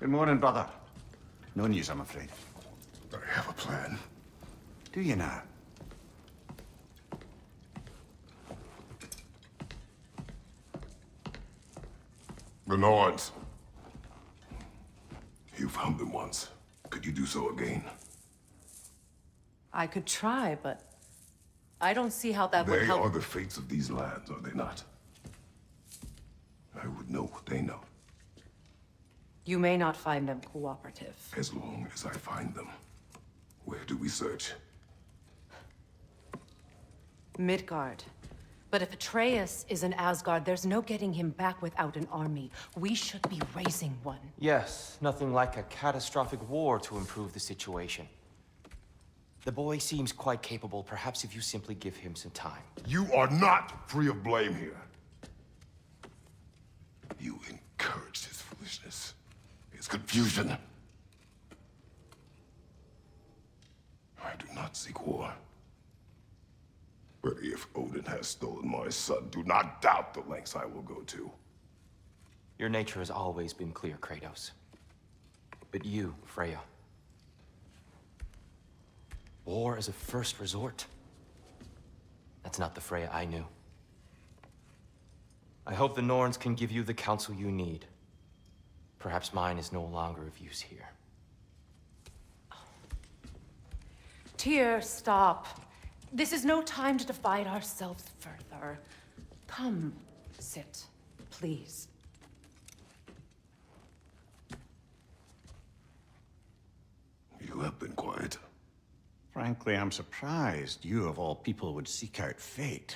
Good morning, brother. No news, I'm afraid. I have a plan. Do you now? The Nords. You found them once. Could you do so again? I could try, but I don't see how that would They help. are the fates of these lands, are they not? I would know what they know, You may not find them cooperative. as long as I find them. Where do we search? Midgard. But if Atreus is in Asgard, there's no getting him back without an army. We should be raising one. Yes, nothing like a catastrophic war to improve the situation. The boy seems quite capable, perhaps if you simply give him some time. You are not free of blame here. You encouraged his foolishness, his confusion. I do not seek war. But if Odin has stolen my son, do not doubt the lengths I will go to. Your nature has always been clear, Kratos. But you, Freya. War is a first resort. That's not the Freya I knew. I hope the Norns can give you the counsel you need. Perhaps mine is no longer of use here. Tyr, stop. This is no time to divide ourselves further. Come, sit, please. You have been quiet. Frankly, I'm surprised you, of all people, would seek out fate.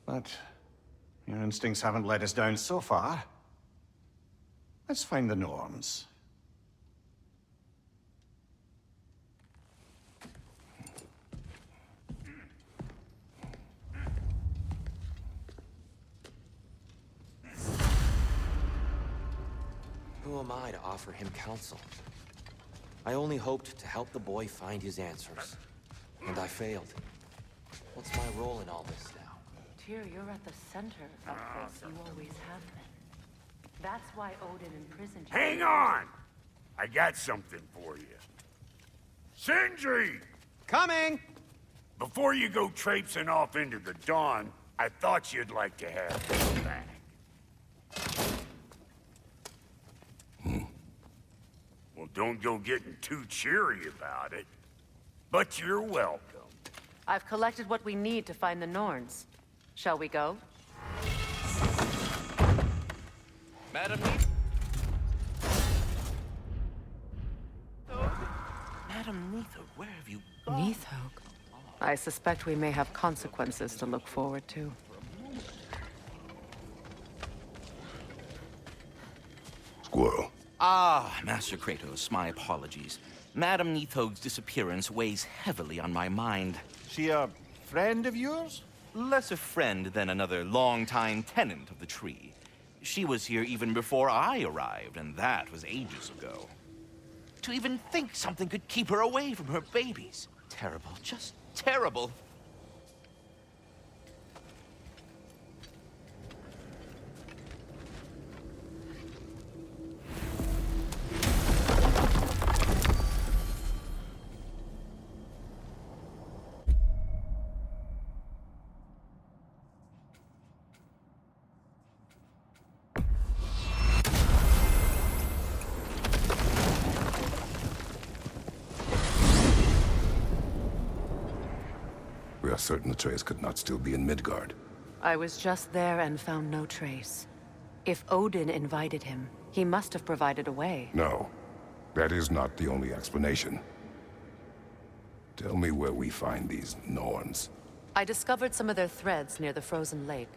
But your instincts haven't let us down so far. Let's find the Norns. Who am I to offer him counsel? I only hoped to help the boy find his answers. And I failed. What's my role in all this now? Tyr, you're at the center of this. You always have been. That's why Odin imprisoned you. Hang on! I got something for you. Sindri! Coming! Before you go traipsing off into the dawn, I thought you'd like to have this back. Well, don't go getting too cheery about it. But you're welcome. I've collected what we need to find the Norns. Shall we go? Madam Neither, where have you gone? Neithog. I suspect we may have consequences to look forward to. Squirrel. Ah, Master Kratos, my apologies. Madam Neithog's disappearance weighs heavily on my mind. She a friend of yours? Less a friend than another longtime tenant of the tree. She was here even before I arrived, and that was ages ago. To even think something could keep her away from her babies. Terrible, just terrible. We are certain Atreus could not still be in Midgard. I was just there and found no trace. If Odin invited him, he must have provided a way. No, that is not the only explanation. Tell me where we find these Norns. I discovered some of their threads near the frozen lake.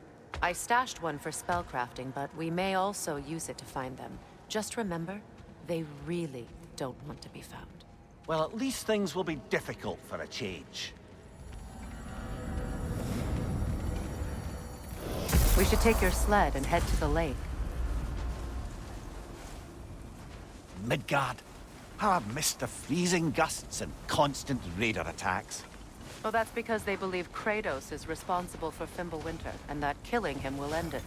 I stashed one for spellcrafting, but we may also use it to find them. Just remember, they really don't want to be found. Well, at least things will be difficult for a change. We should take your sled and head to the lake. Midgard. How I've missed the freezing gusts and constant raider attacks. Well, that's because they believe Kratos is responsible for Fimbulwinter, and that killing him will end it.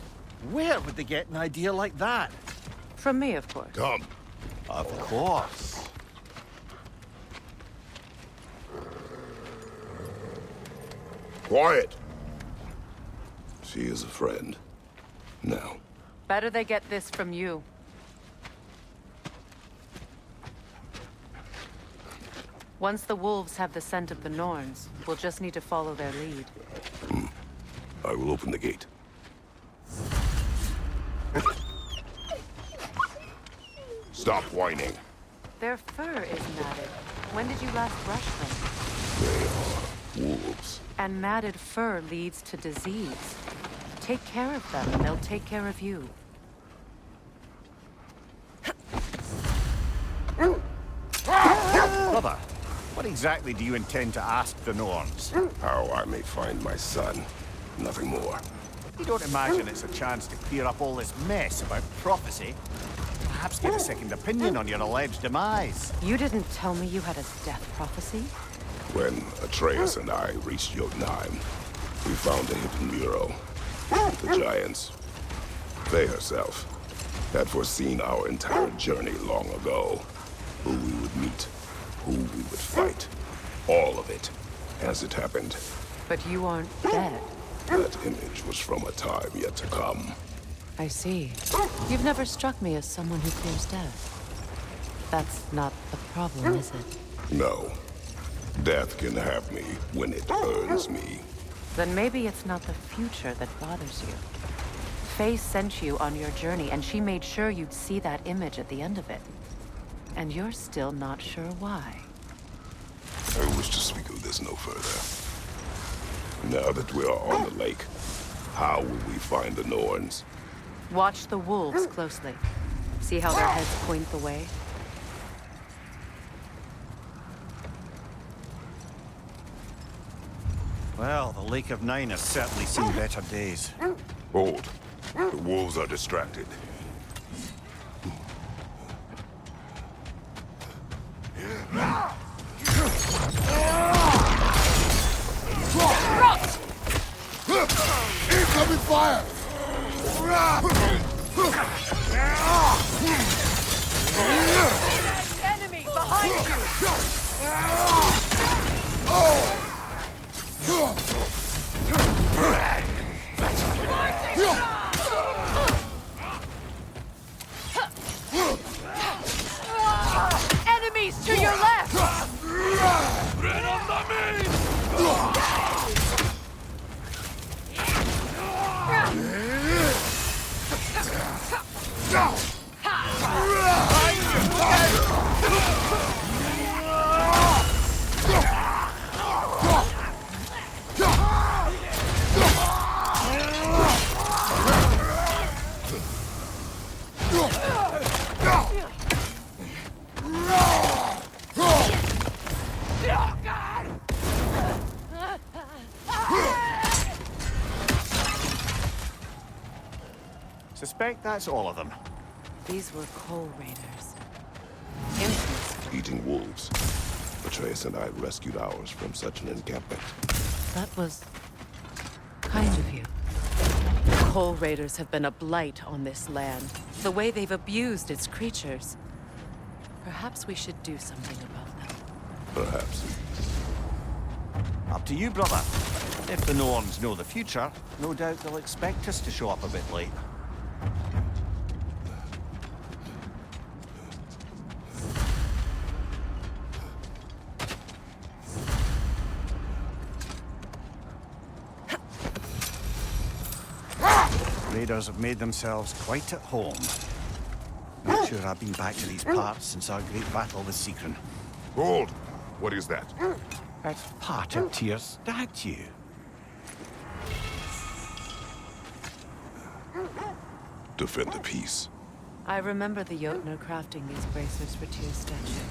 Where would they get an idea like that? From me, of course. Come, Of course. Quiet! She is a friend. Now. Better they get this from you. Once the wolves have the scent of the Norns, we'll just need to follow their lead. I will open the gate. Stop whining. Their fur is matted. When did you last brush them? They are wolves. And matted fur leads to disease. Take care of them, and they'll take care of you. Brother, what exactly do you intend to ask the Norns? How I may find my son. Nothing more. You don't imagine it's a chance to clear up all this mess about prophecy? Perhaps get a second opinion on your alleged demise. You didn't tell me you had a death prophecy? When Atreus and I reached Jotunheim, we found a hidden mural with the giants. They herself had foreseen our entire journey long ago. Who we would meet, who we would fight. All of it, as it happened. But you aren't dead. That image was from a time yet to come. I see. You've never struck me as someone who fears death. That's not the problem, is it? No. Death can have me when it earns me. Then maybe it's not the future that bothers you. Faye sent you on your journey, and she made sure you'd see that image at the end of it. And you're still not sure why. I wish to speak of this no further. Now that we are on the lake, how will we find the Norns? Watch the wolves closely. See how their heads point the way? Well, the Lake of Nine has certainly seen better days. Hold. The wolves are distracted. Incoming fire! Enemy behind you! Enemies to your left! Suspect that's all of them. These were coal raiders. Infamous. Eating wolves. Atreus and I rescued ours from such an encampment. That was kind of you. Coal raiders have been a blight on this land. The way they've abused its creatures. Perhaps we should do something about them. Perhaps. Up to you, brother. If the Norns know the future, no doubt they'll expect us to show up a bit late. Raiders have made themselves quite at home. Not sure I've been back to these parts since our great battle with Secron. Hold! What is that? That's part of Tyr's statue. Defend the peace. I remember the Jotnar crafting these bracers for Tyr's statue.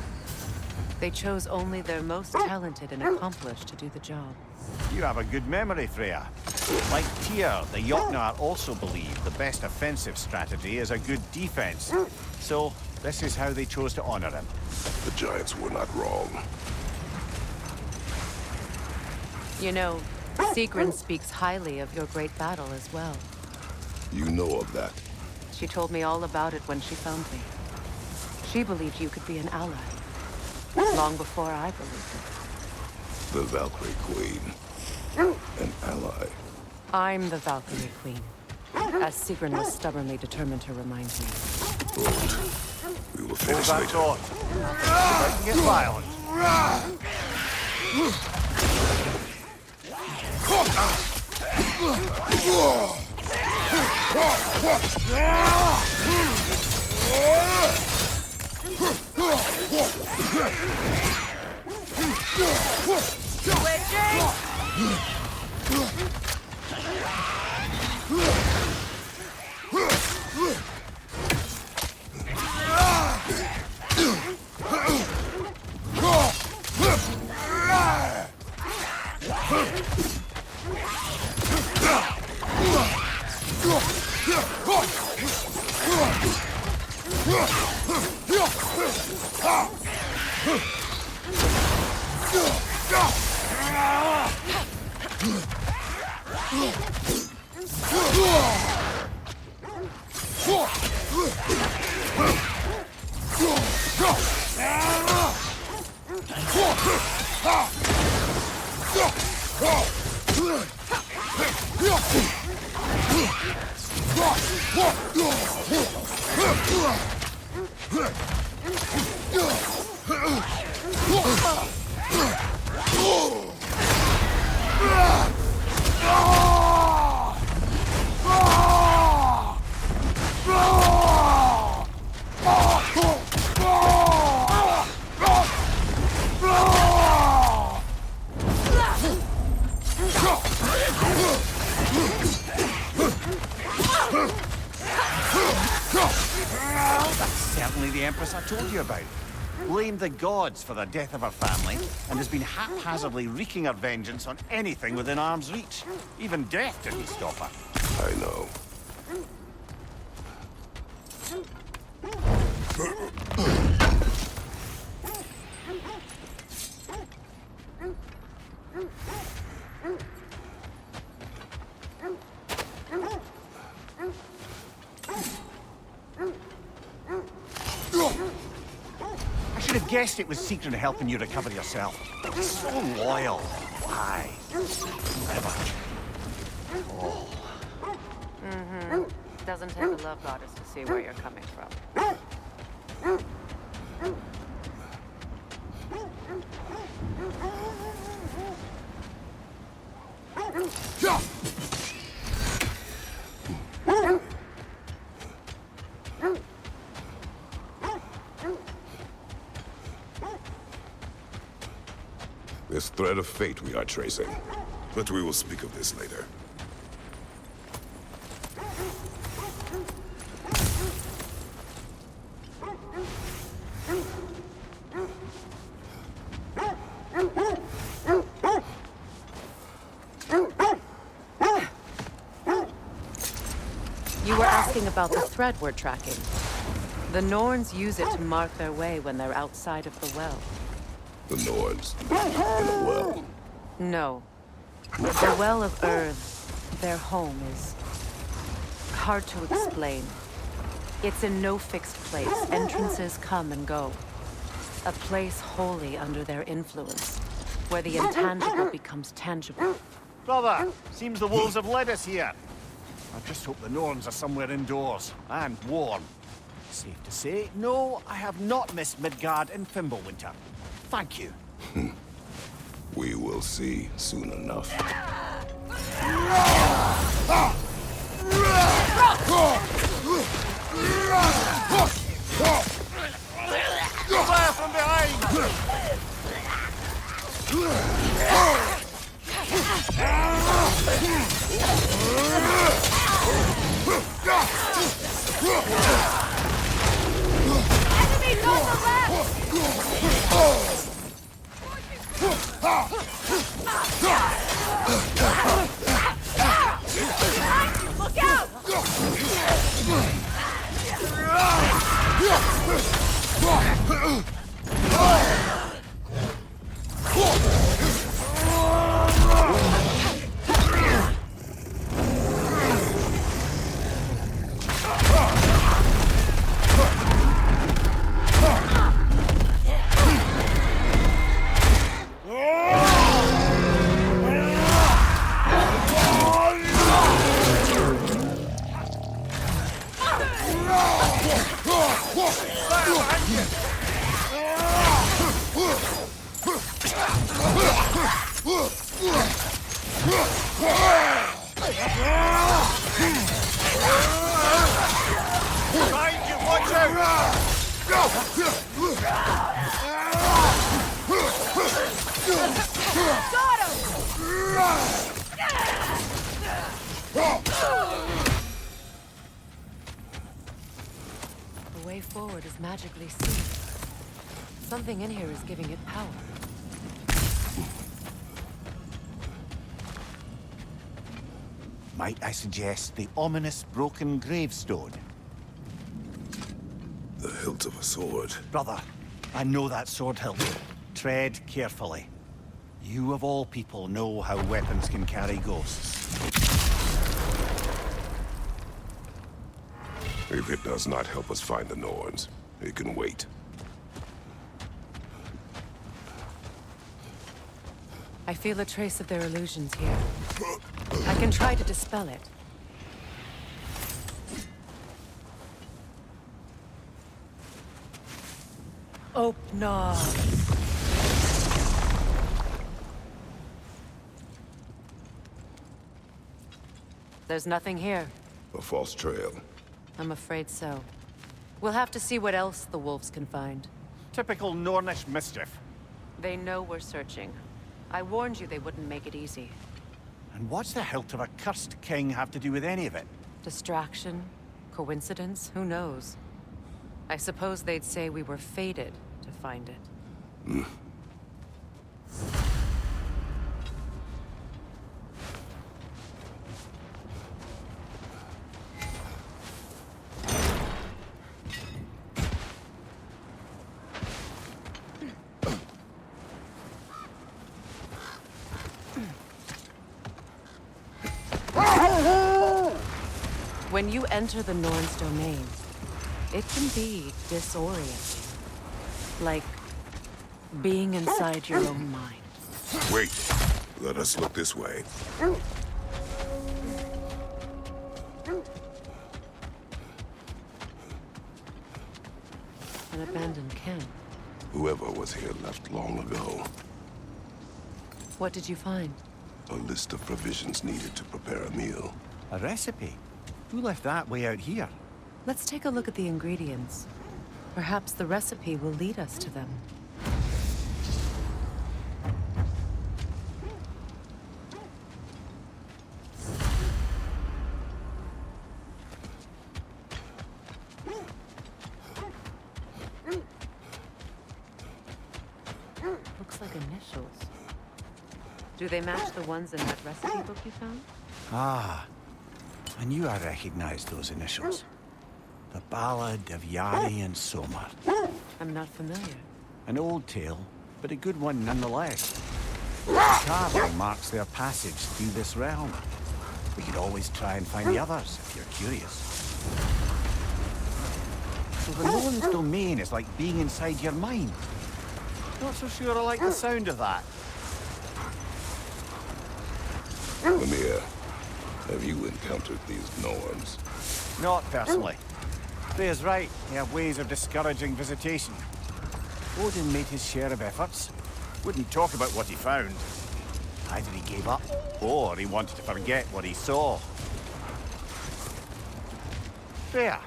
They chose only their most talented and accomplished to do the job. You have a good memory, Freya. Like Tyr, the Jotnar also believe the best offensive strategy is a good defense. So, this is how they chose to honor him. The giants were not wrong. You know, Sigrun speaks highly of your great battle as well. You know of that. She told me all about it when she found me. She believed you could be an ally. Long before I believed it. The Valkyrie Queen. An ally. I'm the Valkyrie Queen. As Sigrun was stubbornly determined to remind me. Good. We will Hold finish that later. thought. About to get violent. Certainly the Empress I told you about. Blamed the gods for the death of her family, and has been haphazardly wreaking her vengeance on anything within arm's reach. Even death didn't stop her. I know. I should have guessed it was Sigrun helping you recover yourself. So loyal. Why? Clever. Oh. Doesn't take a love goddess to see where you're coming from. This thread of fate we are tracing. But we will speak of this later. You were asking about the thread we're tracking. The Norns use it to mark their way when they're outside of the well. The Nords. In a well. No. The Well of Earth, their home, is hard to explain. It's in no fixed place. Entrances come and go. A place wholly under their influence, where the intangible becomes tangible. Brother, seems the wolves have led us here. I just hope the Norns are somewhere indoors, and warm. Safe to say, no, I have not missed Midgard in Fimbulwinter. Thank you. We will see soon enough. Fire from behind! Enemies on the left! Look out! Behind you, watch out! Got him! The way forward is magically sealed. Something in here is giving it power. Might I suggest the ominous broken gravestone? The hilt of a sword. Brother, I know that sword hilt. Tread carefully. You of all people know how weapons can carry ghosts. If it does not help us find the Norns, it can wait. I feel a trace of their illusions here. I can try to dispel it. Open. There's nothing here. A false trail. I'm afraid so. We'll have to see what else the wolves can find. Typical Nornish mischief. They know we're searching. I warned you they wouldn't make it easy. And what's the hilt of a cursed king have to do with any of it? Distraction? Coincidence? Who knows? I suppose they'd say we were fated to find it. When you enter the Norn's domain, it can be disorienting. Like being inside your own mind. Wait. Let us look this way. An abandoned camp. Whoever was here left long ago. What did you find? A list of provisions needed to prepare a meal. A recipe? Who left that way out here? Let's take a look at the ingredients. Perhaps the recipe will lead us to them. Looks like initials. Do they match the ones in that recipe book you found? Ah, I knew I recognized those initials. The Ballad of Yari and Somar. I'm not familiar. An old tale, but a good one nonetheless. The carving marks their passage through this realm. We could always try and find the others, if you're curious. So the Norn's domain is like being inside your mind. Not so sure I like the sound of that. Lemire, have you encountered these Norns? Not personally. Freya's right. They have ways of discouraging visitation. Odin made his share of efforts. Wouldn't talk about what he found. Either he gave up, or he wanted to forget what he saw. Freya,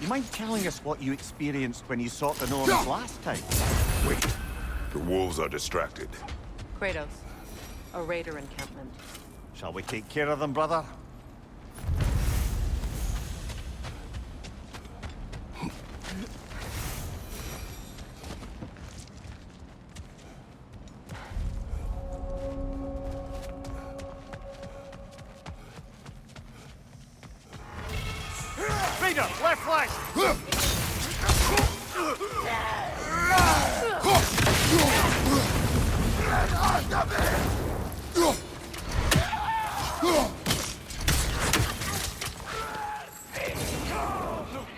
you mind telling us what you experienced when you sought the Norns last time? Wait. The wolves are distracted. Kratos. A raider encampment. Shall we take care of them, brother? Raider, left flank!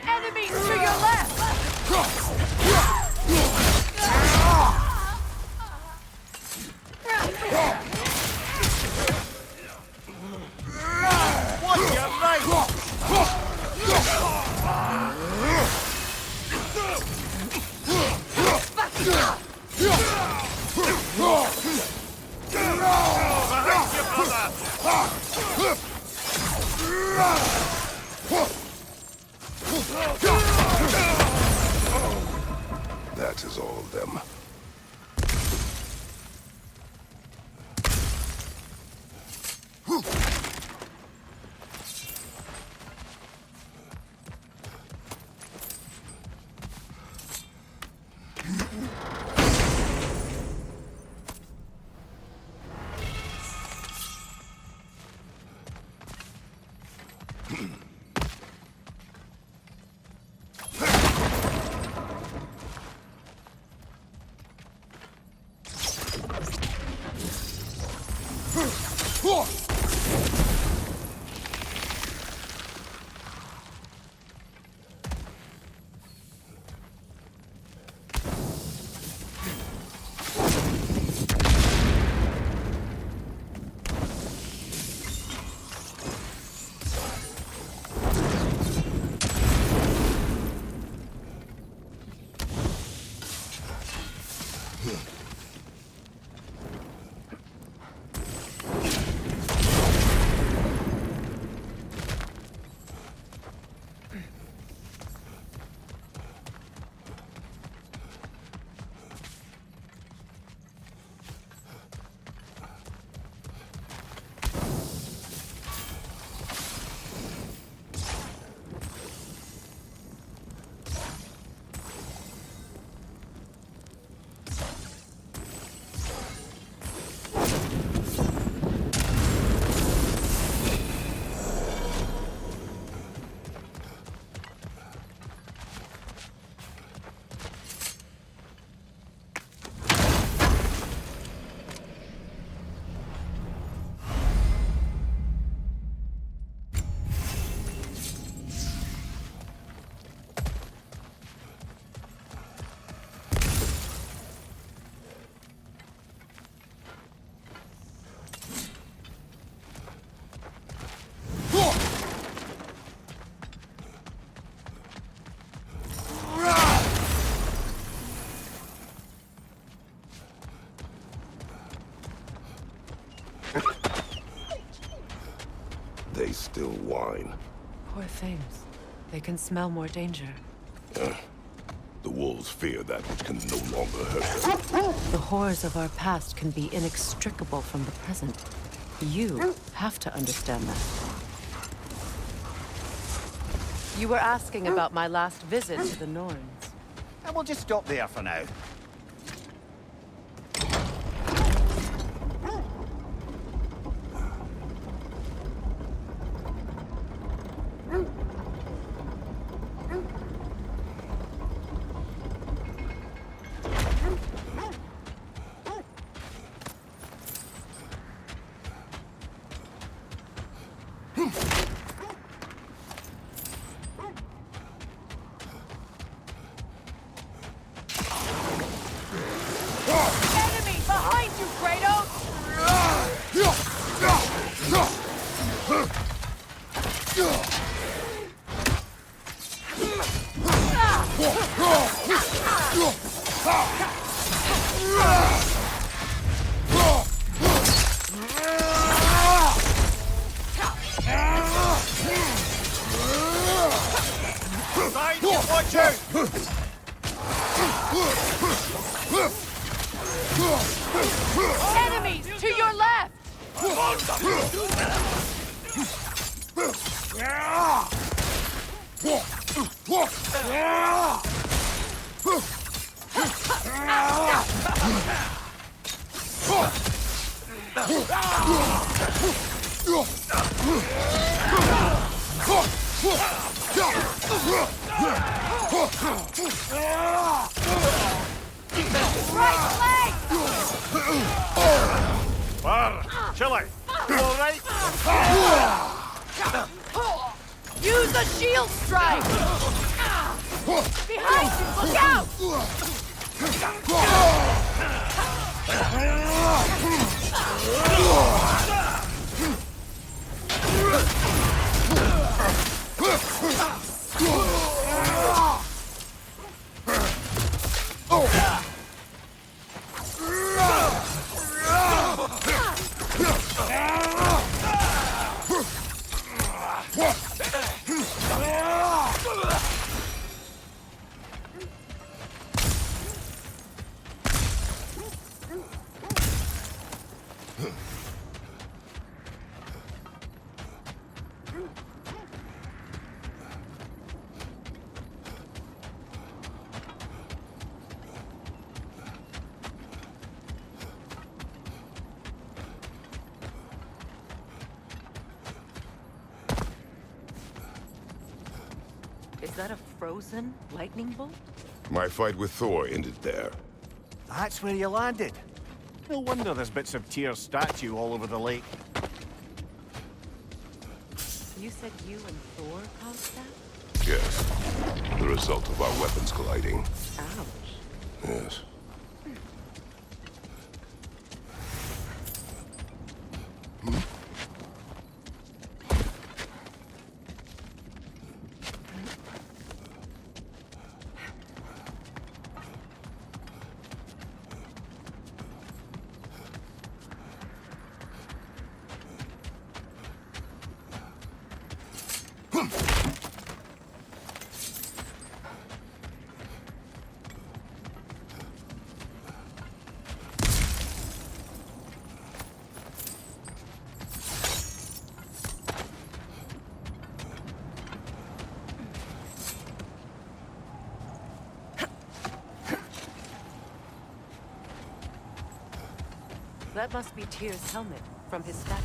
Enemies to your left! What's your right? That is all of them. They still whine. Poor things. They can smell more danger. The wolves fear that which can no longer hurt them. The horrors of our past can be inextricable from the present. You have to understand that. You were asking about my last visit to the Norns. And we'll just stop there for now. Enemy behind you, Kratos! Watch out! Enemies to your left! Right leg! Var, Chile, you all right? Use a shield strike! Behind you, look out! Is that a frozen lightning bolt? My fight with Thor ended there. That's where you landed. No wonder there's bits of Tyr's statue all over the lake. You said you and Thor caused that? Yes. The result of our weapons colliding. Ouch. Yes. That must be Tyr's helmet from his statue.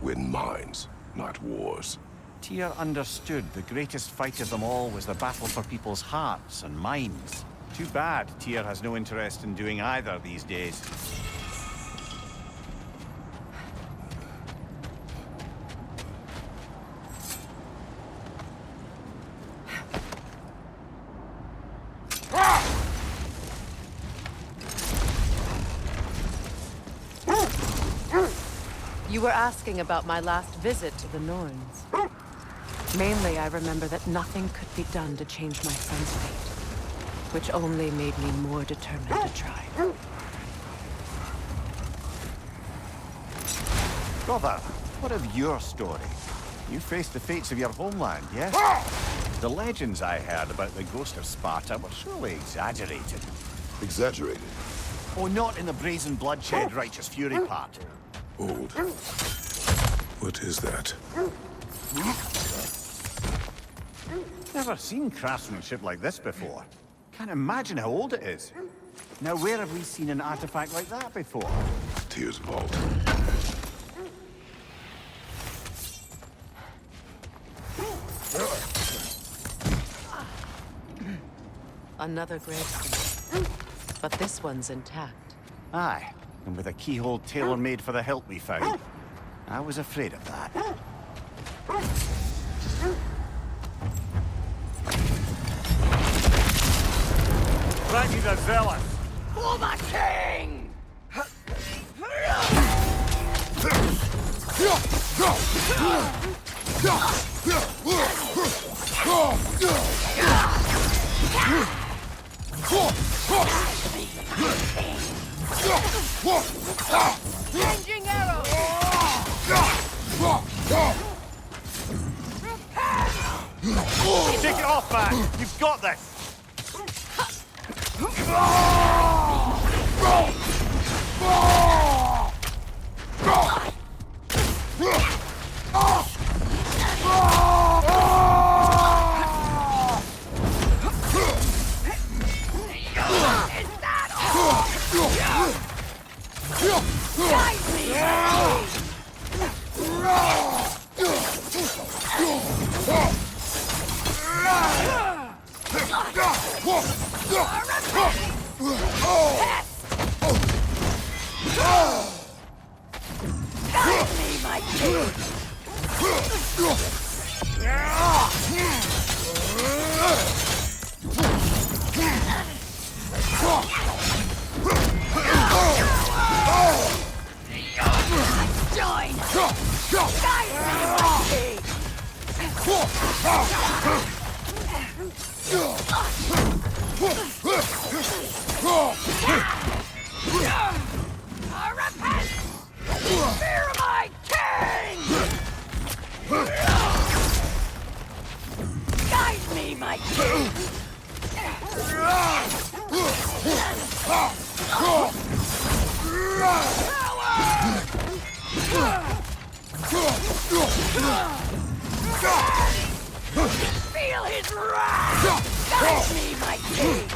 Win minds, not wars. Tyr understood the greatest fight of them all was the battle for people's hearts and minds. Too bad Tyr has no interest in doing either these days. You were asking about my last visit to the Norns. Mainly, I remember that nothing could be done to change my son's fate, which only made me more determined to try. Brother, what of your story? You faced the fates of your homeland, yes? The legends I heard about the ghost of Sparta were surely exaggerated. Exaggerated. Oh, not in the brazen bloodshed righteous fury part. Old. What is that? Never seen craftsmanship like this before. Can't imagine how old it is. Now, where have we seen an artifact like that before? Tyr's vault. Another gravestone. But this one's intact. Aye, and with a keyhole tailor-made for the hilt we found. I was afraid of that. Raggy the Zealous! For the king! Changing arrow! Take it off, man! You've got this! Feel his wrath! Guide me, my king!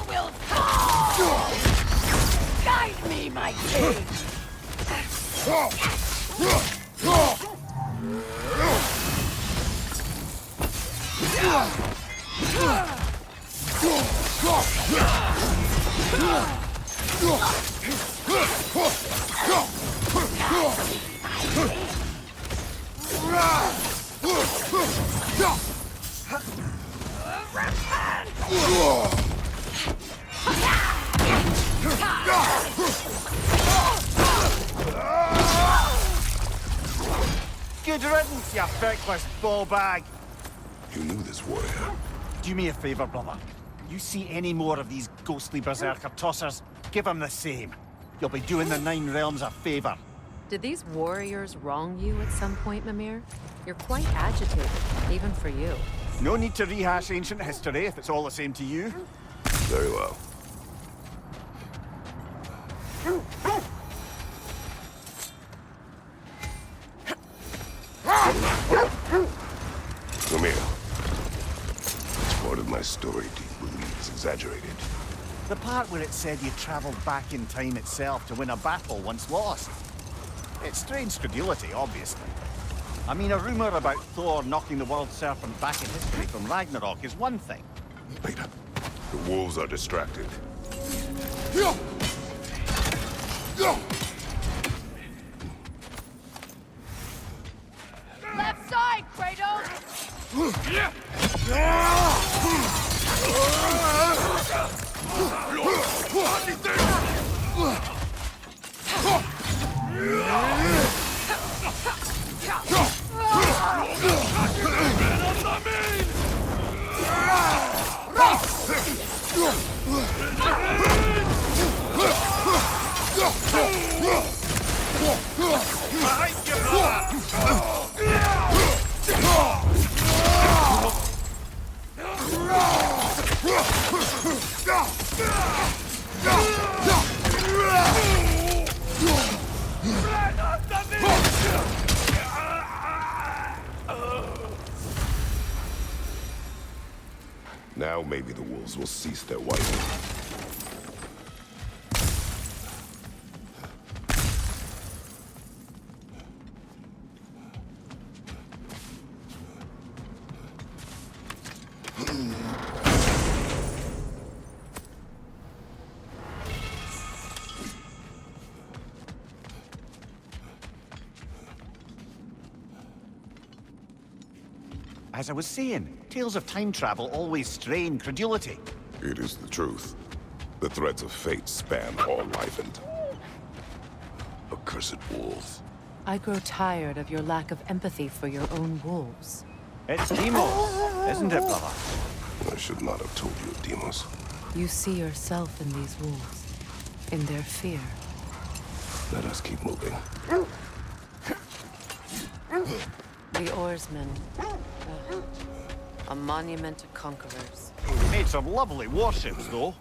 Will fall! Guide me, my king! Good riddance, you feckless ball bag. You knew this warrior. Do me a favor, brother. You see any more of these ghostly berserker tossers, give them the same. You'll be doing the Nine Realms a favor. Did these warriors wrong you at some point, Mimir? You're quite agitated, even for you. No need to rehash ancient history if it's all the same to you. Very well. Come here. Which part of my story do you believe is exaggerated? The part where it said you travelled back in time itself to win a battle once lost. It's strange credulity, obviously. I mean, a rumour about Thor knocking the world serpent back in history from Ragnarok is one thing. Wait up. The wolves are distracted. Left side, Kratos! Now maybe the wolves will cease their whining. As I was saying, tales of time travel always strain credulity. It is the truth. The threads of fate span all life and... Accursed wolves. I grow tired of your lack of empathy for your own wolves. It's Demos, isn't it, brother? I should not have told you of Demos. You see yourself in these wolves, in their fear. Let us keep moving. The oarsmen. A monument to conquerors. Made some lovely warships, though.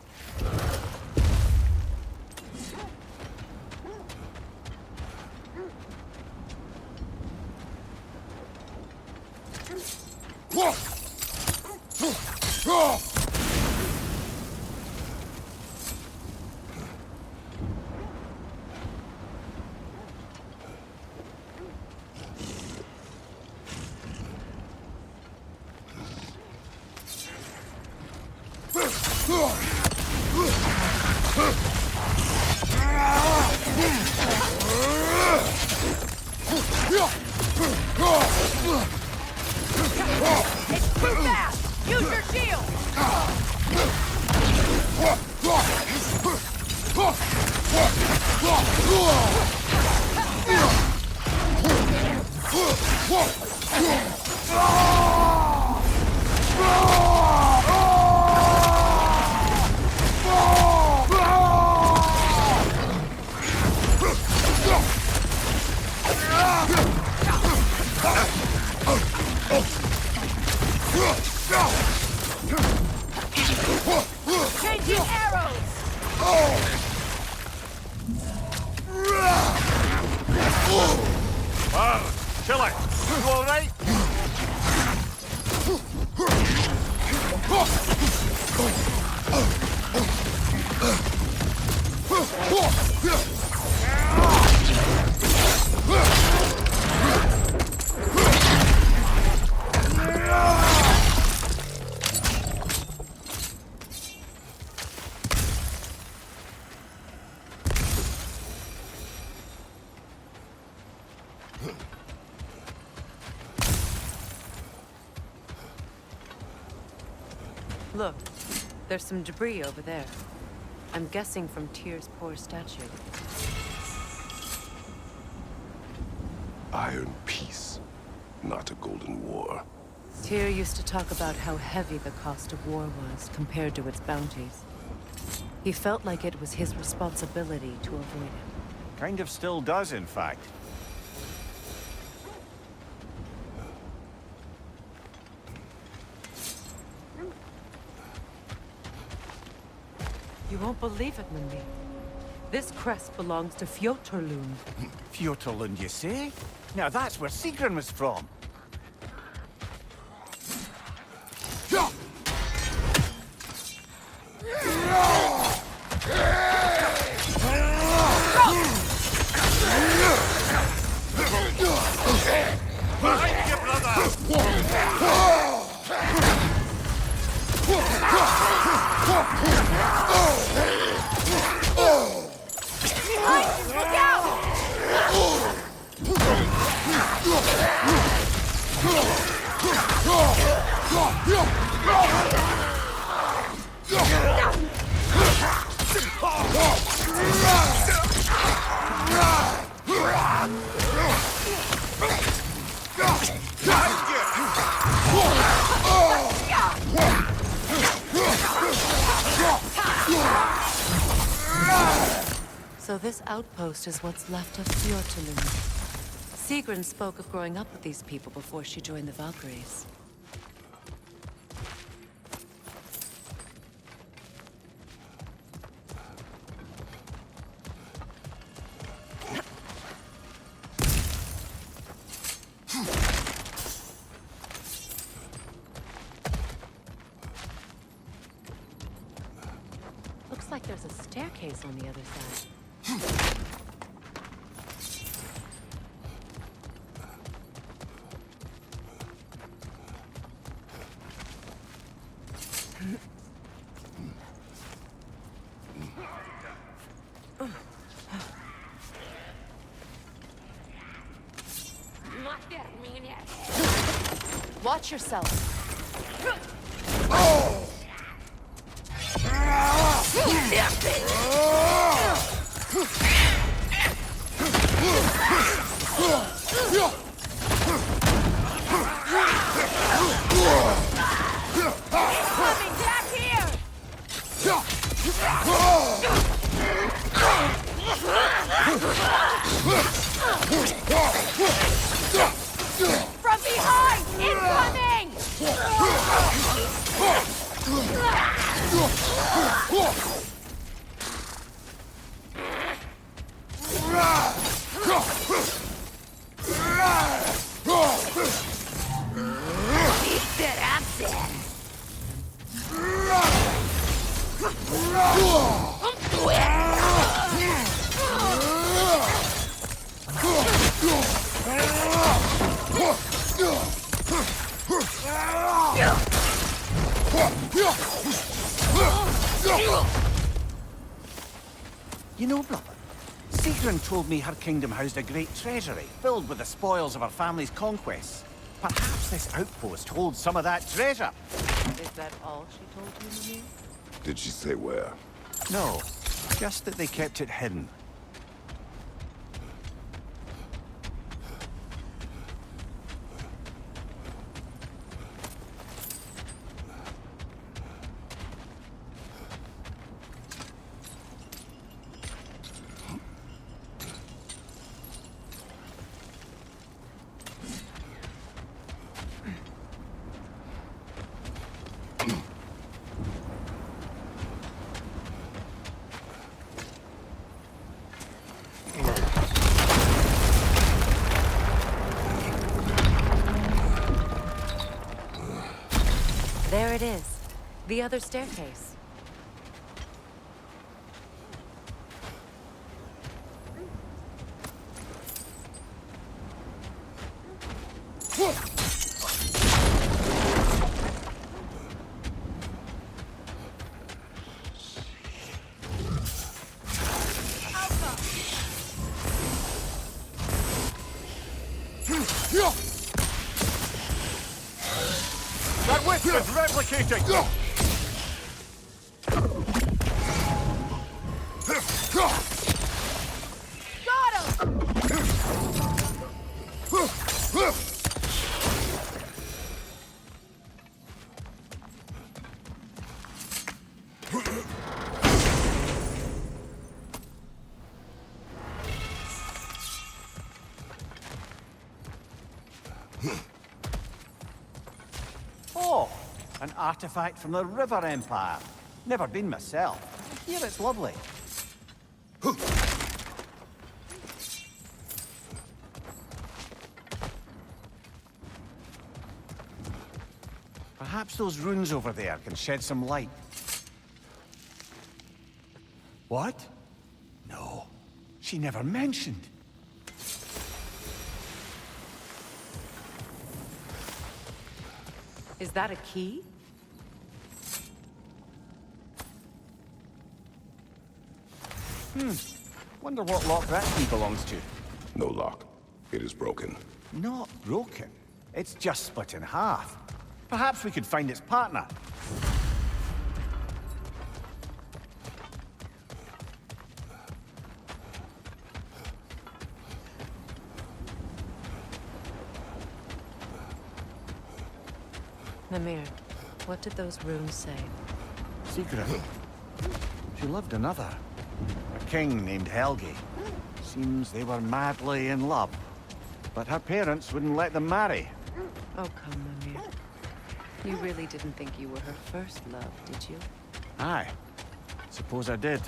It's too fast! Use your shield! Changing arrows! Wow, Chile, you all right? Look, there's some debris over there. I'm guessing from Tyr's poor statue. Iron peace, not a golden war. Tyr used to talk about how heavy the cost of war was compared to its bounties. He felt like it was his responsibility to avoid it. Kind of still does, in fact. You won't believe it, Mundi. This crest belongs to Fjotorlund. Fjotorlund, you say? Now that's where Sigrun was from. Behind you, brother! Look out! So this outpost is what's left of Fjotorlund. Sigrun spoke of growing up with these people before she joined the Valkyries. Looks like there's a staircase on the other side. Watch yourself. Coming back here! From behind! Incoming! He said I'm dead. You know, brother, Sigrun told me her kingdom housed a great treasury, filled with the spoils of her family's conquests. Perhaps this outpost holds some of that treasure. Is that all she told you, Mundi? Did she say where? No, just that they kept it hidden. There it is. The other staircase. That witch is replicating! Oh, an artifact from the River Empire. Never been myself. I hear it's lovely. Perhaps those runes over there can shed some light. What? No, she never mentioned. Is that a key? Wonder what lock that key belongs to. No lock. It is broken. Not broken. It's just split in half. Perhaps we could find its partner. Mimir, what did those runes say? Secret. She loved another. A king named Helgi. Seems they were madly in love. But her parents wouldn't let them marry. Oh, come, Mimir. You really didn't think you were her first love, did you? Aye. Suppose I did.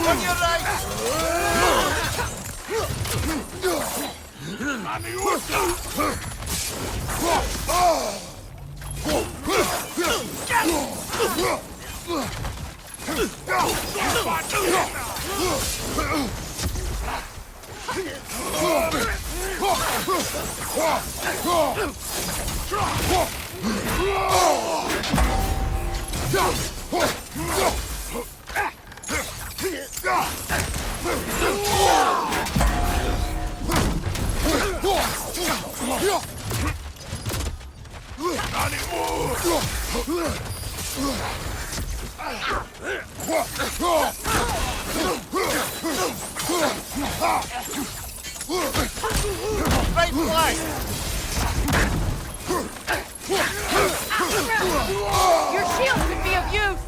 On your right! Right flank! Your shield could be of use!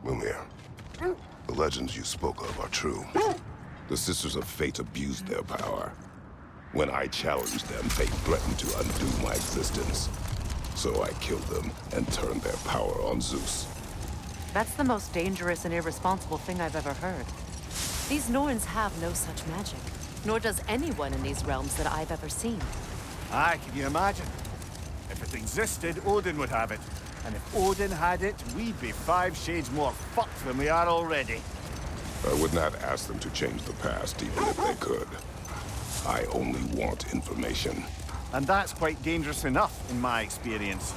Mimir, the legends you spoke of are true. The Sisters of Fate abused their power. When I challenged them, fate threatened to undo my existence. So I killed them and turned their power on Zeus. That's the most dangerous and irresponsible thing I've ever heard. These Norns have no such magic, nor does anyone in these realms that I've ever seen. Aye, can you imagine? If it existed, Odin would have it. And if Odin had it, we'd be 5 shades more fucked than we are already. I would not ask them to change the past, even if they could. I only want information. And that's quite dangerous enough, in my experience.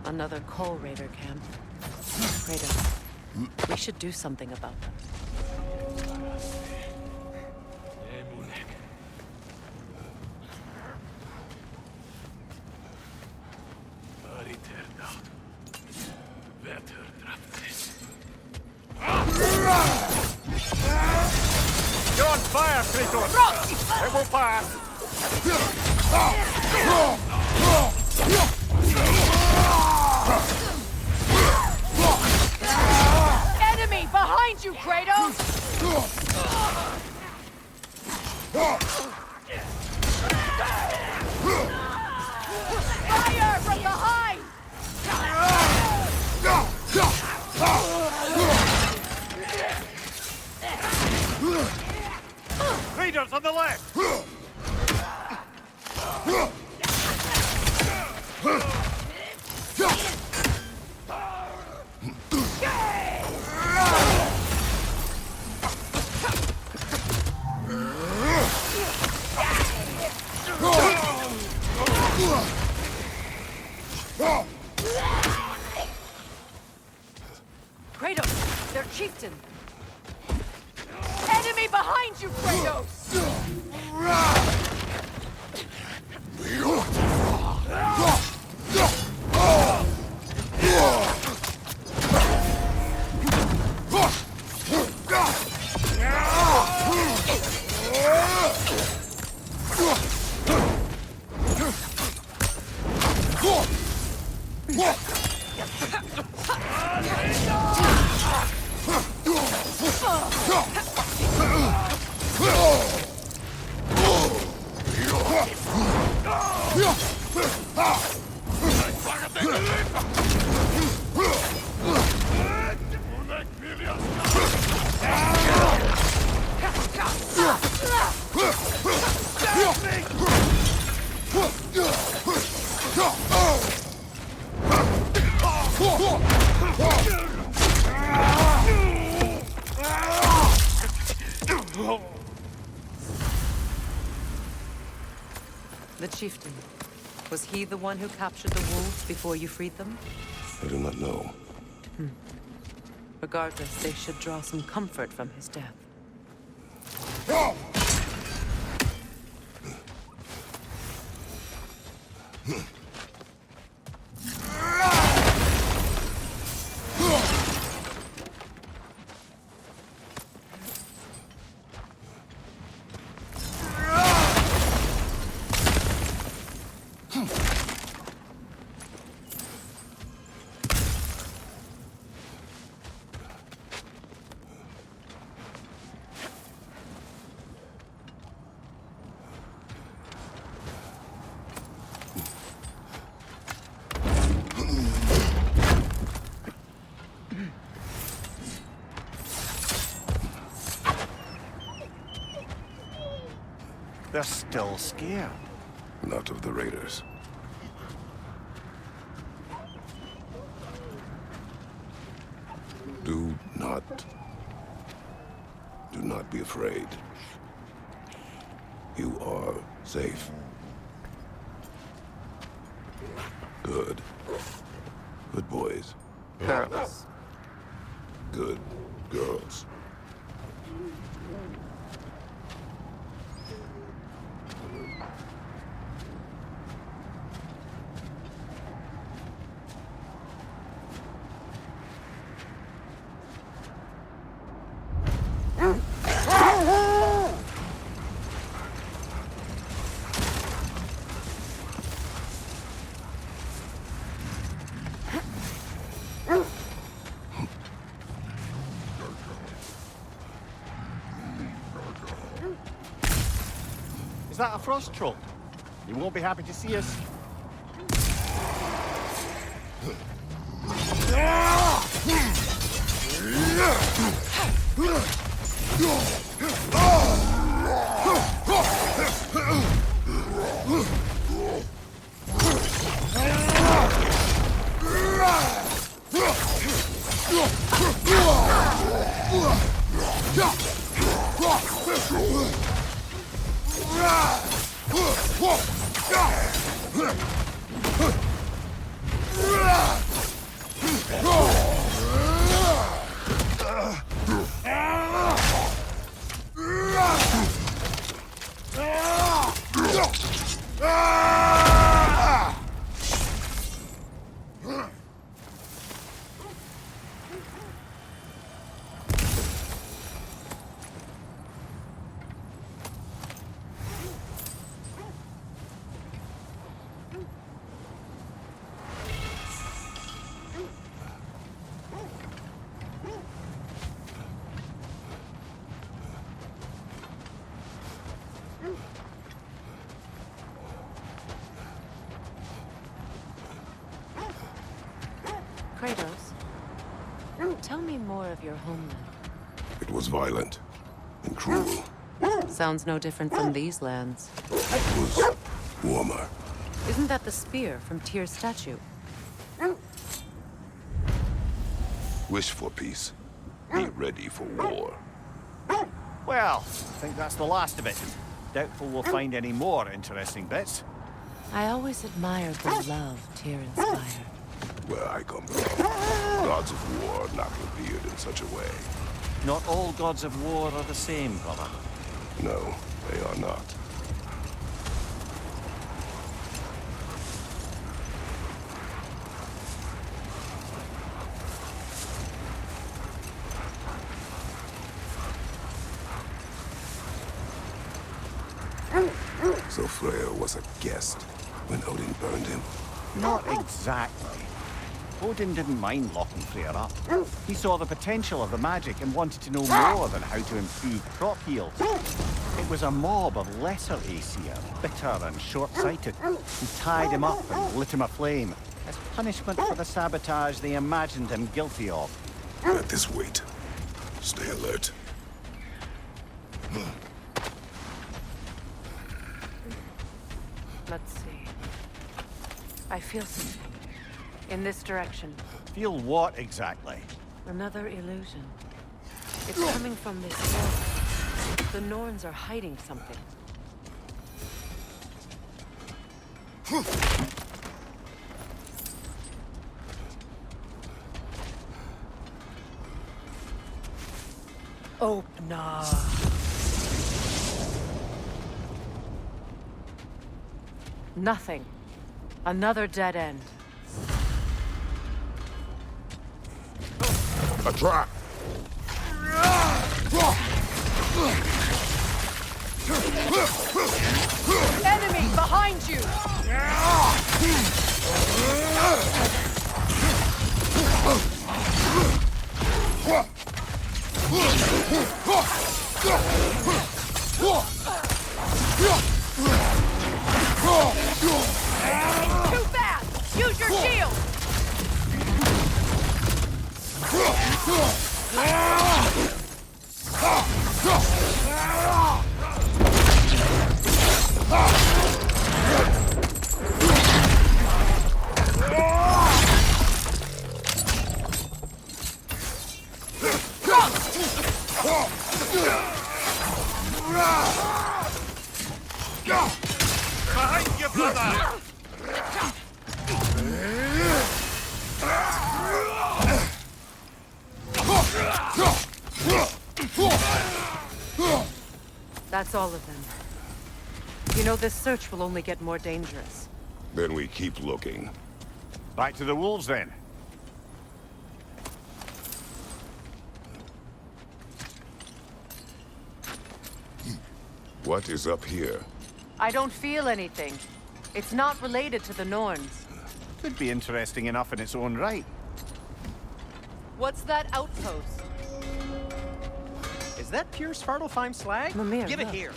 Another Coal Raider camp. Kratos, we should do something about them. You're on fire, Kratos! It will pass! Enemy behind you, Kratos! Fire from behind! Raiders on the left! Kratos, their chieftain! Enemy behind you, Kratos! The chieftain. Was he the one who captured the wolves before you freed them? I do not know. Regardless, they should draw some comfort from his death. They're still scared. Not of the Raiders. Do not be afraid. You are safe. Good. Good boys. Girls. Good girls. Is that a frost troll? He won't be happy to see us. Kratos, tell me more of your homeland. It was violent and cruel. Sounds no different from these lands. It was warmer. Isn't that the spear from Tyr's statue? Wish for peace. Be ready for war. Well, I think that's the last of it. Doubtful we'll find any more interesting bits. I always admired the love Tyr inspired. Where I come from, gods of war are not revered in such a way. Not all gods of war are the same, brother. No, they are not. So Freyr was a guest when Odin burned him? Not exactly. Odin didn't mind locking Freyr up. He saw the potential of the magic and wanted to know more than how to improve crop yield. It was a mob of lesser Aesir, bitter and short-sighted, who tied him up and lit him aflame, as punishment for the sabotage they imagined him guilty of. Let this wait. Stay alert. Let's see. I feel something. In this direction. Feel what exactly? Another illusion. It's coming from this area. The Norns are hiding something. Oh, no. Nothing. Another dead end. A trap! Enemy behind you! Too fast! Use your shield! Behind you, brother! That's all of them. You know, this search will only get more dangerous. Then we keep looking. Back to the wolves, then. What is up here? I don't feel anything. It's not related to the Norns. Could be interesting enough in its own right. What's that outpost? Is that pure Svartalfheim slag? Mimir, Give it look. here.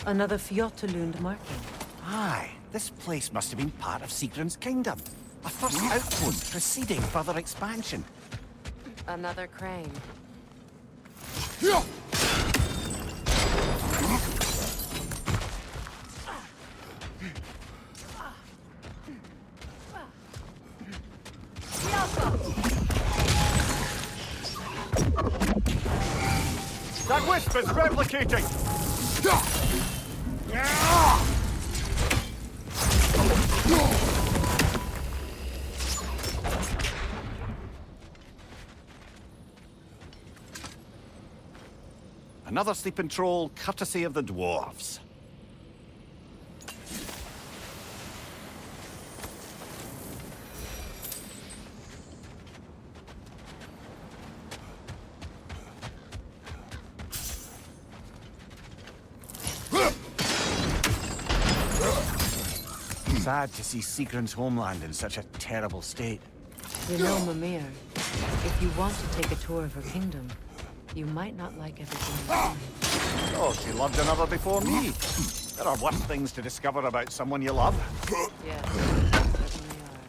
Another Fjotalund marking. Aye, this place must have been part of Sigrun's kingdom. A first outpost preceding further expansion. Another crane. That wisp is replicating! Another sleeping troll, courtesy of the dwarves. Sad to see Sigrun's homeland in such a terrible state. You know, Mimir, if you want to take a tour of her kingdom, you might not like everything you see. Oh, she loved another before me. There are worse things to discover about someone you love. Yes, certainly are.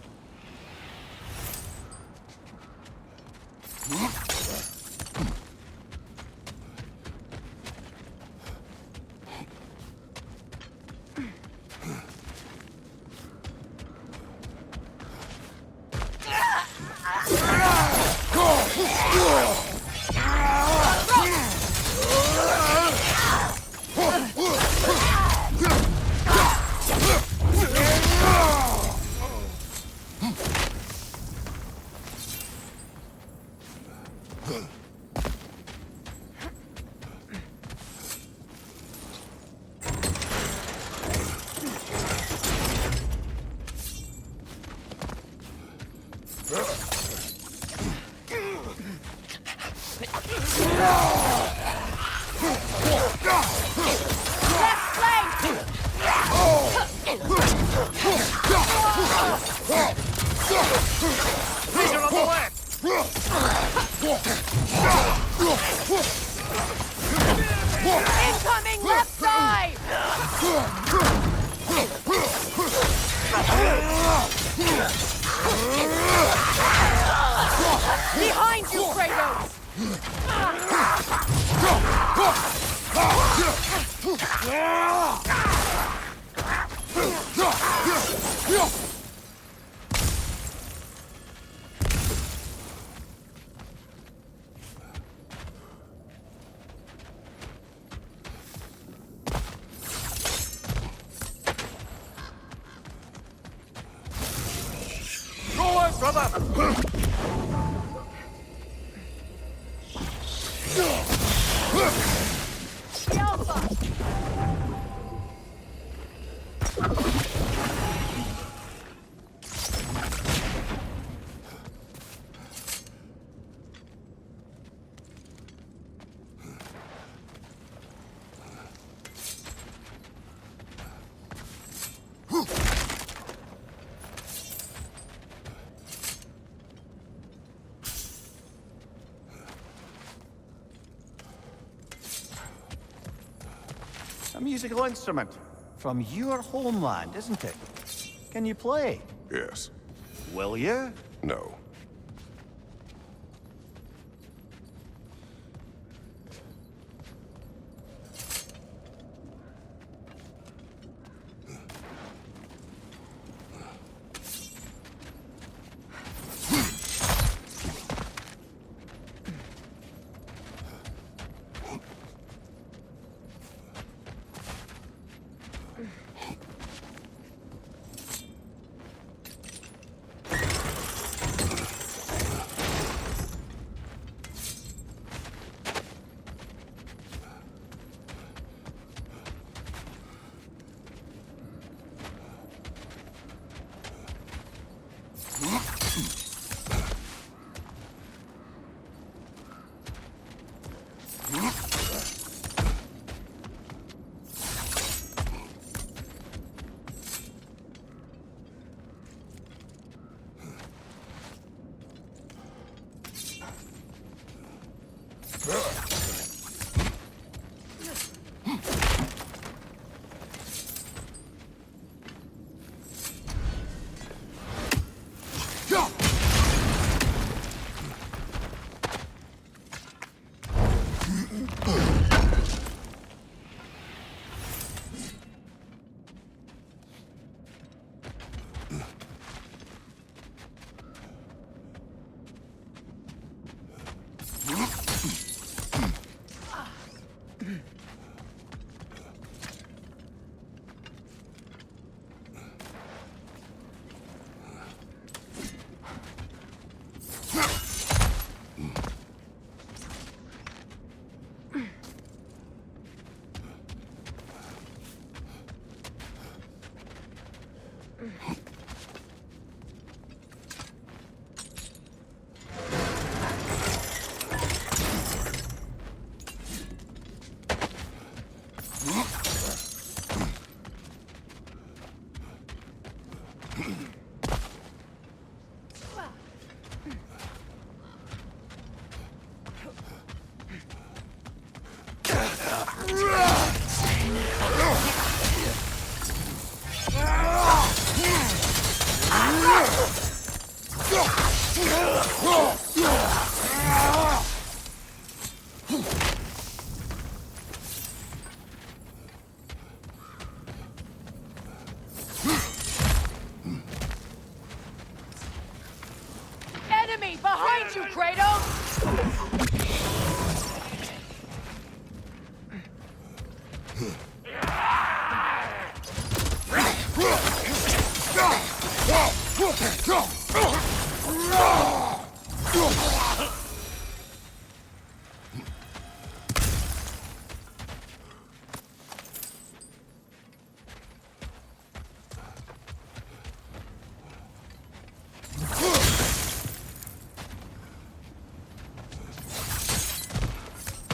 Legion on the left! Incoming left side! Behind you, Kratos! Roll out, brother! A musical instrument. From your homeland, isn't it? Can you play? Yes. Will you? No.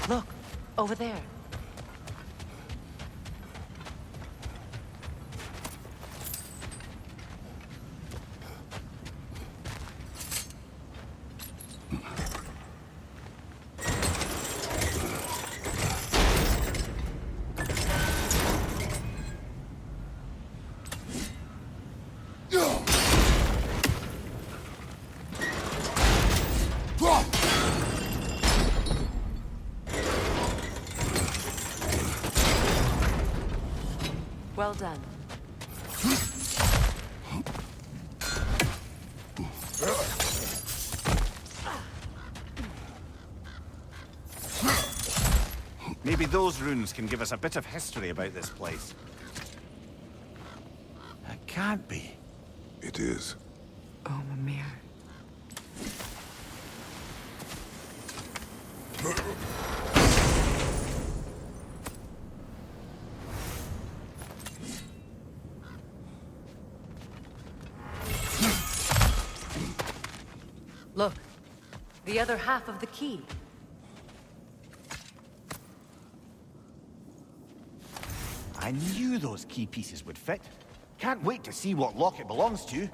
Look, over there. Well done. Maybe those runes can give us a bit of history about this place. It can't be. It is. Oh, Mimir. Look, the other half of the key. I knew those key pieces would fit. Can't wait to see what lock it belongs to.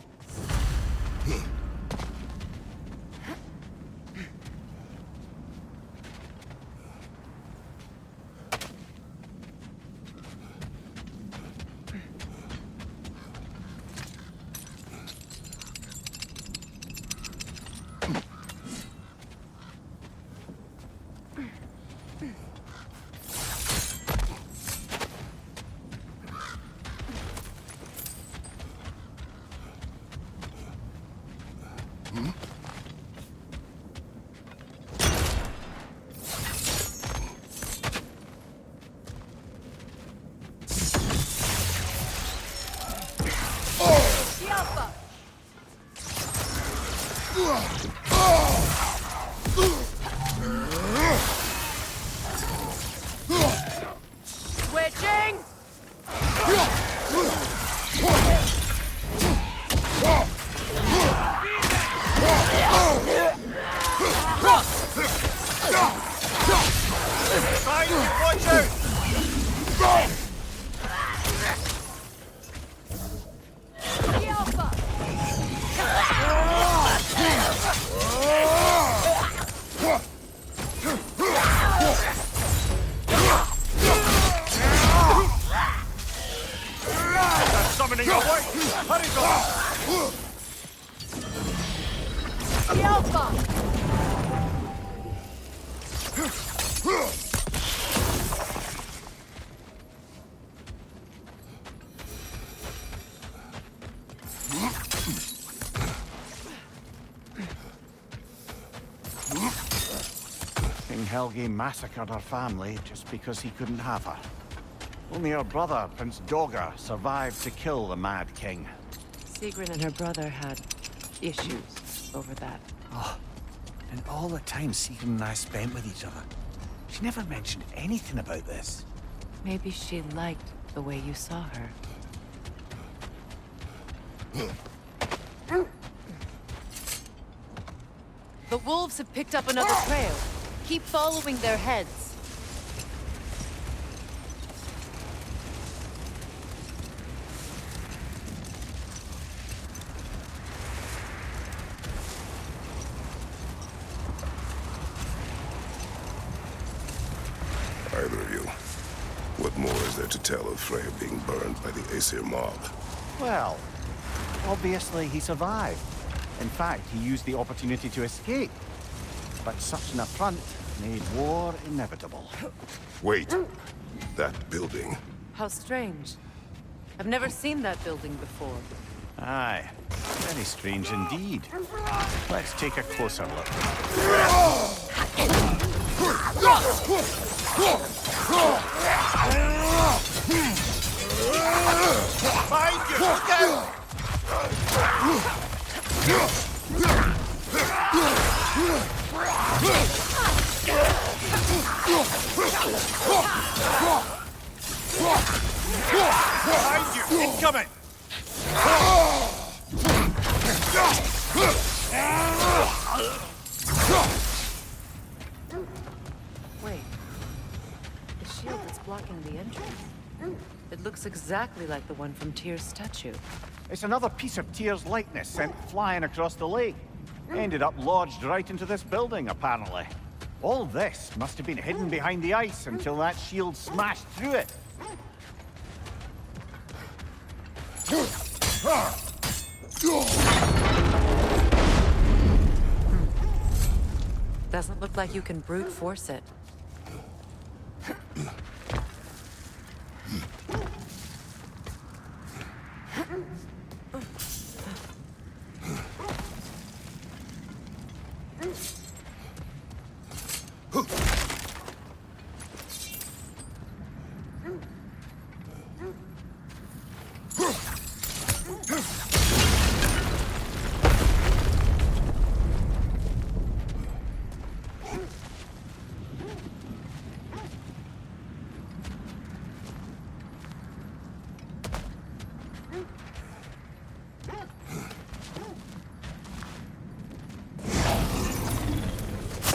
Switching! Watch out! Summoning your way! Hurry, go! King Helge massacred her family just because he couldn't have her. Only her brother, Prince Dogger, survived to kill the Mad King. Sigrun and her brother had issues over that. Oh, and all the time Sigrun and I spent with each other. She never mentioned anything about this. Maybe she liked the way you saw her. The wolves have picked up another trail. Keep following their heads. Either of you. What more is there to tell of Freya being burned by the Aesir mob? Well, obviously he survived. In fact, he used the opportunity to escape. But such an affront made war inevitable. Wait. That building. How strange. I've never seen that building before. Aye, very strange indeed. Let's take a closer look. Behind you! Look out! Behind you! Incoming! Wait. blocking the entrance. It looks exactly like the one from Tyr's statue. It's another piece of Tyr's likeness sent flying across the lake. Ended up lodged right into this building, apparently. All this must have been hidden behind the ice until that shield smashed through it. Doesn't look like you can brute force it.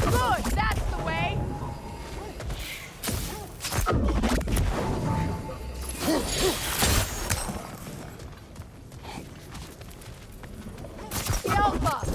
Good, that's the way. Help us.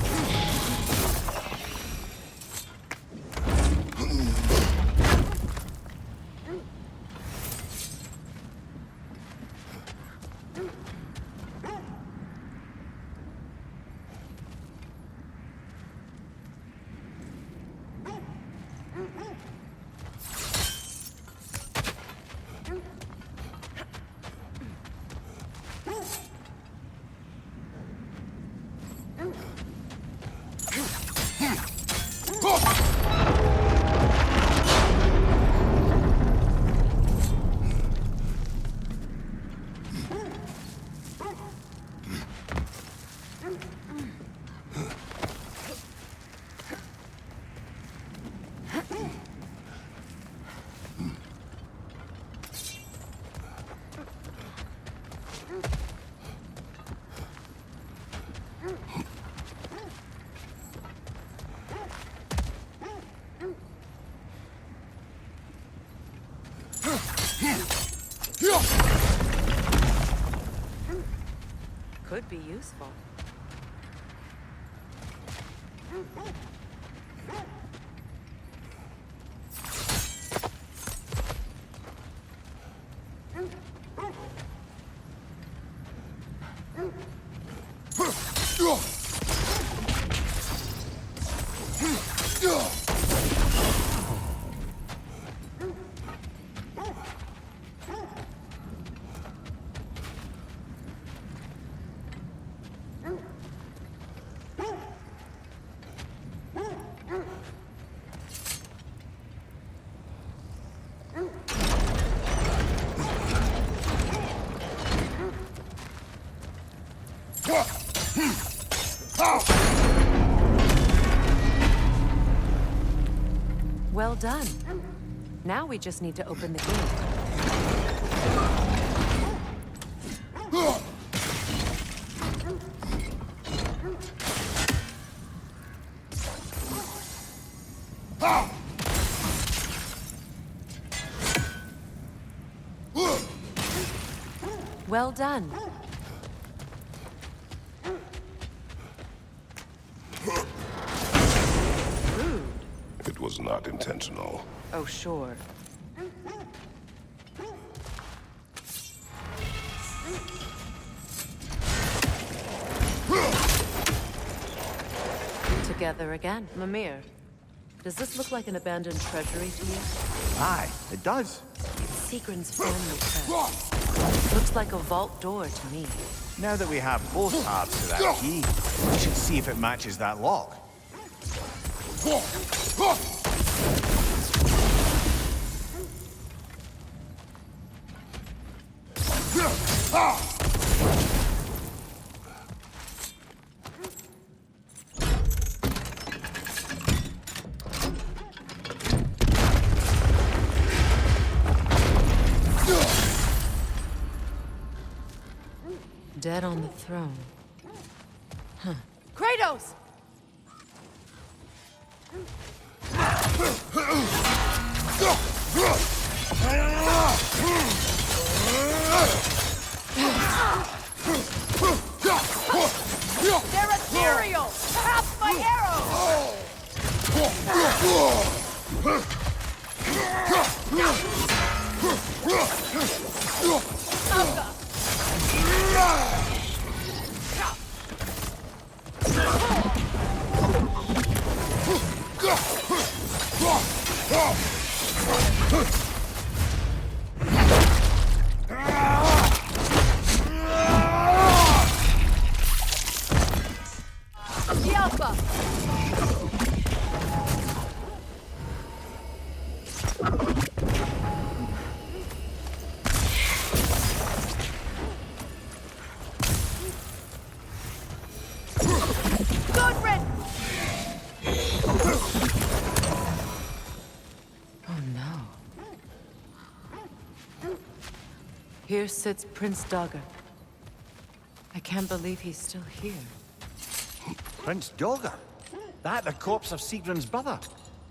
Could be useful. Well done. Now we just need to open the gate. Well done. Rude. It was not intentional. Oh, sure. Together again. Mimir, does this look like an abandoned treasury to you? Aye, it does. It's Sigrun's family crest. Looks like a vault door to me. Now that we have both halves to that key, we should see if it matches that lock. Dead on the throne. Huh. Kratos! They're ethereal! Half my arrows! Here sits Prince Dagger. I can't believe he's still here. Prince Dagger? That the corpse of Sigrun's brother?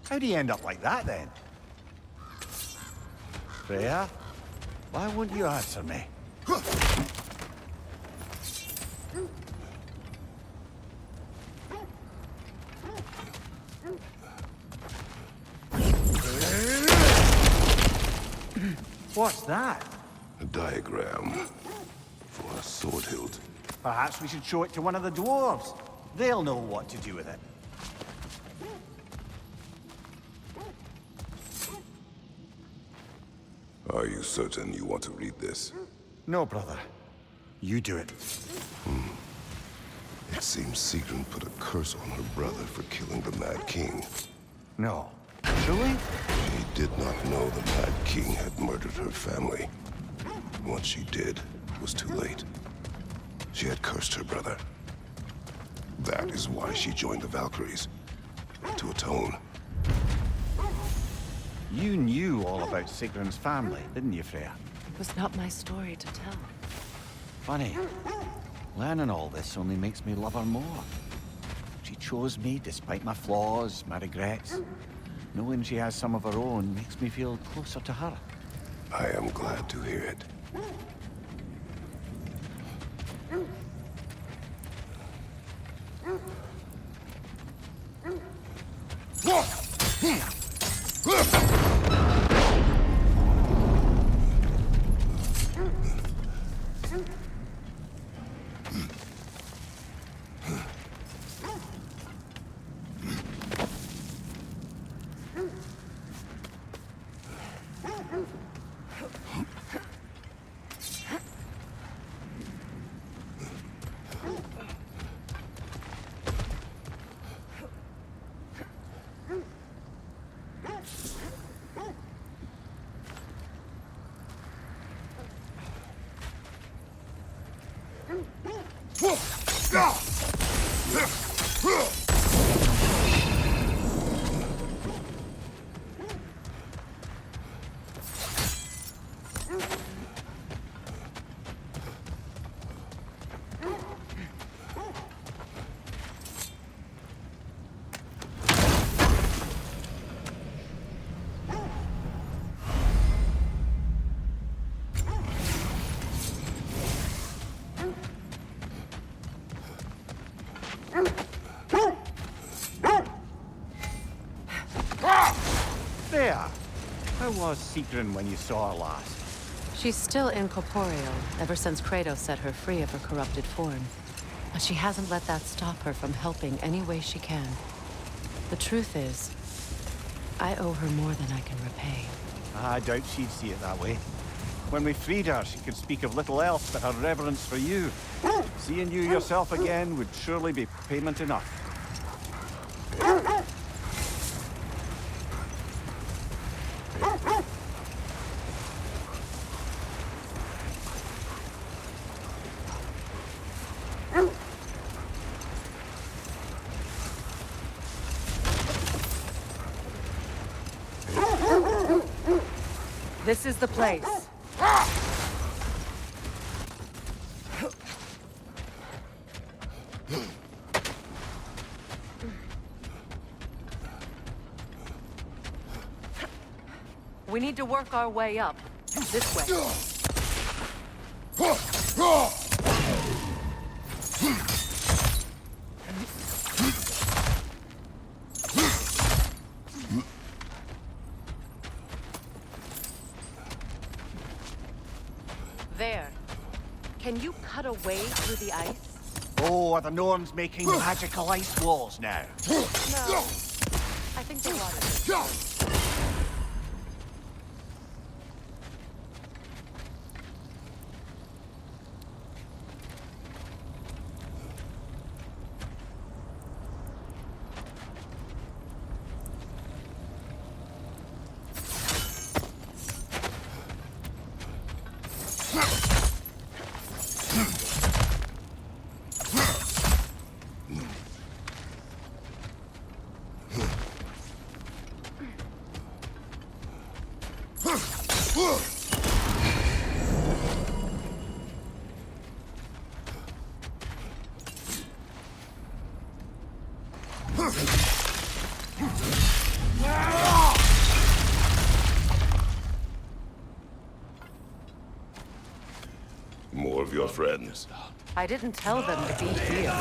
How'd he end up like that, then? Freya? Why won't you answer me? What's that? A diagram for a sword hilt. Perhaps we should show it to one of the dwarves. They'll know what to do with it. Are you certain you want to read this? No, brother. You do it. It seems Sigrun put a curse on her brother for killing the Mad King. No. Truly? She did not know the Mad King had murdered her family. Once she did, it was too late. She had cursed her brother. That is why she joined the Valkyries. To atone. You knew all about Sigrun's family, didn't you, Freya? It was not my story to tell. Funny. Learning all this only makes me love her more. She chose me despite my flaws, my regrets. Knowing she has some of her own makes me feel closer to her. I am glad to hear it. Freya! How was Sigrun when you saw her last? She's still incorporeal, ever since Kratos set her free of her corrupted form. But she hasn't let that stop her from helping any way she can. The truth is, I owe her more than I can repay. I doubt she'd see it that way. When we freed her, she could speak of little else but her reverence for you. Seeing you yourself again would surely be payment enough. This is the place. We need to work our way up. This way. There. Can you cut a way through the ice? Oh, are the Norns making magical ice walls now? No. I think the water is. More of your friends. I didn't tell them to be here.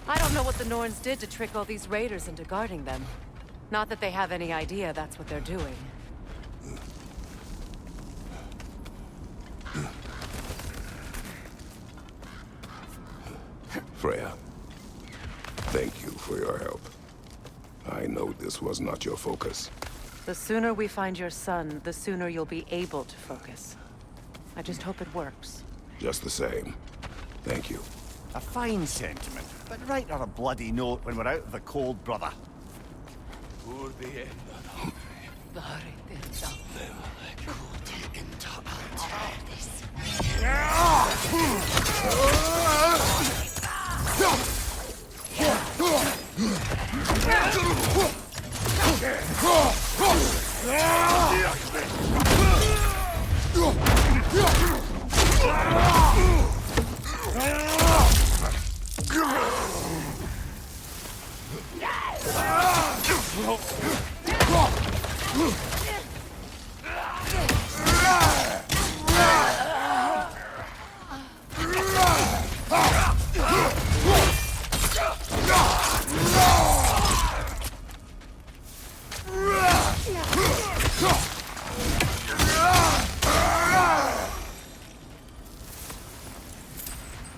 I don't know what the Norns did to trick all these raiders into guarding them. Not that they have any idea that's what they're doing. Freya, thank you for your help. I know this was not your focus. The sooner we find your son, the sooner you'll be able to focus. I just hope it works. Just the same. Thank you. A fine sentiment, but write her a bloody note when we're out of the cold, brother.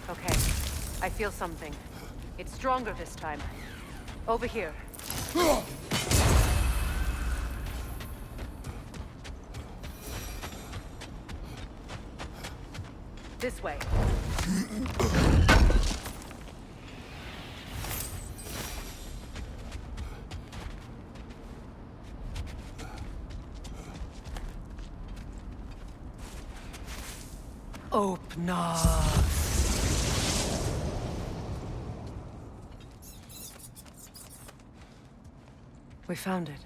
Okay, I feel something. It's stronger this time. Over here. This way. Open up. We found it.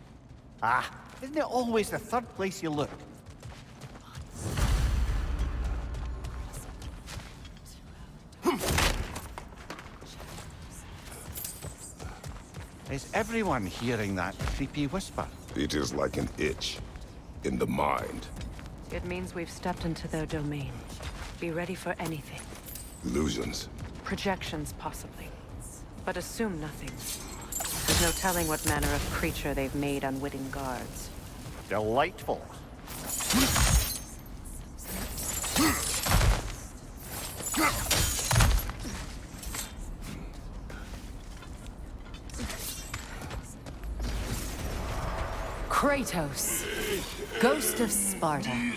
Ah, isn't it always the third place you look? Is everyone hearing that creepy whisper? It is like an itch in the mind. It means we've stepped into their domain. Be ready for anything. Illusions. Projections, possibly. But assume nothing. There's no telling what manner of creature they've made unwitting guards. Delightful. Kratos, Ghost of Sparta,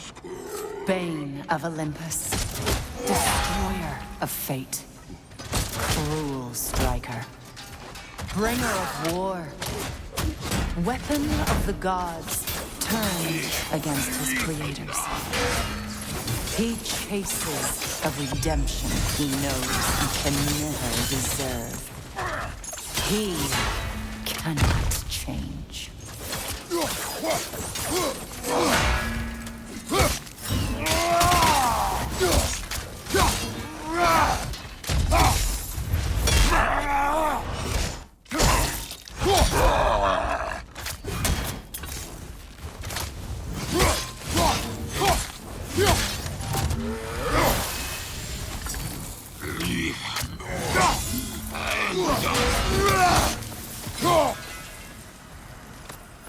Bane of Olympus, Destroyer of Fate, Cruel Striker, Bringer of War, Weapon of the gods turned against his creators. He chases a redemption he knows he can never deserve. He cannot change.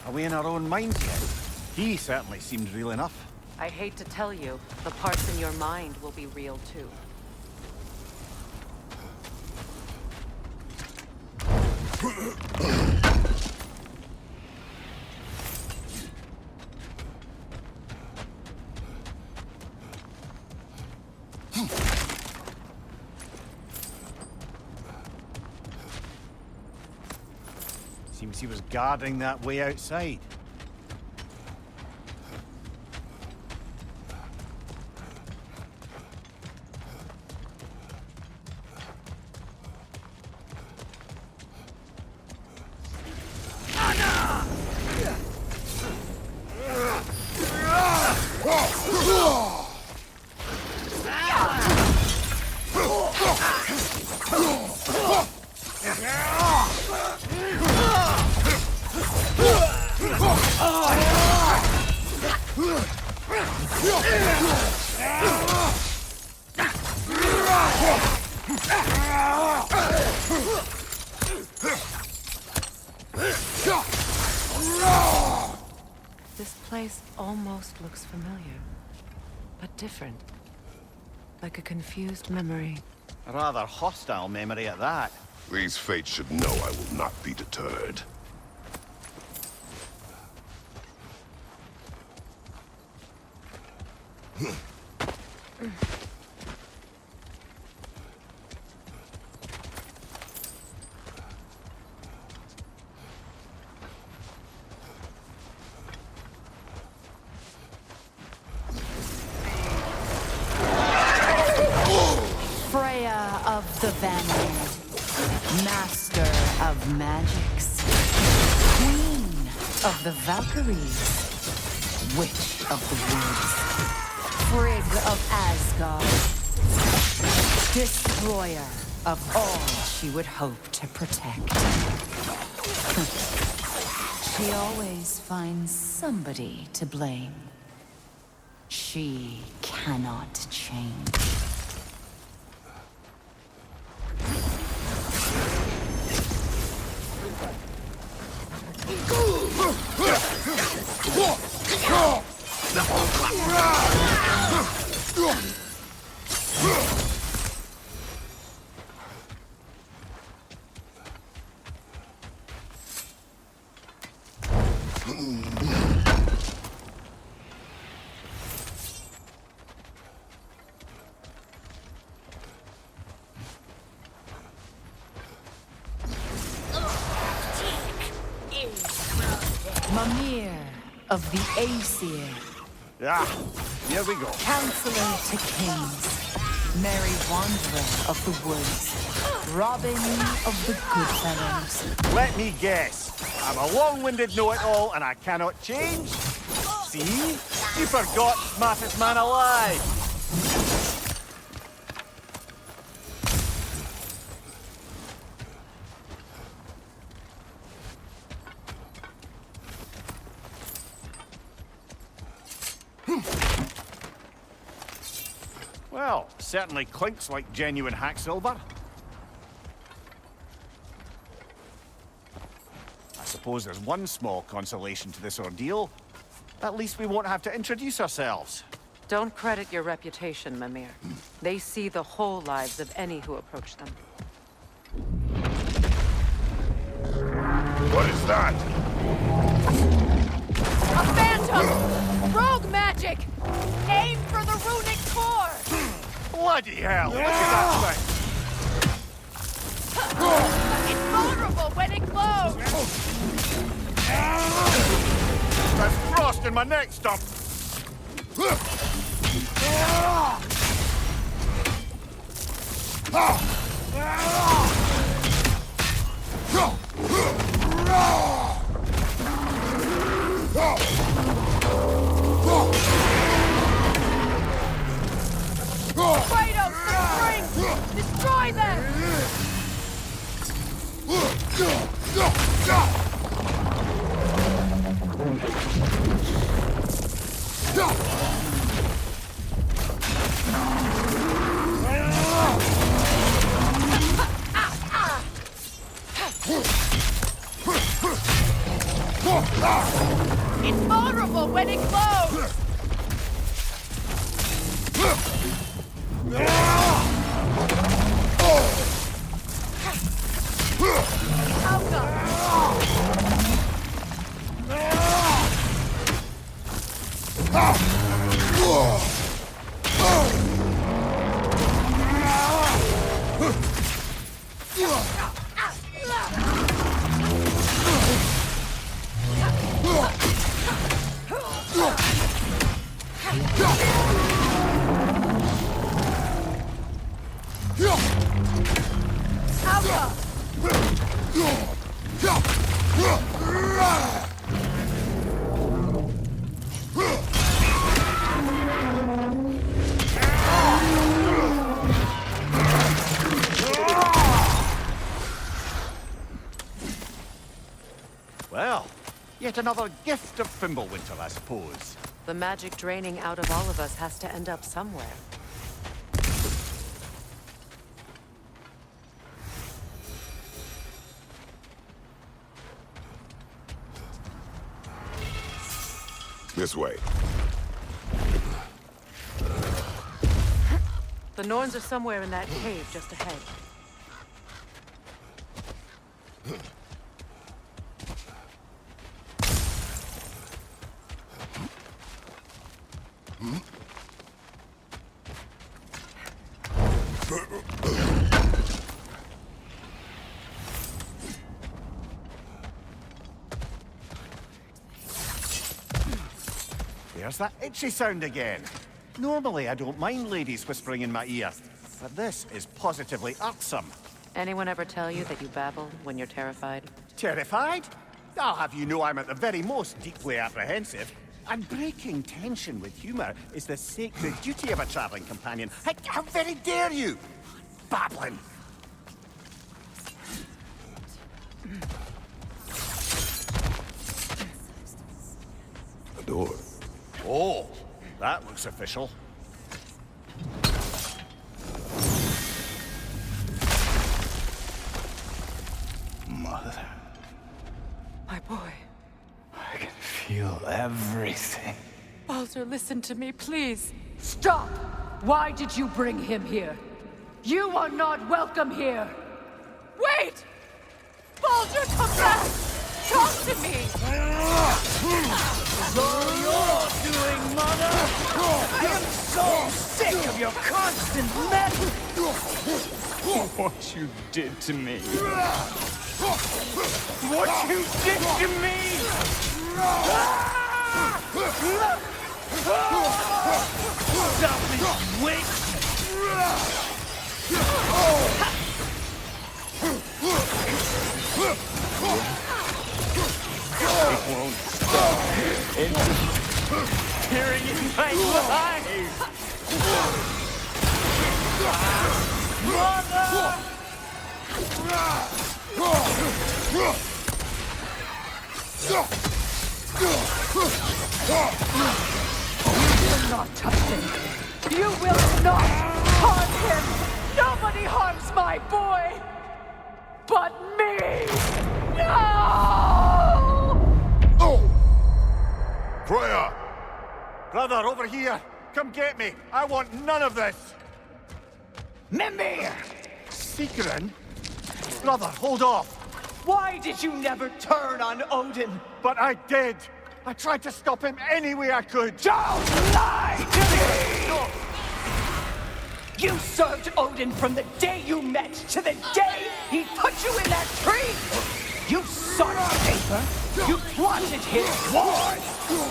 Are we in our own minds yet? He certainly seemed real enough. I hate to tell you, the parts in your mind will be real too. Seems he was guarding that way outside. This place almost looks familiar, but different. Like a confused memory. A rather hostile memory at that. These fates should know I will not be deterred. Freya of the Vanguard, master of magics, queen of the Valkyries, witch of the woods, Frigg of Asgard, destroyer of all she would hope to protect. She always finds somebody to blame. She cannot change. Mimir of the Aesir. Ah, here we go. Counselor to kings, merry wanderer of the woods, Robin of the Goodfellows. Let me guess. I'm a long-winded know-it-all and I cannot change? See? You forgot smartest man alive. Well, certainly clinks like genuine hack silver. I suppose there's one small consolation to this ordeal. At least we won't have to introduce ourselves. Don't credit your reputation, Mimir. They see the whole lives of any who approach them. What is that? A phantom! Rogue magic! Aim for the runic core! Bloody hell! Look at that thing! It's vulnerable when it glows! twisting my neck stop. Kratos, the springs! Destroy them! It's vulnerable when it glows! Well, yet another gift of Fimbulwinter, I suppose. The magic draining out of all of us has to end up somewhere. This way. The Norns are somewhere in that cave just ahead. There's that itchy sound again. Normally, I don't mind ladies whispering in my ear, but this is positively irksome. Anyone ever tell you that you babble when you're terrified? Terrified? I'll have you know I'm at the very most deeply apprehensive. And breaking tension with humor is the sacred duty of a traveling companion. How very dare you! Babbling! A door. Oh, that looks official. Mother, My boy. I can feel everything. Baldur, listen to me, please. Stop! Why did you bring him here? You are not welcome here! Wait! Baldur, come back! Talk to me! It's all you're doing, Mother! I am so sick of your constant mess! What you did to me. What you did to me! Stop this witch! It won't stop. It's tearing in my life. Mother! You will not touch him! You will not harm him! Nobody harms my boy! But me! No! Freya! Brother, over here! Come get me! I want none of this! Mimir! Secret? Brother, hold off! Why did you never turn on Odin? But I did! I tried to stop him any way I could! Don't lie to me! You served Odin from the day you met to the day he put you in that tree! You sought favor, You plotted his wars!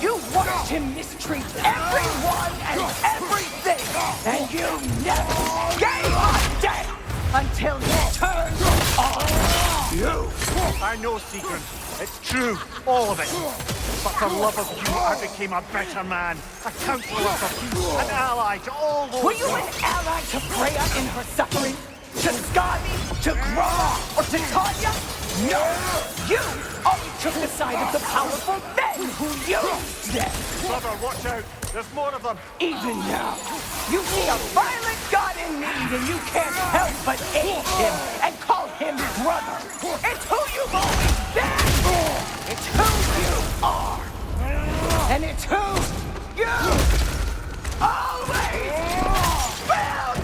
You watched him mistreat everyone and everything! And you never gave a damn until he turned on you! I know, Secret. It's true, all of it. But for love of you, I became a better man, a counselor for peace, an ally to all those... Were you an ally to Freya in her suffering? To Skadi? To Groma? Or to Tanya? No! You only took the side of the powerful men who used them! Brother, watch out! There's more of them! Even now, you see a violent god in need and you can't help but aid him and call him brother! It's who you've always been! It's who you are! And it's who you always will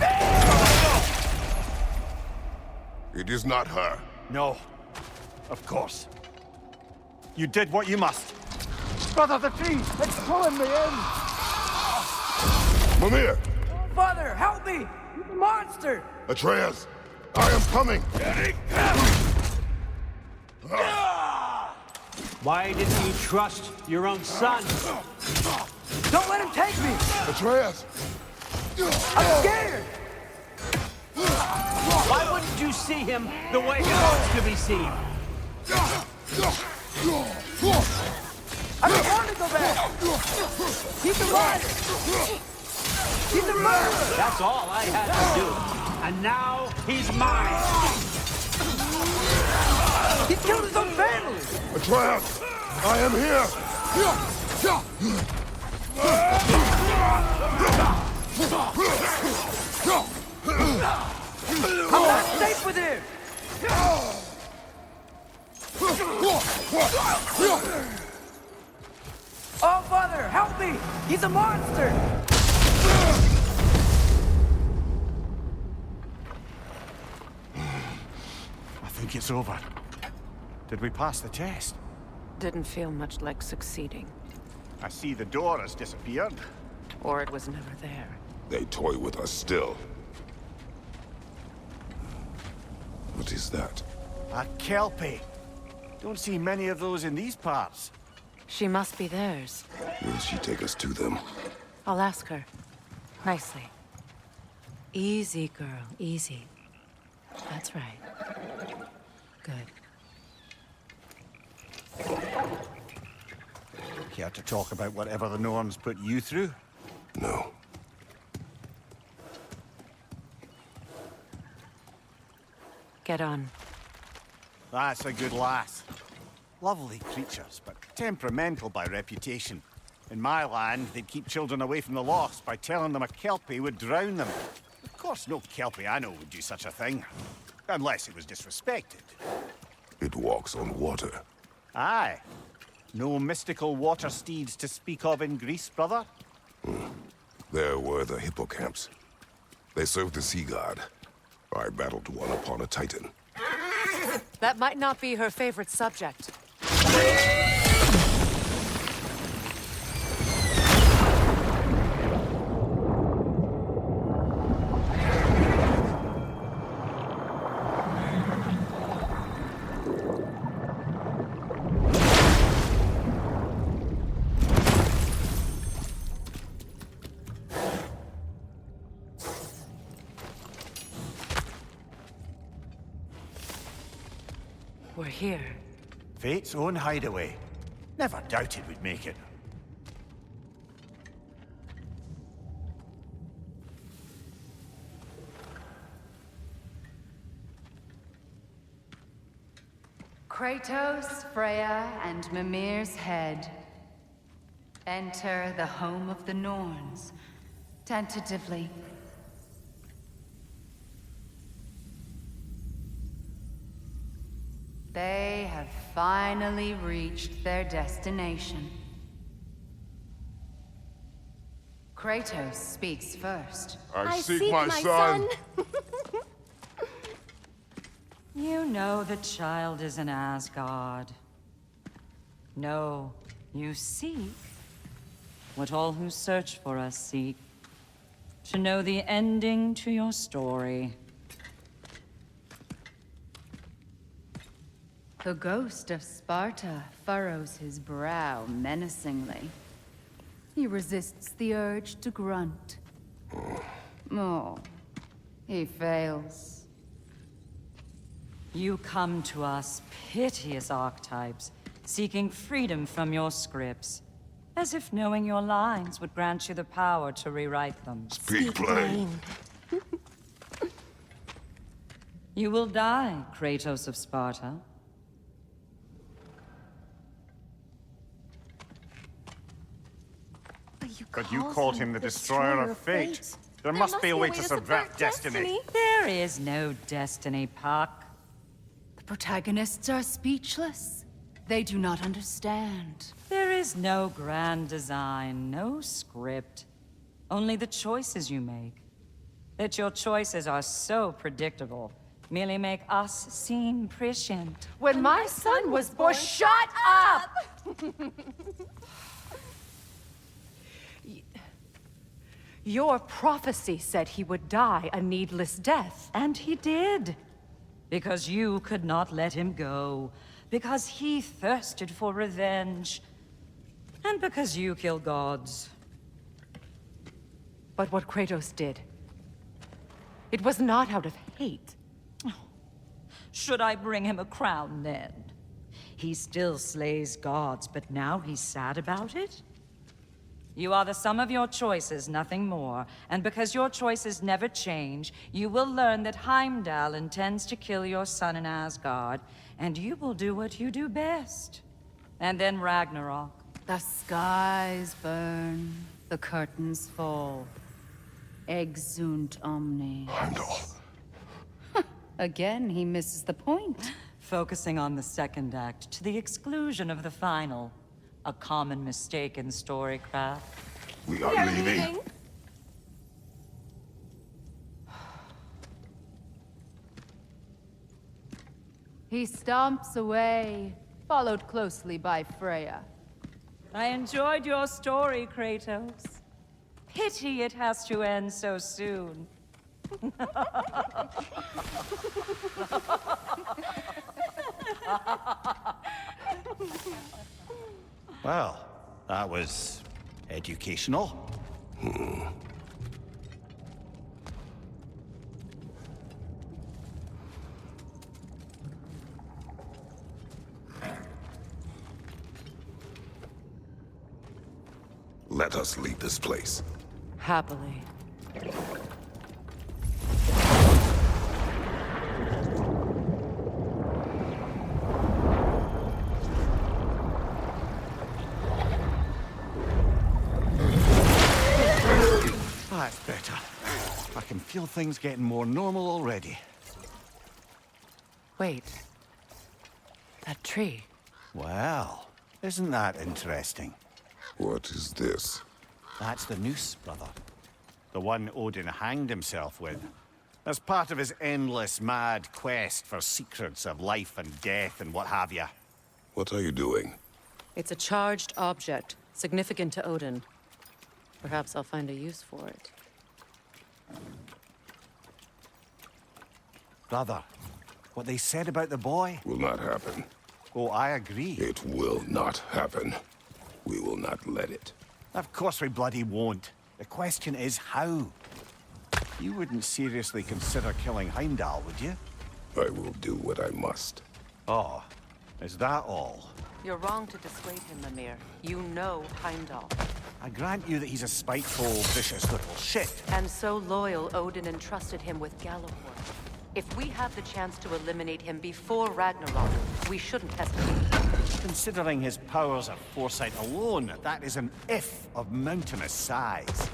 be! It is not her. No. Of course. You did what you must. Brother, the tree! It's pulling me in! Mimir! Father, help me! He's a monster! Atreus! I am coming! Why didn't you trust your own son? Don't let him take me! Atreus! I'm scared! Why wouldn't you see him the way he wants to be seen? I don't want to go back! He's a liar! He's a murderer! That's all I had to do. And now he's mine! He's killed his own family! Atreus! I am here! I'm not safe with him! Oh, Father, help me! He's a monster! I think it's over. Did we pass the test? Didn't feel much like succeeding. I see the door has disappeared. Or it was never there. They toy with us still. What is that? A Kelpie. Don't see many of those in these parts. She must be theirs. Will she take us to them? I'll ask her. Nicely. Easy, girl. Easy. That's right. Good. Care to talk about whatever the Norns put you through? No. Get on. That's a good lass. Lovely creatures, but temperamental by reputation. In my land, they'd keep children away from the lost by telling them a Kelpie would drown them. Of course, no Kelpie I know would do such a thing. Unless it was disrespected. It walks on water. Aye. No mystical water steeds to speak of in Greece, brother? There were the hippocamps. They served the sea god. I battled one upon a titan. That might not be her favorite subject. We're here. Fate's own hideaway. Never doubted we'd make it. Kratos, Freya, and Mimir's head. Enter the home of the Norns, tentatively. They have finally reached their destination. Kratos speaks first. I seek my son! You know the child is an Asgard. No, you seek what all who search for us seek. To know the ending to your story. The ghost of Sparta furrows his brow menacingly. He resists the urge to grunt. Oh, he fails. You come to us, piteous archetypes, seeking freedom from your scripts, as if knowing your lines would grant you the power to rewrite them. Speak plain. You will die, Kratos of Sparta. But you called him the Destroyer of Fate. There must be a way to subvert destiny. There is no destiny, Puck. The protagonists are speechless. They do not understand. There is no grand design, no script. Only the choices you make. That your choices are so predictable merely make us seem prescient. When my son was born, shut up! Your prophecy said he would die a needless death. And he did. Because you could not let him go. Because he thirsted for revenge. And because you kill gods. But what Kratos did, it was not out of hate. Should I bring him a crown then? He still slays gods, but now he's sad about it? You are the sum of your choices, nothing more. And because your choices never change, you will learn that Heimdall intends to kill your son in Asgard, and you will do what you do best. And then Ragnarok. The skies burn, the curtains fall. Exunt omnes. Heimdall. Again, he misses the point. Focusing on the second act to the exclusion of the final. A common mistake in storycraft. We are leaving. He stomps away, followed closely by Freya. I enjoyed your story, Kratos. Pity it has to end so soon. Well, that was educational. Let us leave this place. Happily. That's better. I can feel things getting more normal already. Wait. That tree. Well, isn't that interesting? What is this? That's the noose, brother. The one Odin hanged himself with. As part of his endless, mad quest for secrets of life and death and what have you. What are you doing? It's a charged object, significant to Odin. Perhaps I'll find a use for it. Brother, what they said about the boy? Will not happen. Oh, I agree. It will not happen. We will not let it. Of course we bloody won't. The question is how. You wouldn't seriously consider killing Heimdall, would you? I will do what I must. Oh, is that all? You're wrong to dissuade him, Mimir. You know Heimdall. I grant you that he's a spiteful, vicious little shit. And so loyal, Odin entrusted him with godofwar. If we have the chance to eliminate him before Ragnarok, we shouldn't hesitate. Considering his powers of foresight alone, that is an if of mountainous size.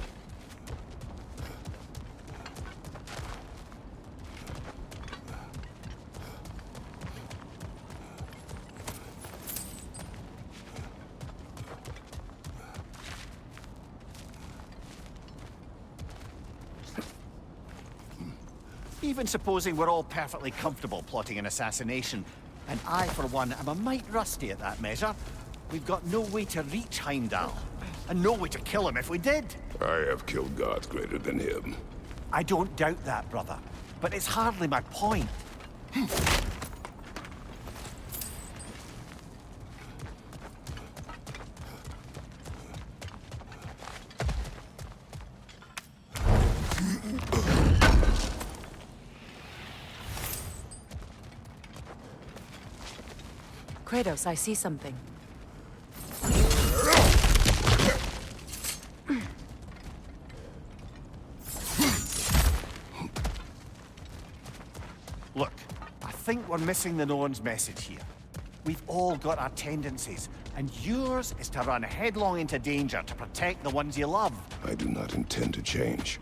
Even supposing we're all perfectly comfortable plotting an assassination, and I, for one, am a mite rusty at that measure, we've got no way to reach Heimdall, and no way to kill him if we did. I have killed gods greater than him. I don't doubt that, brother, but it's hardly my point. Kratos, I see something. Look, I think we're missing the Norn's message here. We've all got our tendencies, and yours is to run headlong into danger to protect the ones you love. I do not intend to change.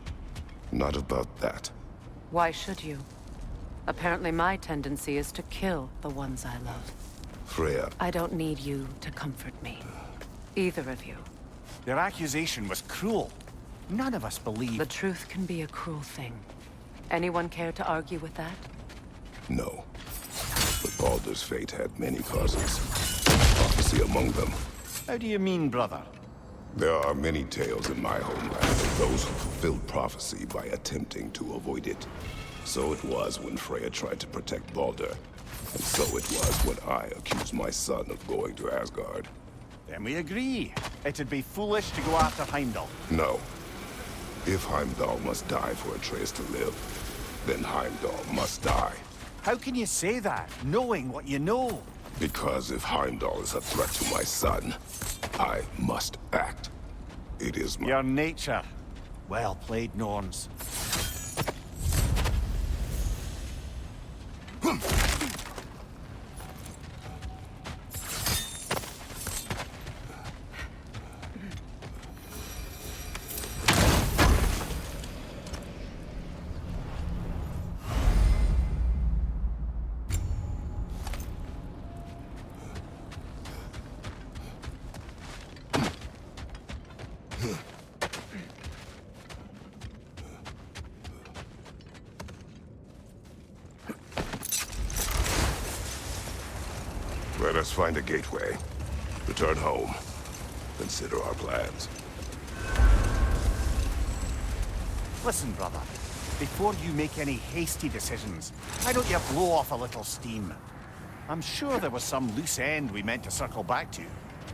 Not about that. Why should you? Apparently my tendency is to kill the ones I love. Freya. I don't need you to comfort me. Either of you. Their accusation was cruel. None of us believe... The truth can be a cruel thing. Anyone care to argue with that? No. But Baldur's fate had many causes. Prophecy among them. How do you mean, brother? There are many tales in my homeland of those who fulfilled prophecy by attempting to avoid it. So it was when Freya tried to protect Baldur. And so it was when I accused my son of going to Asgard. Then we agree. It'd be foolish to go after Heimdall. No. If Heimdall must die for Atreus to live, then Heimdall must die. How can you say that, knowing what you know? Because if Heimdall is a threat to my son, I must act. It is my... Your nature. Well played, Norns. Let us find a gateway. Return home. Consider our plans. Listen, brother. Before you make any hasty decisions, why don't you blow off a little steam? I'm sure there was some loose end we meant to circle back to.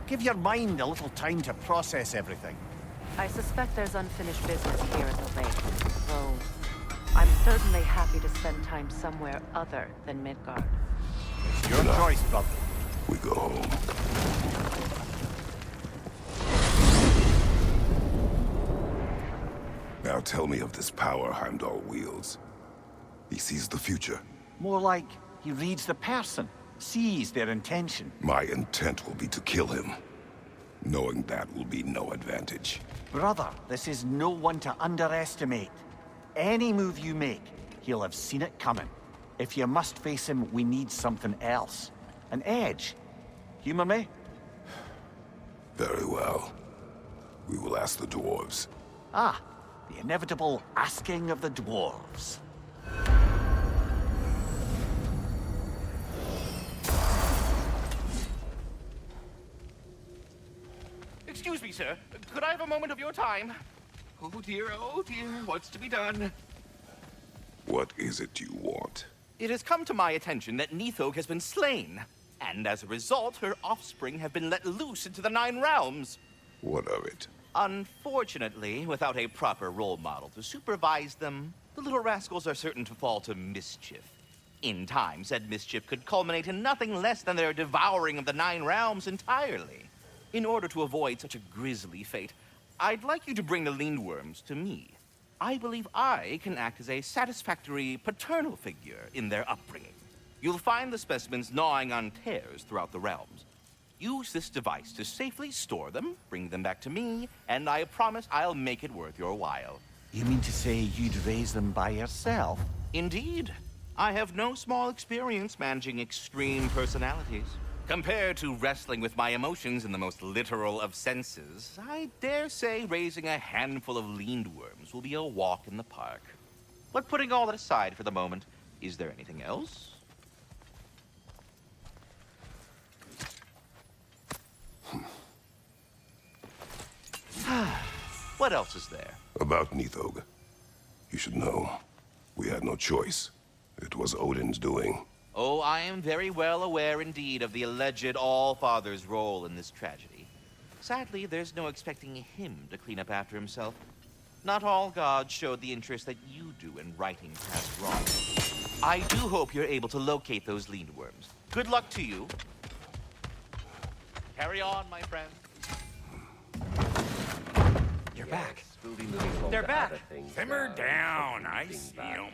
Give your mind a little time to process everything. I suspect there's unfinished business here at the lake. So, I'm certainly happy to spend time somewhere other than Midgard. It's your choice, brother. We go home. Now tell me of this power Heimdall wields. He sees the future. More like he reads the person, sees their intention. My intent will be to kill him. Knowing that will be no advantage. Brother, this is no one to underestimate. Any move you make, he'll have seen it coming. If you must face him, we need something else. An edge. Humor me? Very well. We will ask the dwarves. Ah, the inevitable asking of the dwarves. Excuse me, sir. Could I have a moment of your time? Oh dear, what's to be done? What is it you want? It has come to my attention that Nithog has been slain, and as a result, her offspring have been let loose into the Nine Realms. What of it? Unfortunately, without a proper role model to supervise them, the little rascals are certain to fall to mischief. In time, said mischief could culminate in nothing less than their devouring of the Nine Realms entirely. In order to avoid such a grisly fate, I'd like you to bring the Lindworms to me. I believe I can act as a satisfactory paternal figure in their upbringing. You'll find the specimens gnawing on tears throughout the realms. Use this device to safely store them, bring them back to me, and I promise I'll make it worth your while. You mean to say you'd raise them by yourself? Indeed. I have no small experience managing extreme personalities. Compared to wrestling with my emotions in the most literal of senses, I dare say raising a handful of Lindworms will be a walk in the park. But putting all that aside for the moment, is there anything else? What else is there? About Nithog. You should know. We had no choice. It was Odin's doing. Oh, I am very well aware indeed of the alleged All-Father's role in this tragedy. Sadly, there's no expecting him to clean up after himself. Not all gods showed the interest that you do in righting past wrongs. I do hope you're able to locate those Lindworms. Good luck to you. Carry on, my friend. You're back. We'll be moving along They're to back. other things Simmer now. down. I Things see back. 'em.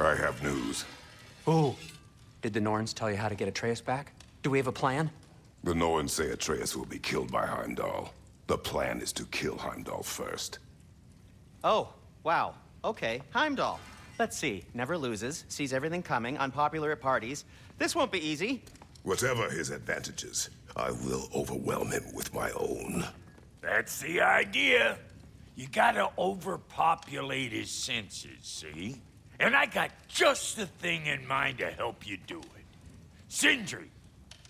I have news. Ooh. Did the Norns tell you how to get Atreus back? Do we have a plan? The Norns say Atreus will be killed by Heimdall. The plan is to kill Heimdall first. Oh, wow. Okay, Heimdall. Let's see. Never loses, sees everything coming, unpopular at parties. This won't be easy. Whatever his advantages, I will overwhelm him with my own. That's the idea. You gotta overpopulate his senses, see? And I got just the thing in mind to help you do it. Sindri,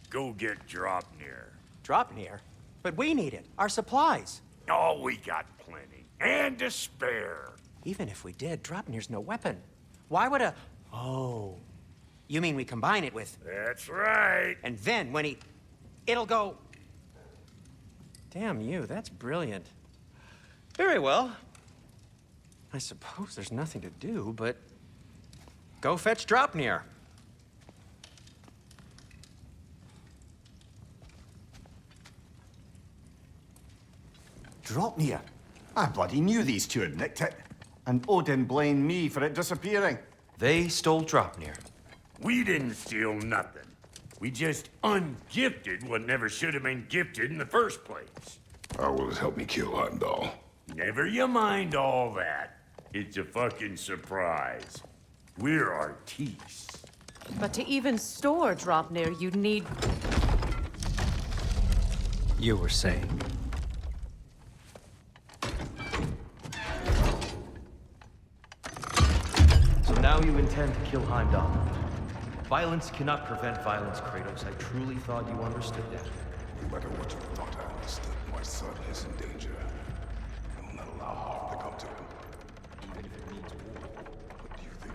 go get Draupnir. Draupnir? But we need it. Our supplies. Oh, we got plenty. And to spare. Even if we did, Draupnir's no weapon. Why would a... Oh. You mean we combine it with... That's right. And then when he... It'll go... Damn you, that's brilliant. Very well. I suppose there's nothing to do, but... Go fetch Draupnir. Draupnir? I bloody knew these two had nicked it. And Odin blamed me for it disappearing. They stole Draupnir. We didn't steal nothing. We just ungifted what never should have been gifted in the first place. How will it help me kill Heimdall? Never you mind all that. It's a fucking surprise. We're artistes. But to even store Draupnir, you'd need... You were saying... So now you intend to kill Heimdall. Violence cannot prevent violence, Kratos. I truly thought you understood that. No matter what you thought I understood, my son is in danger. I will not allow harm to come to him. Even if it means war. What do you think?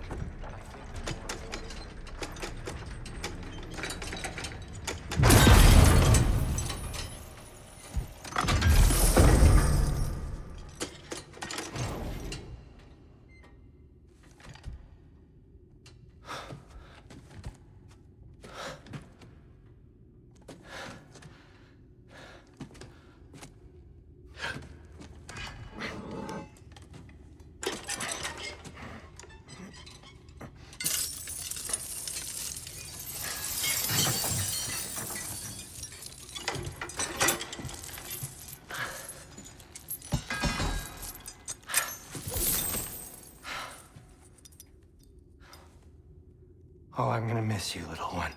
Oh, I'm gonna miss you, little one.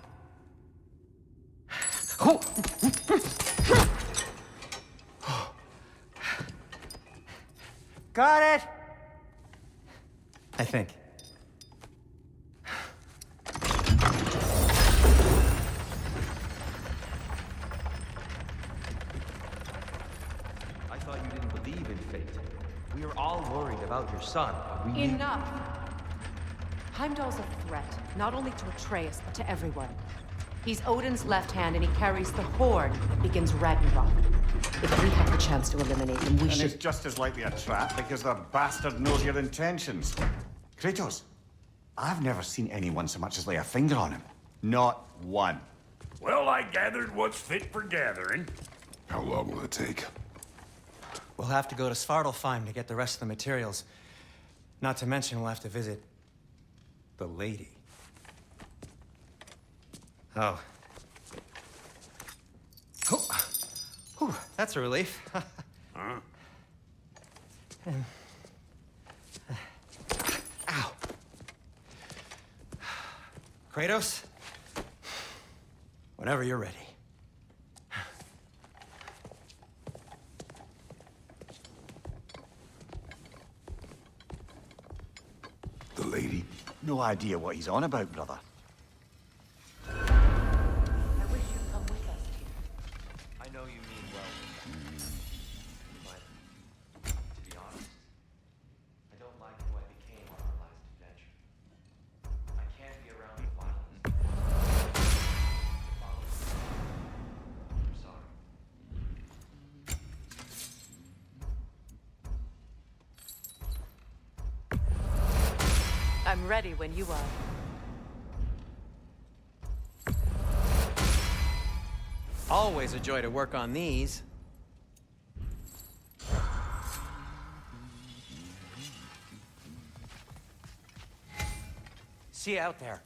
Oh! Got it! I think. I thought you didn't believe in fate. We are all worried about your son. We need... Enough! Heimdall's a threat, not only to Atreus, but to everyone. He's Odin's left hand, and he carries the horn that begins Ragnarok. If we have the chance to eliminate him, we And should... it's just as likely a trap because the bastard knows your intentions. Kratos, I've never seen anyone so much as lay a finger on him. Not one. Well, I gathered what's fit for gathering. How long will it take? We'll have to go to Svartalfheim to get the rest of the materials. Not to mention we'll have to visit... the lady. Oh. Oh. Whew, that's a relief. Huh? Ow. Kratos? Whenever you're ready. The lady? No idea what he's on about, brother. I wish you'd come with us. I know you mean well. But, to be honest, I don't like who I became on our last adventure. I can't be around the violence. I'm sorry. I'm ready when you are. Always a joy to work on these. See you out there.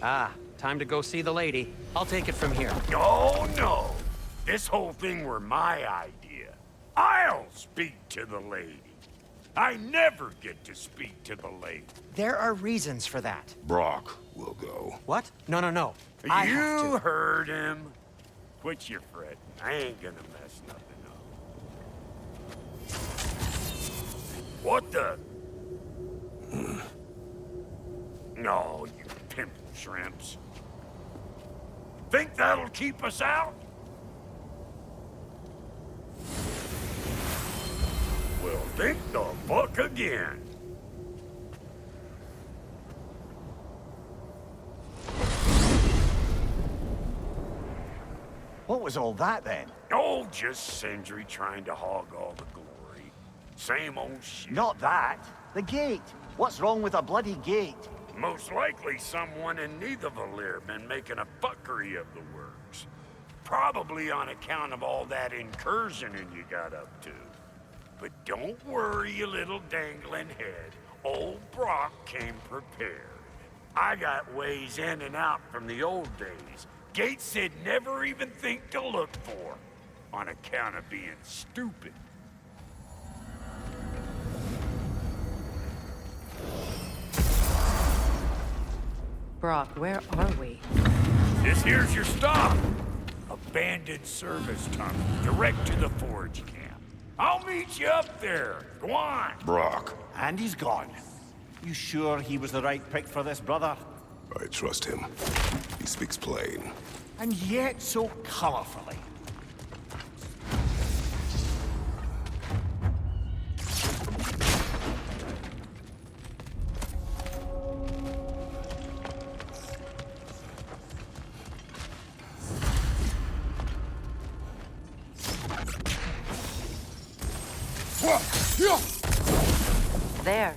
Ah, time to go see the lady. I'll take it from here. Oh, no. This whole thing were my idea. I'll speak to the lady. I never get to speak to the lady. There are reasons for that. Brock will go. What? No, no, no. I have You to. heard him. Quit your fretting. I ain't gonna mess nothing up. What the? No, you pimple shrimps. Think that'll keep us out? Well, think the fuck again. What was all that then? Oh, just Sindri trying to hog all the glory. Same old shit. Not that. The gate. What's wrong with a bloody gate? Most likely someone in Nidavellir been making a fuckery of the works. Probably on account of all that incursioning you got up to. But don't worry, you little dangling head. Old Brock came prepared. I got ways in and out from the old days. Gates they'd never even think to look for, on account of being stupid. Brock, where are we? This here's your stop. Abandoned service tunnel, direct to the forge camp. I'll meet you up there. Go on. Brock. And he's gone. You sure he was the right pick for this, brother? I trust him. He speaks plain. And yet so colorfully. There.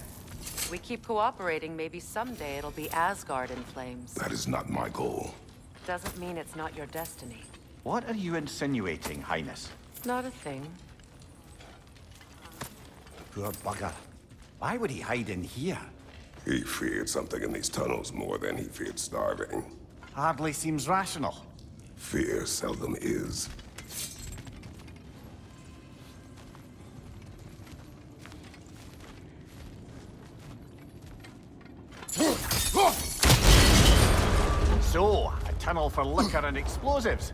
We keep cooperating, maybe someday it'll be Asgard in flames. That is not my goal. Doesn't mean it's not your destiny. What are you insinuating, Highness? Not a thing. Poor bugger. Why would he hide in here? He feared something in these tunnels more than he feared starving. Hardly seems rational. Fear seldom is. So, a tunnel for liquor and explosives.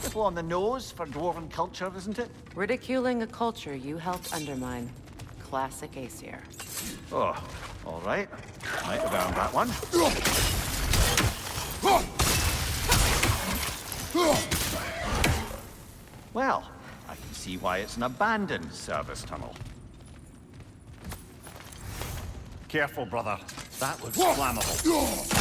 Little on the nose for dwarven culture, isn't it? Ridiculing a culture you helped undermine. Classic Acer. Oh, all right. Might have earned that one. Well, I can see why it's an abandoned service tunnel. Careful, brother. That looks flammable.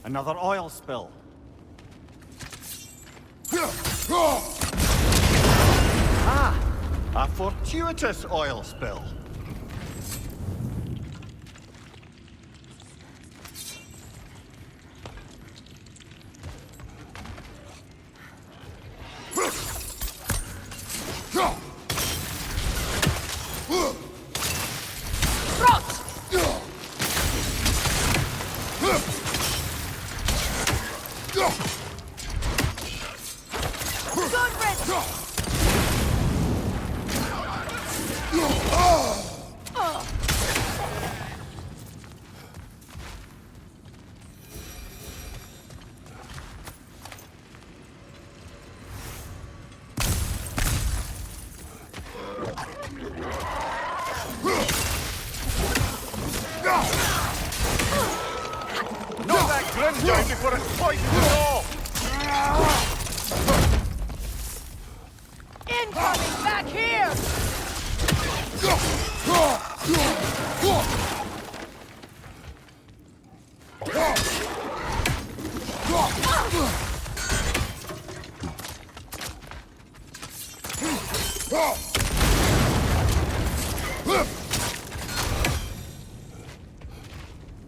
Another oil spill. Ah! A fortuitous oil spill. Knock that grim down before it poisons us all! Incoming back here!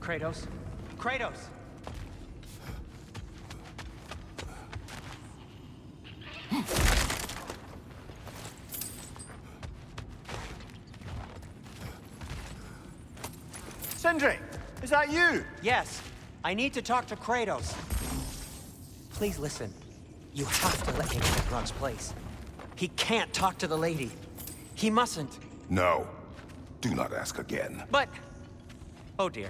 Kratos? Kratos! Sindri, is that you? Yes, I need to talk to Kratos. Please listen. You have to let him take Grog's place. He can't talk to the lady. He mustn't. No. Do not ask again. But... Oh dear.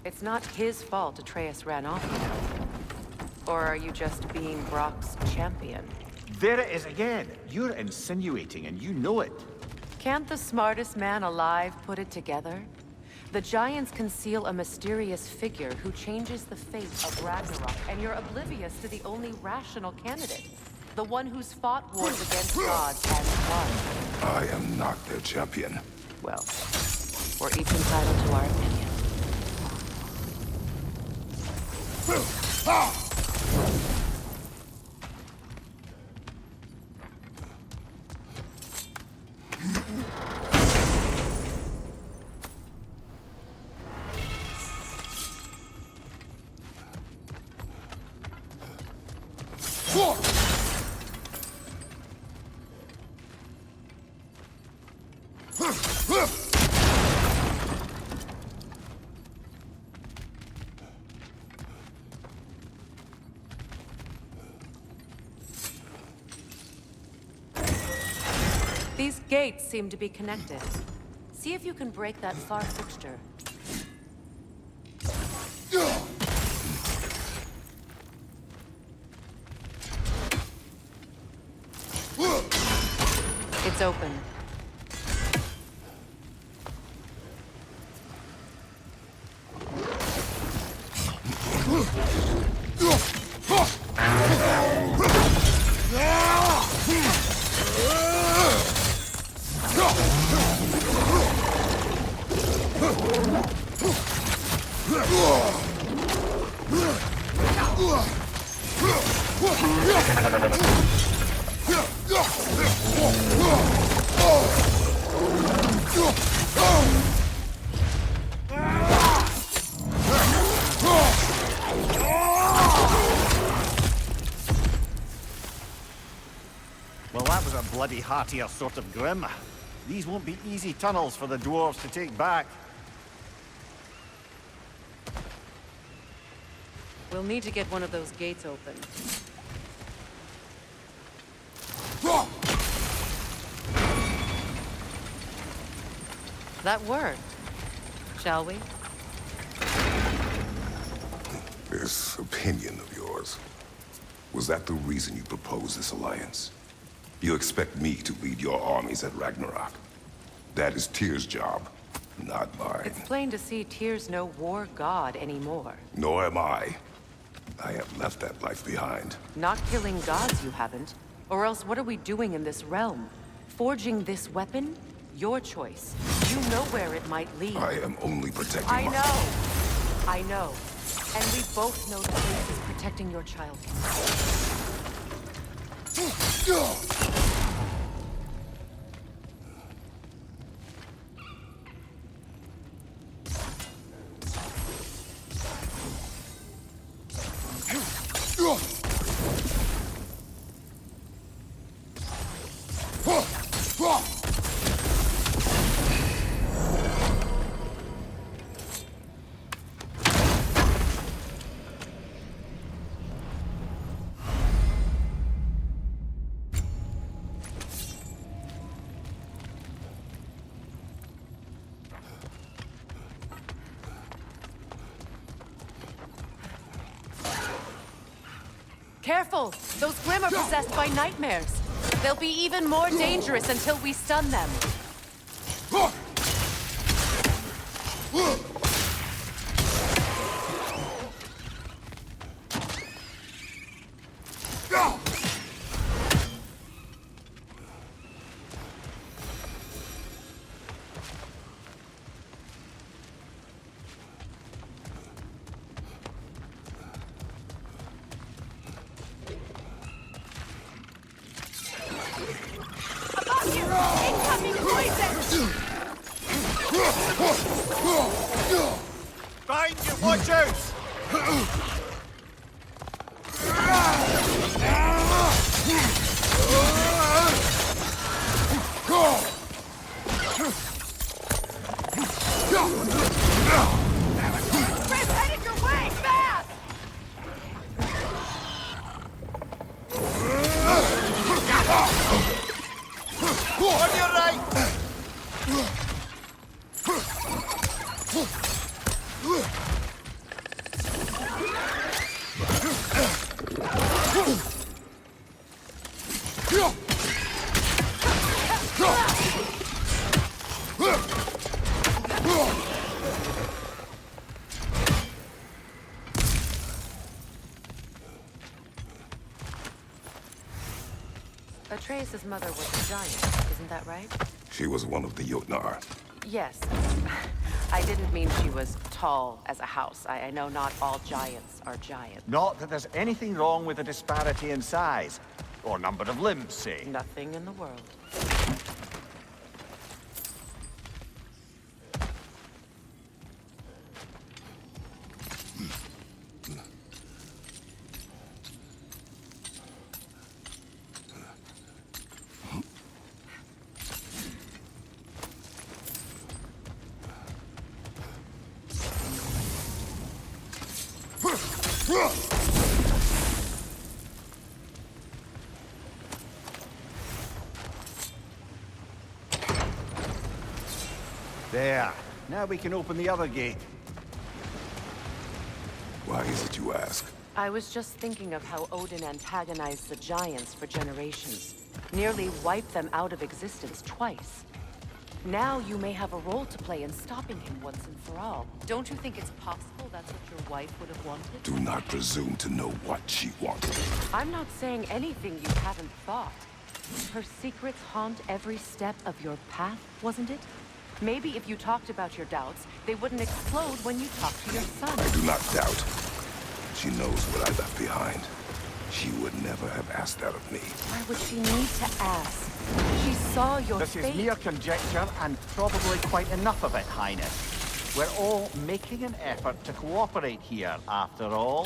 It's not his fault Atreus ran off, you know. Or are you just being Brock's champion? There it is again. You're insinuating and you know it. Can't the smartest man alive put it together? The Giants conceal a mysterious figure who changes the fate of Ragnarok, and you're oblivious to the only rational candidate. The one who's fought wars against gods and won. I am not their champion. Well, we're each entitled to our opinion. These gates seem to be connected. See if you can break that far fixture. It's open. Well, that was a bloody heartier sort of grim. These won't be easy tunnels for the dwarves to take back. We'll need to get one of those gates open. That worked. Shall we? This opinion of yours, was that the reason you proposed this alliance? You expect me to lead your armies at Ragnarok? That is Tyr's job, not mine. It's plain to see Tyr's no war god anymore. Nor am I. I have left that life behind. Not killing gods, you haven't. Or else what are we doing in this realm? Forging this weapon? Your choice. You know where it might lead. I am only protecting I know. And we both know the truth is protecting your child. Careful! Those Grimm are possessed by nightmares. They'll be even more dangerous until we stun them. Find you! Watch out! Chris, headed your way! Fast! On your right! Atreus' mother was a giant, isn't that right? She was one of the Jotnar. Yes. I didn't mean she was tall as a house. I know not all giants are giants. Not that there's anything wrong with the disparity in size. Or number of limbs, say. Nothing in the world. There. Now we can open the other gate. Why is it you ask? I was just thinking of how Odin antagonized the giants for generations. Nearly wiped them out of existence twice. Now you may have a role to play in stopping him once and for all. Don't you think it's possible that's what your wife would have wanted? Do not presume to know what she wanted. I'm not saying anything you haven't thought. Her secrets haunt every step of your path, wasn't it? Maybe if you talked about your doubts, they wouldn't explode when you talked to your son. I do not doubt. She knows what I left behind. She would never have asked that of me. Why would she need to ask? She saw your This fate. is mere conjecture, and probably quite enough of it, Highness. We're all making an effort to cooperate here, after all.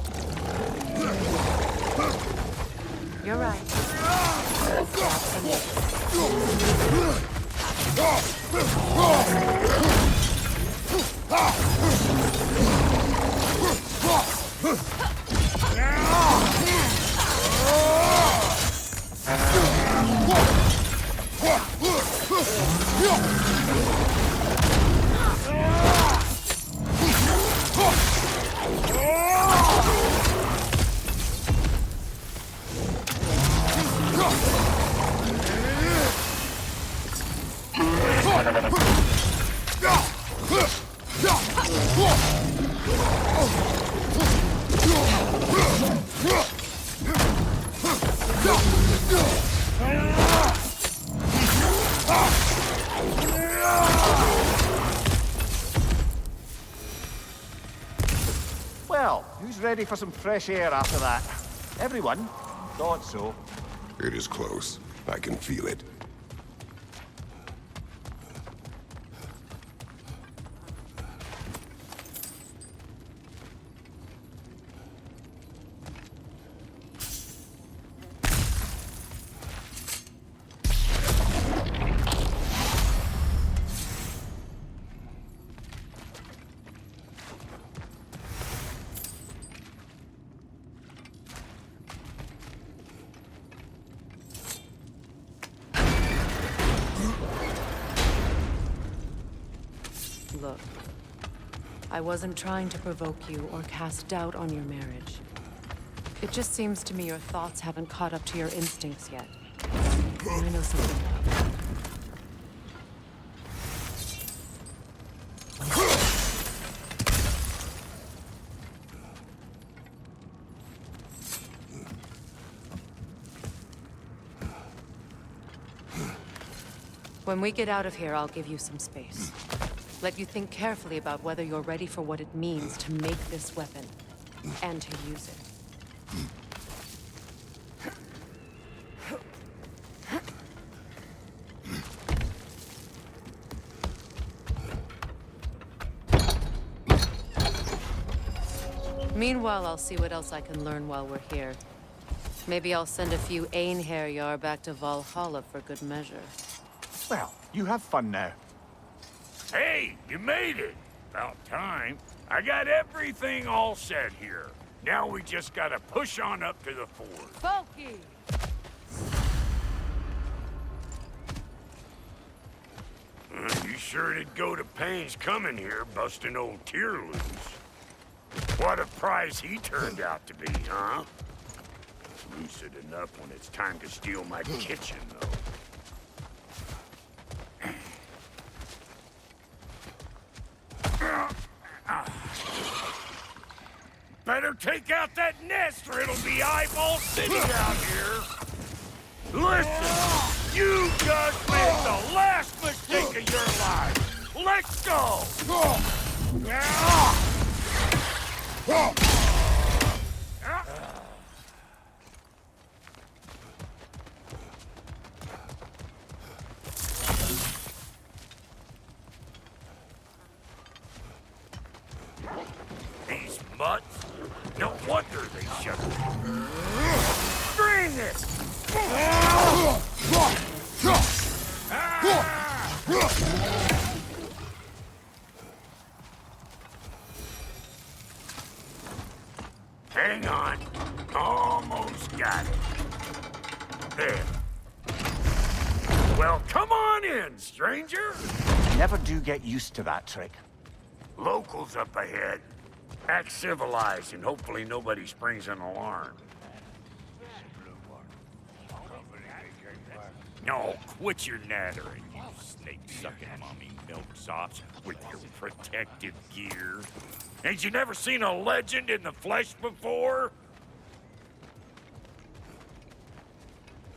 You're right. Well, who's ready for some fresh air after that? Everyone? Thought so. It is close. I can feel it. Look, I wasn't trying to provoke you or cast doubt on your marriage. It just seems to me your thoughts haven't caught up to your instincts yet. I know something about that. When we get out of here, I'll give you some space. Let you think carefully about whether you're ready for what it means to make this weapon, and to use it. Meanwhile, I'll see what else I can learn while we're here. Maybe I'll send a few Einherjar back to Valhalla for good measure. Well, you have fun now. Hey, you made it! About time. I got everything all set here. Now we just gotta push on up to the ford. Folky! You sure did go to pains coming here, busting old Tyr loose. What a prize he turned out to be, huh? Lucid enough when it's time to steal my kitchen, though. Better take out that nest or it'll be eyeball city out here. Listen, you just made the last mistake of your life. Let's go. These mutts? No wonder they shut me. Bring it! Hang on. Almost got it. There. Well, come on in, stranger. Never do get used to that trick. Locals up ahead. Act civilized and hopefully nobody springs an alarm. No, quit your nattering, you snake-sucking mommy milksops with your protective gear. Ain't you never seen a legend in the flesh before?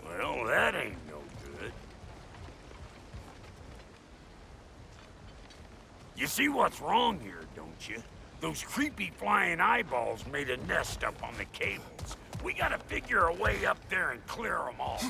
Well, that ain't no good. You see what's wrong here, don't you? Those creepy flying eyeballs made a nest up on the cables. We gotta figure a way up there and clear them all.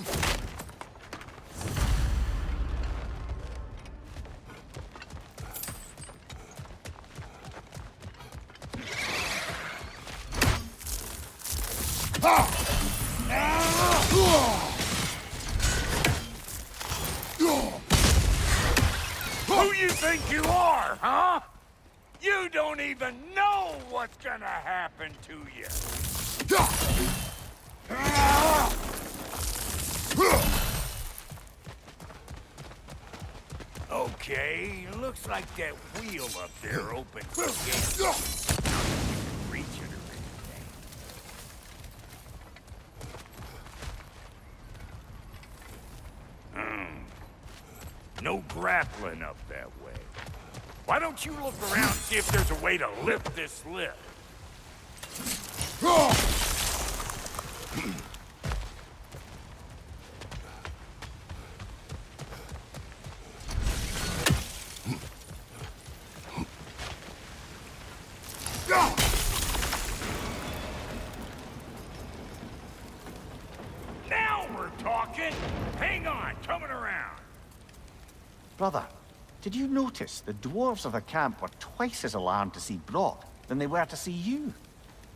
Who you think you are, huh? You don't even know what's gonna happen to you. Okay, looks like that wheel up there opens the gate. Reach it or anything. No grappling up that way. Why don't you look around and see if there's a way to lift this lift? Now we're talking! Hang on, coming around. Brother, did you notice the dwarves of the camp were twice as alarmed to see Brock than they were to see you?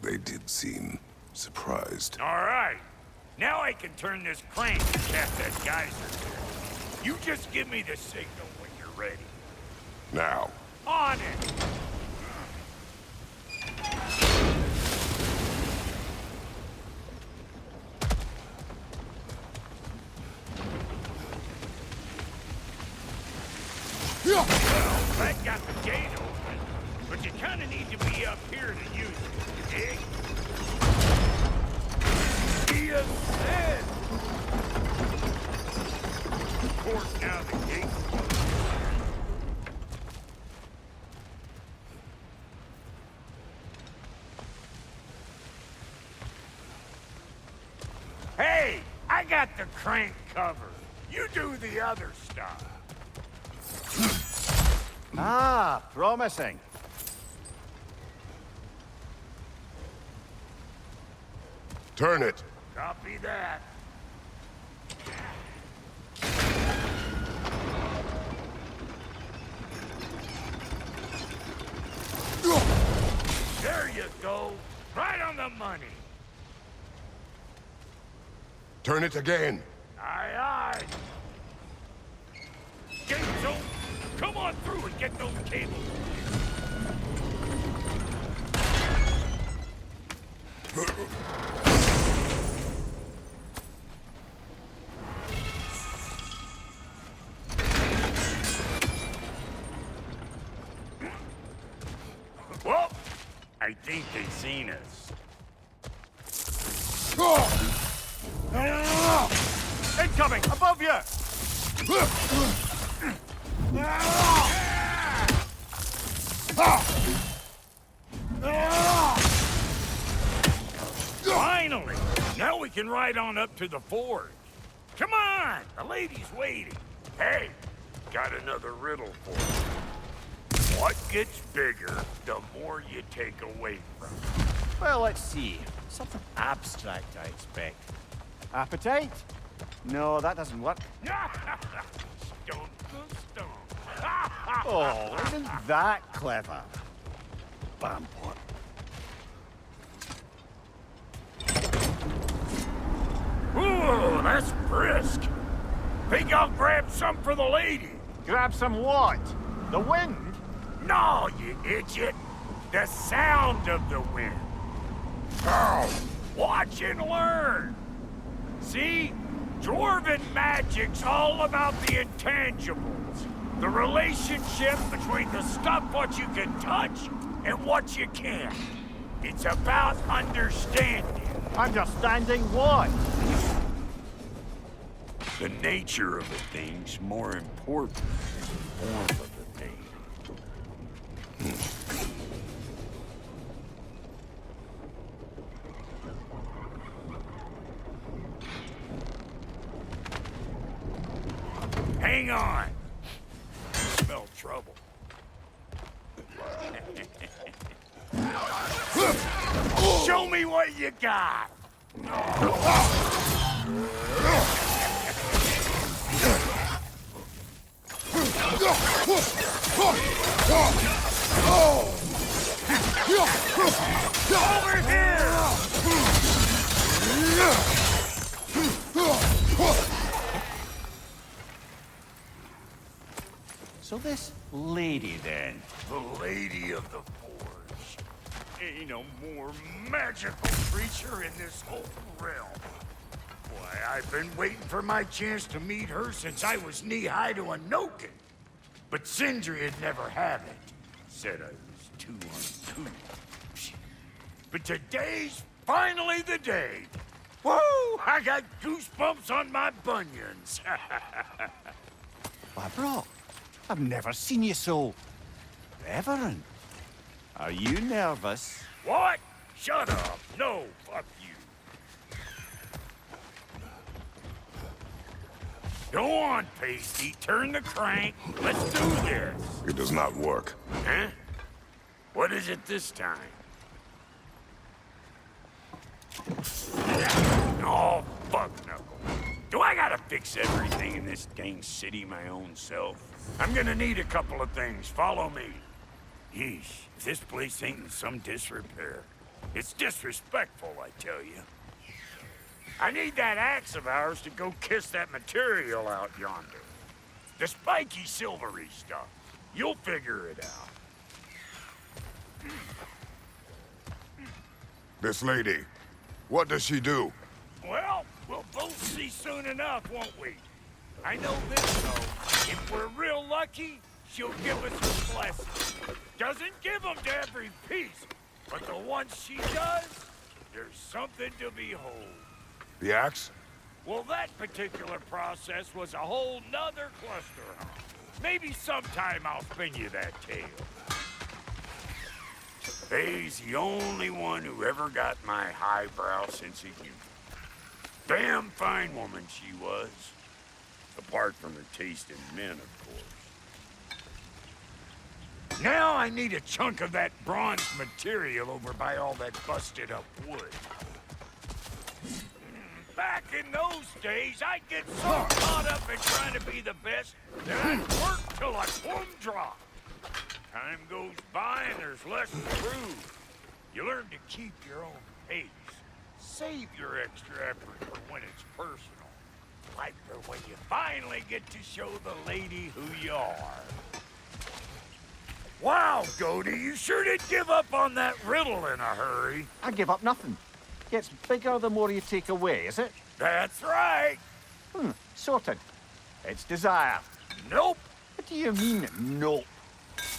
They did seem surprised. All right. Now I can turn this crane to tap that geyser there. You just give me the signal when you're ready. Now. On it! Well, that got the gate open, but you kind of need to be up here to use it, you dig? you said! Of course, now the gate's closed. Hey! I got the crank covered. You do the other stuff. Ah, promising. Turn it. Copy that. There you go. Right on the money. Turn it again. Aye, aye. Gates open. Come on through and get those cables. Well, I think they've seen us. Incoming! Above you! Finally! Now we can ride on up to the forge. Come on! The lady's waiting. Hey, got another riddle for you. What gets bigger, the more you take away from it? Well, let's see. Something abstract, I expect. Appetite? No, that doesn't work. Stump the stump. Oh, isn't that clever? Bam, what? Ooh, that's brisk. Think I'll grab some for the lady. Grab some what? The wind? No, you idiot. The sound of the wind. Oh, watch and learn. See? Dwarven magic's all about the intangibles. The relationship between the stuff what you can touch and what you can't. It's about understanding. Understanding what? The nature of a thing's more important than the form of the thing. Hang on! Smell trouble. Show me what you got! Over here! So this lady, then? The Lady of the Forge. Ain't a more magical creature in this whole realm. Why, I've been waiting for my chance to meet her since I was knee-high to a Noken. But Sindri had never had it. Said I was too uncouth. But today's finally the day. Woo! I got goosebumps on my bunions. Barbara, I've never seen you so reverent. Are you nervous? What? Shut up. No, fuck you. Go on, Pasty. Turn the crank. Let's do this. It does not work. Huh? What is it this time? Oh, fuck no. Do I gotta fix everything in this dang city my own self? I'm gonna need a couple of things. Follow me. Yeesh, if this place ain't in some disrepair. It's disrespectful, I tell you. I need that axe of ours to go kiss that material out yonder. The spiky, silvery stuff. You'll figure it out. This lady, what does she do? Well, we'll both see soon enough, won't we? I know this, though. If we're real lucky, she'll give us her blessing. Doesn't give them to every piece, but the ones she does, there's something to behold. The axe? Well, that particular process was a whole nother cluster, huh? Maybe sometime I'll spin you that tale. Faye's the only one who ever got my highbrow sense of humor. Damn fine woman she was. Apart from her taste in men, of course. Now I need a chunk of that bronze material over by all that busted up wood. Back in those days, I'd get so caught up in trying to be the best that I'd work till I plumb drop. Time goes by and there's less to prove. You learn to keep your own pace. Save your extra effort for when it's personal. Like for when you finally get to show the lady who you are. Wow, Godie, you sure did give up on that riddle in a hurry. I give up nothing. Gets bigger the more you take away, is it? That's right. Sorted. It's desire. Nope. What do you mean, nope?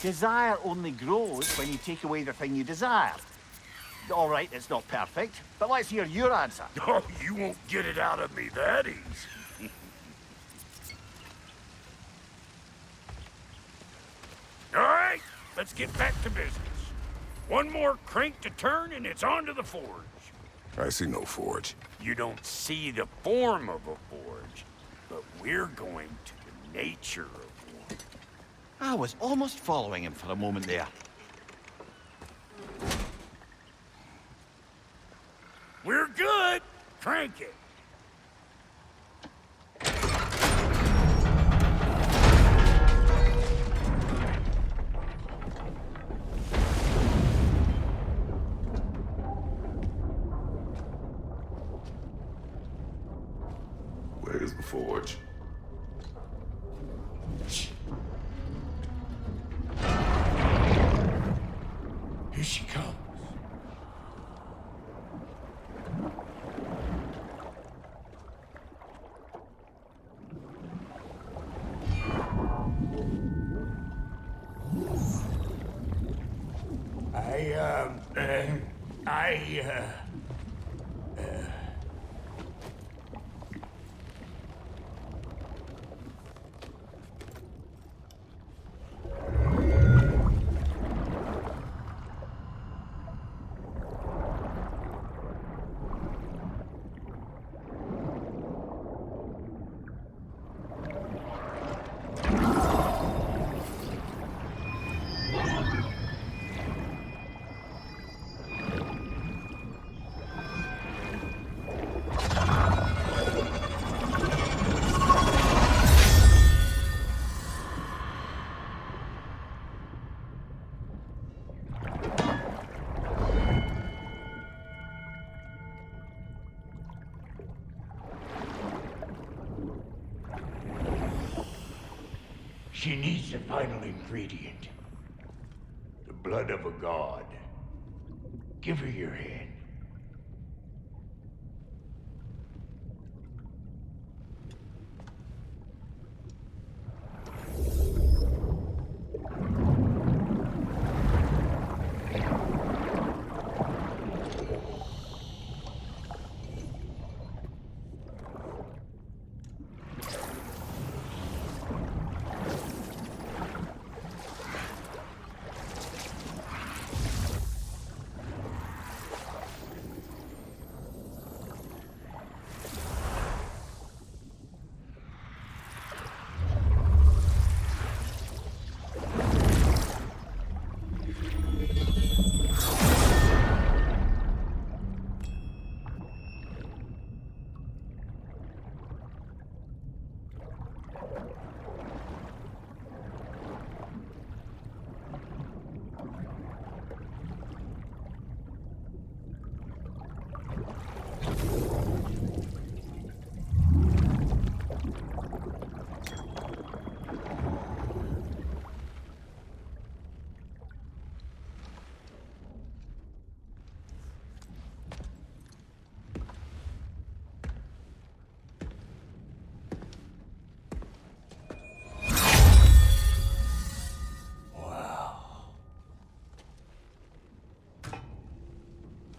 Desire only grows when you take away the thing you desire. All right, it's not perfect, but let's hear your answer. Oh, you won't get it out of me that easy. All right, let's get back to business. One more crank to turn and it's on to the forge. I see no forge. You don't see the form of a forge, but we're going to the nature of one. I was almost following him for a moment there. We're good. Crank it. Where's the forge? Here she comes. She needs the final ingredient. The blood of a god. Give her your hand.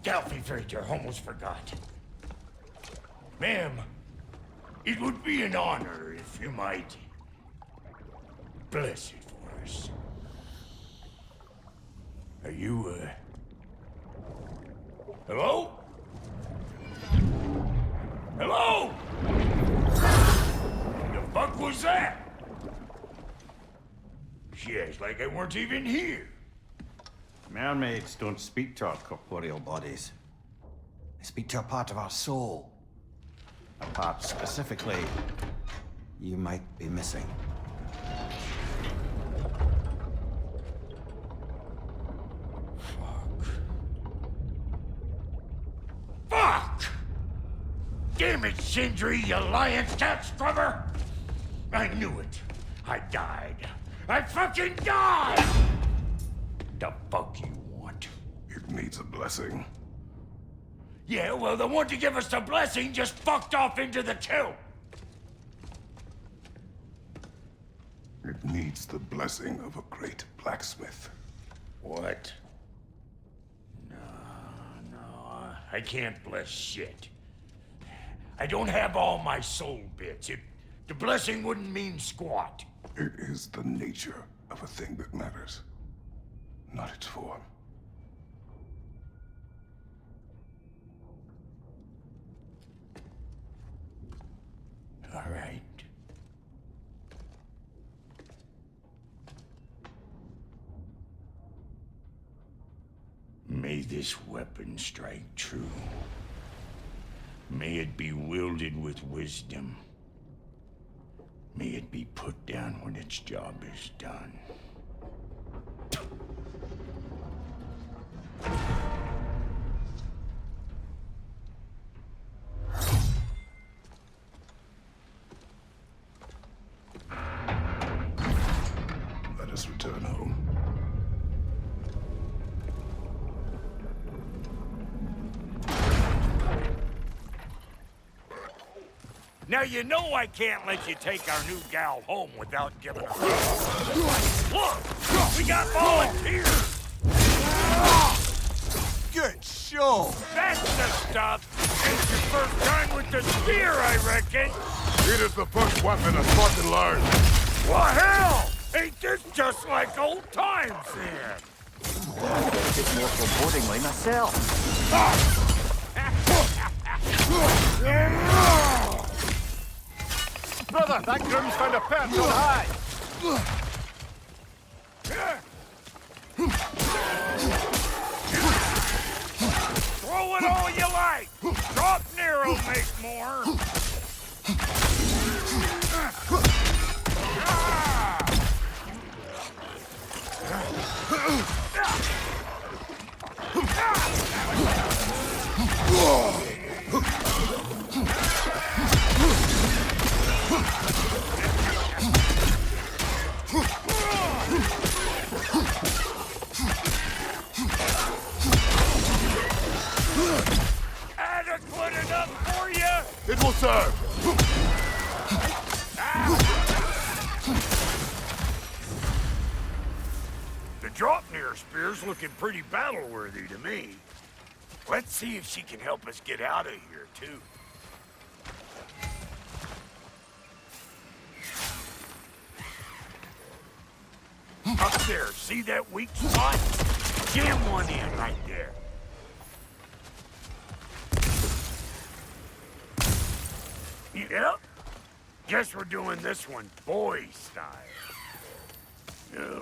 Alfie Frater, almost forgot. Ma'am, it would be an honor if you might bless it for us. Are you, hello? Hello? The fuck was that? She acts like I weren't even here. Mermaids don't speak to our corporeal bodies. They speak to a part of our soul. A part specifically you might be missing. Fuck! Damn it, Sindri, you lion cat scrubber! I knew it. I died. I fucking died! The fuck you want? It needs a blessing. Yeah, well, the one to give us the blessing just fucked off into the tomb. It needs the blessing of a great blacksmith. What? No, I can't bless shit. I don't have all my soul bits. The blessing wouldn't mean squat. It is the nature of a thing that matters, not its form. All right. May this weapon strike true. May it be wielded with wisdom. May it be put down when its job is done. Let us return home. Now you know I can't let you take our new gal home without giving her. Look! We got volunteers! Good show! That's the stuff! It's your first time with the spear, I reckon! It is the first weapon a Spartan learned. Well, hell! Ain't this just like old times then? It's more forebodingly myself. Brother, that groom's found a perch on high. Throw it all you like! Drop Nero, make more! Adequate enough for you? It will serve. The Dropnir spear's looking pretty battle-worthy to me. Let's see if she can help us get out of here, too. Up there, see that weak spot? Jam one in right there. Yep. Guess we're doing this one boy style.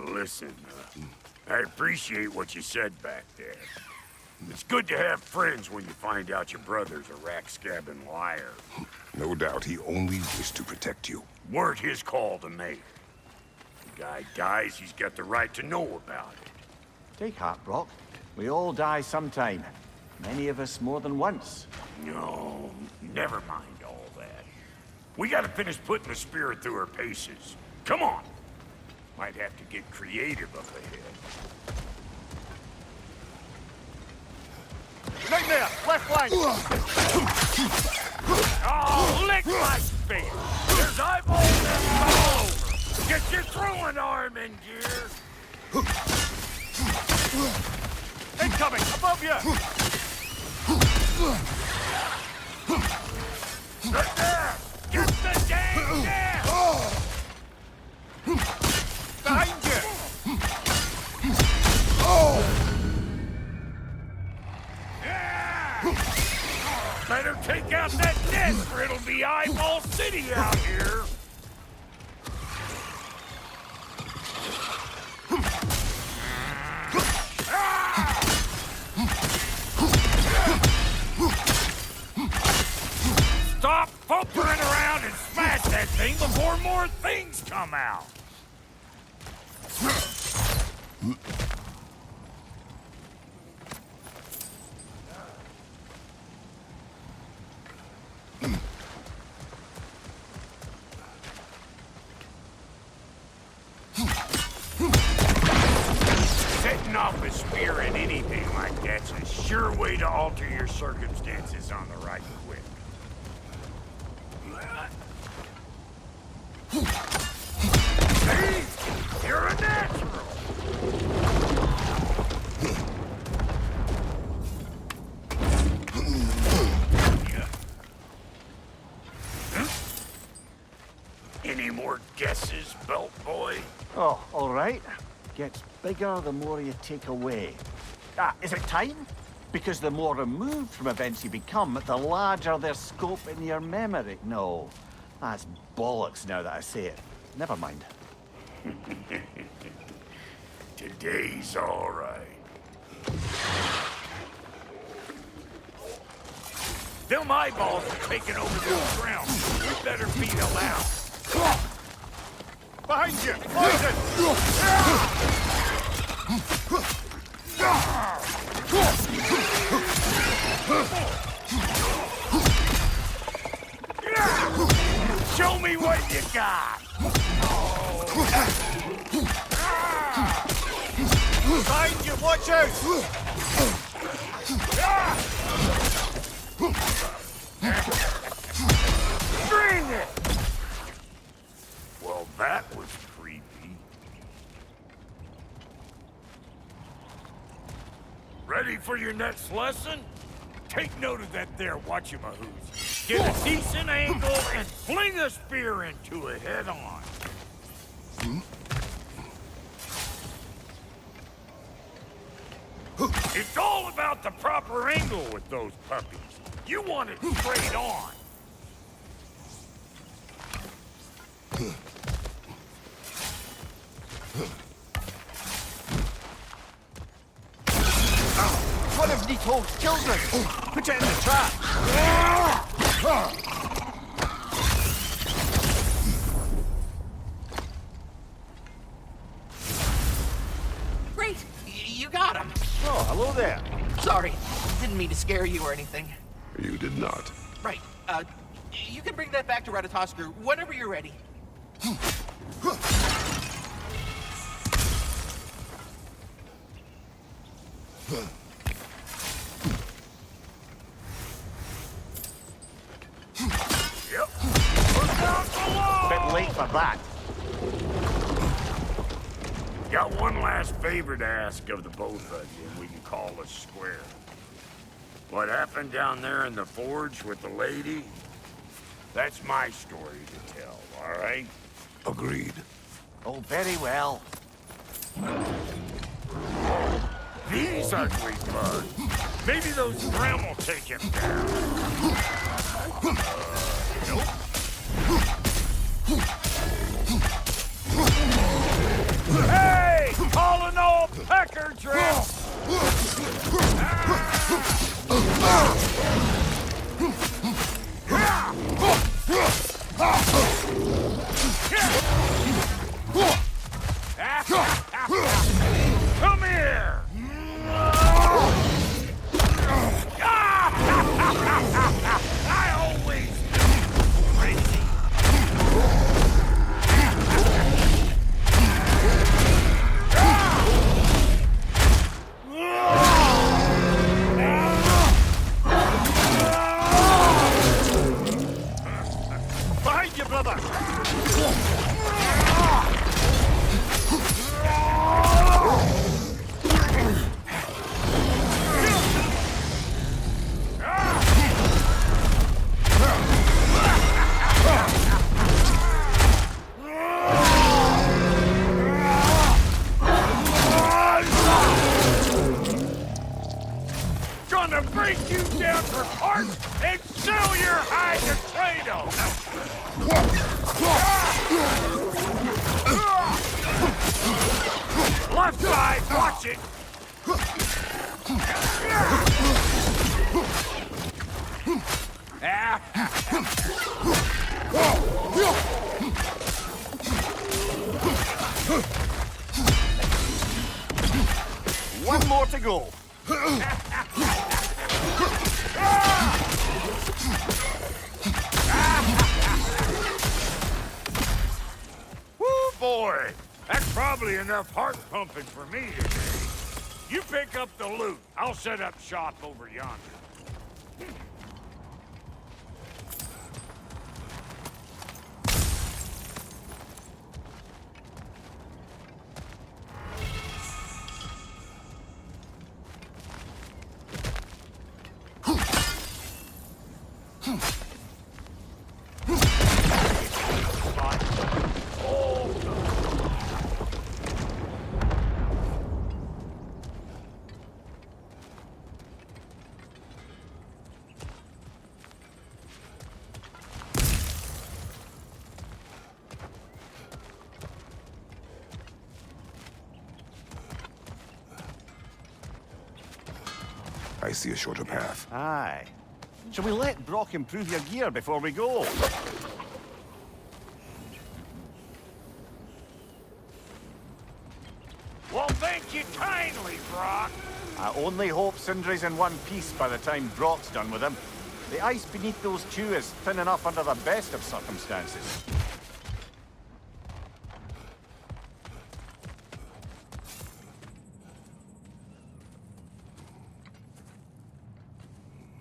Listen, I appreciate what you said back there. It's good to have friends when you find out your brother's a rack-scabbing liar. No doubt he only wished to protect you. Weren't his call to make. The guy dies, he's got the right to know about it. Take heart, Brock. We all die sometime. Many of us more than once. No, never mind all that. We gotta finish putting the spirit through her paces. Come on! Might have to get creative up ahead. Right there! Left flank! Oh, lick my face! There's eyeballs all over! Get your throwing arm in gear! Incoming! Above you! Get the dang net! Behind you! Better take out that nest or it'll be Eyeball City out here! Stop fumbling around and smash that thing before more things come out! Setting off a spear in anything like that's a sure way to alter your circumstances on the right quick. See? You're a natural! Any more guesses, Belt Boy? Oh, all right. Gets bigger the more you take away. Ah, is it time? Because the more removed from events you become, the larger their scope in your memory. No, that's bollocks now that I say it. Never mind. Today's all right. Them eyeballs are taking over this ground. We better beat them out. Behind you! Poison! Show me what you got! Behind you! Watch out! Bring it! Well, that was creepy. Ready for your next lesson? Take note of that there whatchamahoos. Get a decent angle and fling a spear into it head on. It's all about the proper angle with those puppies. You want it straight on. One of Nito's children! Put it in the trap! Great! You got him! Oh, hello there. Sorry, didn't mean to scare you or anything. You did not. Right, you can bring that back to Ratatosker whenever you're ready. Yep. Bit late for that. Got one last favor to ask of the both of you, and we can call us square. What happened down there in the forge with the lady? That's my story to tell, all right? Agreed. Oh, very well. These ugly bugs. Maybe those Grim will take him down. Nope. Hey! Calling all pecker drill! Come here! I always knew crazy. One more to go. Woo, boy! That's probably enough heart pumping for me today. You pick up the loot. I'll set up shop over yonder. I see a shorter path. Aye. Shall we let Brock improve your gear before we go? Well, thank you kindly, Brock. I only hope Sindri's in one piece by the time Brock's done with him. The ice beneath those two is thin enough under the best of circumstances.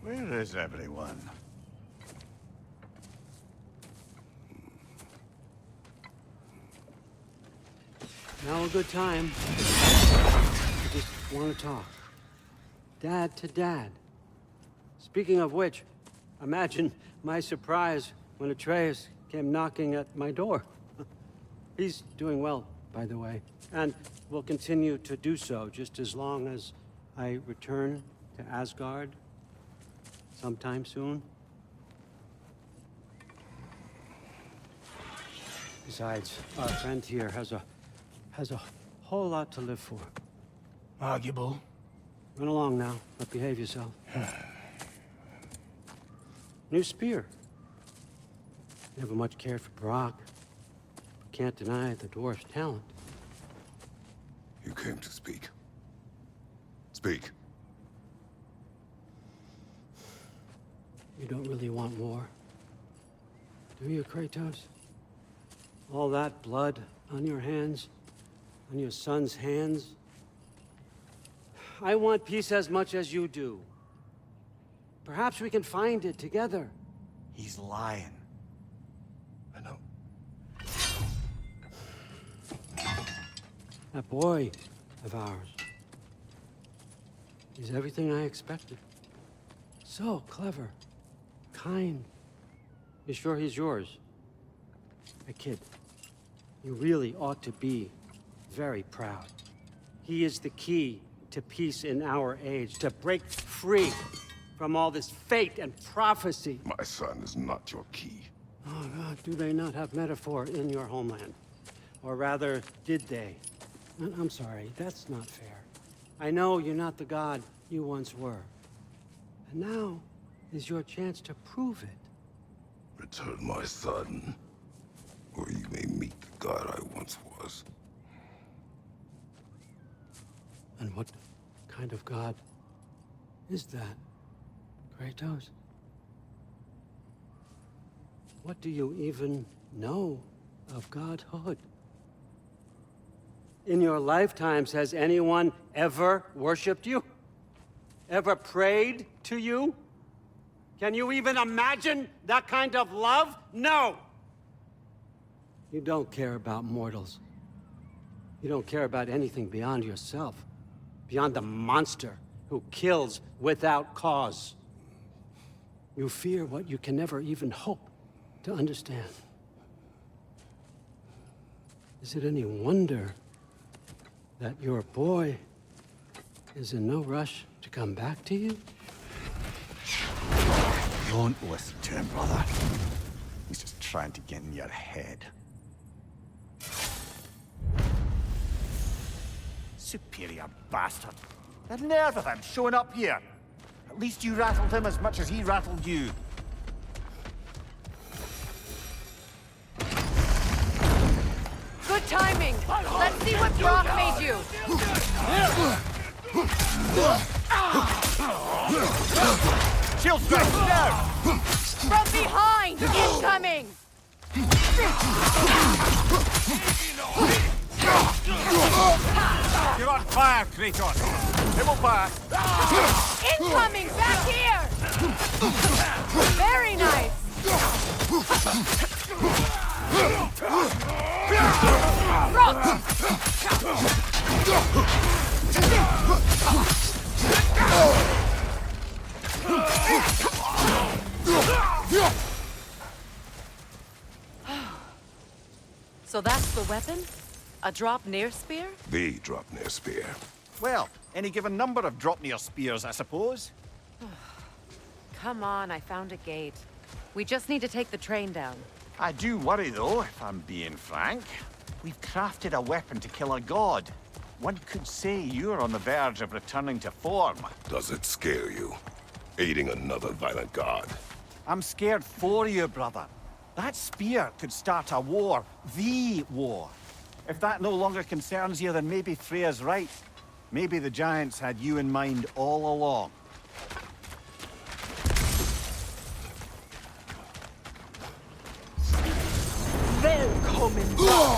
Where is everyone? Now a good time. I just want to talk. Dad to Dad. Speaking of which, imagine my surprise when Atreus came knocking at my door. He's doing well, by the way, and will continue to do so just as long as I return to Asgard sometime soon. Besides, our friend here has a whole lot to live for. Arguable. Run along now, but behave yourself. New spear. Never much cared for Brock. But can't deny the dwarf's talent. You came to speak. Speak. You don't really want war, do you, Kratos? All that blood on your hands, on your son's hands. I want peace as much as you do. Perhaps we can find it together. He's lying. I know. That boy of ours. He's everything I expected. So clever. Kind. You sure he's yours? A kid. You really ought to be very proud. He is the key to peace in our age, to break free from all this fate and prophecy. My son is not your key. Oh, God, do they not have metaphor in your homeland? Or rather, did they? I'm sorry, that's not fair. I know you're not the god you once were. And now is your chance to prove it. Return my son, or you may meet the god I once was. And what kind of god is that, Kratos? What do you even know of godhood? In your lifetimes, has anyone ever worshipped you? Ever prayed to you? Can you even imagine that kind of love? No! You don't care about mortals. You don't care about anything beyond yourself. Beyond the monster who kills without cause. You fear what you can never even hope to understand. Is it any wonder that your boy is in no rush to come back to you? Don't listen to him, brother. He's just trying to get in your head. Superior bastard. The nerve of him showing up here. At least you rattled him as much as he rattled you. Good timing. Let's you! Shield strike down! From behind! Incoming! You're on fire, Kratos! It will pass! Incoming! Back here! Very nice! So that's the weapon? A drop-near spear? The drop-near spear. Well, any given number of drop-near spears, I suppose. Come on, I found a gate. We just need to take the train down. I do worry, though, if I'm being frank. We've crafted a weapon to kill a god. One could say you're on the verge of returning to form. Does it scare you? Aiding another violent god? I'm scared for you, brother. That spear could start a war. The war. If that no longer concerns you, then maybe Freya's right. Maybe the Giants had you in mind all along. Willkommen!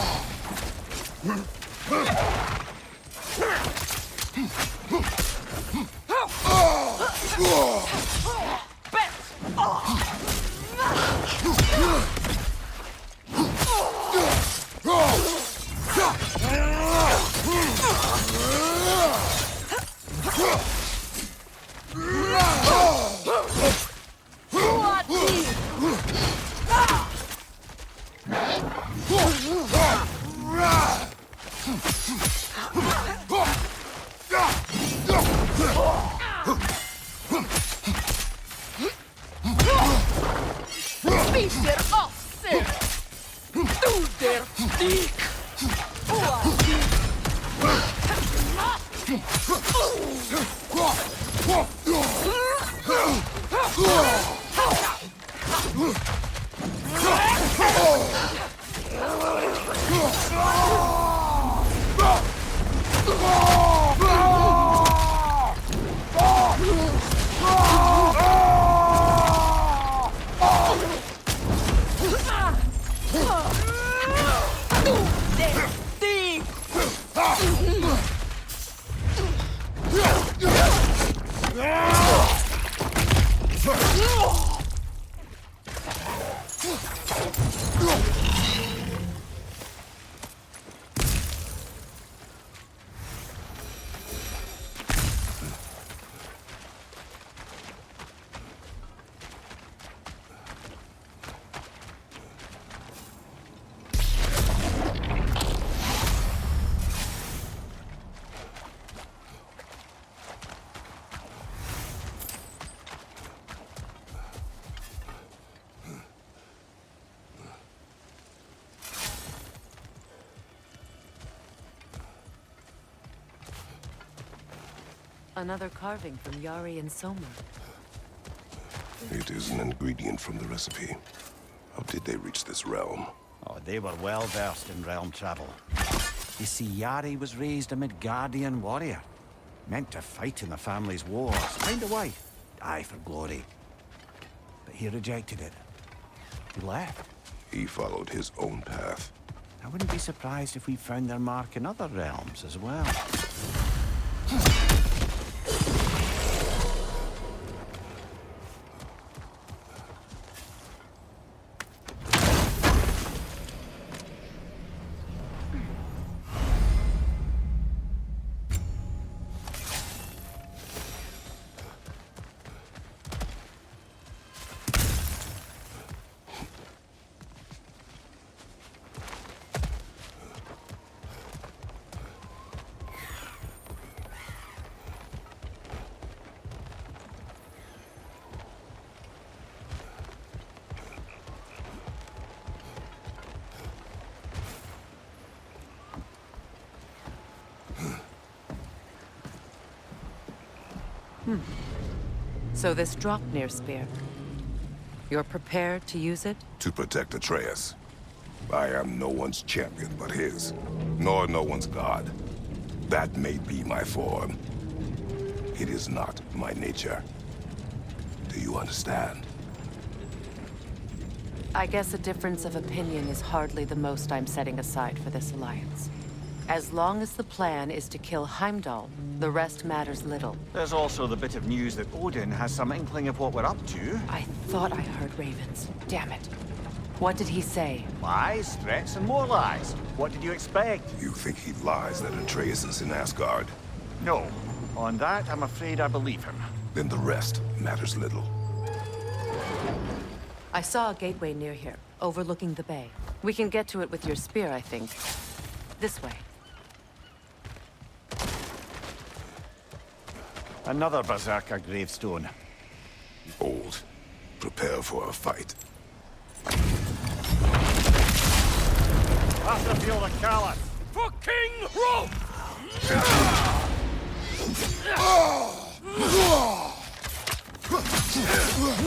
Another carving from Yari and Soma. It is an ingredient from the recipe. How did they reach this realm? Oh, they were well versed in realm travel. You see, Yari was raised a Midgardian warrior. Meant to fight in the family's wars, find a wife, die for glory. But he rejected it. He left. He followed his own path. I wouldn't be surprised if we found their mark in other realms as well. So this Draupnir spear, you're prepared to use it? To protect Atreus. I am no one's champion but his, nor no one's god. That may be my form. It is not my nature. Do you understand? I guess a difference of opinion is hardly the most I'm setting aside for this alliance. As long as the plan is to kill Heimdall, the rest matters little. There's also the bit of news that Odin has some inkling of what we're up to. I thought I heard ravens. Damn it. What did he say? Lies, threats, and more lies. What did you expect? You think he lies that Atreus is in Asgard? No. On that, I'm afraid I believe him. Then the rest matters little. I saw a gateway near here, overlooking the bay. We can get to it with your spear, I think. This way. Another Berserker gravestone. Old. Prepare for a fight. After Field of Callan. For King Rolf!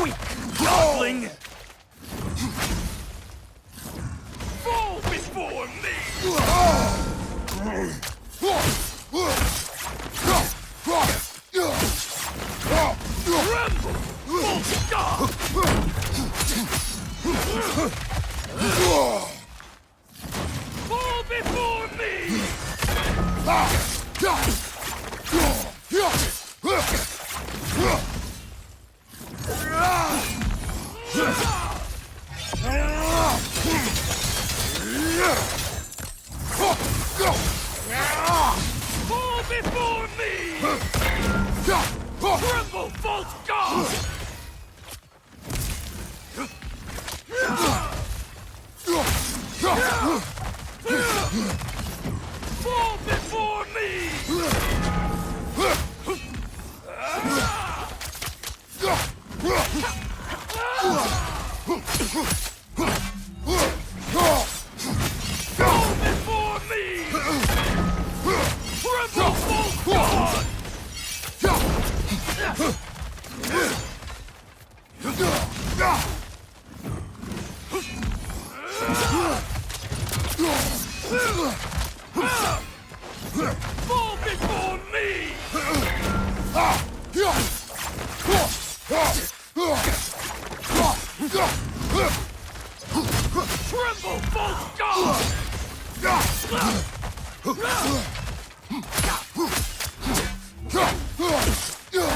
Weak godling! Fall before me! Tremble, false god! Fall before me! Fall before me! Tremble, false god! Fall before me! Fall before me! Tremble, false god! Fall before me! Tremble, false god!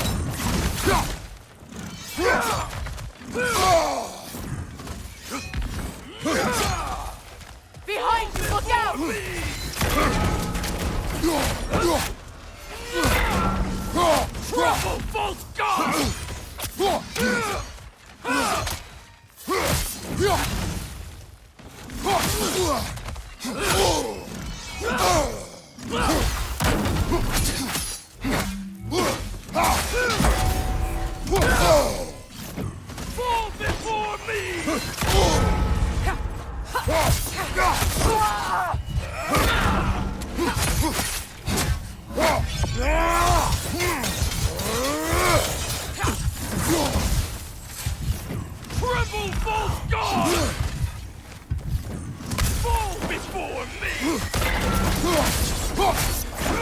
Behind you, look out! Tremble, false god! Fall before me! Tremble, false god! Fall before me! False god!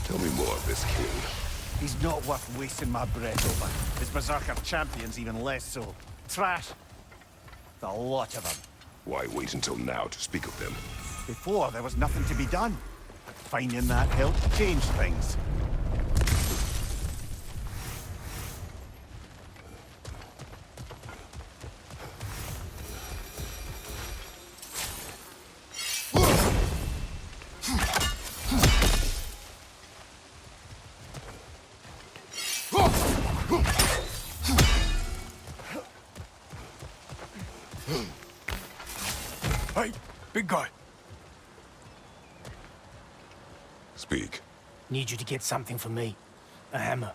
Tell me more of this king. He's not worth wasting my breath over. His Berserker champions even less so. Trash. The lot of them. Why wait until now to speak of them? Before, there was nothing to be done. But finding that helped change things. Hey, big guy. Speak. Need you to get something for me. A hammer.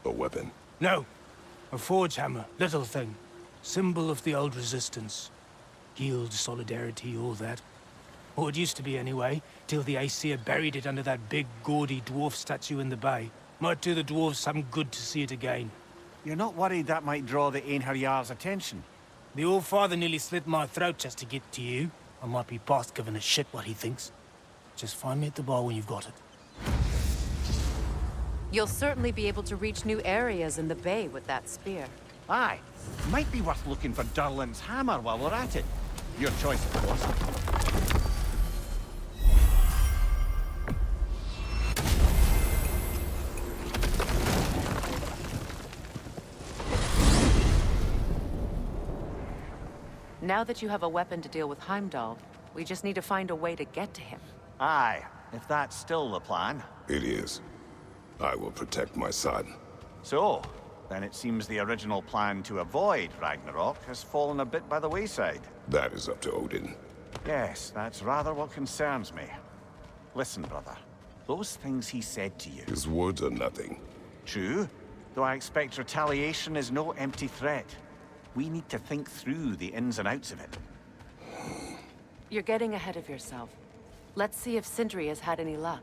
A weapon. No. A forge hammer. Little thing. Symbol of the old resistance. Guild, solidarity, all that. Or it used to be anyway, till the Aesir buried it under that big, gaudy dwarf statue in the bay. Might do the dwarves some good to see it again. You're not worried that might draw the Einherjar's attention? The old father nearly slit my throat just to get to you. I might be past giving a shit what he thinks. Just find me at the bar when you've got it. You'll certainly be able to reach new areas in the bay with that spear. Aye. Might be worth looking for Durlin's hammer while we're at it. Your choice, of course. Now that you have a weapon to deal with Heimdall, we just need to find a way to get to him. Aye, if that's still the plan. It is. I will protect my son. So, then it seems the original plan to avoid Ragnarok has fallen a bit by the wayside. That is up to Odin. Yes, that's rather what concerns me. Listen, brother. Those things he said to you... His words are nothing. True, though I expect retaliation is no empty threat. We need to think through the ins and outs of it. You're getting ahead of yourself. Let's see if Sindri has had any luck.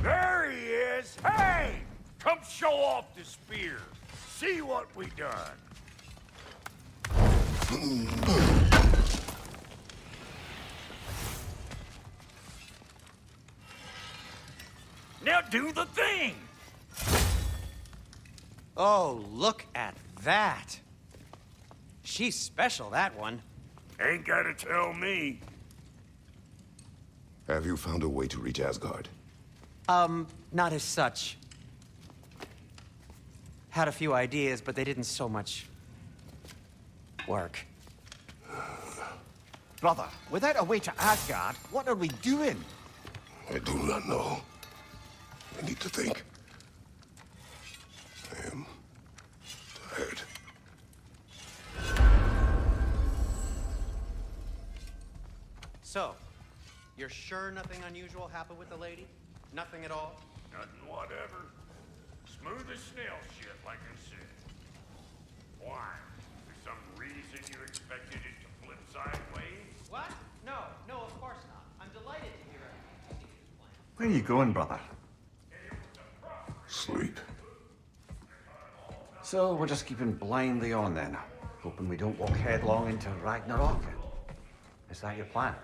There he is! Hey! Come show off the spear. See what we done. Now do the thing! Oh, look at that. She's special, that one. Ain't gotta tell me. Have you found a way to reach Asgard? Not as such. Had a few ideas, but they didn't so much work. Brother, without a way to Asgard, what are we doing? I do not know. I need to think. I am tired. So, you're sure nothing unusual happened with the lady? Nothing at all? Nothing whatever. Smooth as snail shit, like I said. Why? For some reason you expected it to flip sideways? What? No, of course not. I'm delighted to hear everything. Where are you going, brother? Sleep. So we're just keeping blindly on then, hoping we don't walk headlong into Ragnarok. Is that your plan?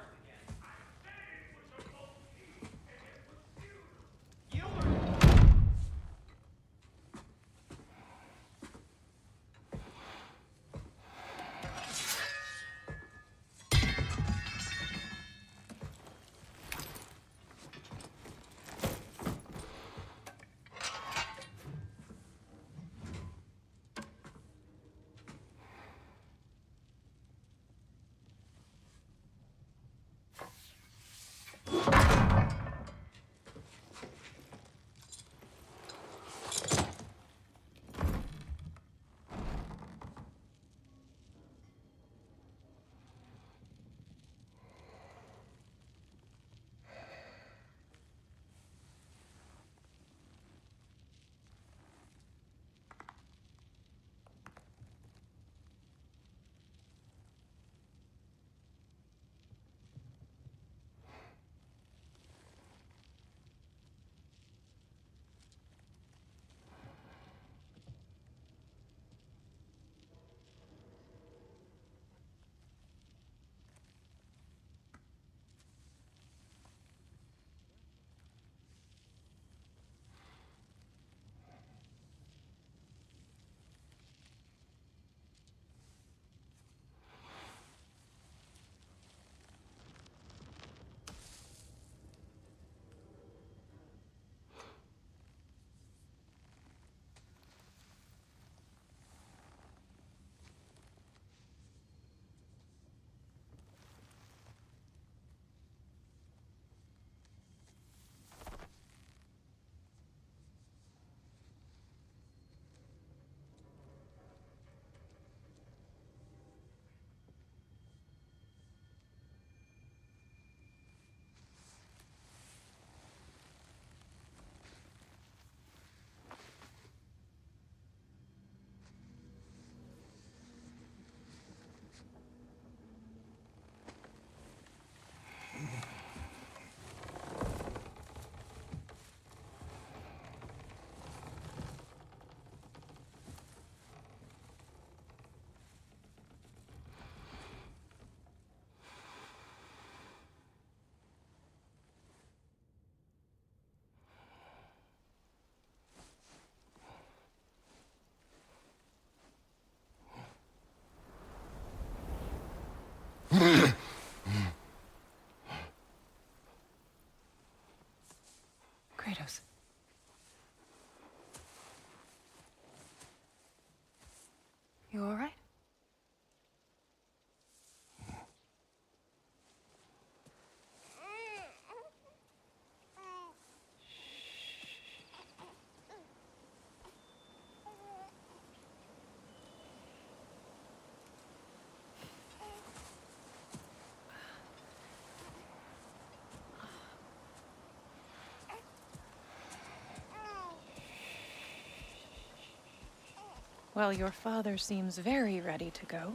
Well, your father seems very ready to go.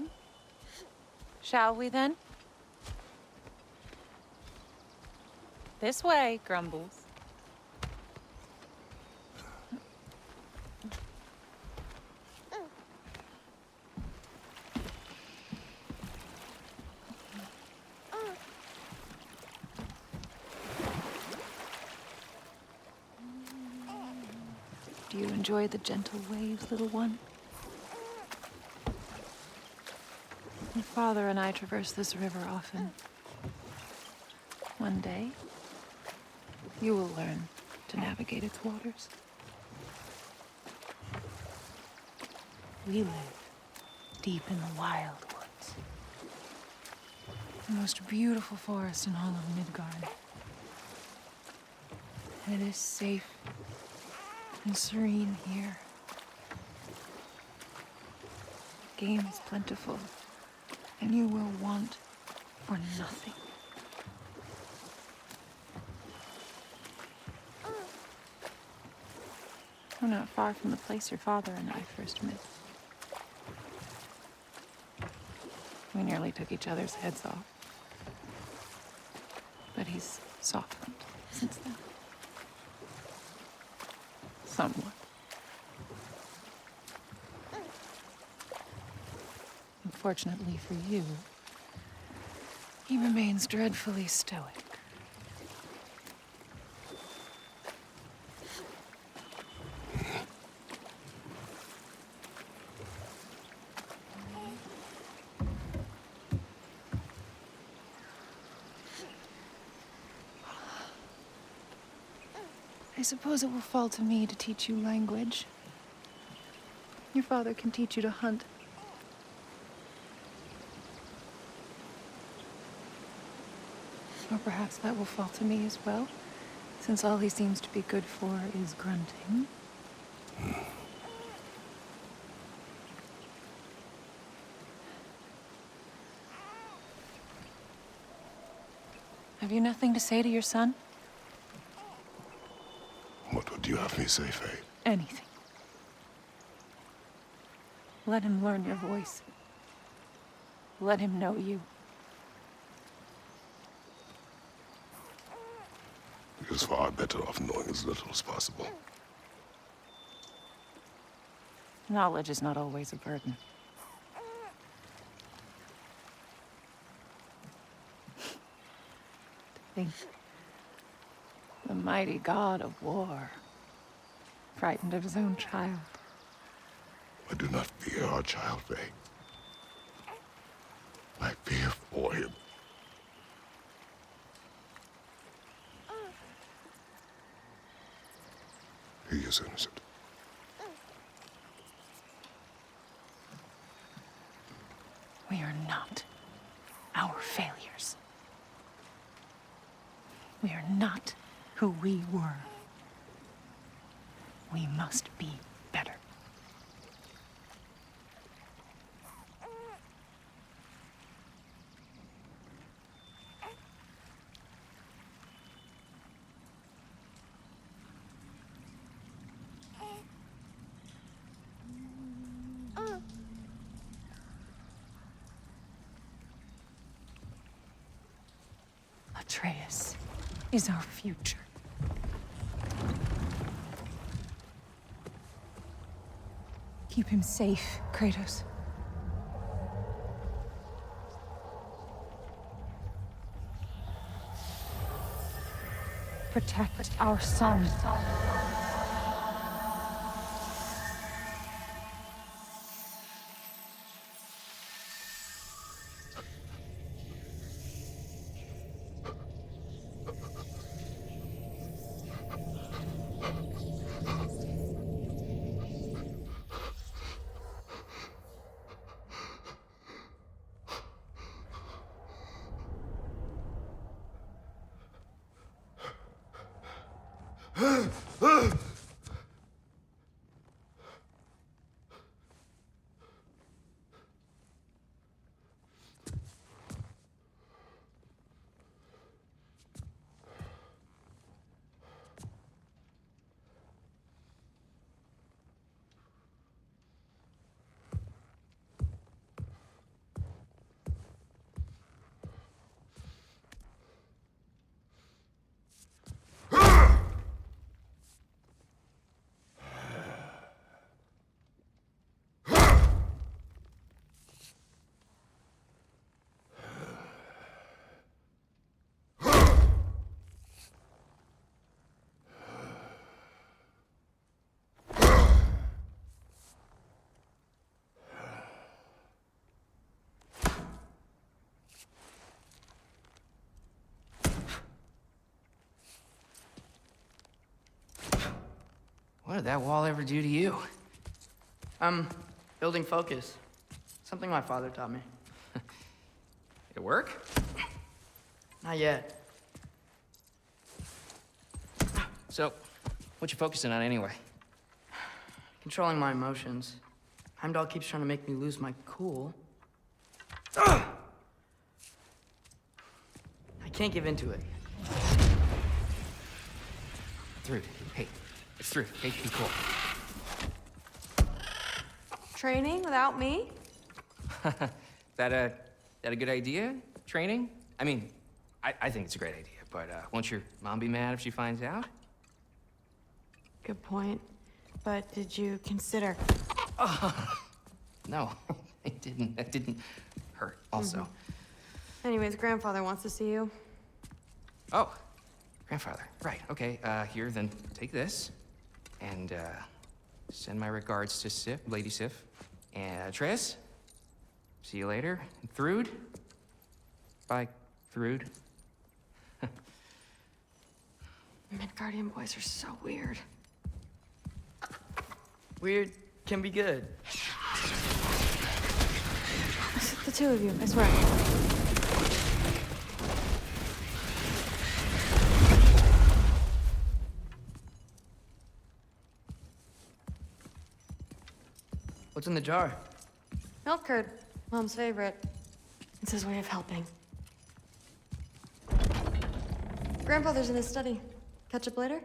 Shall we then? This way, Grumbles. Do you enjoy the gentle waves, little one? Your father and I traverse this river often. One day, you will learn to navigate its waters. We live deep in the wild woods. The most beautiful forest in all of Midgard. And it is safe and serene here. Game is plentiful, and you will want for nothing. We're not far from the place your father and I first met. We nearly took each other's heads off. But he's softened since then. Somewhat. Unfortunately for you, he remains dreadfully stoic. I suppose it will fall to me to teach you language. Your father can teach you to hunt. Or perhaps that will fall to me as well, since all he seems to be good for is grunting. Have you nothing to say to your son? What would you have me say, Faye? Anything. Let him learn your voice. Let him know you. He is far better off knowing as little as possible. Knowledge is not always a burden. To think the mighty god of war, frightened of his own child. I do not fear our child, Faye. I fear for him. He is innocent. We are not our failures. We are not who we were. We must be better. Atreus is our future. Keep him safe, Kratos. Protect our son. did that wall ever do to you? I'm building focus. Something my father taught me. It work? Not yet. So, what you focusing on anyway? Controlling my emotions. Heimdall keeps trying to make me lose my cool. I can't give into it. Through. Hey, it's through. Hey, be cool. Training without me? That a good idea? Training? I mean, I think it's a great idea, but won't your mom be mad if she finds out? Good point. But did you consider... No, it didn't. That didn't hurt, also. Anyways, grandfather wants to see you. Oh, grandfather. Right, okay. Here, then take this. And, send my regards to Sif, Lady Sif. And, Triss. See you later. And Thrud. Bye, Thrud. Midgardian boys are so weird. Weird can be good. It's the two of you, I swear. What's in the jar? Milk curd, Mom's favorite. It's his way of helping. Grandfather's in his study. Catch up later?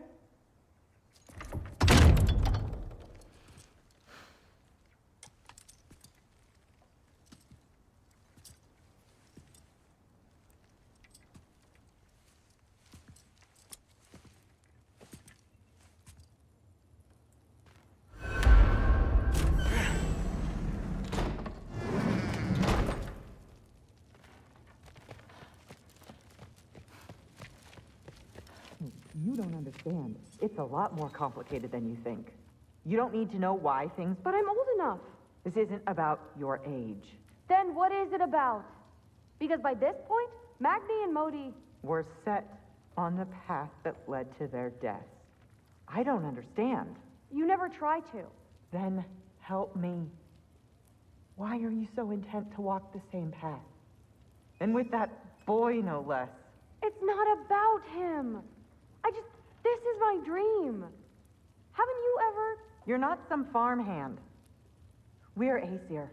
You don't understand. It's a lot more complicated than you think. You don't need to know why things... But I'm old enough. This isn't about your age. Then what is it about? Because by this point, Magni and Modi... Were set on the path that led to their deaths. I don't understand. You never try to. Then help me. Why are you so intent to walk the same path? And with that boy, no less. It's not about him. This is my dream. Haven't you ever... You're not some farmhand. We're Aesir.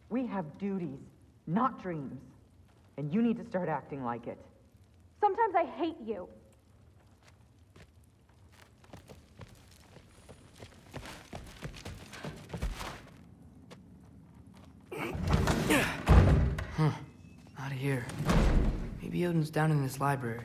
We have duties, not dreams. And you need to start acting like it. Sometimes I hate you. Not here. Maybe Odin's down in this library.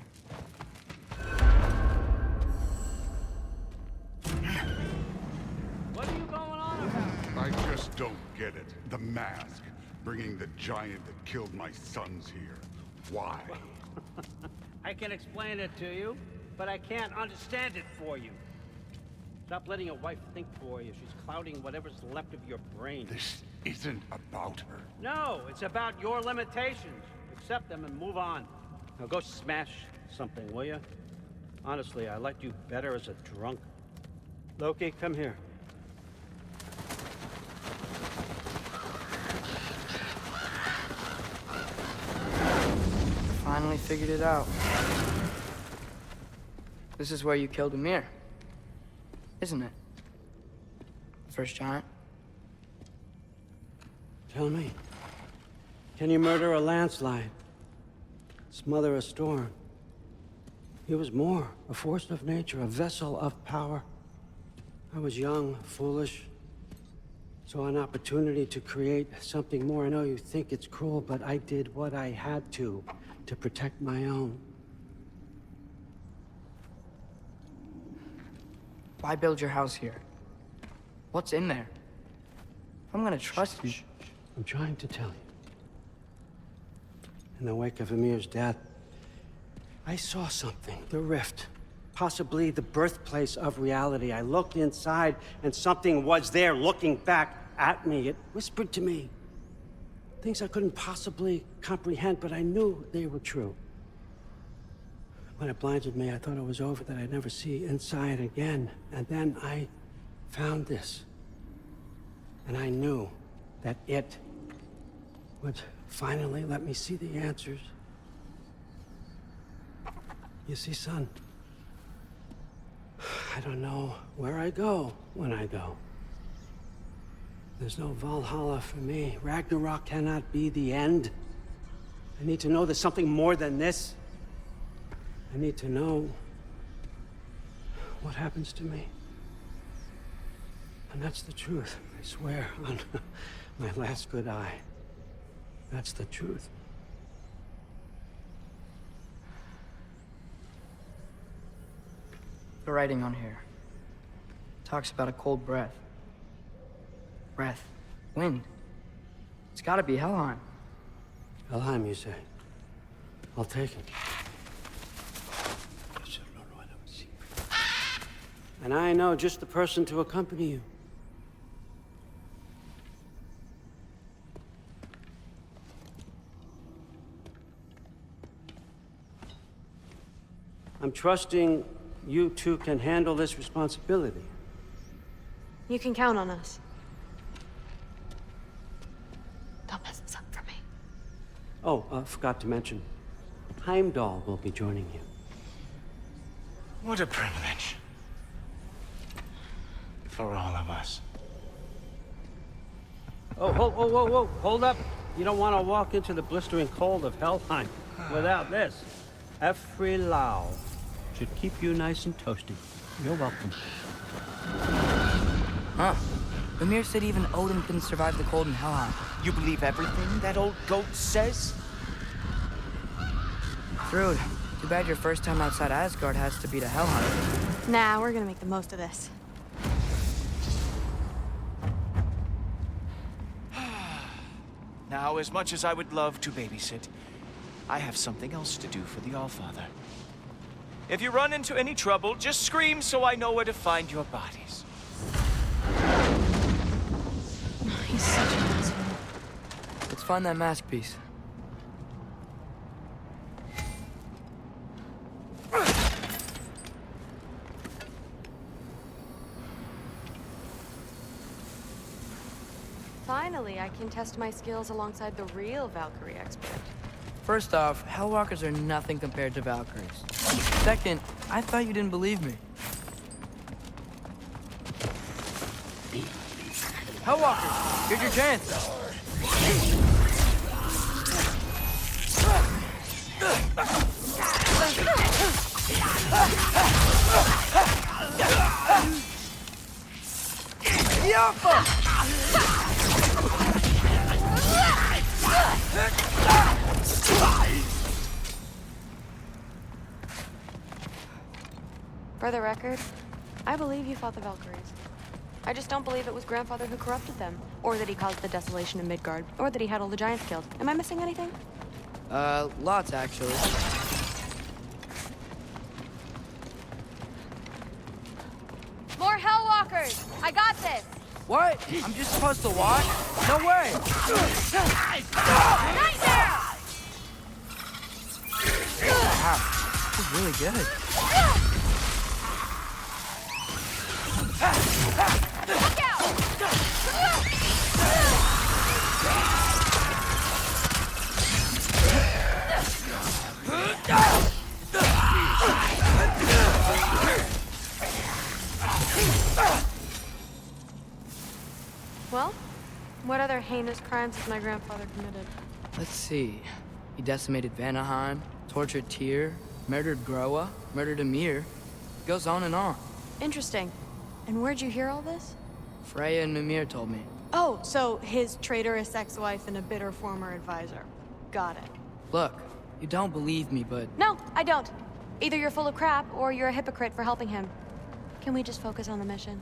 What are you going on about? I just don't get it. The mask. Bringing the giant that killed my sons here. Why? I can explain it to you, but I can't understand it for you. Stop letting your wife think for you. She's clouding whatever's left of your brain. This isn't about her. No, it's about your limitations. Accept them and move on. Now go smash something, will you? Honestly, I liked you better as a drunk. Loki, come here. Finally figured it out. This is where you killed Ymir, isn't it? First giant. Tell me, can you murder a landslide? Smother a storm? He was more, a force of nature, a vessel of power. I was young, foolish, saw an opportunity to create something more. I know you think it's cruel, but I did what I had to protect my own. Why build your house here? What's in there? I'm gonna trust you. I'm trying to tell you. In the wake of Ymir's death, I saw something. The rift. Possibly the birthplace of reality. I looked inside, and something was there looking back at me. It whispered to me things I couldn't possibly comprehend, but I knew they were true. When it blinded me, I thought it was over, that I'd never see inside again. And then I found this. And I knew that it would finally let me see the answers. You see, son, I don't know where I go when I go. There's no Valhalla for me. Ragnarok cannot be the end. I need to know there's something more than this. I need to know what happens to me. And that's the truth, I swear, on my last good eye. That's the truth. The writing on here talks about a cold breath. Breath. Wind. It's gotta be Helheim. Helheim, you say? I'll take it. And I know just the person to accompany you. I'm trusting you two can handle this responsibility. You can count on us. Don't mess this up for me. Oh, forgot to mention. Heimdall will be joining you. What a privilege. For all of us. Oh, whoa, hold up. You don't want to walk into the blistering cold of Helheim without this. Every Lau should keep you nice and toasty. You're welcome. Huh. Mimir said even Odin couldn't survive the cold in Helheim. You believe everything that old goat says? Rude. Too bad your first time outside Asgard has to be to Helheim. Nah, we're gonna make the most of this. Now, as much as I would love to babysit, I have something else to do for the Allfather. If you run into any trouble, just scream so I know where to find your bodies. He's such an asshole. Let's find that mask piece. Finally, I can test my skills alongside the real Valkyrie expert. First off, Hellwalkers are nothing compared to Valkyries. Second, I thought you didn't believe me. Hellwalkers, here's your chance. For the record, I believe you fought the Valkyries. I just don't believe it was Grandfather who corrupted them, or that he caused the desolation in Midgard, or that he had all the giants killed. Am I missing anything? Lots actually. More Hellwalkers! I got this! What? I'm just supposed to watch? No way! Nightmare! Wow, this is really good. Look out! Well, what other heinous crimes has my grandfather committed? Let's see. He decimated Vanaheim, tortured Tyr, murdered Groa, murdered Ymir. Goes on and on. Interesting. And where'd you hear all this? Freya and Mimir told me. Oh, so his traitorous ex-wife and a bitter former advisor. Got it. Look, you don't believe me, but... No, I don't. Either you're full of crap, or you're a hypocrite for helping him. Can we just focus on the mission?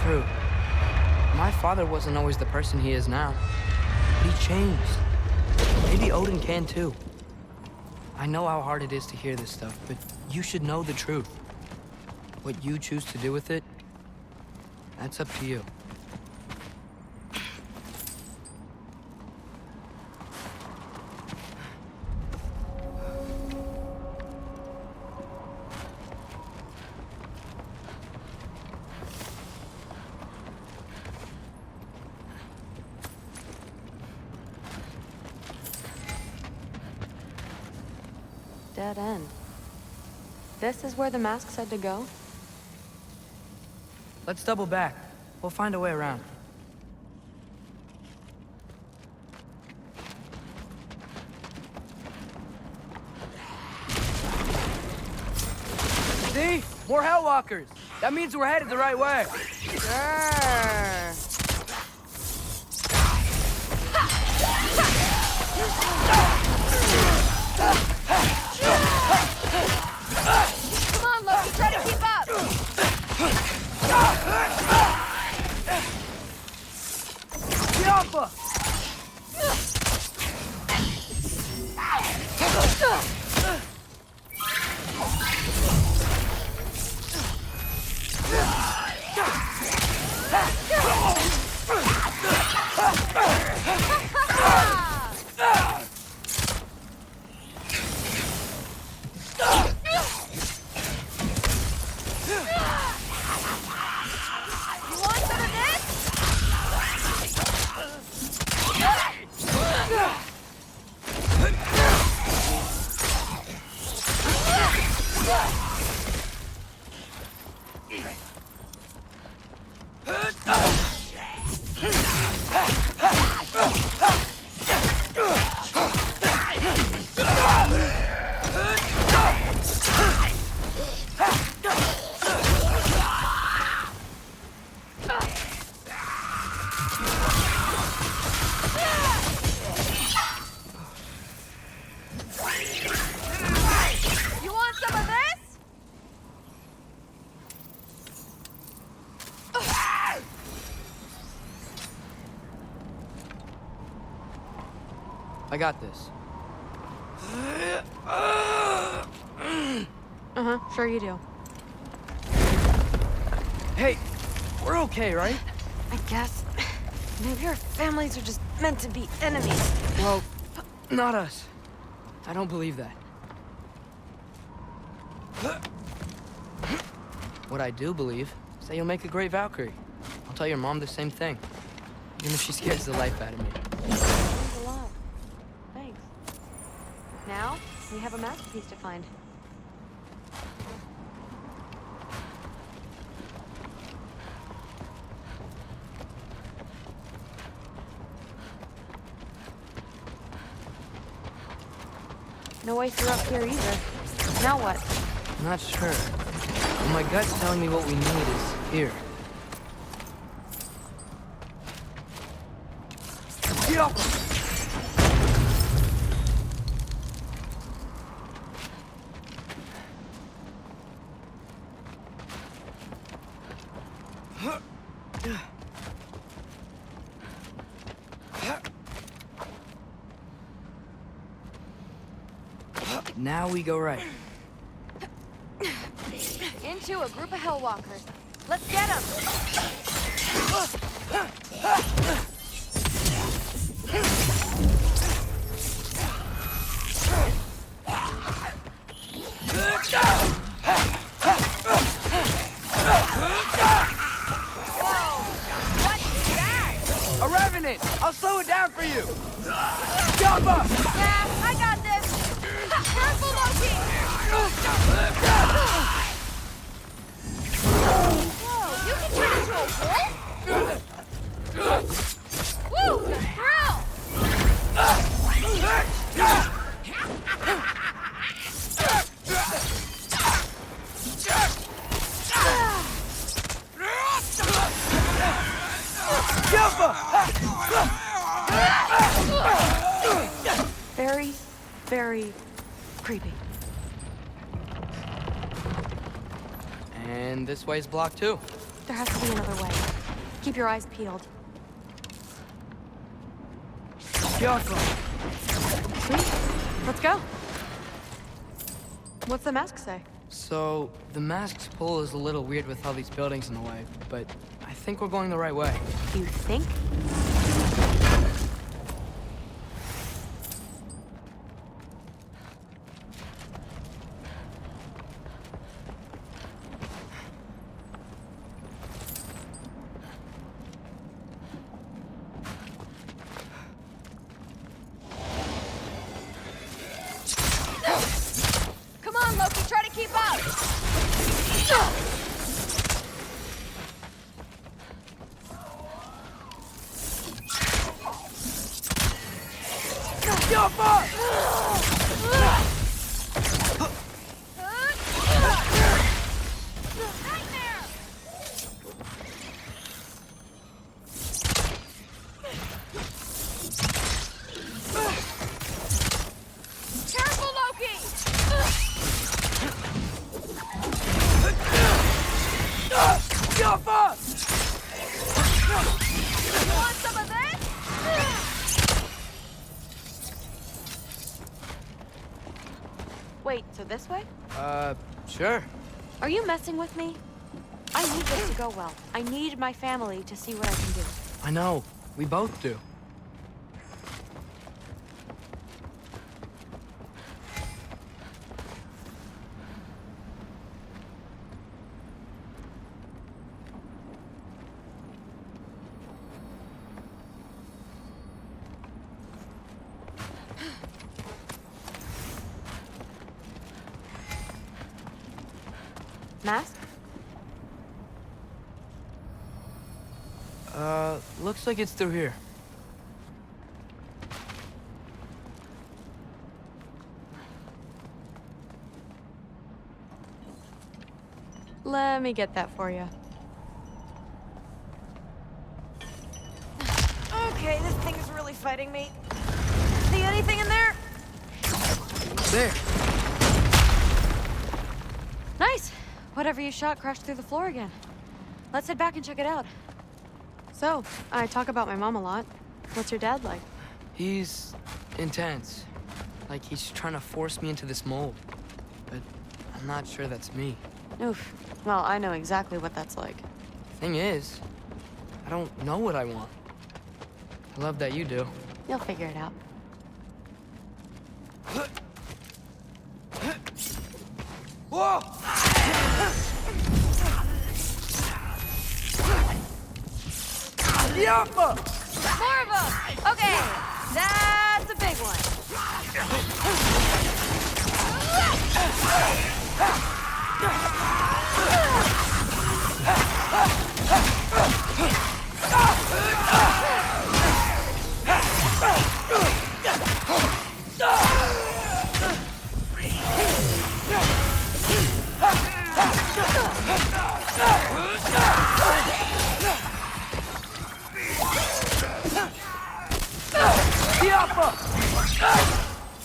Through. My father wasn't always the person he is now. But he changed. Maybe Odin can too. I know how hard it is to hear this stuff, but you should know the truth. What you choose to do with it, that's up to you. Dead end. This is where the mask said to go? Let's double back. We'll find a way around. See? More Hellwalkers! That means we're headed the right way. Sure. Come on, Loki, try to keep up! Get off us! You want some of this? I got this. Uh-huh, sure you do. Hey, we're okay, right? I guess. Maybe our families are just meant to be enemies. Well, not us. I don't believe that. What I do believe is that you'll make a great Valkyrie. I'll tell your mom the same thing. Even if she scares the life out of me. Thanks a lot. Thanks. Now, we have a masterpiece to find. No way through up here either. Now what? I'm not sure. But my gut's telling me what we need is here. Get up! Now we go right. Into a group of Hellwalkers. Let's get them! A revenant! I'll slow it down for you! Jump up! Yeah, I got this! Careful, Loki! Whoa, you can turn into a wolf? Woo, the thrill! Very, very creepy. And this way's blocked too. There has to be another way. Keep your eyes peeled. Careful. Sweet. Let's go. What's the mask say? So, the mask's pull is a little weird with all these buildings in the way, but I think we're going the right way. You think? Careful, Loki! Want some of this? Wait, so this way? Sure. Are you messing with me? I need this to go well. I need my family to see what I can do. I know. We both do. Mask? Looks like it's through here. Let me get that for you. Okay, this thing is really fighting me. See anything in there? There. Nice. Whatever you shot crashed through the floor again. Let's head back and check it out. So, I talk about my mom a lot. What's your dad like? He's intense. Like he's trying to force me into this mold. But I'm not sure that's me. Oof. Well, I know exactly what that's like. Thing is, I don't know what I want. I love that you do. You'll figure it out. Whoa! More of them! Okay, that's a big one.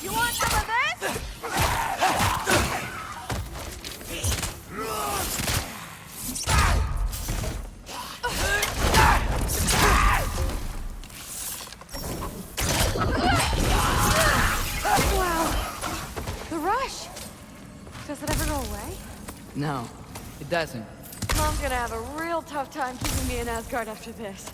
You want some of this? Wow. The rush. Does it ever go away? No, it doesn't. Mom's gonna have a real tough time keeping me in Asgard after this.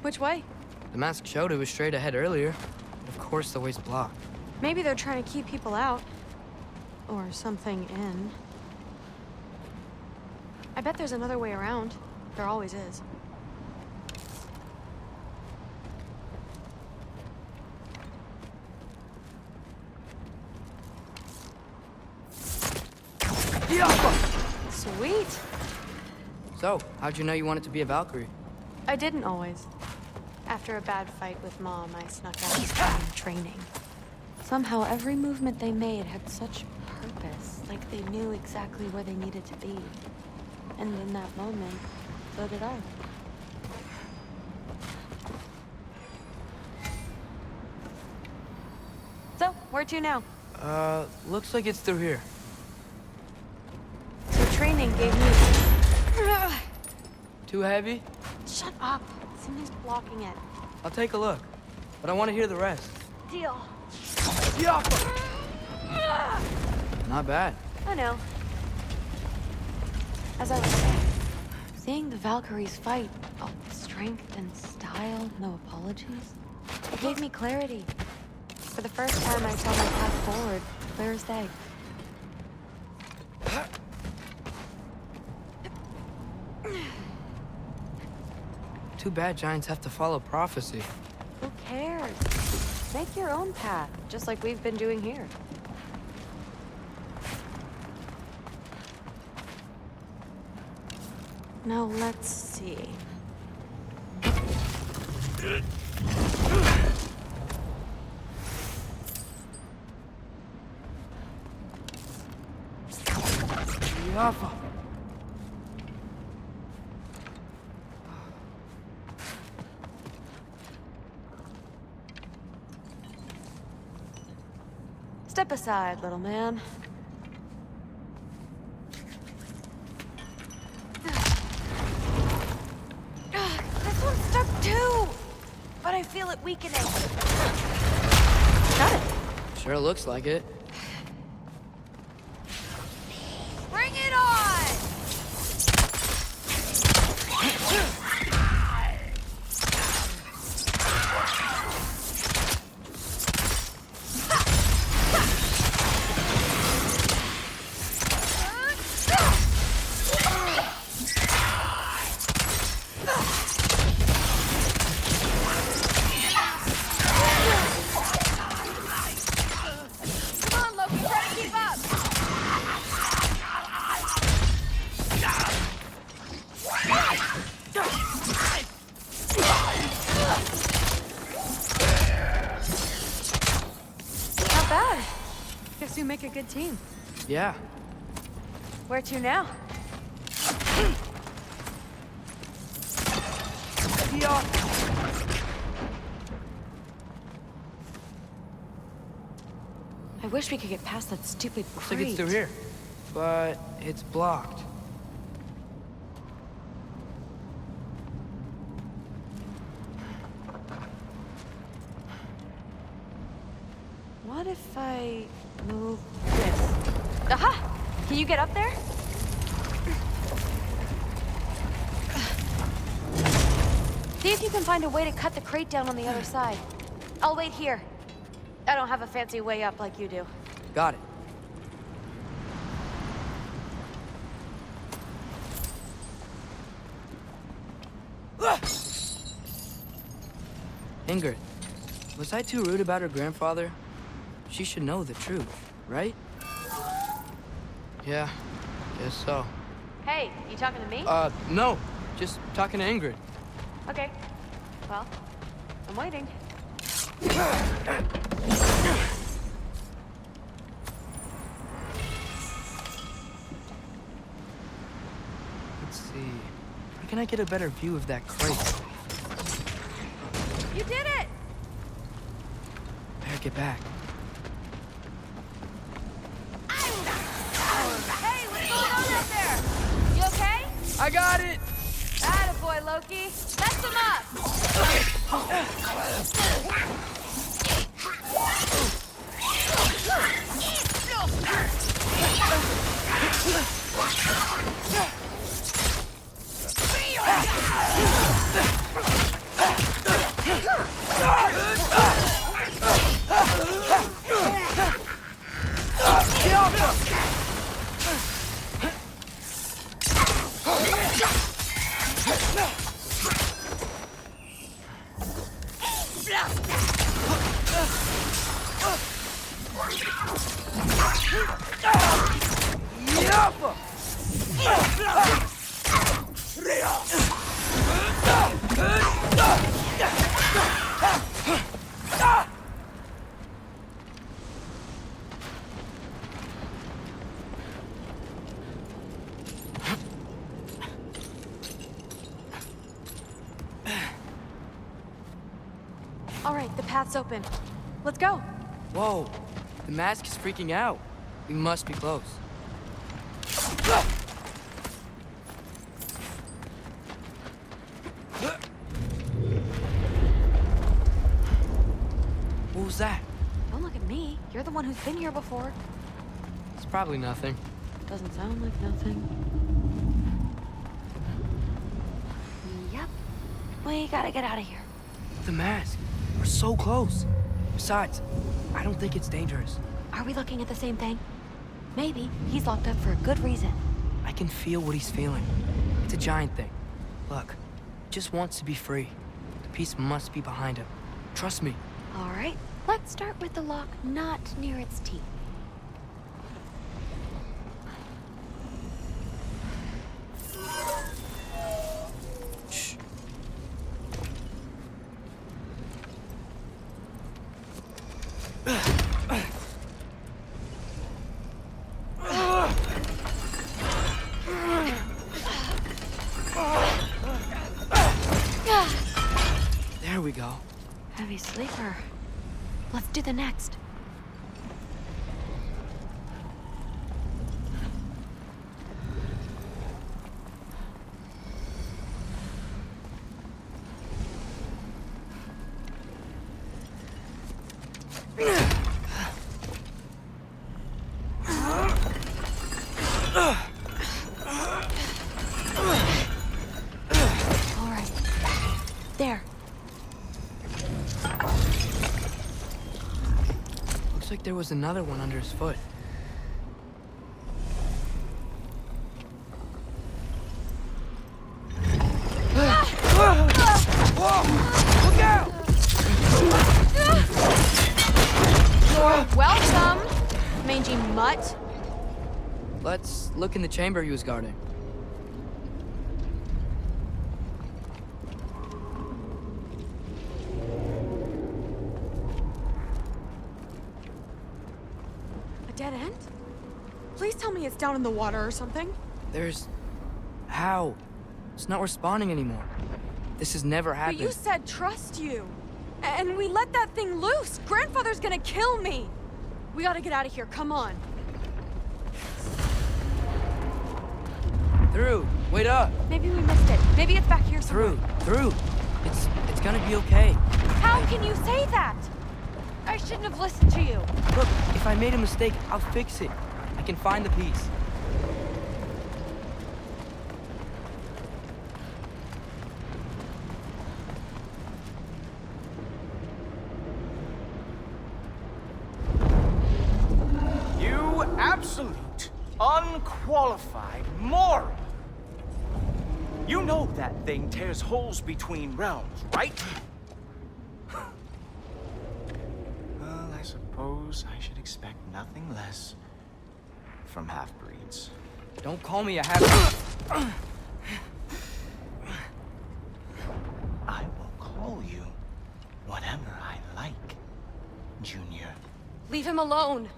Which way? The mask showed it was straight ahead earlier. Of course the way's blocked. Maybe they're trying to keep people out. Or something in. I bet there's another way around. There always is. Sweet. So, how'd you know you wanted to be a Valkyrie? I didn't always. After a bad fight with Mom, I snuck out of time training. Somehow every movement they made had such purpose, like they knew exactly where they needed to be. And in that moment, so did I. So, where to now? Looks like it's through here. So training gave me... Too heavy? Shut up. Something's blocking it. I'll take a look, but I want to hear the rest. Deal. Not bad. I know. As I was saying, seeing the Valkyries fight, oh, strength and style, no apologies, it gave me clarity. For the first time, I saw my path forward, clear as day. Too bad giants have to follow prophecy. Who cares? Make your own path, just like we've been doing here. Now let's see. Lava. Step aside, little man. This one's stuck too, but I feel it weakening. Got it. Sure looks like it. Bring it on! Guess you make a good team. Yeah. Where to now? I wish we could get past that stupid crate. Looks like it's through here, but it's blocked. What if I move this? Aha! Can you get up there? See if you can find a way to cut the crate down on the other side. I'll wait here. I don't have a fancy way up like you do. Got it. Ingrid, was I too rude about her grandfather? She should know the truth, right? Yeah, guess so. Hey, you talking to me? No. Just talking to Ingrid. Okay. Well, I'm waiting. Let's see. Where can I get a better view of that crate? You did it! Better get back. Hey, what's going on out there? You okay? I got it! Attaboy, Loki. Mess him up! All right, the path's open. Let's go. Whoa, the mask is freaking out. We must be close. What was that? Don't look at me. You're the one who's been here before. It's probably nothing. Doesn't sound like nothing. We gotta get out of here. The mask. We're so close. Besides, I don't think it's dangerous. Are we looking at the same thing? Maybe. He's locked up for a good reason. I can feel what he's feeling. It's a giant thing. Look, he just wants to be free. The peace must be behind him. Trust me. All right. Let's start with the lock not near its teeth. Shh. There we go. Heavy sleeper. Let's do the next. All right. There. Looks like there was another one under his foot. Look out! Welcome, mangy mutt. Let's look in the chamber he was guarding. A dead end? Please tell me it's down in the water or something. There's... How? It's not responding anymore. This has never happened. But you said trust you. And we let that thing loose. Grandfather's gonna kill me. We gotta get out of here, come on. Through. Wait up. Maybe we missed it. Maybe it's back here somewhere. Through. It's gonna be okay. How can you say that? I shouldn't have listened to you. Look, if I made a mistake, I'll fix it. I can find the piece. You absolute, unqualified moron! You know that thing tears holes between realms, right? Well, I suppose I should expect nothing less from half-breeds. Don't call me a half... I will call you whatever I like, Junior. Leave him alone.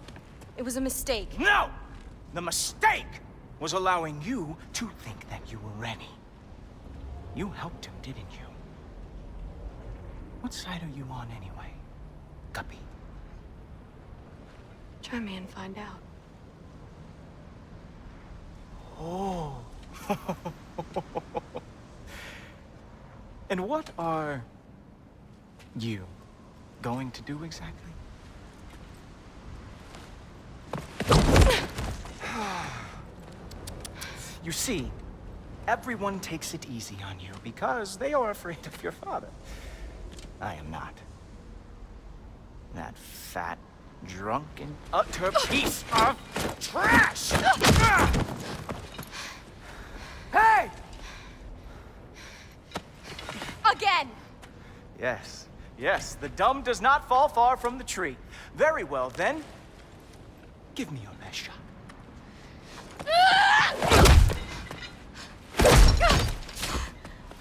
It was a mistake. No! The mistake was allowing you to think that you were ready. You helped him, didn't you? What side are you on anyway, Guppy? Try me and find out. Oh. And what are you going to do exactly? You see, everyone takes it easy on you because they are afraid of your father. I am not. That fat, drunken, utter piece of trash! Hey! Again! Yes, yes, the dumb does not fall far from the tree. Very well, then. Give me your best shot.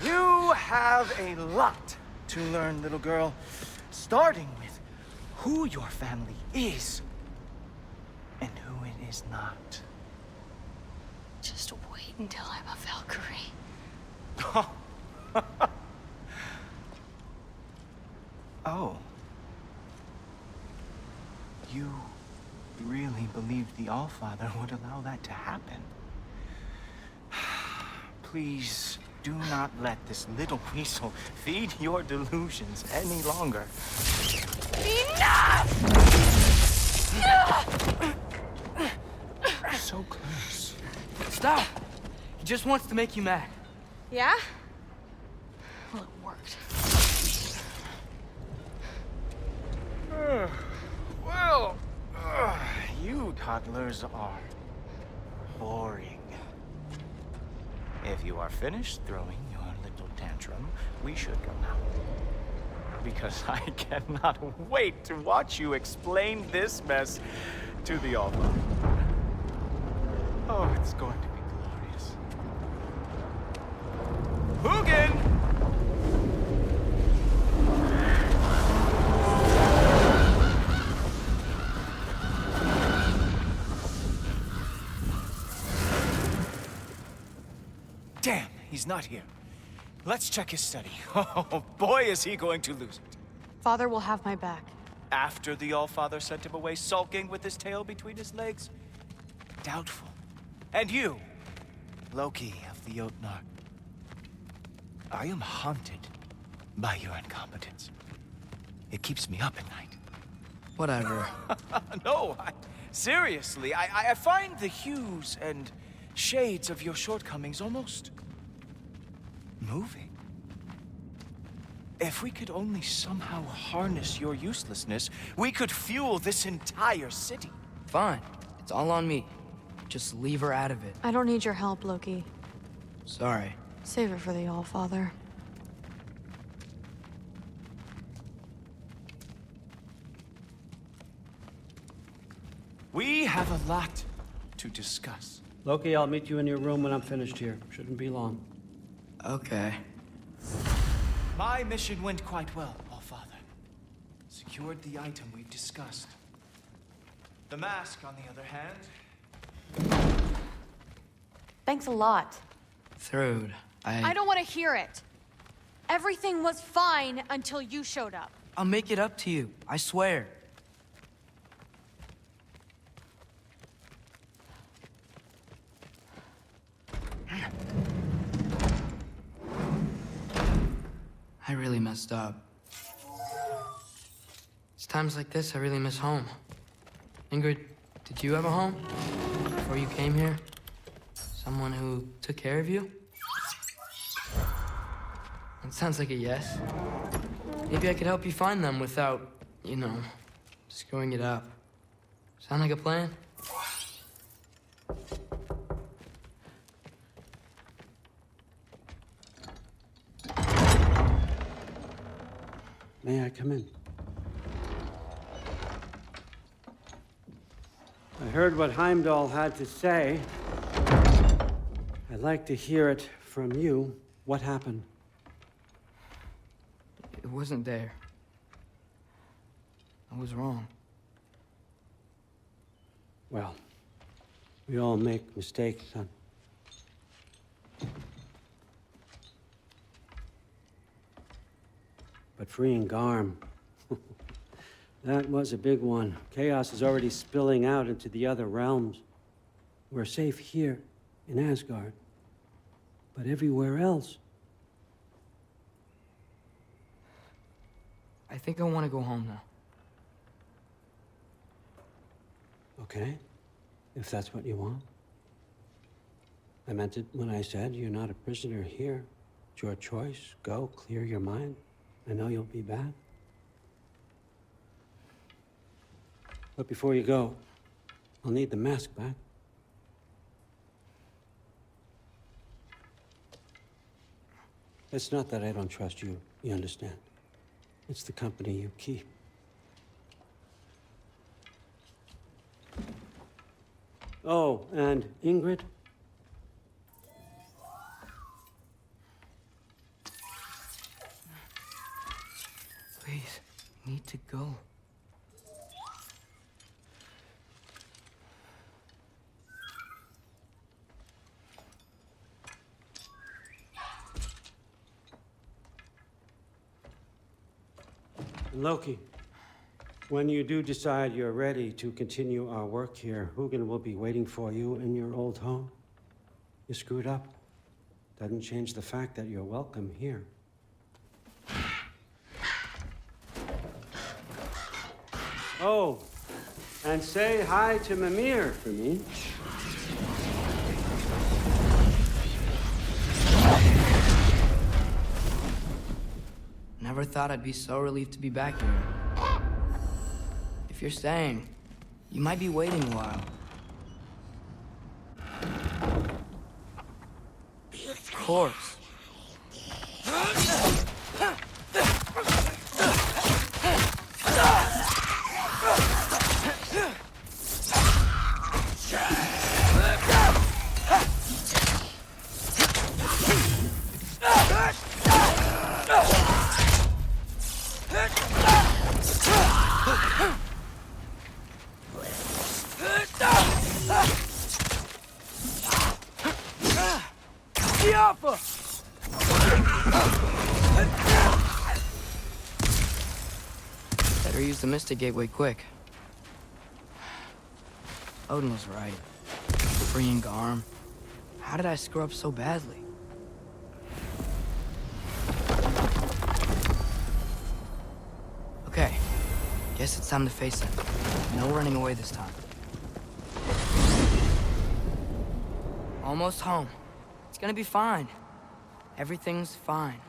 You have a lot to learn, little girl. Starting with who your family is and who it is not. Just wait until I'm a Valkyrie. Oh. You really believed the Allfather would allow that to happen? Please do not let this little weasel feed your delusions any longer. Enough! So close. Stop! He just wants to make you mad. Yeah? Well, it worked. Well, you toddlers are boring. If you are finished throwing your little tantrum, we should go now. Because I cannot wait to watch you explain this mess to the All-Father. Oh, it's going to be glorious. Hugin! Damn, he's not here. Let's check his study. Oh, boy, is he going to lose it. Father will have my back. After the All-Father sent him away sulking with his tail between his legs? Doubtful. And you, Loki of the Jotnar. I am haunted by your incompetence. It keeps me up at night. Whatever. No, seriously, I find the hues and shades of your shortcomings almost moving. If we could only somehow harness your uselessness, we could fuel this entire city. Fine. It's all on me. Just leave her out of it. I don't need your help, Loki. Sorry. Save it for the All-Father. We have a lot to discuss. Loki, I'll meet you in your room when I'm finished here. Shouldn't be long. Okay. My mission went quite well, All-Father. Secured the item we've discussed. The mask, on the other hand... Thanks a lot. Thrud, I don't want to hear it. Everything was fine until you showed up. I'll make it up to you. I swear. I really messed up. It's times like this I really miss home. Ingrid, did you have a home before you came here? Someone who took care of you? It sounds like a yes. Maybe I could help you find them without, you know, screwing it up. Sound like a plan? May I come in? I heard what Heimdall had to say. I'd like to hear it from you. What happened? It wasn't there. I was wrong. Well, we all make mistakes, son. But freeing Garm, that was a big one. Chaos is already spilling out into the other realms. We're safe here in Asgard, but everywhere else. I think I want to go home now. Okay, if that's what you want. I meant it when I said you're not a prisoner here. It's your choice. Go, clear your mind. I know you'll be back. But before you go, I'll need the mask back. It's not that I don't trust you, you understand? It's the company you keep. Oh, and Ingrid? Please, need to go. Loki, when you do decide you're ready to continue our work here, Hugin will be waiting for you in your old home. You screwed up. Doesn't change the fact that you're welcome here. Oh, and say hi to Mimir for me. Never thought I'd be so relieved to be back here. If you're staying, you might be waiting a while. Of course. Better use the Mystic Gateway quick. Odin was right. Freeing Garm. How did I screw up so badly? Okay. Guess it's time to face it. No running away this time. Almost home. It's gonna be fine. Everything's fine.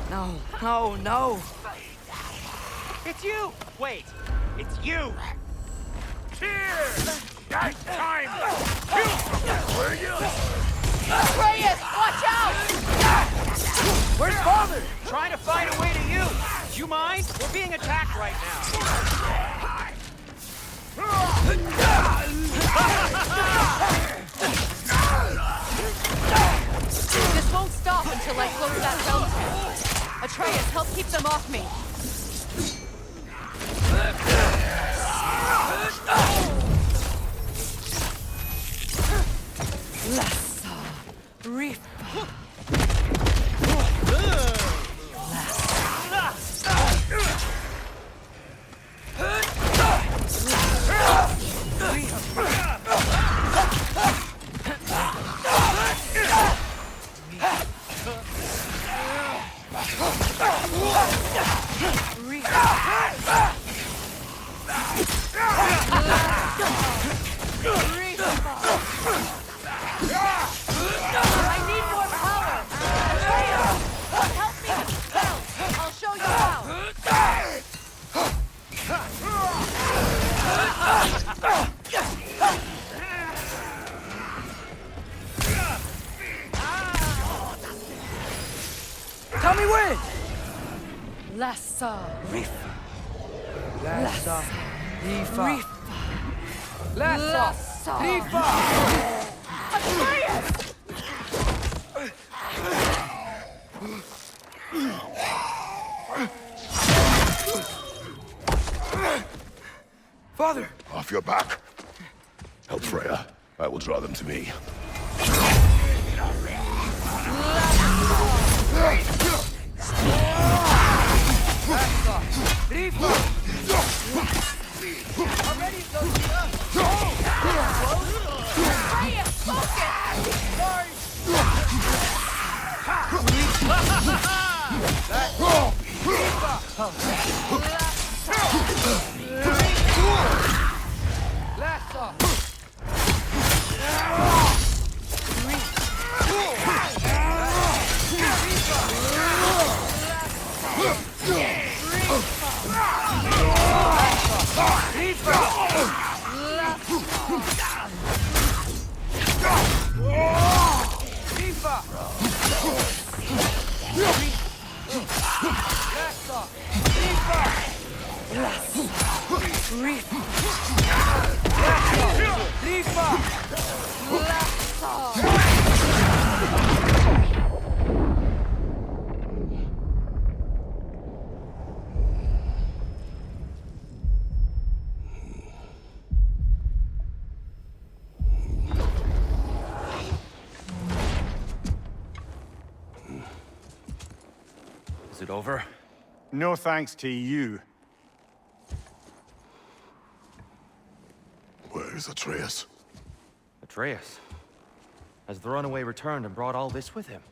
No, no, no! It's you! Wait, it's you! Cheers! Nice time! Kill someone, will you? Atreus, watch out! Where's Father? Trying to find a way to you. Do you mind? We're being attacked right now. This won't stop until I close that realm tent. Atreus, help keep them off me. Lassa, Rifa. I need more power! Atreus! Help me with spells! I'll show you how! Tell me when! Lassa, Rifa. Lassa, Rifa. Rifa. Lassa, Rifa! Atreus! Father! Off your back. Help Freya. I will draw them to me. Is it over? No thanks to you. Where is Atreus? Atreus? Has the runaway returned and brought all this with him?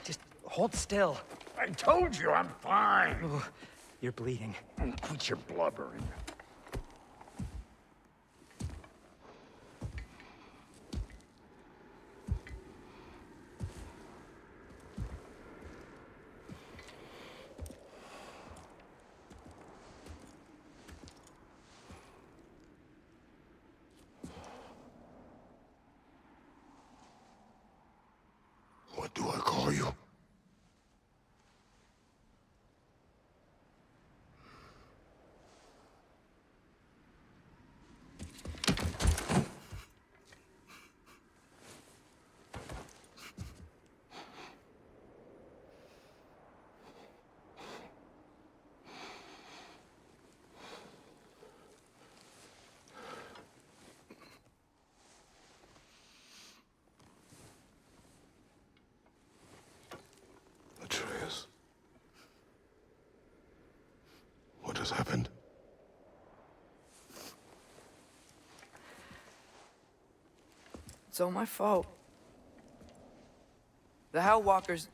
Just hold still. I told you I'm fine. Ooh, You're bleeding. Quit your blubbering. What do I call you? Atreus. What has happened? It's all my fault. The Hellwalkers...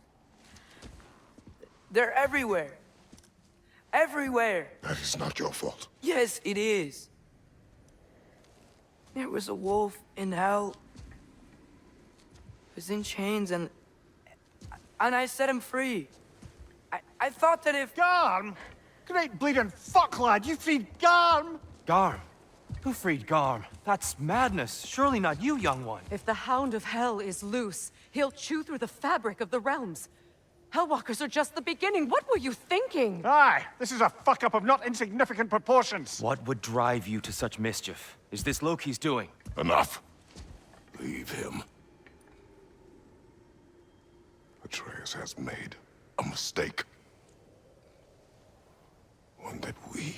they're everywhere. Everywhere. That is not your fault. Yes, it is. There was a wolf in hell. He was in chains and I set him free. I thought that if... Garm? Great bleeding fuck, lad! You freed Garm! Garm? Who freed Garm? That's madness. Surely not you, young one. If the Hound of Hell is loose, he'll chew through the fabric of the realms. Hellwalkers are just the beginning. What were you thinking? Aye, this is a fuck-up of not insignificant proportions. What would drive you to such mischief? Is this Loki's doing? Enough. Leave him. Atreus has made a mistake. One that we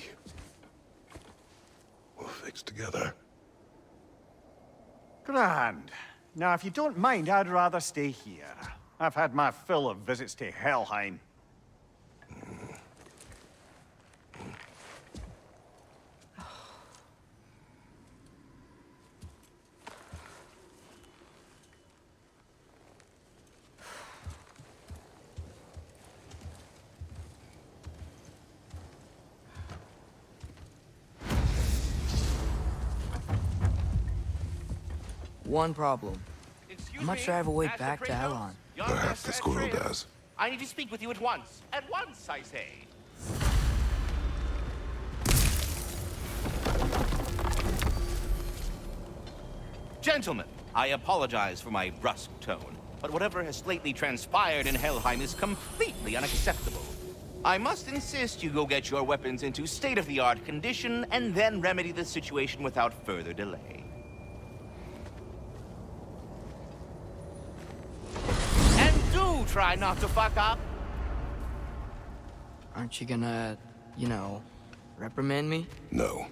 will fix together. Grand. Now, if you don't mind, I'd rather stay here. I've had my fill of visits to Helheim. One problem. Excuse How much me, do I have a way Master back to Kratos? Elon? Young Perhaps Master the squirrel Atreus. does. I need to speak with you at once. At once, I say. Gentlemen, I apologize for my brusque tone, but whatever has lately transpired in Helheim is completely unacceptable. I must insist you go get your weapons into state-of-the-art condition and then remedy the situation without further delay. And do try not to fuck up. Aren't you gonna, you know, reprimand me? No.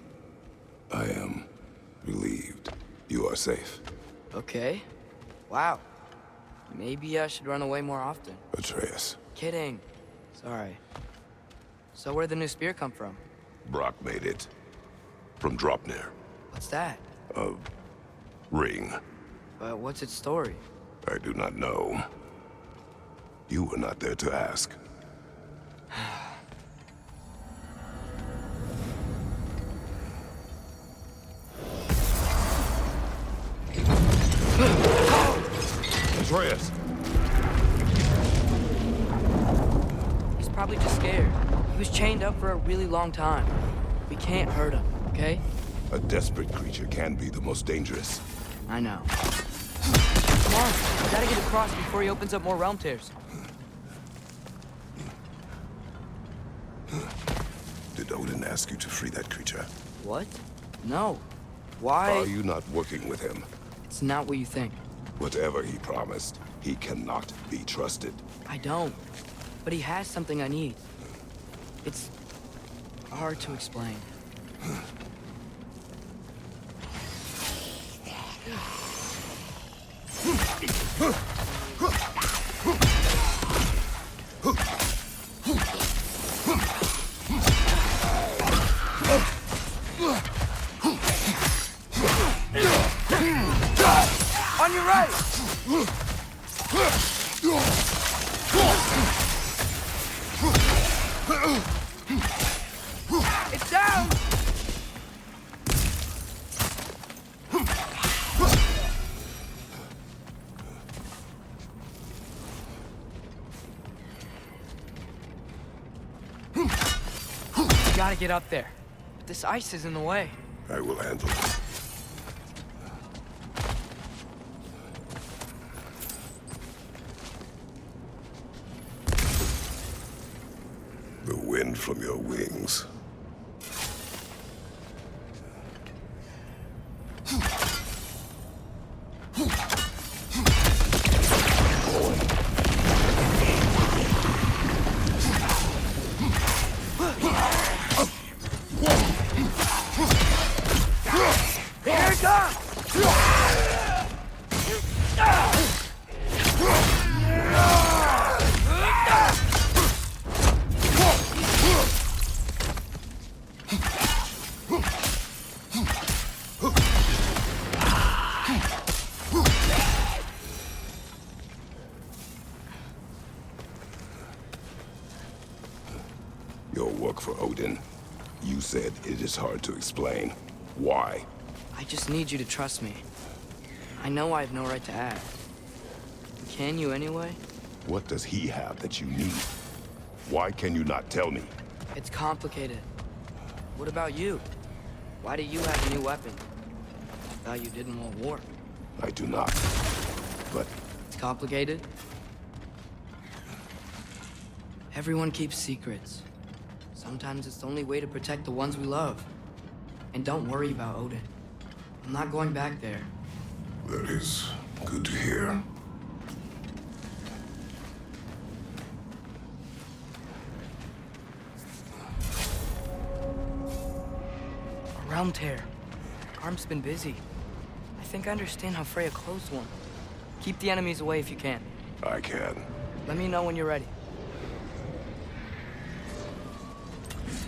I am relieved. You are safe. Okay. Wow. Maybe I should run away more often. Atreus. Kidding. Sorry. So where'd the new spear come from? Brock made it. From Dropnir. What's that? A ring. But what's its story? I do not know. You were not there to ask. Atreus! He's probably just scared. He was chained up for a really long time. We can't hurt him, okay? A desperate creature can be the most dangerous. I know. Come on, we gotta get across before he opens up more realm tears. Did Odin ask you to free that creature? What? No. Why? Are you not working with him? It's not what you think. Whatever he promised, he cannot be trusted. I don't. But he has something I need. It's hard to explain. On your right! gotta get up there. But this ice is in the way. I will handle it. The wind from your wings. Here it comes! Your work for Odin. You said it is hard to explain. Why? I just need you to trust me. I know I have no right to ask. Can you anyway? What does he have that you need? Why can you not tell me? It's complicated. What about you? Why do you have a new weapon? I thought you didn't want war. I do not. But It's complicated. Everyone keeps secrets. Sometimes it's the only way to protect the ones we love. And don't worry about Odin. I'm not going back there. that is good to hear. A realm tear. Arm's been busy. I think I understand how Freya closed one. Keep the enemies away if you can. I can. Let me know when you're ready.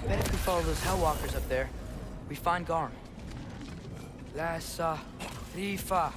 Bet if we follow those Hellwalkers up there, we find Garm. Lassa Rifa.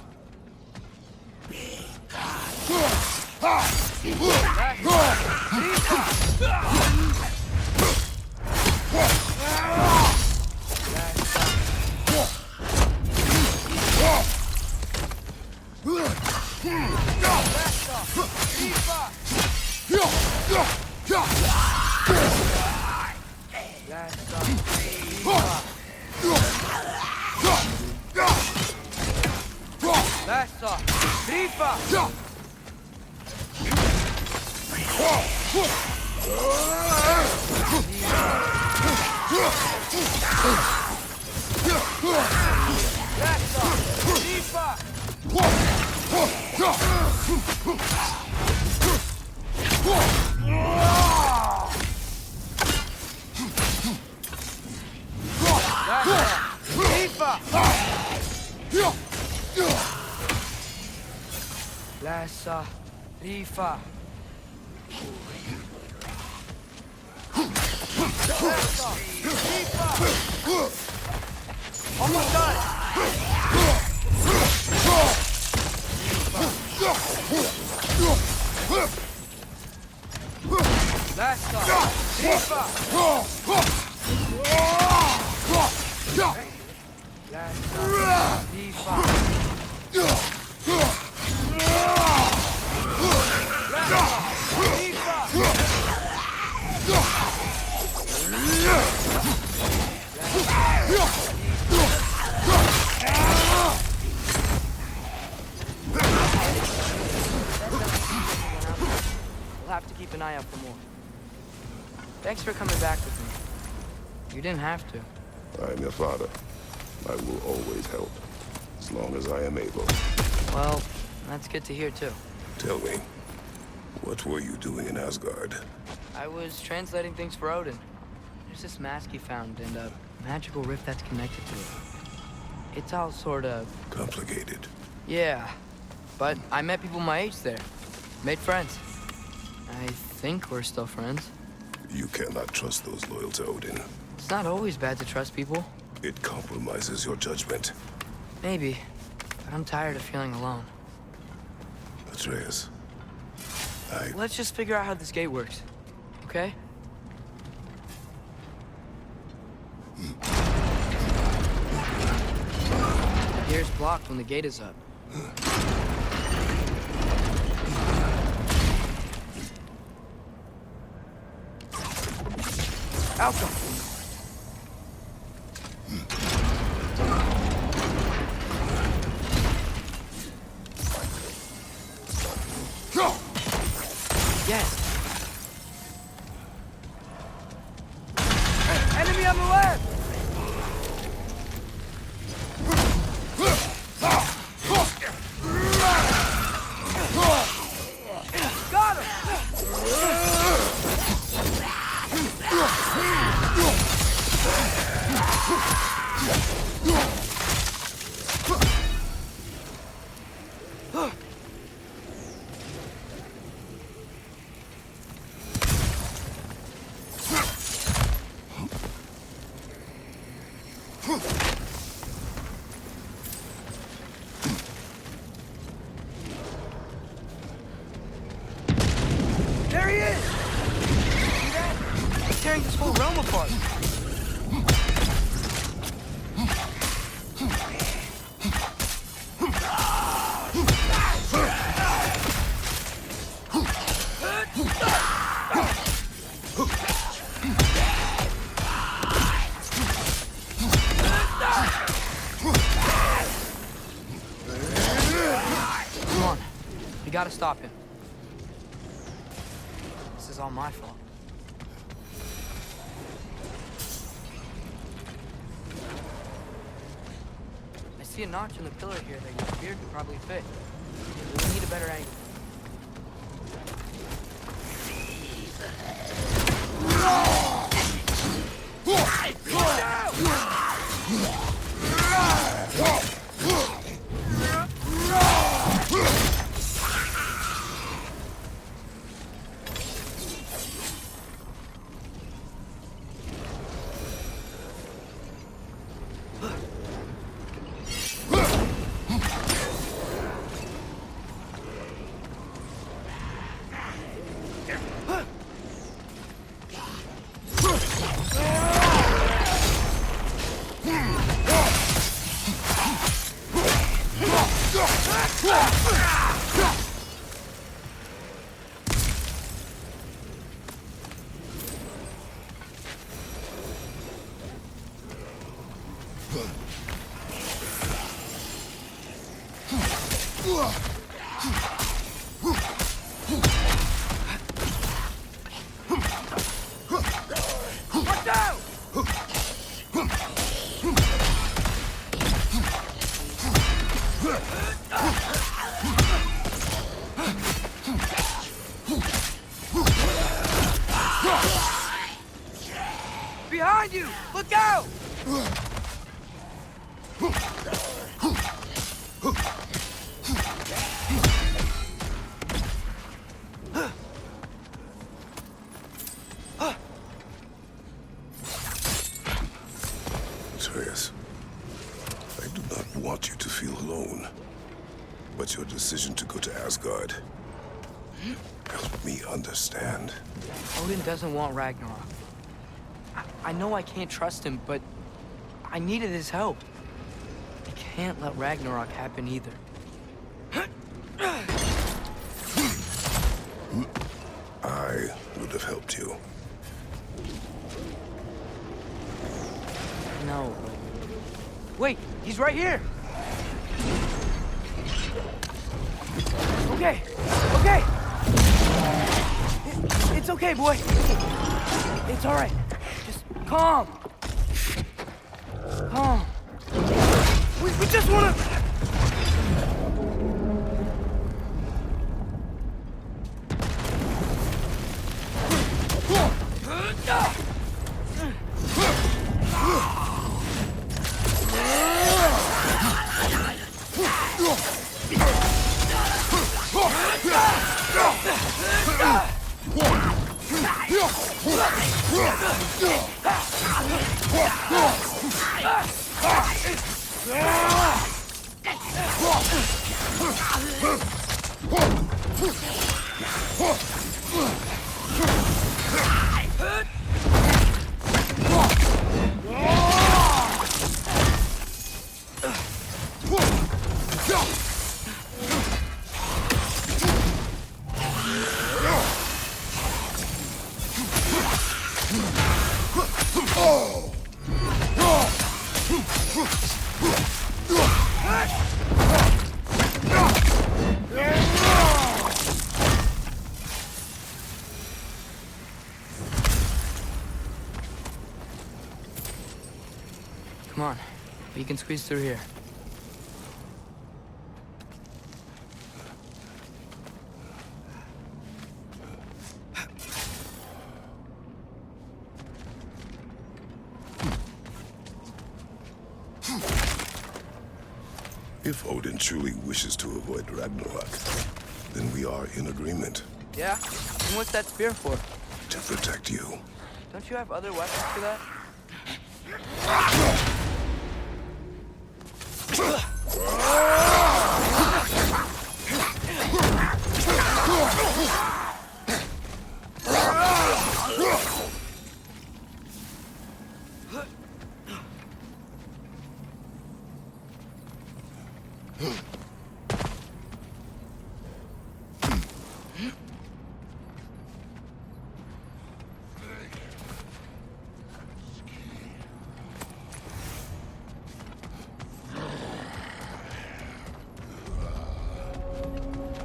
Lassa Rifa. Almost done. Lassa Rifa. Lassa Rifa. We'll have to keep an eye out for more. Thanks for coming back with me. You didn't have to. I am your father. I will always help, as long as I am able. Well, that's good to hear too. Tell me, what were you doing in Asgard? I was translating things for Odin. There's this mask he found and a magical rift that's connected to it. It's all sort of... complicated. Yeah, but I met people my age there. Made friends. I think we're still friends. You cannot trust those loyal to Odin. It's not always bad to trust people. It compromises your judgment. Maybe, but I'm tired of feeling alone. Atreus, Let's just figure out how this gate works, okay? The air's blocked when the gate is up. Outcome. There he is! See that? He's tearing this whole realm apart. Come on. We gotta stop him. This is all my fault. I see a notch in the pillar here that your spear could probably fit. We need a better angle. Behind you! Look out! Atreus, I do not want you to feel alone. But your decision to go to Asgard helped me understand. Odin doesn't want Ragnarok. I know I can't trust him, but I needed his help. I can't let Ragnarok happen either. I would have helped you. No. Wait, he's right here! Okay, okay! It's okay, boy. It's all right. Just calm. Calm. We just wanna... Come on, we can squeeze through here. If Odin truly wishes to avoid Ragnarok, then we are in agreement. Yeah? And what's that spear for? To protect you. Don't you have other weapons for that?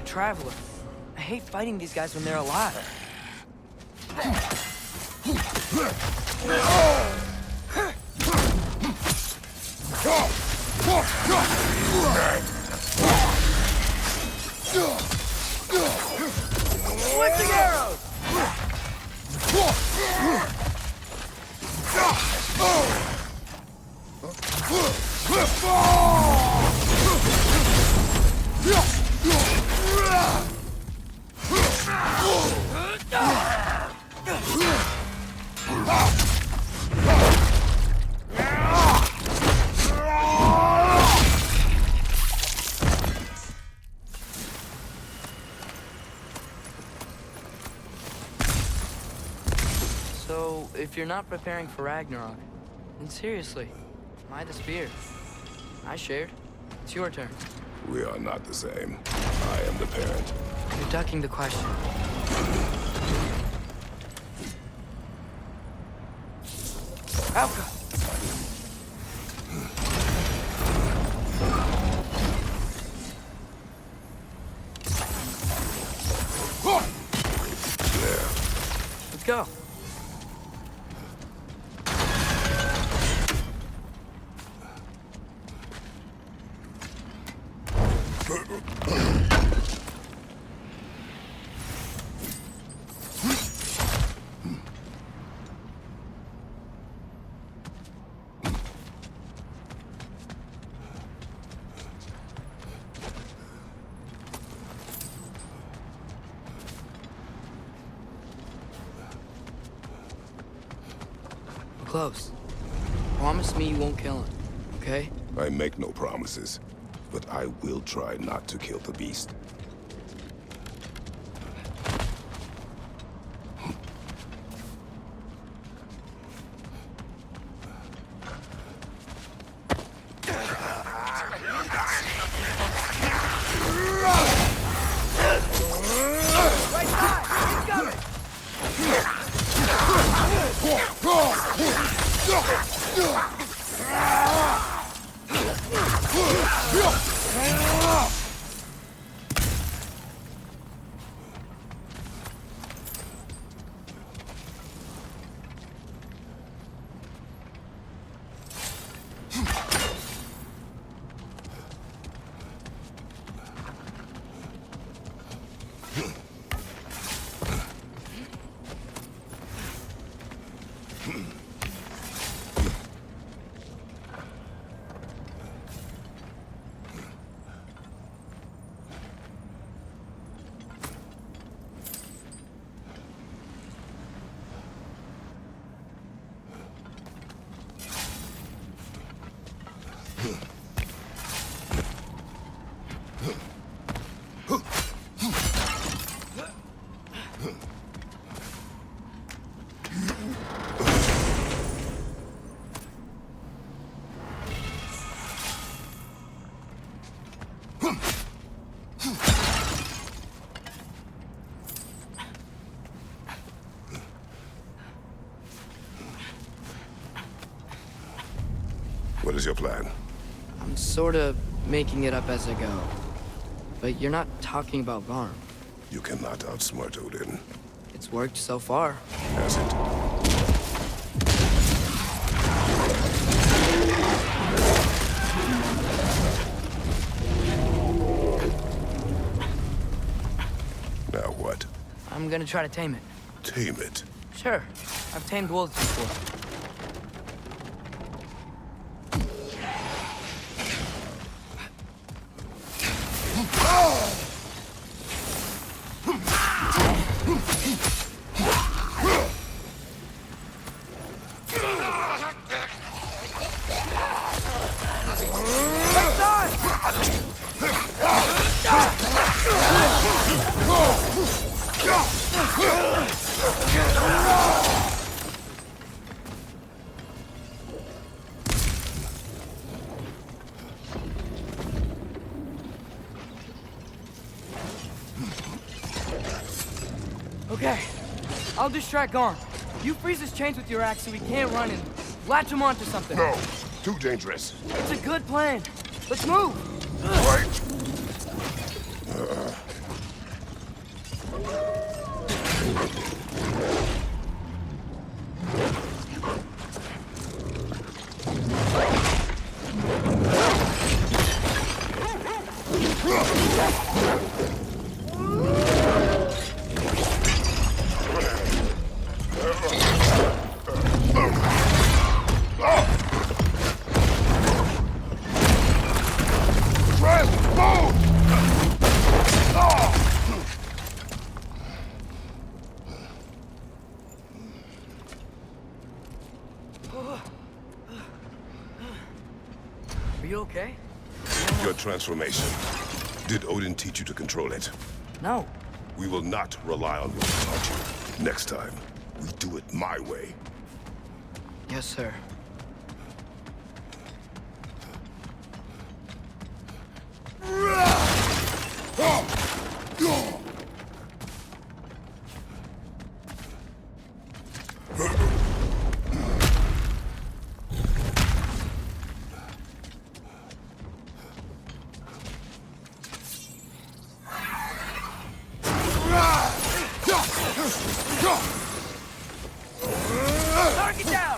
Traveler, I hate fighting these guys when they're alive. Switching arrows! So, if you're not preparing for Ragnarok, then seriously, why the spear? I shared. It's your turn. We are not the same. I am the parent. You're ducking the question. Alka! Let's go. We're close. Promise me you won't kill him, okay? I make no promises, but I will try not to kill the beast. What is your plan? I'm sort of making it up as I go. But you're not talking about Varm. You cannot outsmart Odin. It's worked so far. Has it? Now what? I'm gonna try to tame it. Tame it? Sure. I've tamed wolves before. Okay, I'll distract Gorm. You freeze his chains with your axe so he can't run and latch him onto something. No, too dangerous. It's a good plan. Let's move! Wait! Are you okay? Your transformation. Did Odin teach you to control it? No. We will not rely on what he taught you. Next time, we do it my way. Yes, sir. Target down!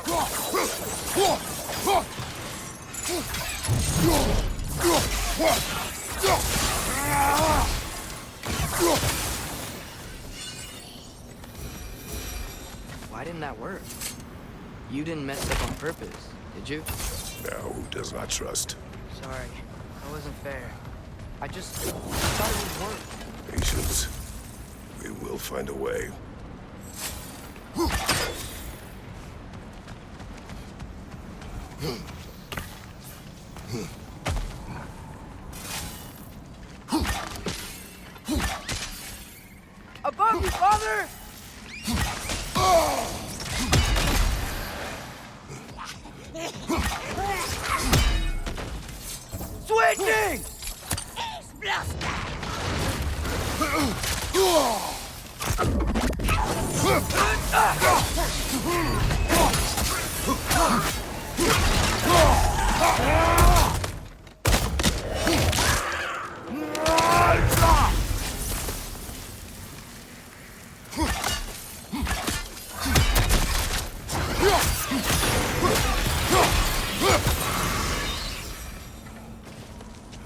Why didn't that work? You didn't mess up on purpose, did you? Now, who does not trust? Sorry, that wasn't fair. I just thought it would work. Patience. We will find a way. Above you, father! Switching!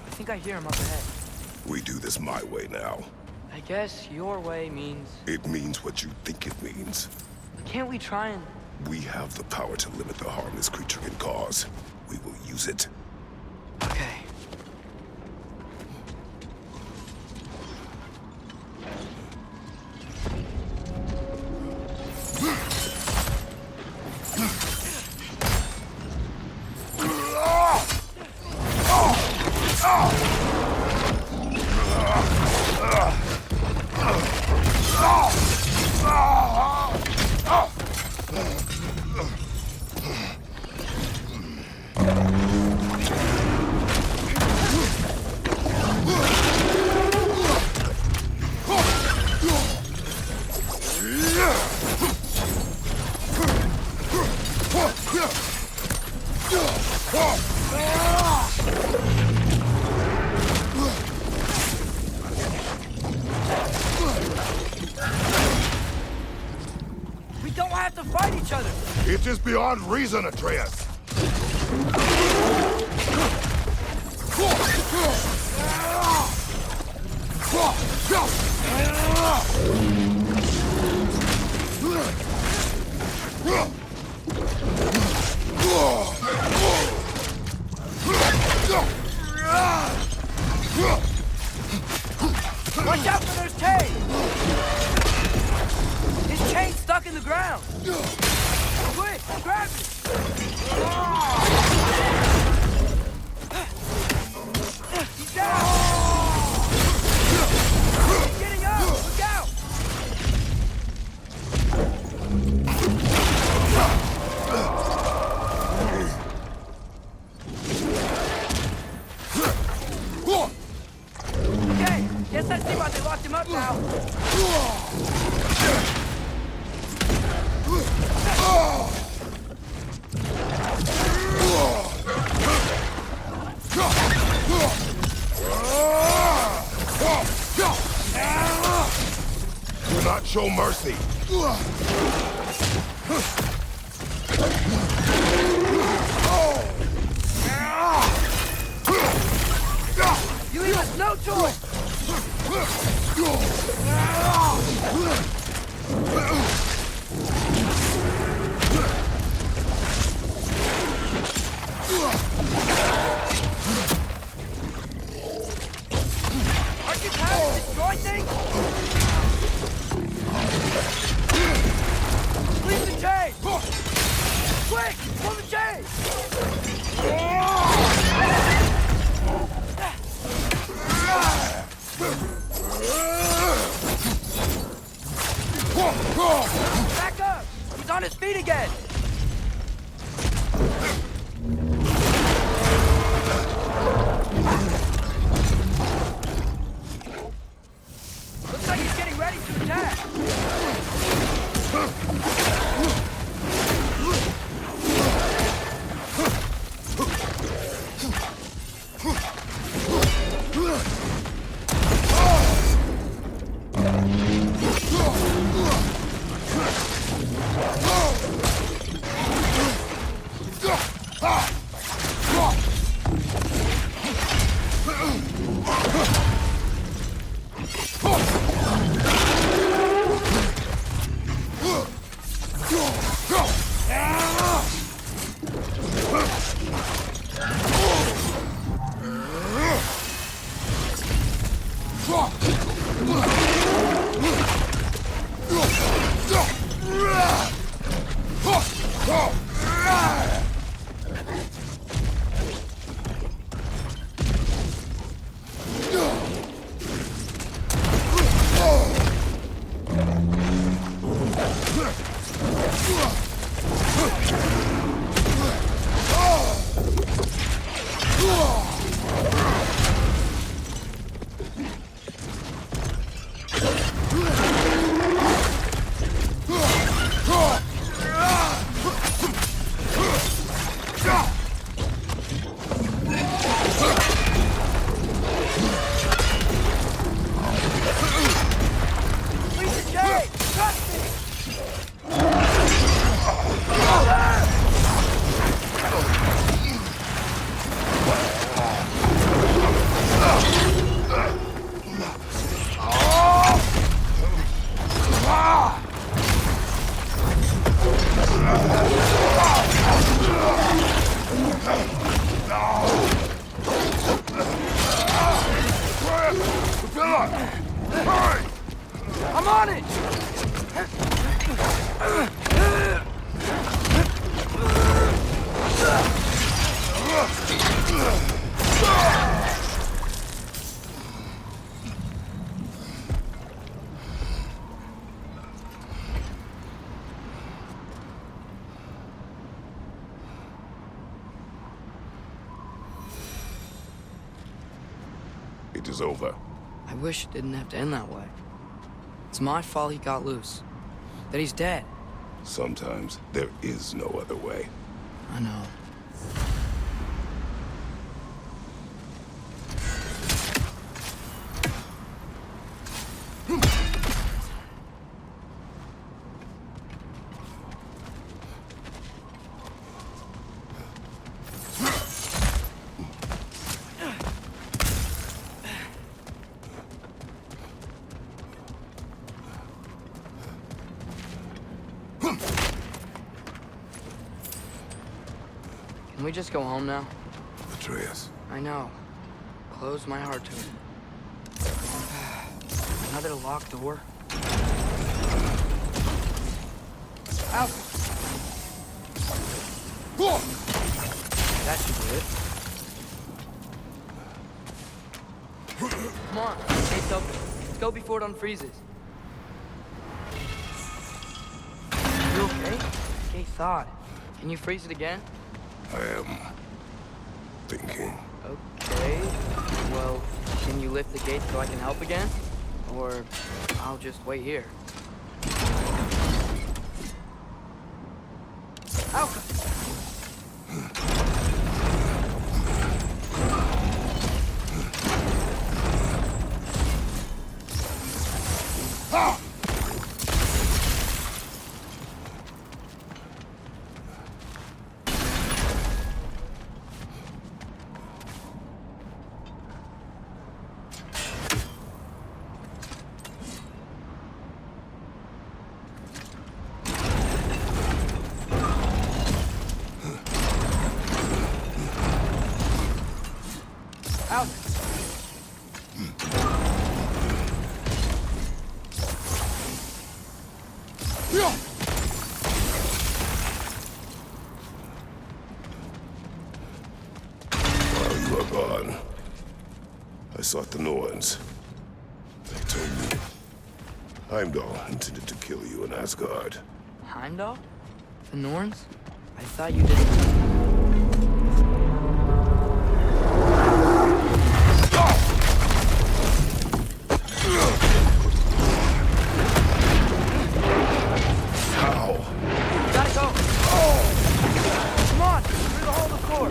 I think I hear him up ahead. We do this my way now. I guess your way means... It means what you think it means. Can't we try and... We have the power to limit the harm this creature can cause. We will use it. Okay. We don't have to fight each other! It is beyond reason, Atreus! Watch out for those chains! His chain's stuck in the ground! Quick, grab it! show mercy. You leave us no choice! Aren't you trying to destroy things? Leave the chain! Quick! Pull the chain! Back up! He's on his feet again! Looks like he's getting ready to attack! I'm on it! It is over. I wish it didn't have to end that way. It's my fault he got loose. That he's dead. Sometimes there is no other way. I know. Can we just go home now? Atreus. I know. Close my heart to it. Another locked door. Out! That should do it. Come on, gate's open. Let's go before it unfreezes. You okay? Gate thawed. Can you freeze it again? I am thinking. Okay. Well, can you lift the gate so I can help again? Or I'll just wait here. Ow! Out. While you were gone, I sought the Norns. They told me Heimdall intended to kill you in Asgard. Heimdall? The Norns? I thought you didn't. How? Gotta go! Come on! Through the hole of Thor!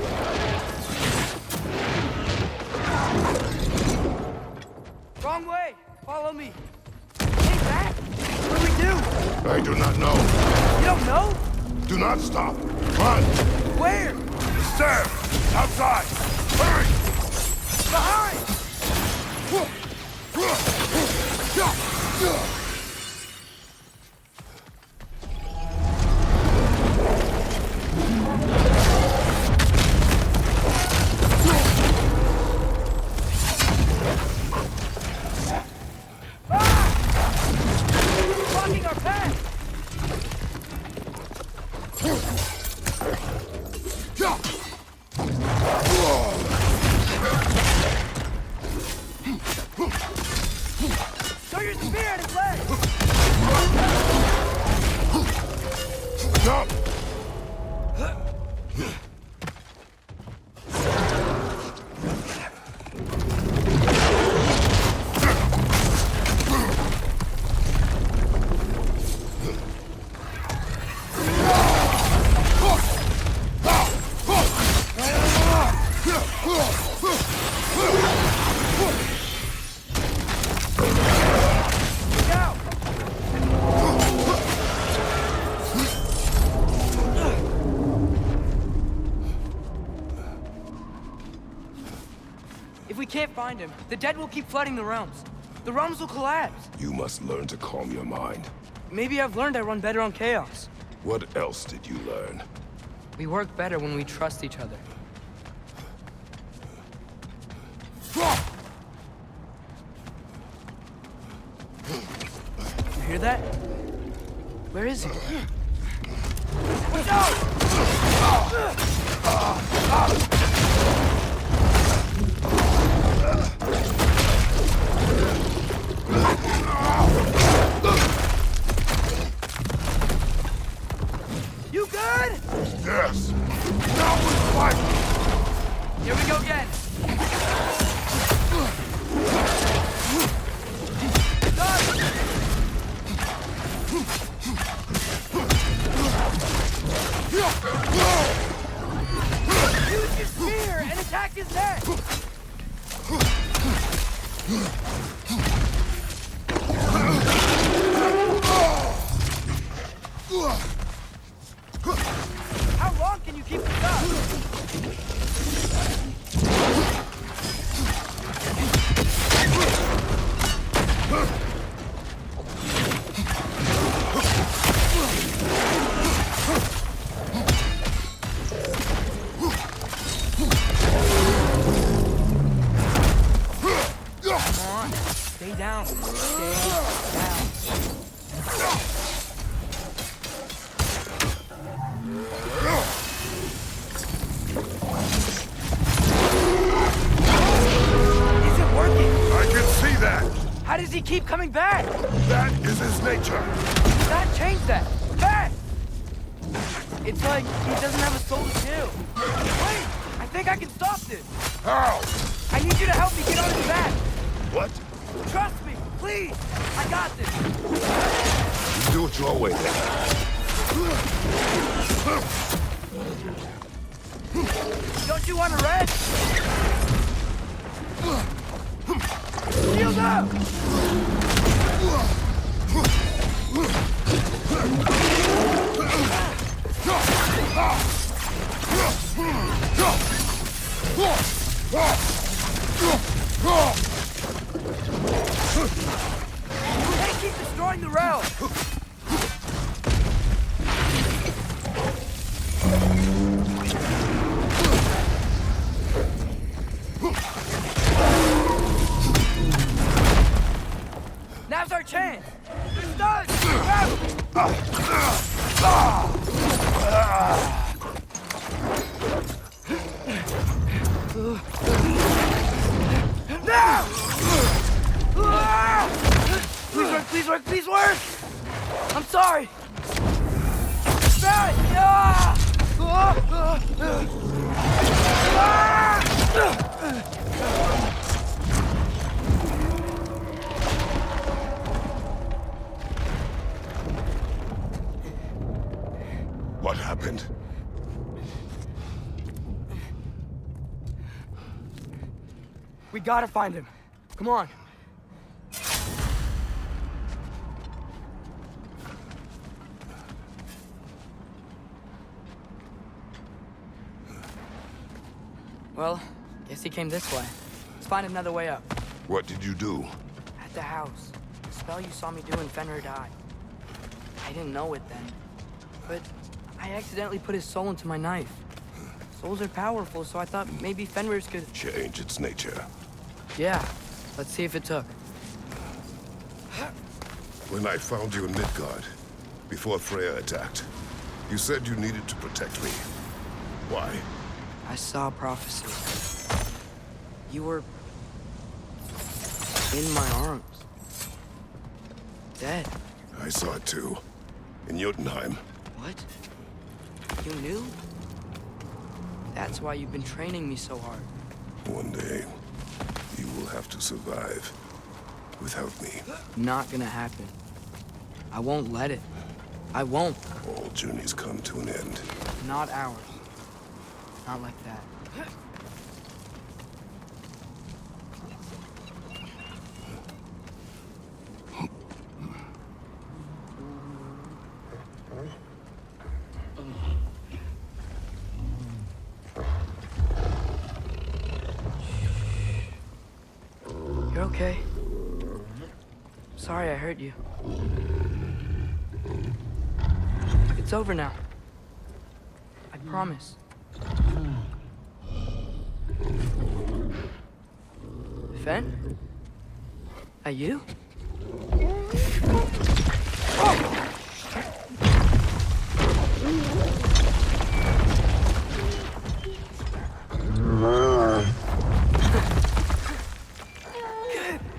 Wrong way! Follow me! Hey, back! What do we do? I do not know. You don't know? Do not stop. Run! Where? The stairs! Outside! Hurry! Behind! Blocking our path! Throw your spear at his leg! Jump! If we can't find him, the dead will keep flooding the realms. The realms will collapse. You must learn to calm your mind. Maybe I've learned I run better on chaos. What else did you learn? We work better when we trust each other. You hear that? Where is he? Watch You good? Yes! Now we fight! Here we go again. Use your spear and attack his neck! How long can you keep this up? Come on, stay down. Stay down. Isn't working. I can see that! How does he keep coming back? That is his nature! That changed that. Back! It's like he doesn't have a soul to kill. Wait! I think I can stop this. How? I need you to help me get on his back. What? Trust me, please. I got this. You do it your way then. Don't you want to rest? Shield up! They keep destroying the realm. No! Please work, please work, please work! I'm sorry! What happened? We gotta find him. Come on. Well, guess he came this way. Let's find another way up. What did you do? At the house. The spell you saw me do when Fenrir died. I didn't know it then. But I accidentally put his soul into my knife. Souls are powerful, so I thought maybe Fenrir's could... Change its nature. Yeah. Let's see if it took. When I found you in Midgard, before Freya attacked, you said you needed to protect me. Why? I saw a prophecy. You were... in my arms. Dead. I saw it too. In Jotunheim. What? You knew? That's why you've been training me so hard. One day, you will have to survive without me. Not gonna happen. I won't let it. I won't. All journeys come to an end. Not ours. Not like that. You're okay. Sorry I hurt you. It's over now. I promise. Fen? Are you?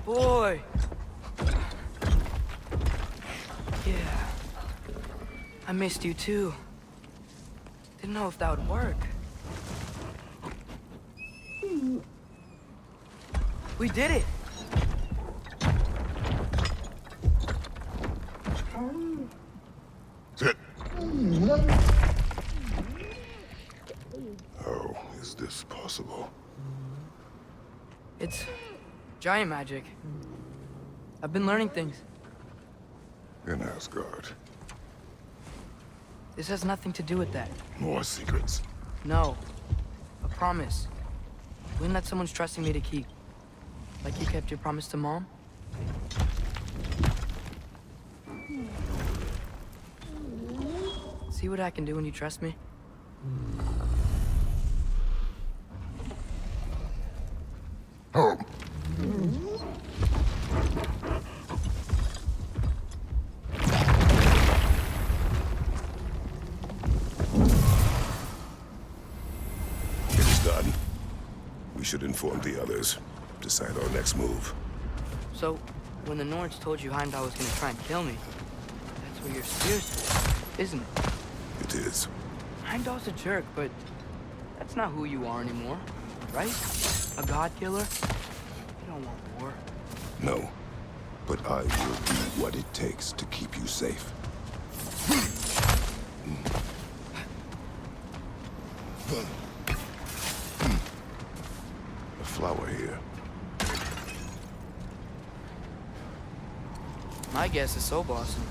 Boy. Yeah. I missed you too. Didn't know if that would work. We did it! Sit. How is this possible? It's giant magic. I've been learning things. In Asgard. This has nothing to do with that. More secrets. No. A promise. Wouldn't let someone's trusting me to keep. Like you kept your promise to Mom? See what I can do when you trust me? Home. It is done. We should inform the others. Decide our next move. So, when the Nords told you Heimdall was gonna try and kill me, that's where your spear's at, isn't it? It is. Heimdall's a jerk, but that's not who you are anymore, right? A god killer? You don't want war. No. But I will do what it takes to keep you safe. A flower here. My guess is Soul Blossom.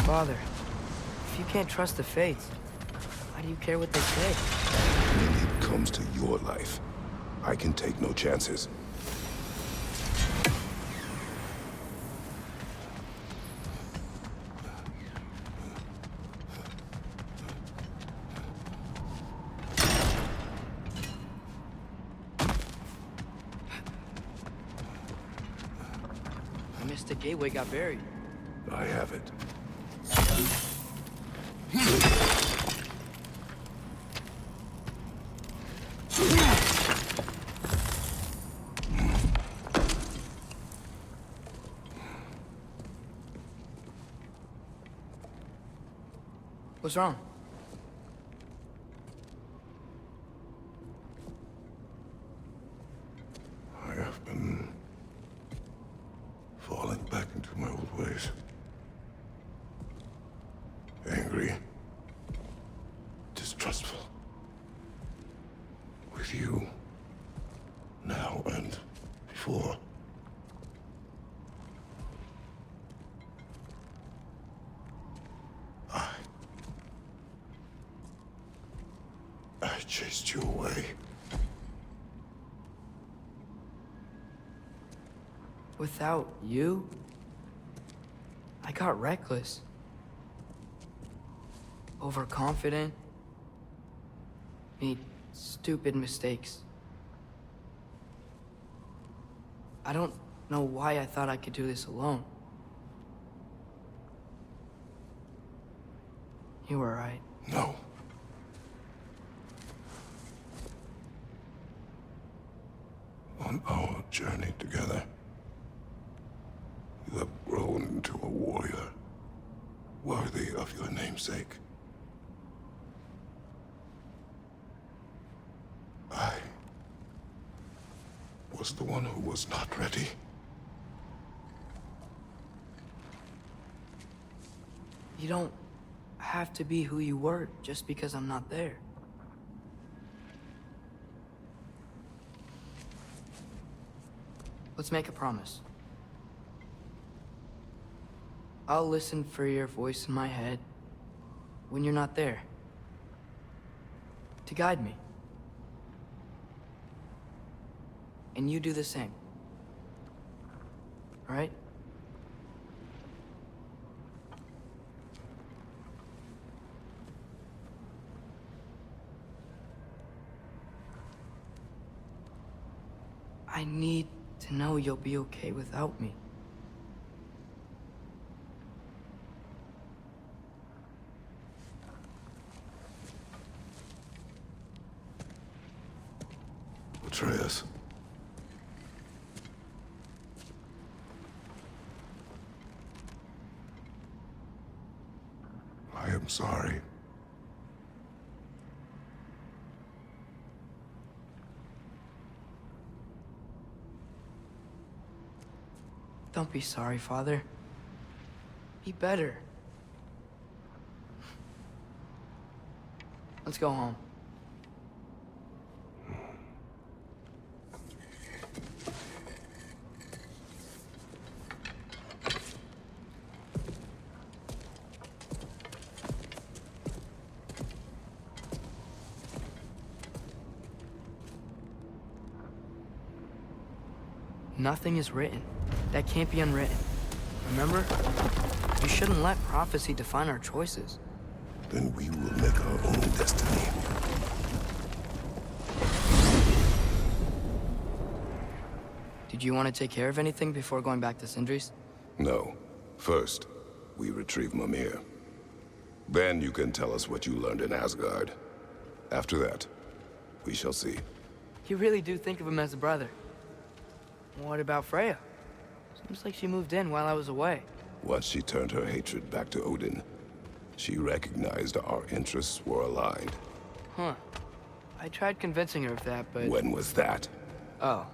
Father, if you can't trust the fates, Why do you care what they say? When it comes to your life, I can take no chances. I missed the gateway got buried. I have it. What's wrong? I have been falling back into my old ways. Angry. Distrustful. With you. Now and before. I chased you away. Without you, I got reckless. Overconfident. Made stupid mistakes. I don't know why I thought I could do this alone. You were right. No. On our journey together, you have grown into a warrior, worthy of your namesake. I was the one who was not ready. You don't have to be who you were just because I'm not there. Let's make a promise. I'll listen for your voice in my head when you're not there, to guide me. And you do the same. All right? I need to know you'll be okay without me. Atreus. I am sorry. Don't be sorry, Father. Be better. Let's go home. Nothing is written that can't be unwritten. Remember? You shouldn't let prophecy define our choices. Then we will make our own destiny. Did you want to take care of anything before going back to Sindri's? No. First, we retrieve Mimir. Then you can tell us what you learned in Asgard. After that, we shall see. You really do think of him as a brother. What about Freya? Seems like she moved in while I was away. Once she turned her hatred back to Odin, she recognized our interests were aligned. Huh. I tried convincing her of that, but... When was that? Oh.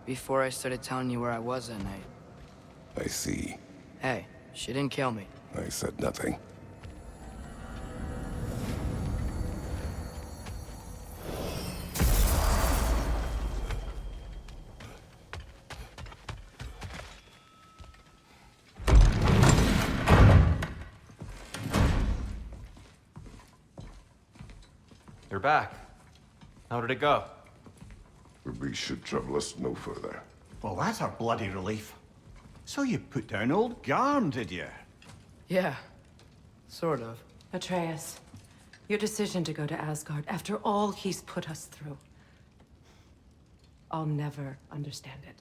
Before I started telling you where I was that night. I see. Hey, she didn't kill me. I said nothing. You're back. How did it go? The beast should trouble us no further. Well, that's a bloody relief. So you put down old Garm, did you? Yeah, sort of. Atreus, your decision to go to Asgard after all he's put us through. I'll never understand it.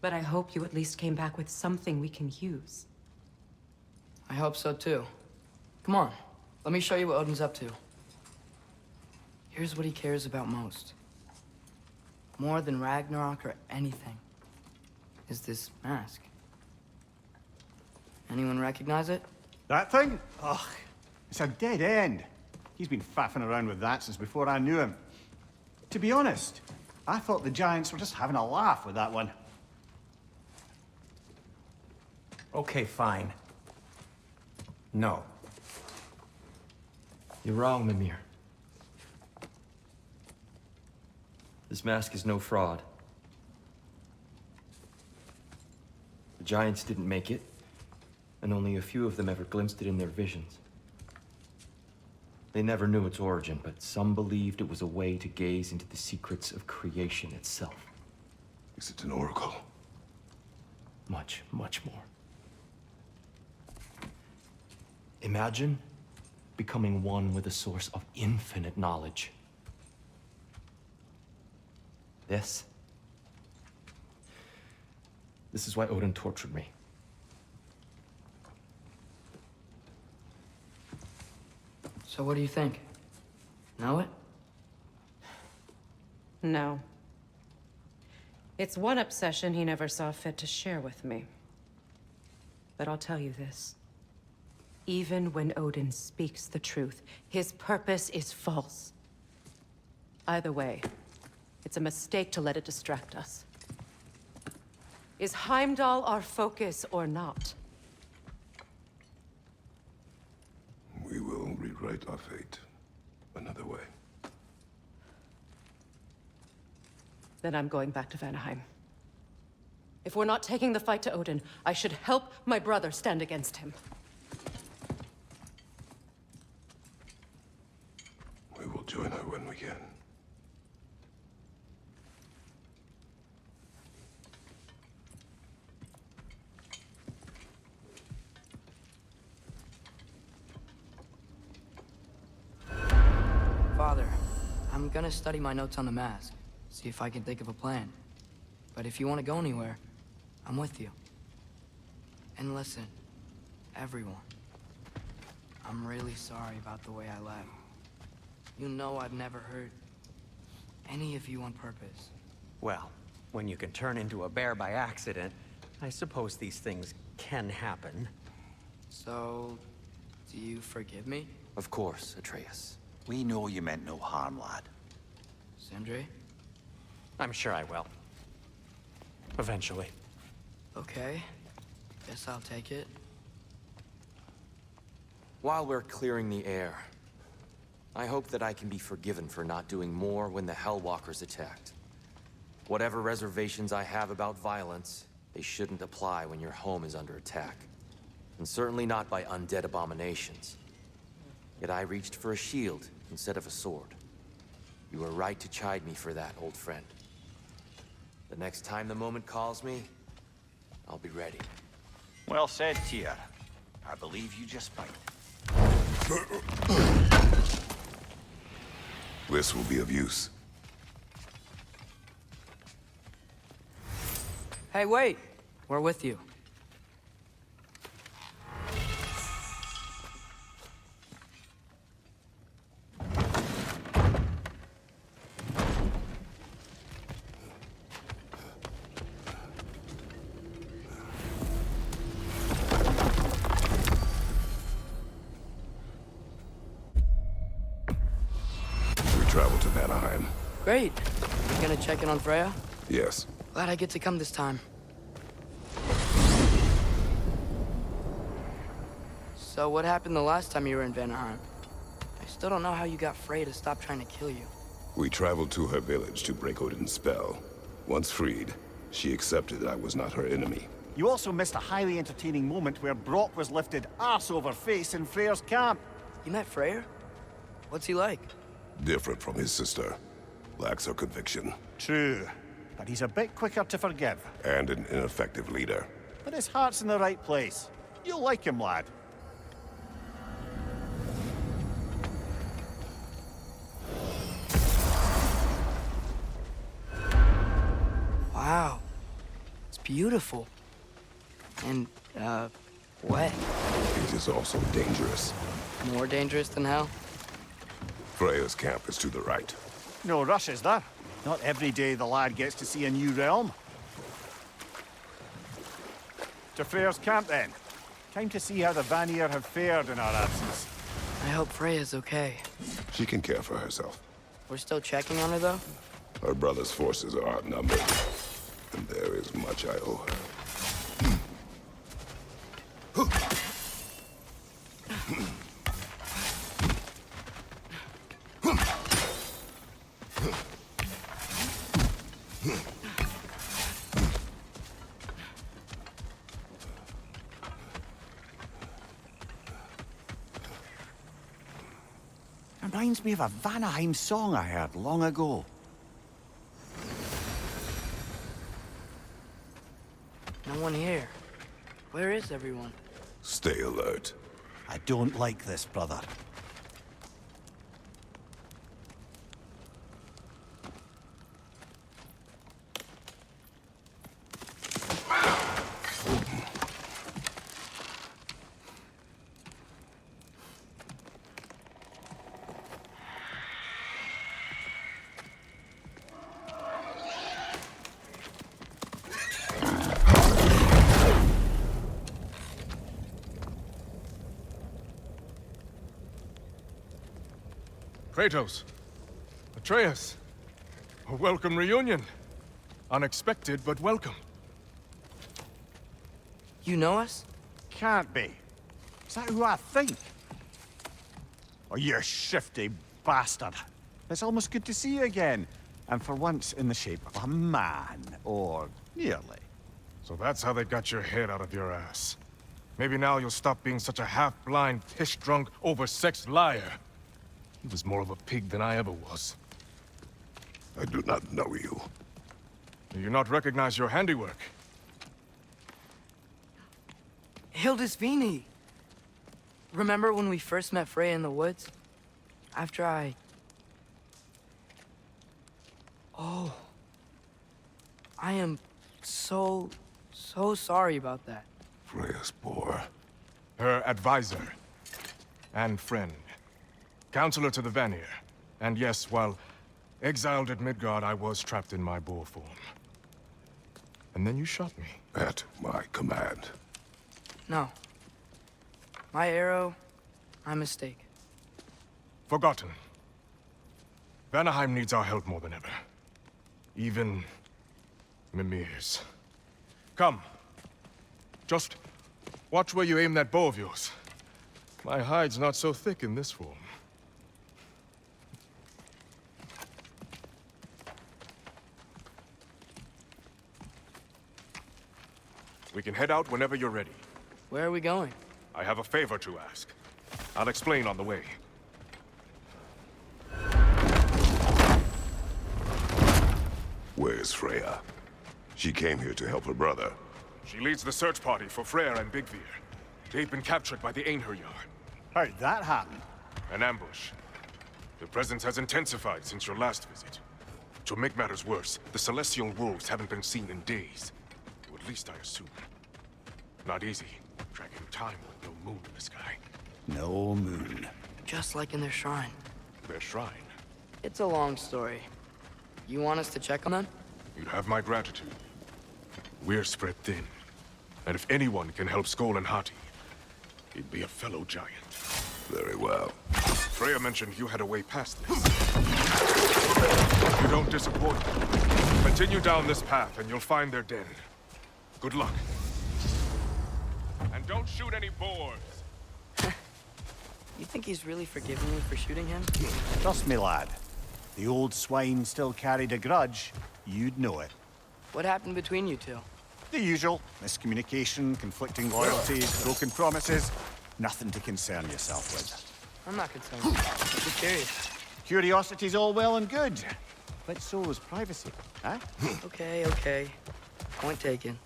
But I hope you at least came back with something we can use. I hope so too. Come on, let me show you what Odin's up to. Here's what he cares about most. More than Ragnarok or anything, is this mask. Anyone recognize it? That thing? Ugh, it's a dead end. He's been faffing around with that since before I knew him. To be honest, I thought the Giants were just having a laugh with that one. Okay, fine. No. You're wrong, Mimir. This mask is no fraud. The Giants didn't make it, and only a few of them ever glimpsed it in their visions. They never knew its origin, but some believed it was a way to gaze into the secrets of creation itself. Is it an oracle? Much, much more. Imagine becoming one with a source of infinite knowledge. This is why Odin tortured me. So what do you think? Know it? No. It's one obsession he never saw fit to share with me. But I'll tell you this. Even when Odin speaks the truth, his purpose is false. Either way, it's a mistake to let it distract us. Is Heimdall our focus or not? We will rewrite our fate another way. Then I'm going back to Vanaheim. If we're not taking the fight to Odin, I should help my brother stand against him. We will join her when we can. Father, I'm gonna study my notes on the mask, see if I can think of a plan. But if you want to go anywhere, I'm with you. And listen, everyone, I'm really sorry about the way I left. You know I've never hurt any of you on purpose. Well, when you can turn into a bear by accident, I suppose these things can happen. So, do you forgive me? Of course, Atreus. We know you meant no harm, lad. Sindri? I'm sure I will. Eventually. Okay. Guess I'll take it. While we're clearing the air, I hope that I can be forgiven for not doing more when the Hellwalkers attacked. Whatever reservations I have about violence, they shouldn't apply when your home is under attack. And certainly not by undead abominations. Yet I reached for a shield instead of a sword. You were right to chide me for that, old friend. The next time the moment calls me, I'll be ready. Well said, Tyr. I believe you just might. This will be of use. Hey, wait! We're with you. Travel to Vanaheim. Great. You gonna check in on Freya? Yes. Glad I get to come this time. So what happened the last time you were in Vanaheim? I still don't know how you got Freya to stop trying to kill you. We traveled to her village to break Odin's spell. Once freed, she accepted that I was not her enemy. You also missed a highly entertaining moment where Brock was lifted arse over face in Freyr's camp. You met Freyr? What's he like? Different from his sister. Lacks her conviction. True, but he's a bit quicker to forgive. And an ineffective leader. But his heart's in the right place. You'll like him, lad. Wow. It's beautiful. And, wet. It is also dangerous. More dangerous than hell? Freya's camp is to the right. No rush, is there? Not every day the lad gets to see a new realm. To Freya's camp, then. Time to see how the Vanir have fared in our absence. I hope Freya's okay. She can care for herself. We're still checking on her, though? Her brother's forces are outnumbered. And there is much I owe her. Reminds me of a Vanaheim song I heard long ago. No one here. Where is everyone? Stay alert. I don't like this, brother. Kratos. Atreus. A welcome reunion. Unexpected, but welcome. You know us? Can't be. Is that who I think? Oh, you shifty bastard. It's almost good to see you again. And for once in the shape of a man, or nearly. So that's how they got your head out of your ass. Maybe now you'll stop being such a half-blind, piss-drunk, oversexed liar. He was more of a pig than I ever was. I do not know you. Do you not recognize your handiwork? Hildisvini! Remember when we first met Freya in the woods? After I... Oh. I am so sorry about that. Freya's poor. Her advisor. And friend. Counselor to the Vanir. And yes, while exiled at Midgard, I was trapped in my boar form. And then you shot me. At my command. No. My arrow, my mistake. Forgotten. Vanaheim needs our help more than ever. Even Mimir's. Come. Just watch where you aim that bow of yours. My hide's not so thick in this form. We can head out whenever you're ready. Where are we going? I have a favor to ask. I'll explain on the way. Where's Freya? She came here to help her brother. She leads the search party for Freyr and Bigvir. They've been captured by the Einherjar. How'd that happen? An ambush. The presence has intensified since your last visit. To make matters worse, the Celestial Wolves haven't been seen in days. Or at least I assume. Not easy, tracking time with no moon in the sky. No moon. Just like in their shrine. Their shrine? It's a long story. You want us to check on them? You'd have my gratitude. We're spread thin. And if anyone can help Skoll and Hati, he'd be a fellow giant. Very well. Freya mentioned you had a way past this. You don't disappoint. Continue down this path and you'll find their den. Good luck. And don't shoot any boars. You think he's really forgiving me for shooting him? Trust me, lad. The old swine still carried a grudge. You'd know it. What happened between you two? The usual. Miscommunication, conflicting loyalties, broken promises. Nothing to concern yourself with. I'm not concerned. Just curious. Curiosity's all well and good, but so is privacy, huh? Okay, okay. Point taken.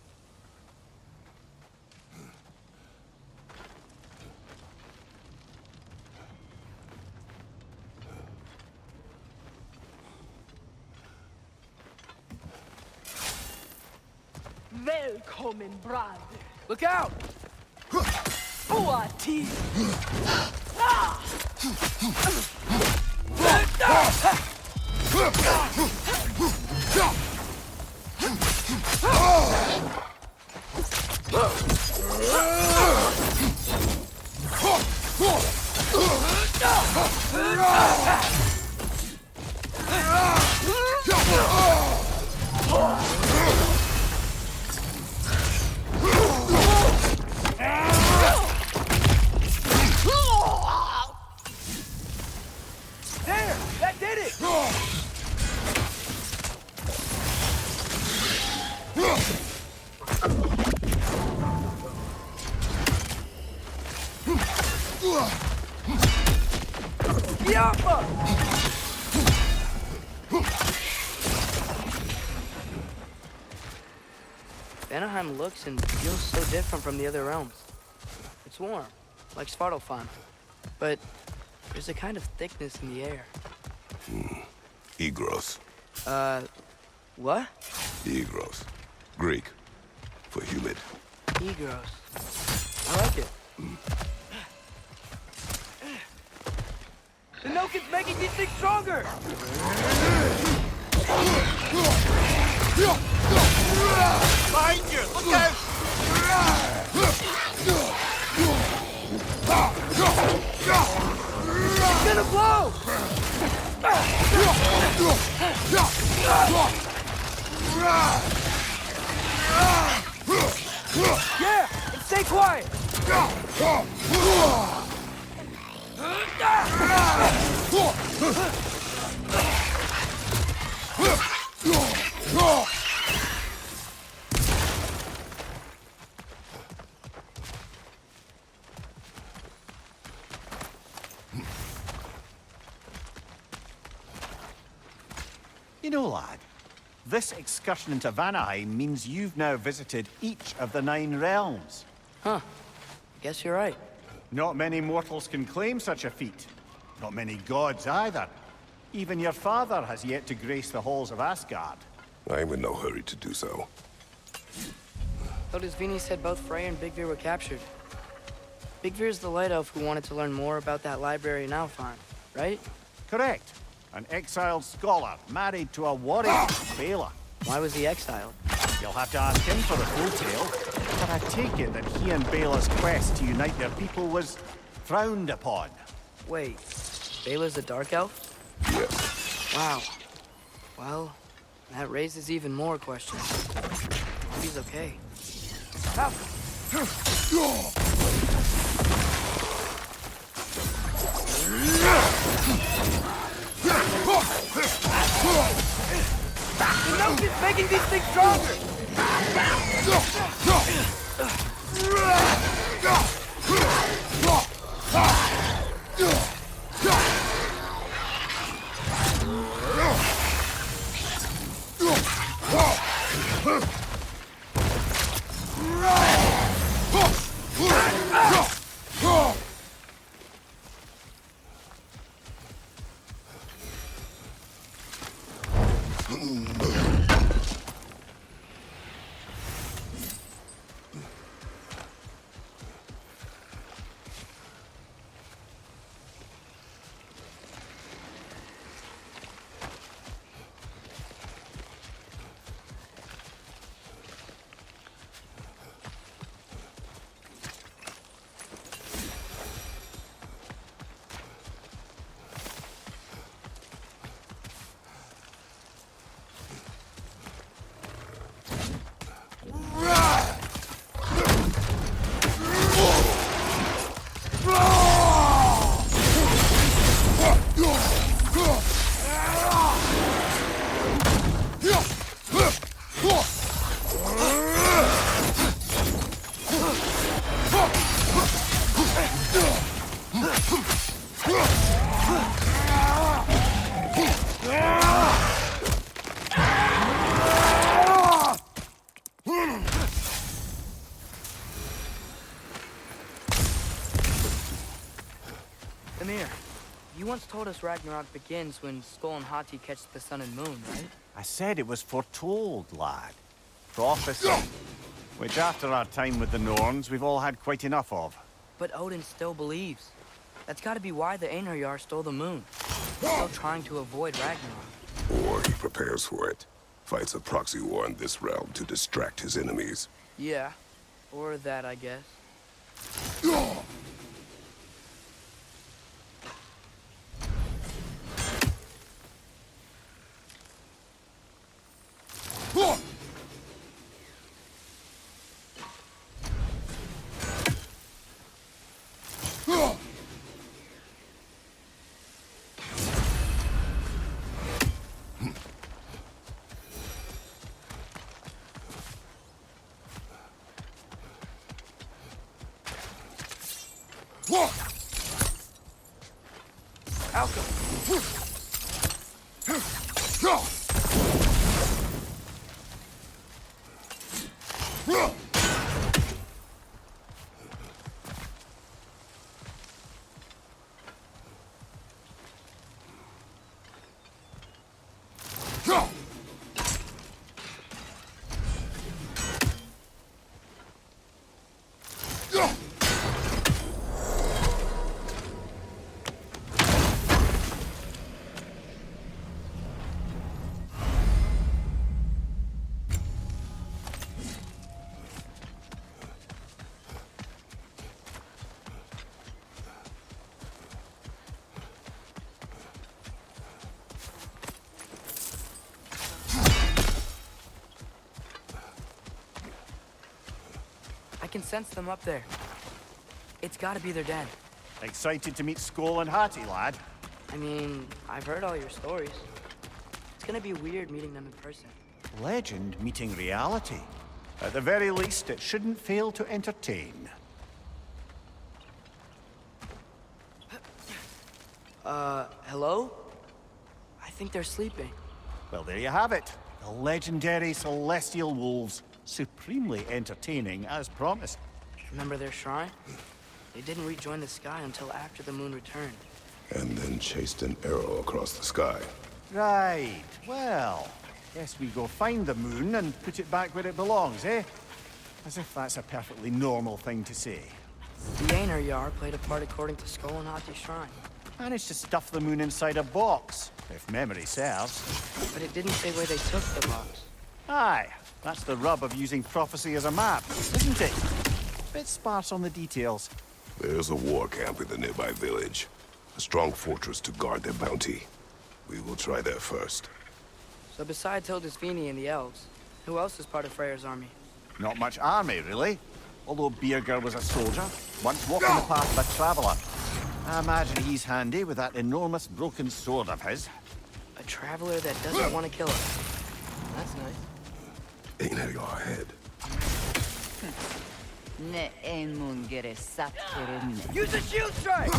Välkommen, brad. Look out! Oati. There! That did it! Yappa! Vanaheim looks and feels so different from the other realms. It's warm, like Svartalfheim, but there's a kind of thickness in the air. Egros. What? Egros. Greek. For humid. Egros. I like it. The Nokin's making these things stronger! Behind you! Look out! It's gonna blow! Yeah! And stay quiet! You know, lad, this excursion into Vanaheim means you've now visited each of the 9 realms. Huh. Guess you're right. Not many mortals can claim such a feat. Not many gods either. Even your father has yet to grace the halls of Asgard. I'm in no hurry to do so. Vini said both Frey and Big Veer were captured. Big Veer's the light elf who wanted to learn more about that library in Alfheim, right? Correct. An exiled scholar married to a warrior, Bela. Why was he exiled? You'll have to ask him for the full tale. But I take it that he and Bela's quest to unite their people was frowned upon. Wait, Bela's a dark elf? Yes. Wow. Well, that raises even more questions. Hope he's okay. The Nokin's making these things stronger! You once told us Ragnarok begins when Skull and Hati catch the sun and moon, right? I said it was foretold, lad. Prophecy. Which after our time with the Norns, we've all had quite enough of. But Odin still believes. That's gotta be why the Einherjar stole the moon. He's still trying to avoid Ragnarok. Or he prepares for it. Fights a proxy war in this realm to distract his enemies. Yeah. Or that, I guess. I can sense them up there. It's gotta be their den. Excited to meet Skull and Hati, lad? I mean, I've heard all your stories. It's gonna be weird meeting them in person. Legend meeting reality. At the very least, it shouldn't fail to entertain. Hello? I think they're sleeping. Well, there you have it. The legendary celestial wolves. Supremely entertaining, as promised. Remember their shrine? They didn't rejoin the sky until after the moon returned. And then chased an arrow across the sky. Right. Well, guess we go find the moon and put it back where it belongs, eh? As if that's a perfectly normal thing to say. The Einherjar played a part according to Skull and Hati's shrine. Managed to stuff the moon inside a box, if memory serves. But it didn't say where they took the box. Aye, that's the rub of using prophecy as a map, isn't it? Bit sparse on the details. There's a war camp in the nearby village. A strong fortress to guard their bounty. We will try there first. So besides Hildisvini and the elves, who else is part of Freyr's army? Not much army, really. Although Birger was a soldier, once walking the path of a traveler. I imagine he's handy with that enormous broken sword of his. A traveler that doesn't want to kill us. That's nice. Einherjar ahead. Use the shield strike!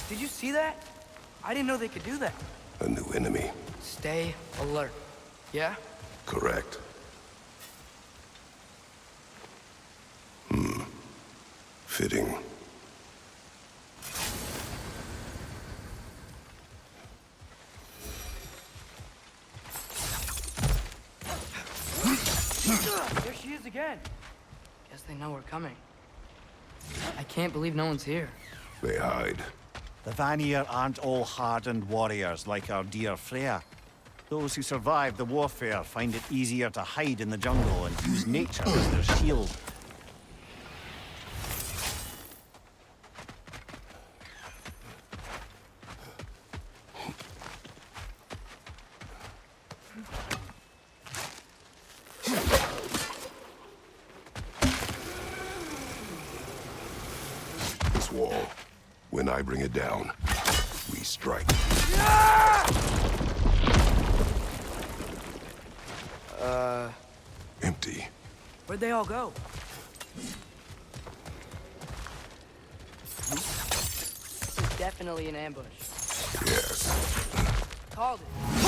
Did you see that? I didn't know they could do that. A new enemy. Stay alert. Yeah? Correct. Fitting. There she is again. Guess they know we're coming. I can't believe no one's here. They hide. The Vanir aren't all hardened warriors like our dear Freya. Those who survive the warfare find it easier to hide in the jungle and use nature as their shield. This wall, when I bring it down, we strike. Empty. Where'd they all go? Definitely an ambush. Yes. Called it.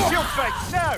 Shield fight, now!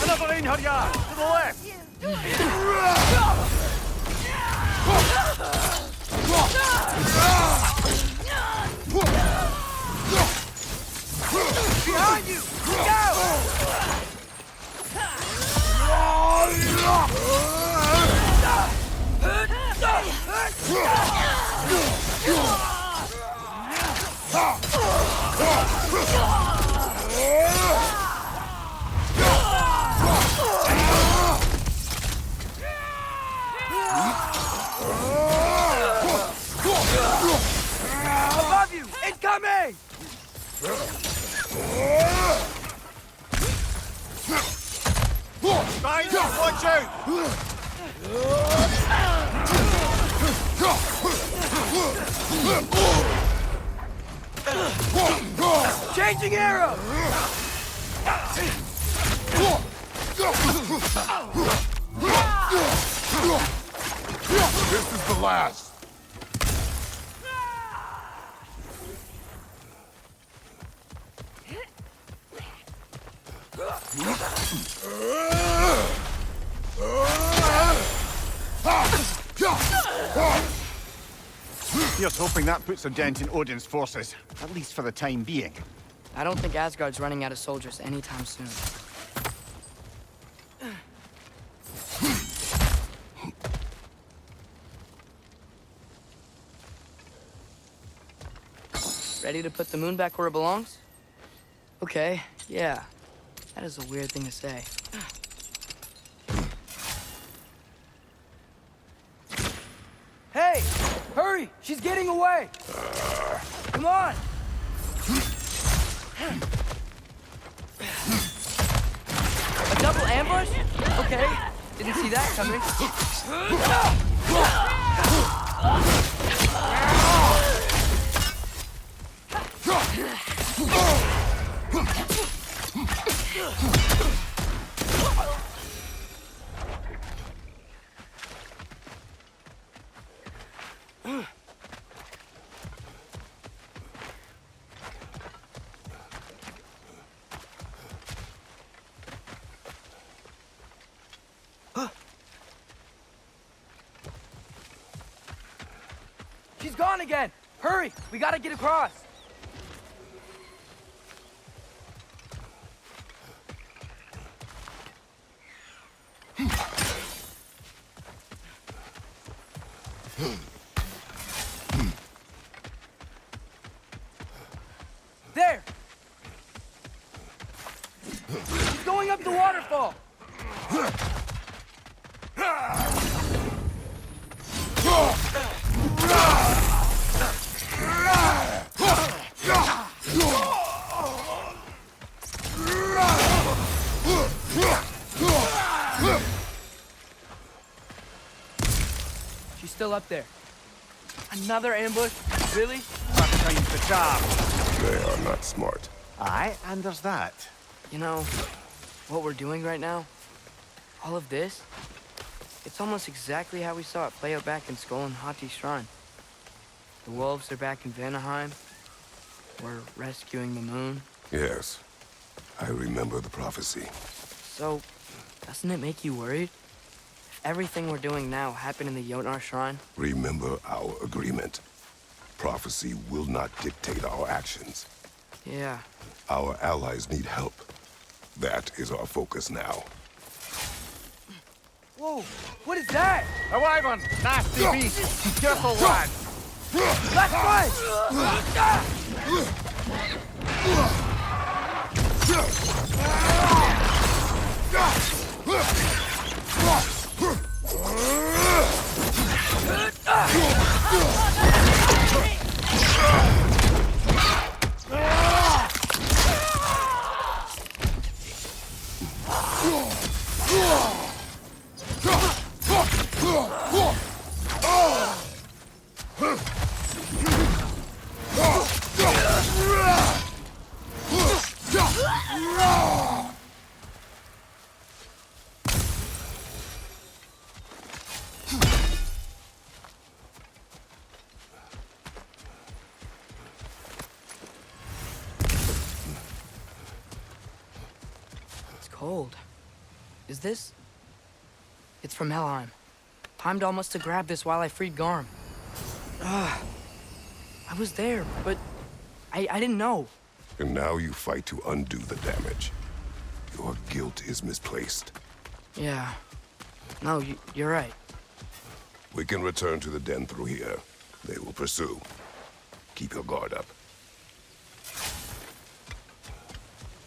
Another Einherjar! To the left! Behind you! Go! Above you! Incoming! Behind you! Watch out! Changing arrow! This is the last. Here's hoping that puts a dent in Odin's forces, at least for the time being. I don't think Asgard's running out of soldiers anytime soon. Ready to put the moon back where it belongs? Okay, yeah. That is a weird thing to say. Hey! Hurry! She's getting away! Come on! A double ambush? Okay. Didn't see that coming. She's gone again! Hurry! We gotta get across! There! She's going up the waterfall! She's still up there. Another ambush? Really? That time's the charm. They are not smart. Aye, and there's that. You know, what we're doing right now, all of this, it's almost exactly how we saw it play out back in Skull and Hati's shrine. The wolves are back in Vanaheim. We're rescuing the moon. Yes, I remember the prophecy. So, doesn't it make you worried? If everything we're doing now happened in the Jotnar shrine? Remember our agreement. Prophecy will not dictate our actions. Yeah. Our allies need help. That is our focus now. Whoa! What is that? A wyvern! Nasty beast! Careful, lad! Left foot! Cold. Is this? It's from Helheim. Heimdall must have grabbed this while I freed Garm. I was there, but I didn't know. And now you fight to undo the damage. Your guilt is misplaced. Yeah. No, you're right. We can return to the den through here. They will pursue. Keep your guard up.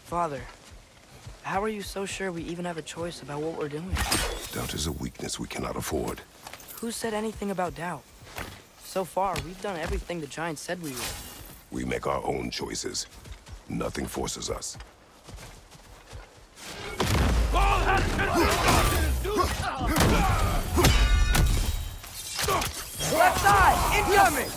Father, how are you so sure we even have a choice about what we're doing? Doubt is a weakness we cannot afford. Who said anything about doubt? So far, we've done everything the Giants said we would. We make our own choices. Nothing forces us. Left side! Incoming!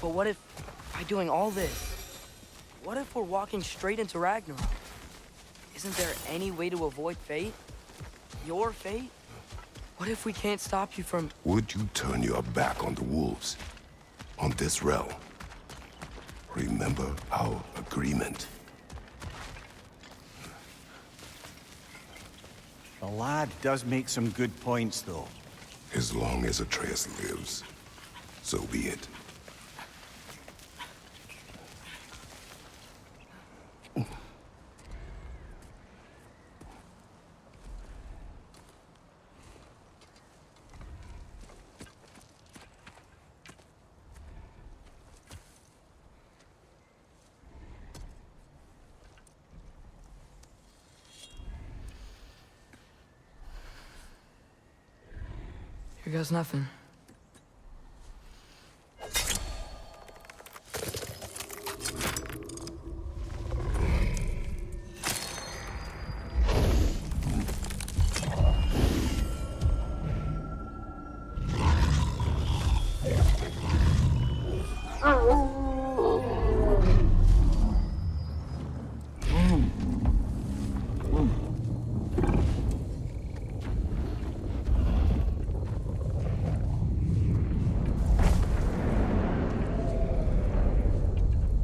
But what if, by doing all this, what if we're walking straight into Ragnarok? Isn't there any way to avoid fate? Your fate? What if we can't stop you from... Would you turn your back on the wolves? On this realm? Remember our agreement. The lad does make some good points, though. As long as Atreus lives, so be it. Here goes nothing.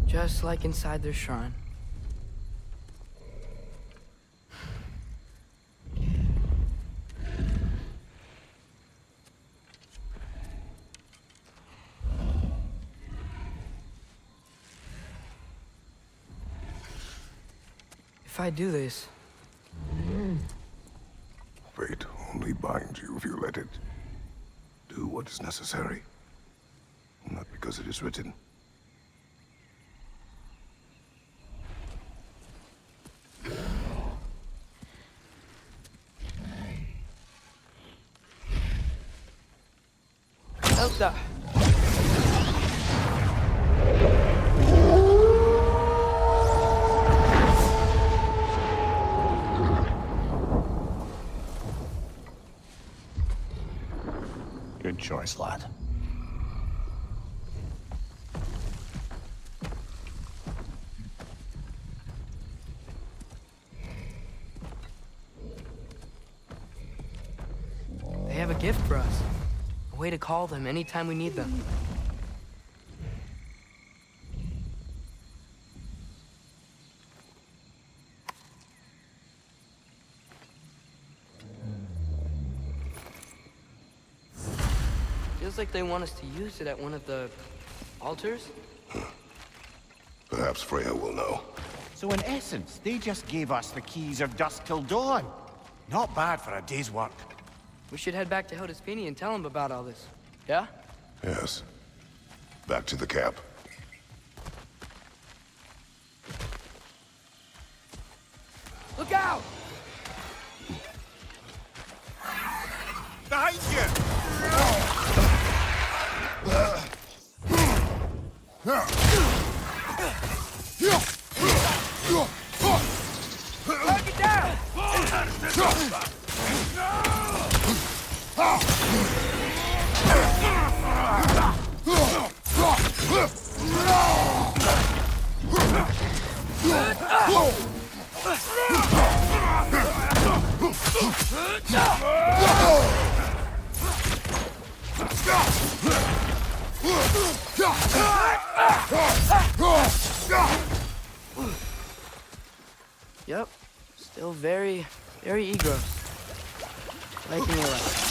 Just like inside their shrine. If I do this... Fate only only bind you if you let it. Do what is necessary. Not because it is written. Elsa! Good choice, lad. They have a gift for us. A way to call them anytime we need them. Feels like they want us to use it at one of the altars. Perhaps Freya will know. So in essence, they just gave us the keys of dusk till dawn. Not bad for a day's work. We should head back to Hildisvini and tell him about all this. Yeah? Yes. Back to the camp. Look out! Behind you! Knock it down! Yep. Still very egos. Liking your life.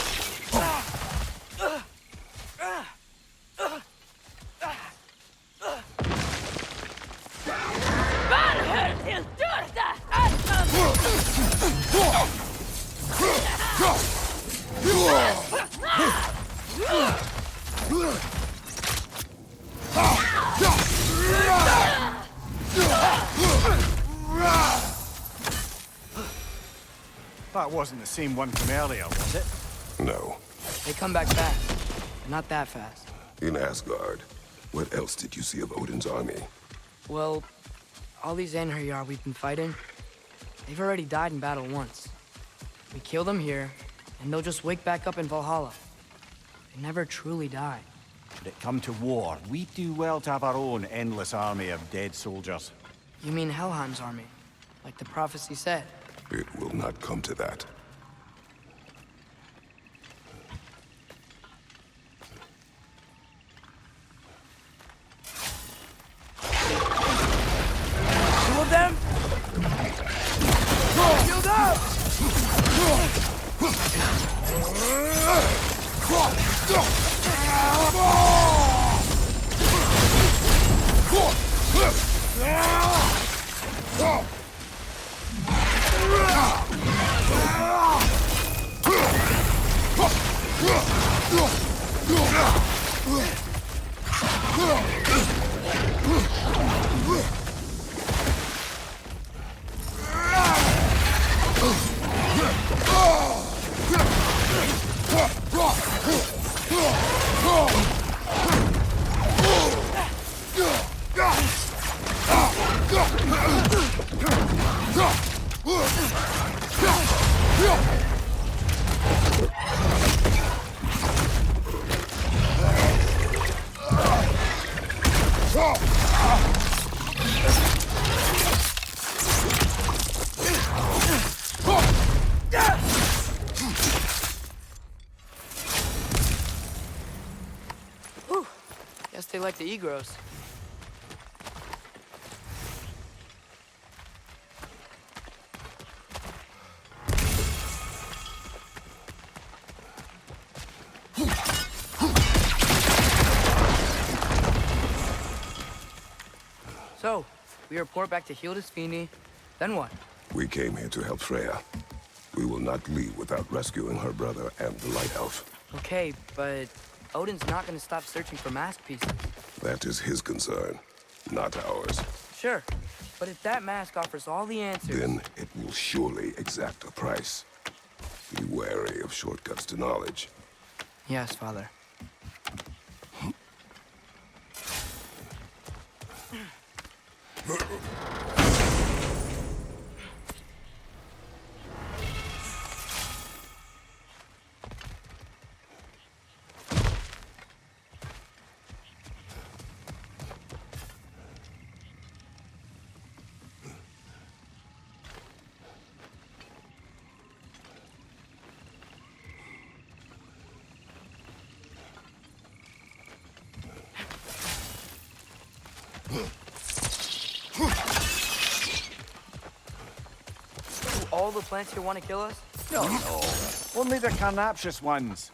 That wasn't the same one from earlier, was it? No. They come back fast. But not that fast. In Asgard, what else did you see of Odin's army? Well, all these Einherjar we've been fighting, they've already died in battle once. We kill them here, and they'll just wake back up in Valhalla. They never truly die. Should it come to war, we do well to have our own endless army of dead soldiers. You mean Helheim's army, like the prophecy said? It will not come to that. Two of them? Shield up! Whew. Guess they like the egros. So, we report back to Hildisvini, then what? We came here to help Freya. We will not leave without rescuing her brother and the Light Elf. Okay, but Odin's not gonna stop searching for mask pieces. That is his concern, not ours. Sure, but if that mask offers all the answers... Then it will surely exact a price. Be wary of shortcuts to knowledge. Yes, Father. All the plants here want to kill us? No, no. Only the carnivorous ones.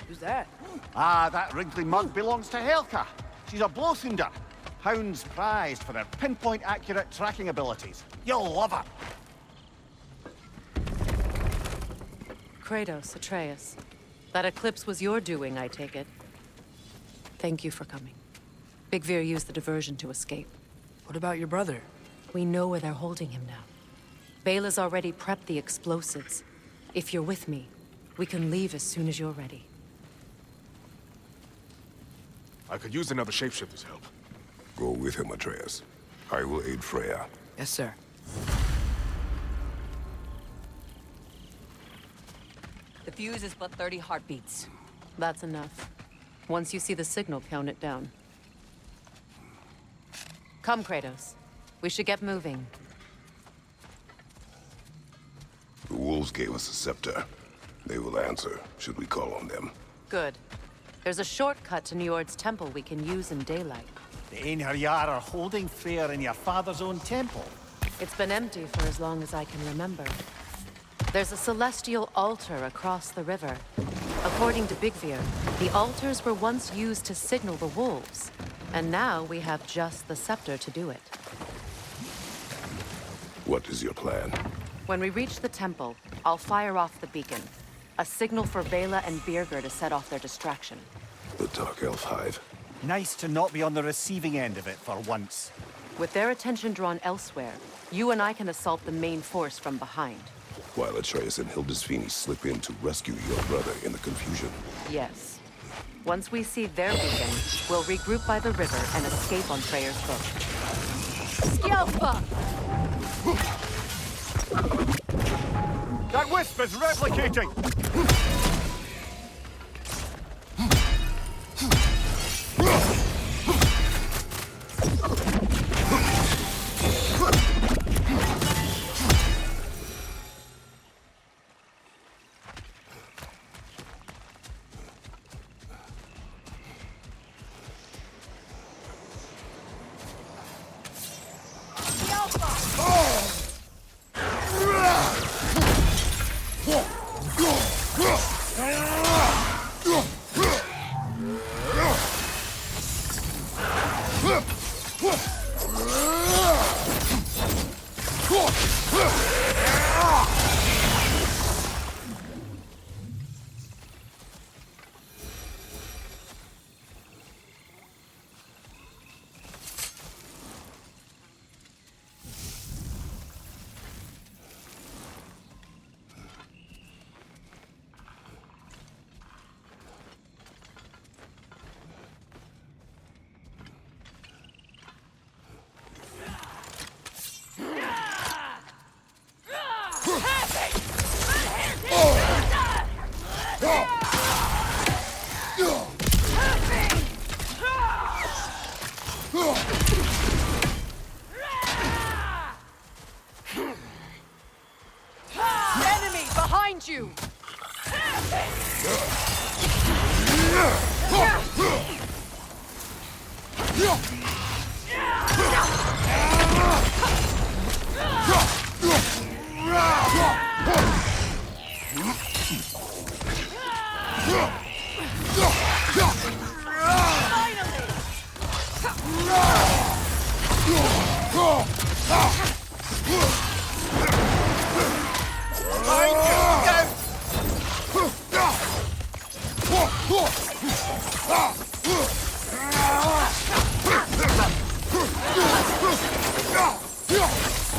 Who's that? Ah, that wrinkly mug belongs to Helka. She's a blowthunder. Hounds prized for their pinpoint accurate tracking abilities. You'll love her. Kratos, Atreus. That eclipse was your doing, I take it. Thank you for coming. Big Veer used the diversion to escape. What about your brother? We know where they're holding him now. Bela's already prepped the explosives. If you're with me, we can leave as soon as you're ready. I could use another shapeshifter's help. Go with him, Atreus. I will aid Freya. Yes, sir. The fuse is but 30 heartbeats. That's enough. Once you see the signal, count it down. Come, Kratos. We should get moving. The wolves gave us a scepter. They will answer, should we call on them. Good. There's a shortcut to Njord's temple we can use in daylight. The Einherjar are holding Freyr in your father's own temple. It's been empty for as long as I can remember. There's a celestial altar across the river. According to Big Veer, the altars were once used to signal the wolves, and now we have just the scepter to do it. What is your plan? When we reach the temple, I'll fire off the beacon. A signal for Bela and Birgir to set off their distraction. The Dark Elf Hive. Nice to not be on the receiving end of it for once. With their attention drawn elsewhere, you and I can assault the main force from behind. While Atreus and Hildisvini slip in to rescue your brother in the confusion. Yes. Once we see their beacon, we'll regroup by the river and escape on Freyr's boat. Skjelfa! That wisp is replicating! Go!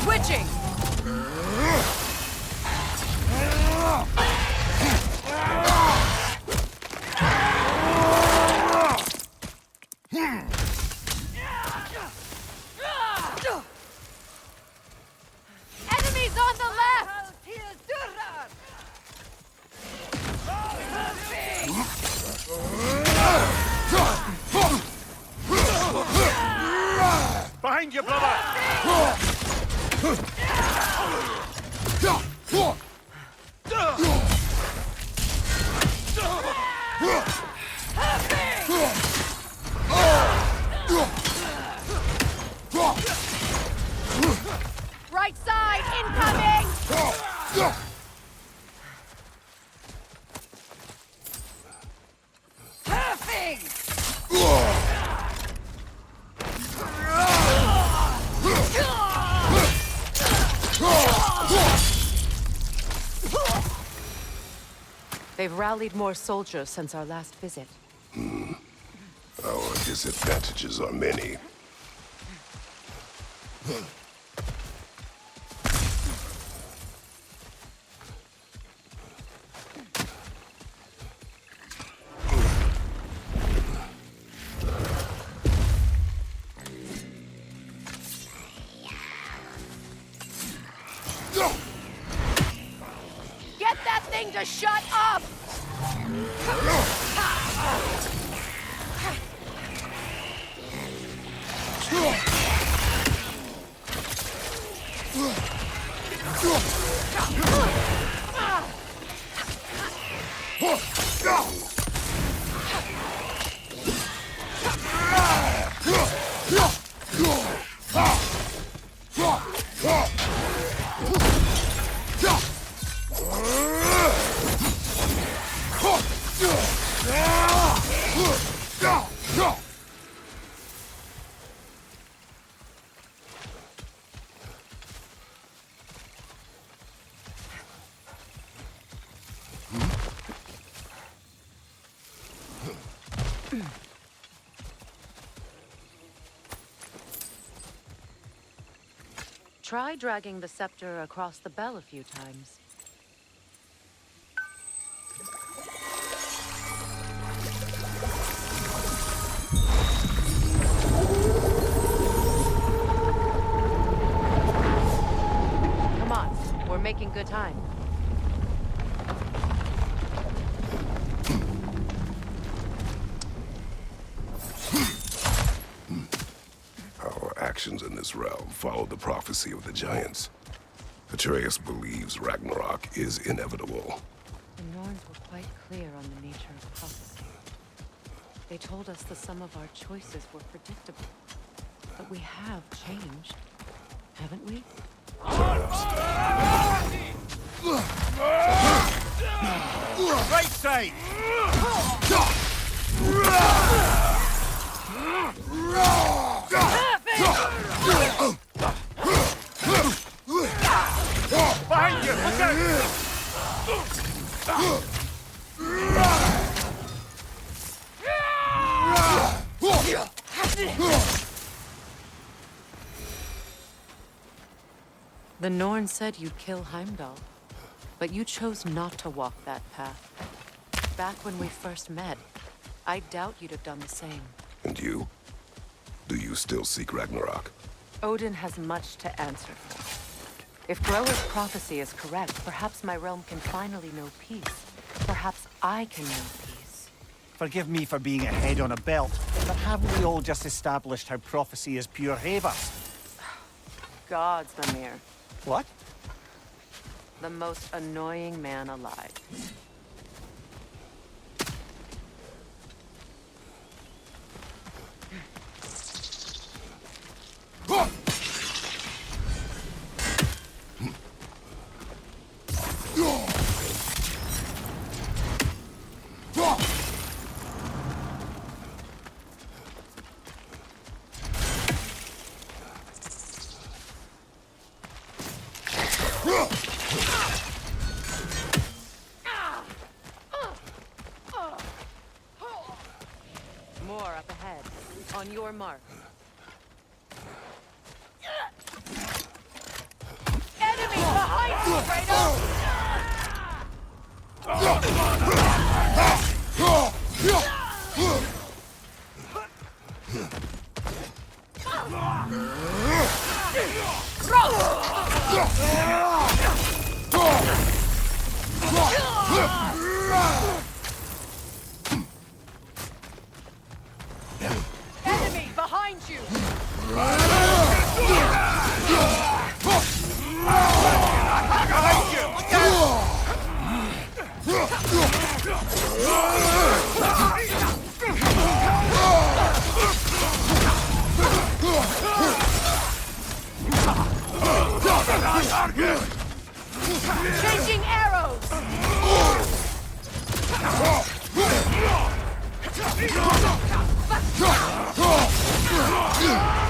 Switching! Enemies on the left! Behind you, brother! Right side, incoming! They've rallied more soldiers since our last visit. Our disadvantages are many. Get that thing to shut up! Try dragging the scepter across the bell a few times. Come on, we're making good time. Our actions in this realm follow the prophecy of the giants. Atreus believes Ragnarok is inevitable. The Norns were quite clear on the nature of prophecy. They told us the sum of our choices were predictable. But we have changed, haven't we? Right side! Behind you! Look out! The Norn said you'd kill Heimdall, but you chose not to walk that path. Back when we first met, I doubt you'd have done the same. And you? Do you still seek Ragnarok? Odin has much to answer for. If Grower's prophecy is correct, perhaps my realm can finally know peace. Perhaps I can know peace. Forgive me for being a head on a belt, but haven't we all just established how prophecy is pure havers? Gods, Mimir. What? The most annoying man alive. More up ahead. On your mark. Enemy behind you, Kratos! Enemy behind you! Changing arrows!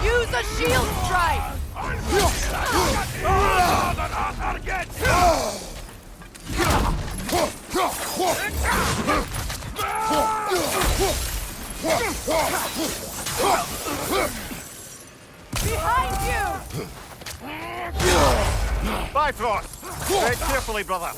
Use a shield strike! Behind you! Bifrost! Tread carefully, brother.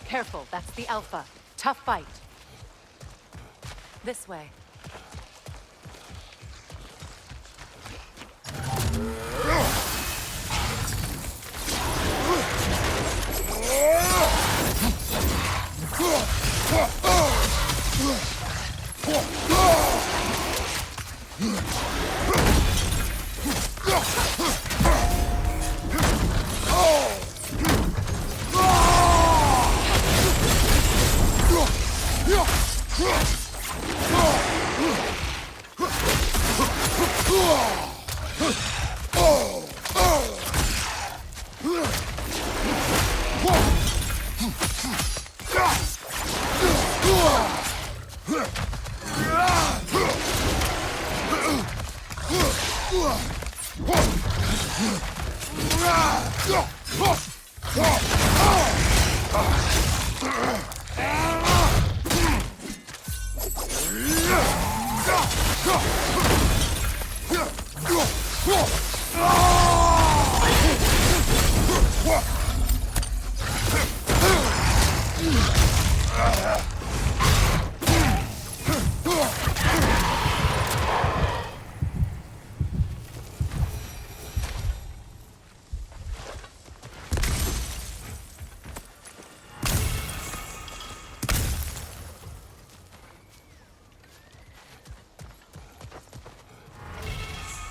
Careful, that's the Alpha. Tough fight. This way.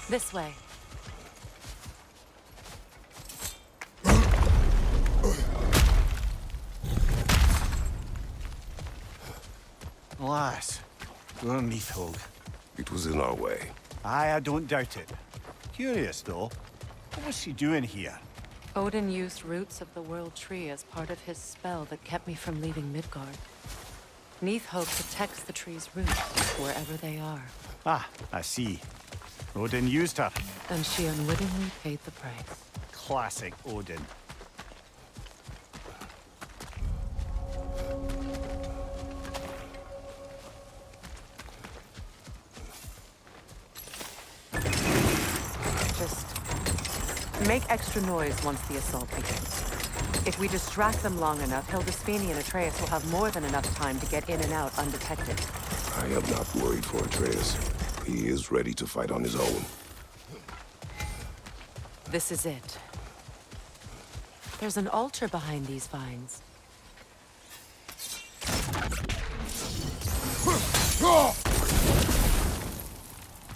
This way. Alas, poor Neathhog. It was in our way. Aye, I don't doubt it. Curious, though. What was she doing here? Odin used roots of the World Tree as part of his spell that kept me from leaving Midgard. Neathhog protects the tree's roots, wherever they are. Ah, I see. Odin used her. And she unwittingly paid the price. Classic Odin. Just make extra noise once the assault begins. If we distract them long enough, Hildisvini and Atreus will have more than enough time to get in and out undetected. I am not worried for Atreus. He is ready to fight on his own. This is it. There's an altar behind these vines.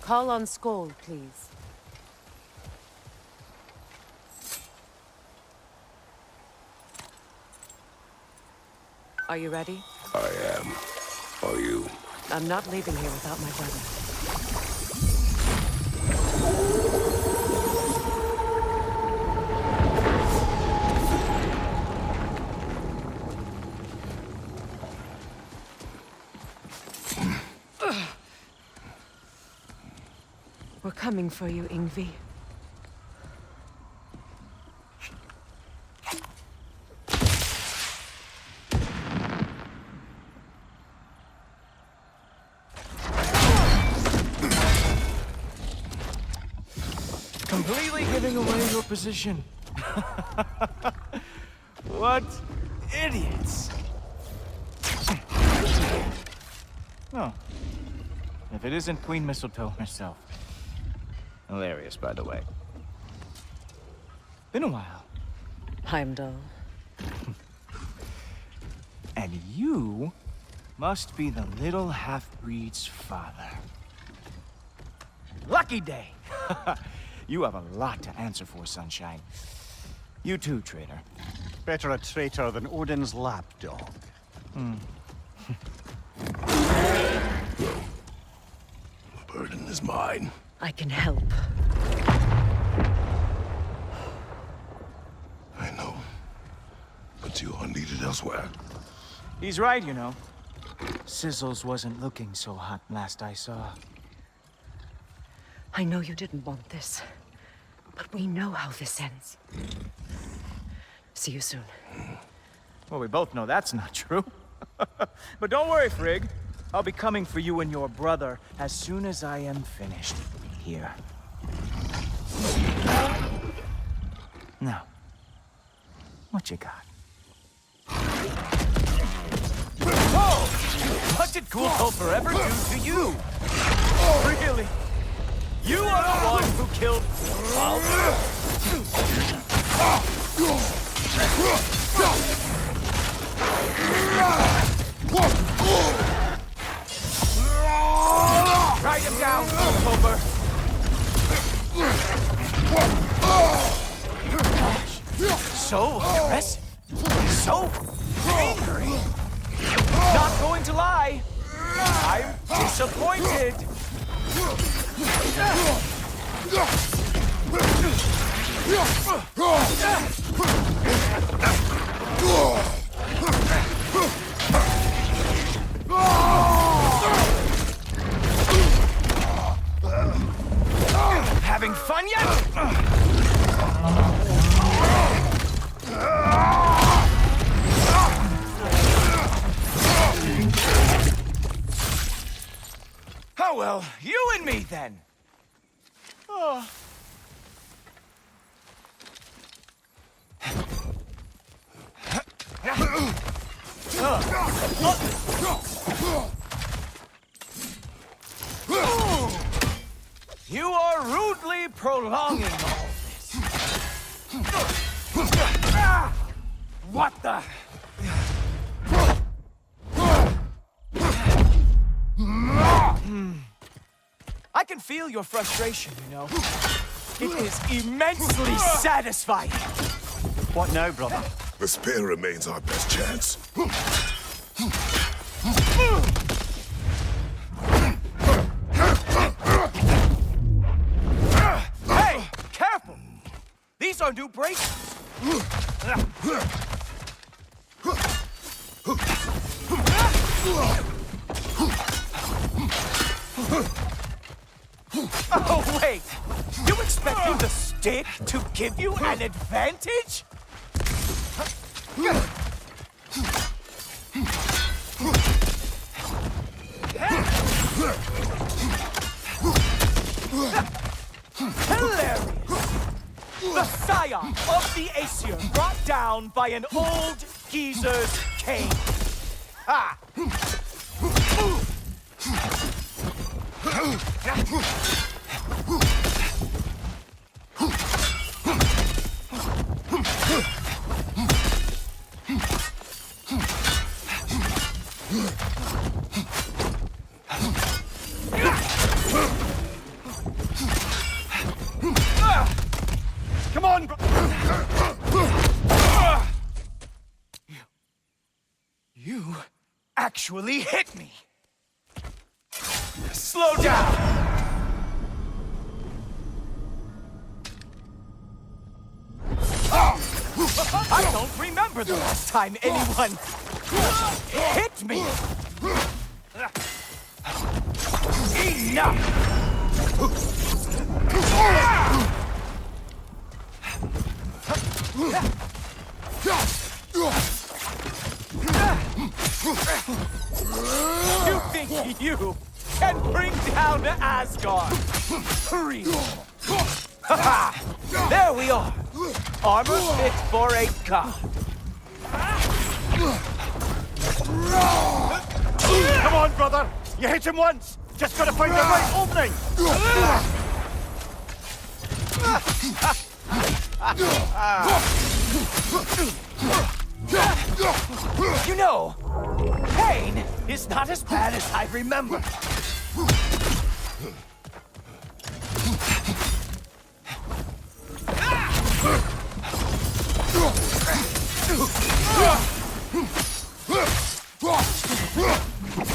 Call on Skoll, please. Are you ready? I am. Are you? I'm not leaving here without my brother. We're coming for you, Yngvi. Completely giving away your position. What idiots. Oh. If it isn't Queen Mistletoe herself. Hilarious, by the way. Been a while. Heimdall. And you must be the little half-breed's father. Lucky day! You have a lot to answer for, Sunshine. You too, traitor. Better a traitor than Odin's lapdog. The burden is mine. I can help. I know. But you are needed elsewhere. He's right, you know. Sizzles wasn't looking so hot last I saw. I know you didn't want this, but we know how this ends. See you soon. Well, we both know that's not true. But don't worry, Frigg. I'll be coming for you and your brother as soon as I am finished here. Now, what you got? Whoa! What did Cool Cold Forever do to you? Really? You are the one who killed Baldur? Write him down, Cooper. So aggressive. So angry. Not going to lie. I'm disappointed. Having fun yet? Oh well, you and me then. Oh. You are rudely prolonging all this. What the? I can feel your frustration, you know. It is immensely satisfying. What now, brother? The spear remains our best chance. Hey, careful! These are new braces. Oh, wait! You expected the stick to give you an advantage? Hilarious! The scion of the Aesir brought down by an old geezer's cane. Ah! Come on! You actually hit me! Slow down! I don't remember the last time anyone hit me! Enough! You think you can bring down Asgard? Real. Ha-ha! There we are! Armor fit for a god. Come on, brother! You hit him once! Just gotta find the right opening! You know, pain is not as bad as I remember.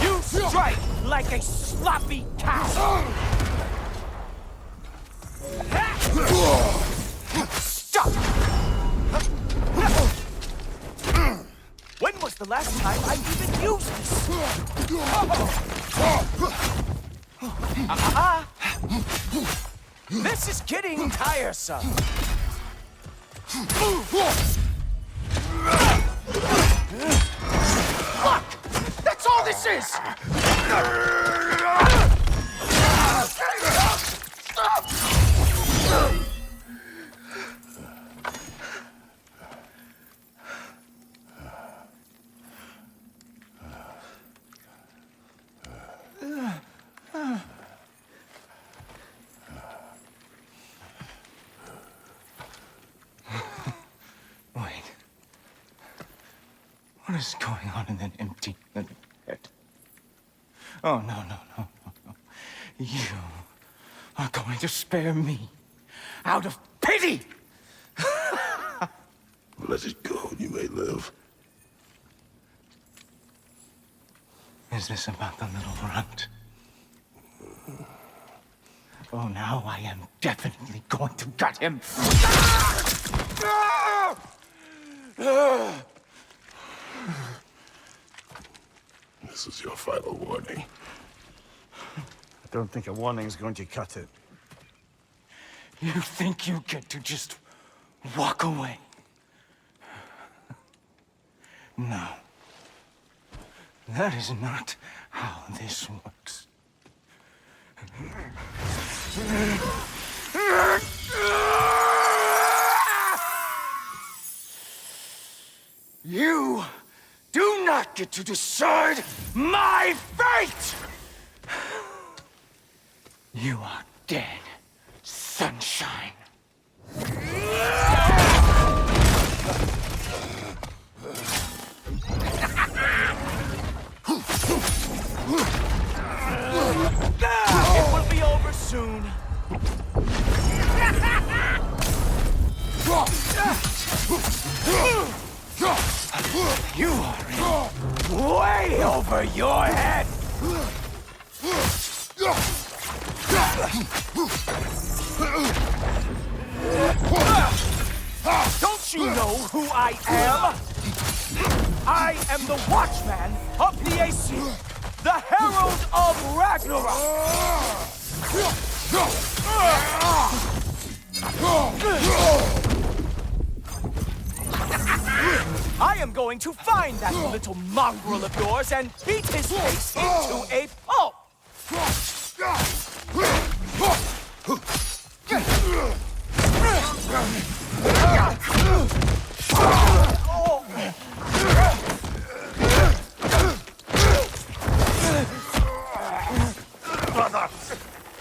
You strike like a sloppy cow. Stop! When was the last time I even used this? This is getting tiresome. Look! That's all this is! What is going on in that empty little head? Oh, no. You are going to spare me out of pity! Let it go, you may live. Is this about the little runt? Oh, now I am definitely going to gut him. This is your final warning. I don't think a warning's going to cut it. You think you get to just walk away? No. That is not how this works. You do not get to decide my fate! You are dead, sunshine. It will be over soon. You are in way over your head. Don't you know who I am? I am the Watchman of the Aesir, the Herald of Ragnarok. I am going to find that little mongrel of yours and beat his face into a pulp.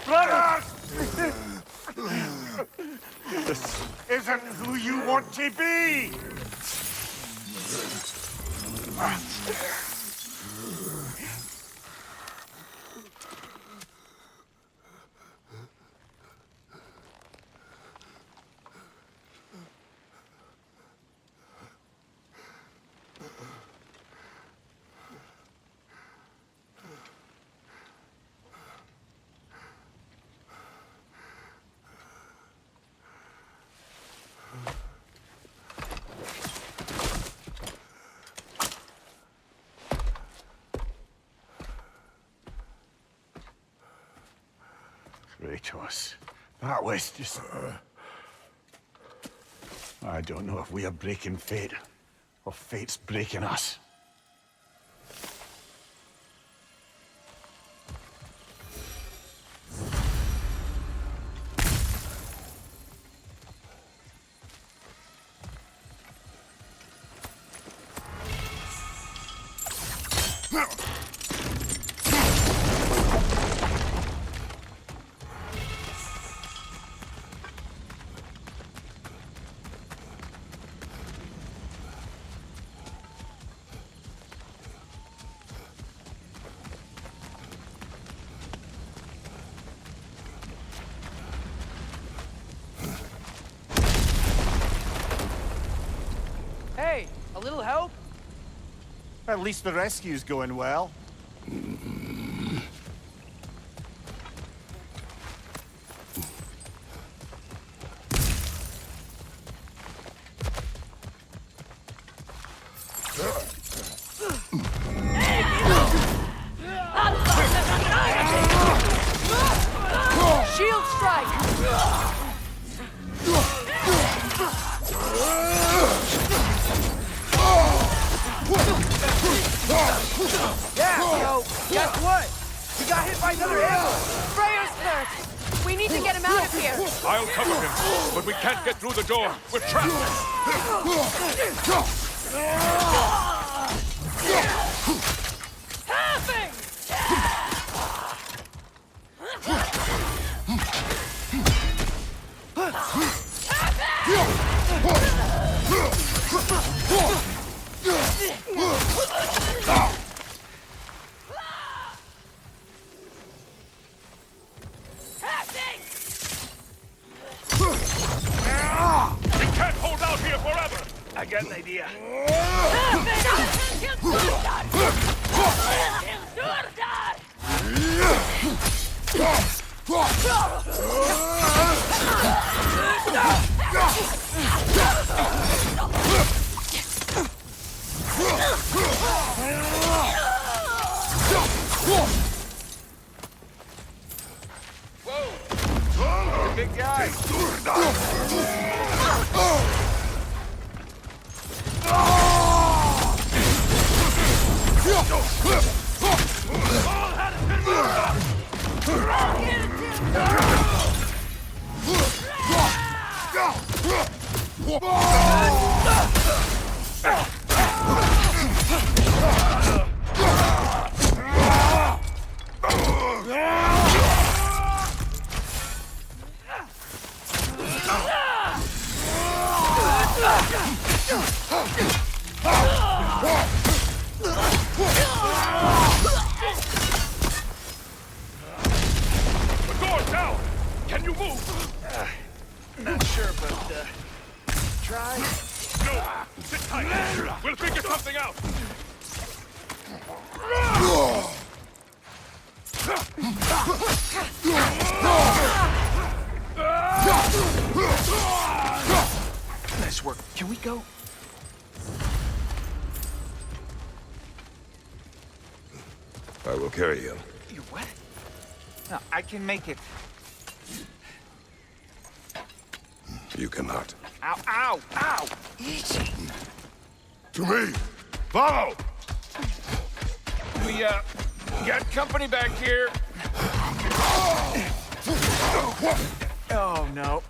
Brother! This isn't who you want to be! Kratos. That was just... I don't know if we are breaking fate, or fate's breaking us. Hey, a little help? At least the rescue's going well. Shield strike! Yeah, so, guess what? We got hit by another arrow! Freya's hurt! We need to get him out of here! I'll cover him, but we can't get through the door. We're trapped. Tapping! We can't hold out here forever. I got an idea. Whoa! Big guy! The door's down. Can you move? Not sure, but, try? No. Sit tight. We'll figure something out. Nice work. Can we go? I will carry you. You what? No, I can make it. You cannot. Ow, ow, ow! Easy. To me! Follow! We, got company back here. Oh, no.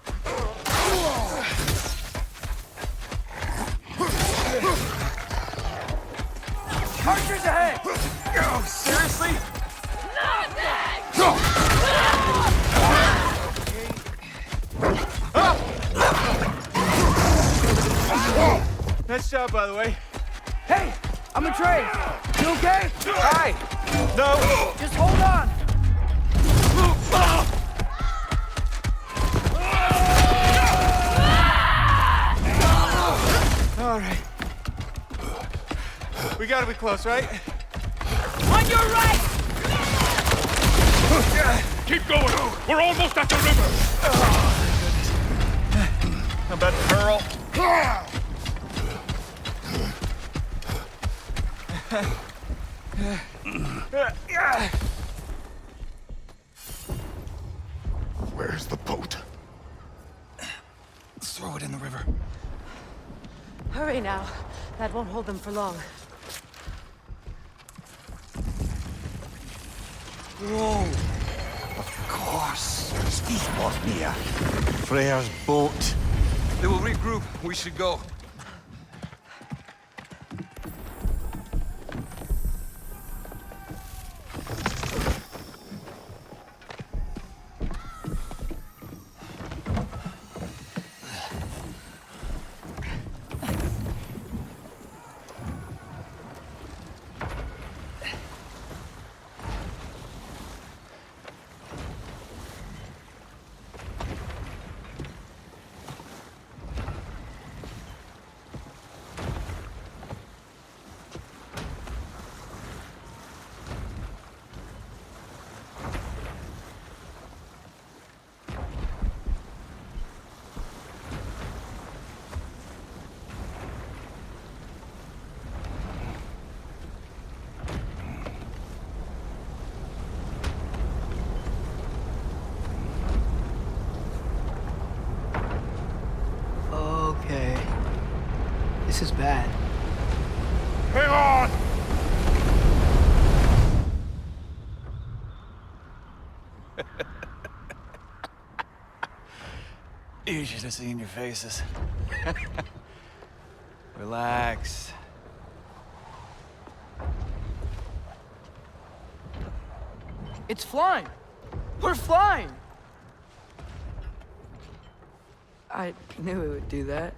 Archers ahead! Oh, seriously? Nice job, by the way. Hey, I'm Atreus. You okay? Hi. No. Just hold on. All right. We gotta be close, right? On your right! Keep going. We're almost at the river. How about Pearl? Where's the boat? Throw it in the river. Hurry now. That won't hold them for long. Whoa! Of course. Speak of me. Freyr's boat. They will regroup. We should go. Okay. This is bad. Hang on! You should have seen your faces. Relax. It's flying! We're flying! I knew it would do that.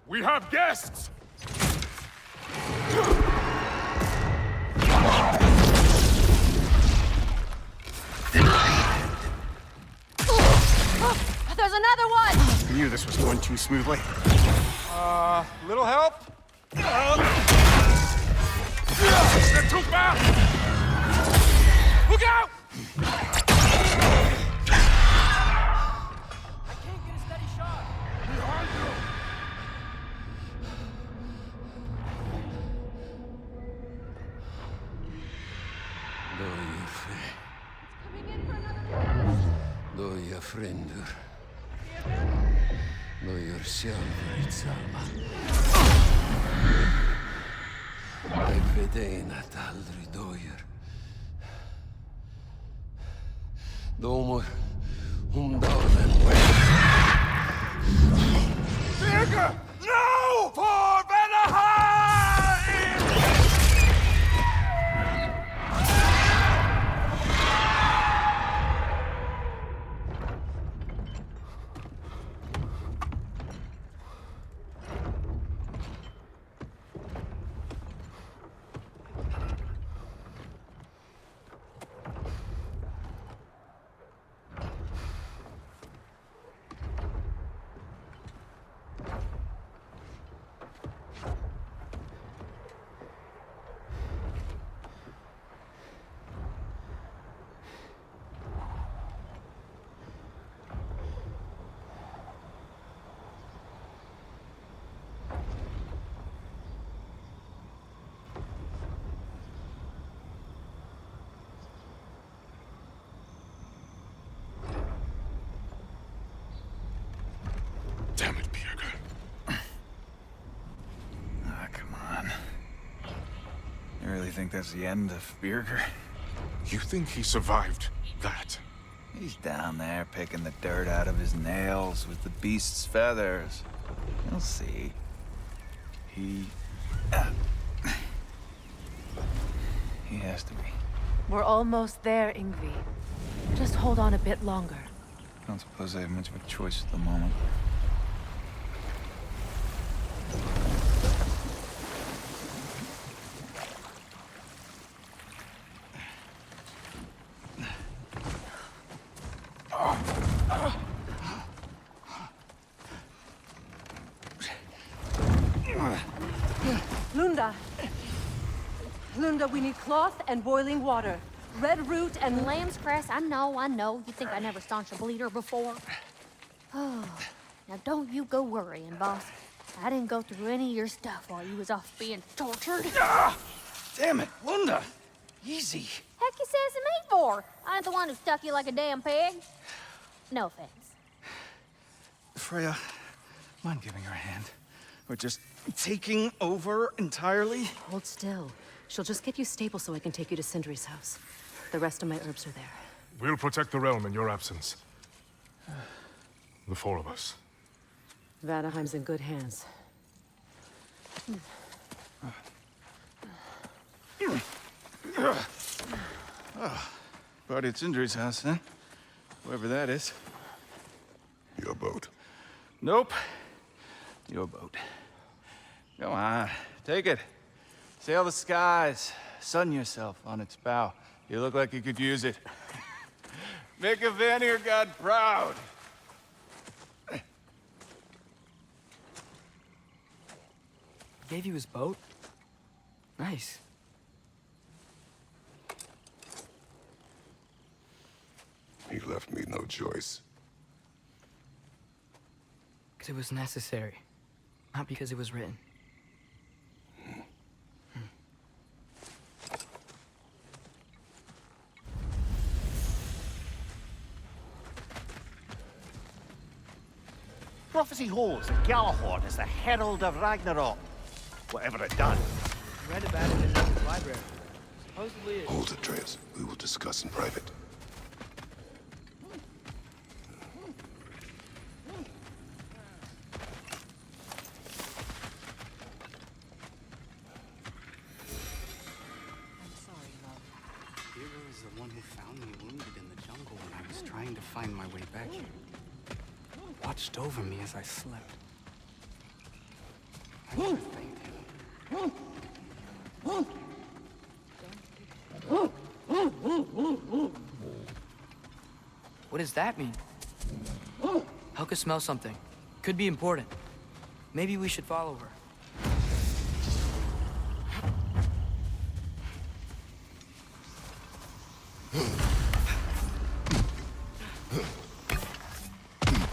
We have guests! There's another one! I knew this was going too smoothly. Little help? They're too fast! Look out! I can't get a steady shot. Behind you! Doja frendur. Dojar sjálfur í salma. Eg vet ein at aldri dojar. Dómur dagen. Birger! No! For Vanaheim! Damn it, Birger. Come on. You really think that's the end of Birger? You think he survived that? He's down there picking the dirt out of his nails with the beast's feathers. You'll see. He has to be. We're almost there, Ingvi. Just hold on a bit longer. I don't suppose I have much of a choice at the moment. Lunda! Lunda, we need cloth and boiling water. red root and lamb's cress. I know. You think I never staunched a bleeder before? Oh, now don't you go worrying, boss. I didn't go through any of your stuff while you was off being tortured. Ah! Damn it, Linda! Easy. Heck you sassing me for? I ain't the one who stuck you like a damn pig. No offense. Freya, mind giving her a hand? Or just taking over entirely? Hold still. She'll just get you stable so I can take you to Sindri's house. The rest of my herbs are there. We'll protect the realm in your absence. The four of us. Vanaheim's in good hands. Party at Sindri's house, huh? Whoever that is. Your boat. Nope. Your boat. Come on, take it. Sail the skies. Sun yourself on its bow. You look like you could use it. Make a Vanir god proud. Gave you his boat? Nice. He left me no choice. Because it was necessary. Not because it was written. Prophecy holds that Galahorn is the herald of Ragnarok. Whatever it done. Read about it in the library. Supposedly it... Hold it, Atreus. We will discuss in private. Hero is the one who found me wounded in the jungle when I was trying to find my way back here. Watched over me as I slept. I never thanked him. What does that mean? Helka smells something. Could be important. Maybe we should follow her.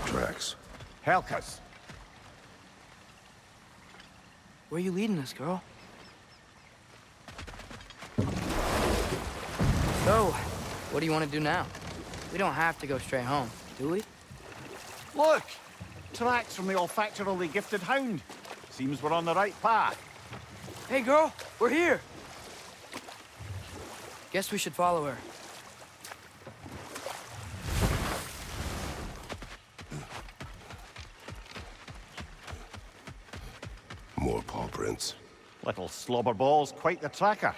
Tracks. Helka's. Where are you leading us, girl? So, what do you want to do now? We don't have to go straight home, do we? Look! Tracks from the olfactorily gifted hound. Seems we're on the right path. Hey, girl, we're here! Guess we should follow her. More paw prints. Little slobberball's quite the tracker.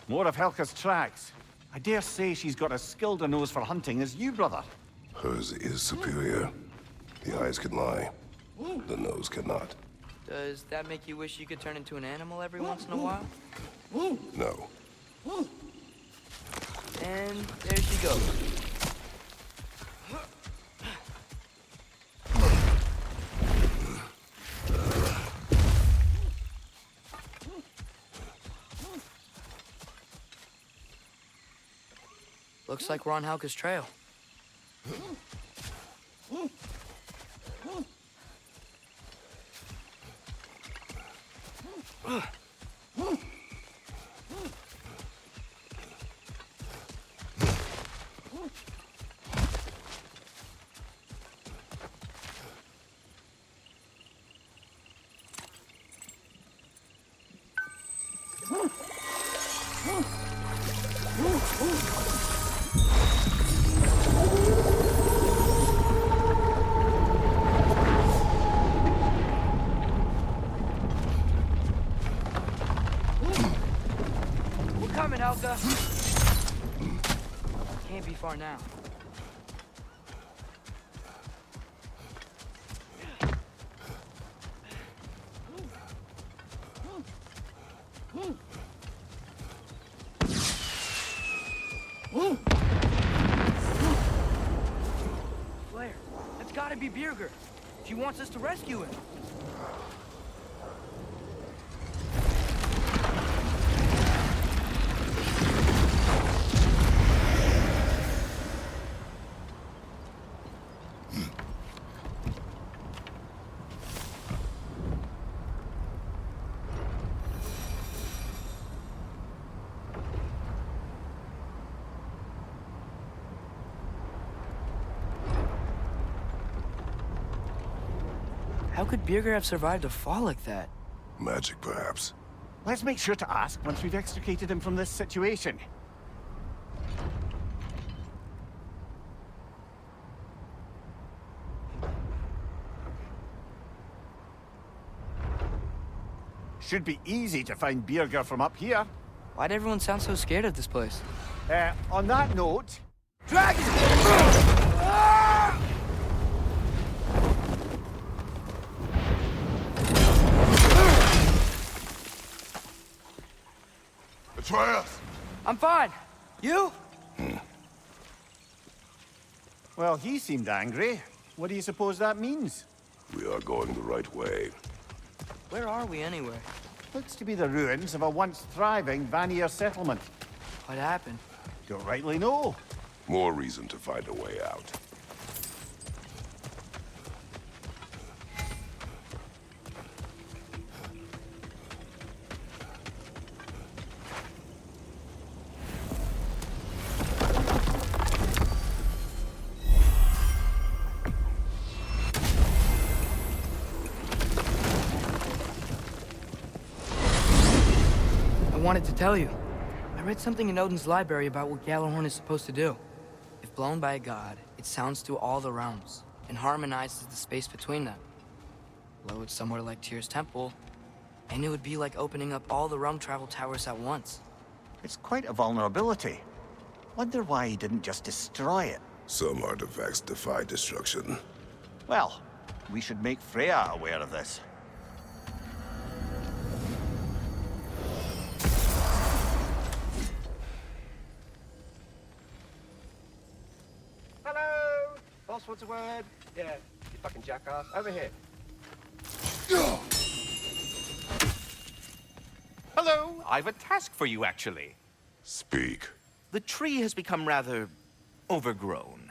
More of Helka's tracks. I dare say she's got as skilled a nose for hunting as you, brother. Hers is superior. The eyes can lie. The nose cannot. Does that make you wish you could turn into an animal every once in a while? No. And there she goes. Looks like we're on Helka's trail. Coming, Helka. Can't be far now. gotta be Birgir. She wants us to rescue him. How could Birgir have survived a fall like that? Magic, perhaps. Let's make sure to ask once we've extricated him from this situation. Should be easy to find Birgir from up here. Why'd everyone sound so scared of this place? On that note... Dragon! Atreus! I'm fine. You? Well, he seemed angry. What do you suppose that means? We are going the right way. Where are we anyway? Looks to be the ruins of a once thriving Vanir settlement. What happened? Don't rightly know. More reason to find a way out. I wanted to tell you. I read something in Odin's library about what Gjallarhorn is supposed to do. If blown by a god, it sounds through all the realms and harmonizes the space between them. Blow it somewhere like Tyr's temple, and it would be like opening up all the realm travel towers at once. It's quite a vulnerability. Wonder why he didn't just destroy it. Some artifacts defy destruction. Well, we should make Freya aware of this. Hello! Boss wants a word? Yeah, you fucking jackass. Over here. Hello, I've a task for you, actually. Speak. The tree has become rather overgrown.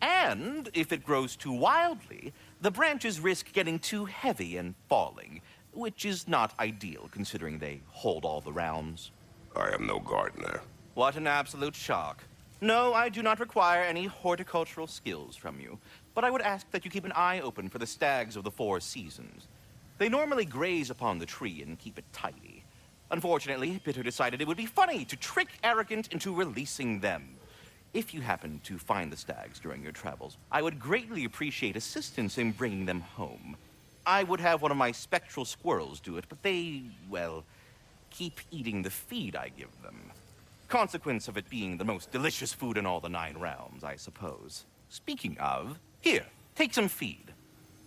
And if it grows too wildly, the branches risk getting too heavy and falling, which is not ideal considering they hold all the realms. I am no gardener. What an absolute shock. No, I do not require any horticultural skills from you, but I would ask that you keep an eye open for the stags of the 4 seasons. They normally graze upon the tree and keep it tidy. Unfortunately, Bitter decided it would be funny to trick Arrogant into releasing them. If you happen to find the stags during your travels, I would greatly appreciate assistance in bringing them home. I would have one of my spectral squirrels do it, but they, well, keep eating the feed I give them. Consequence of it being the most delicious food in all the 9 realms, I suppose. Speaking of, here, take some feed.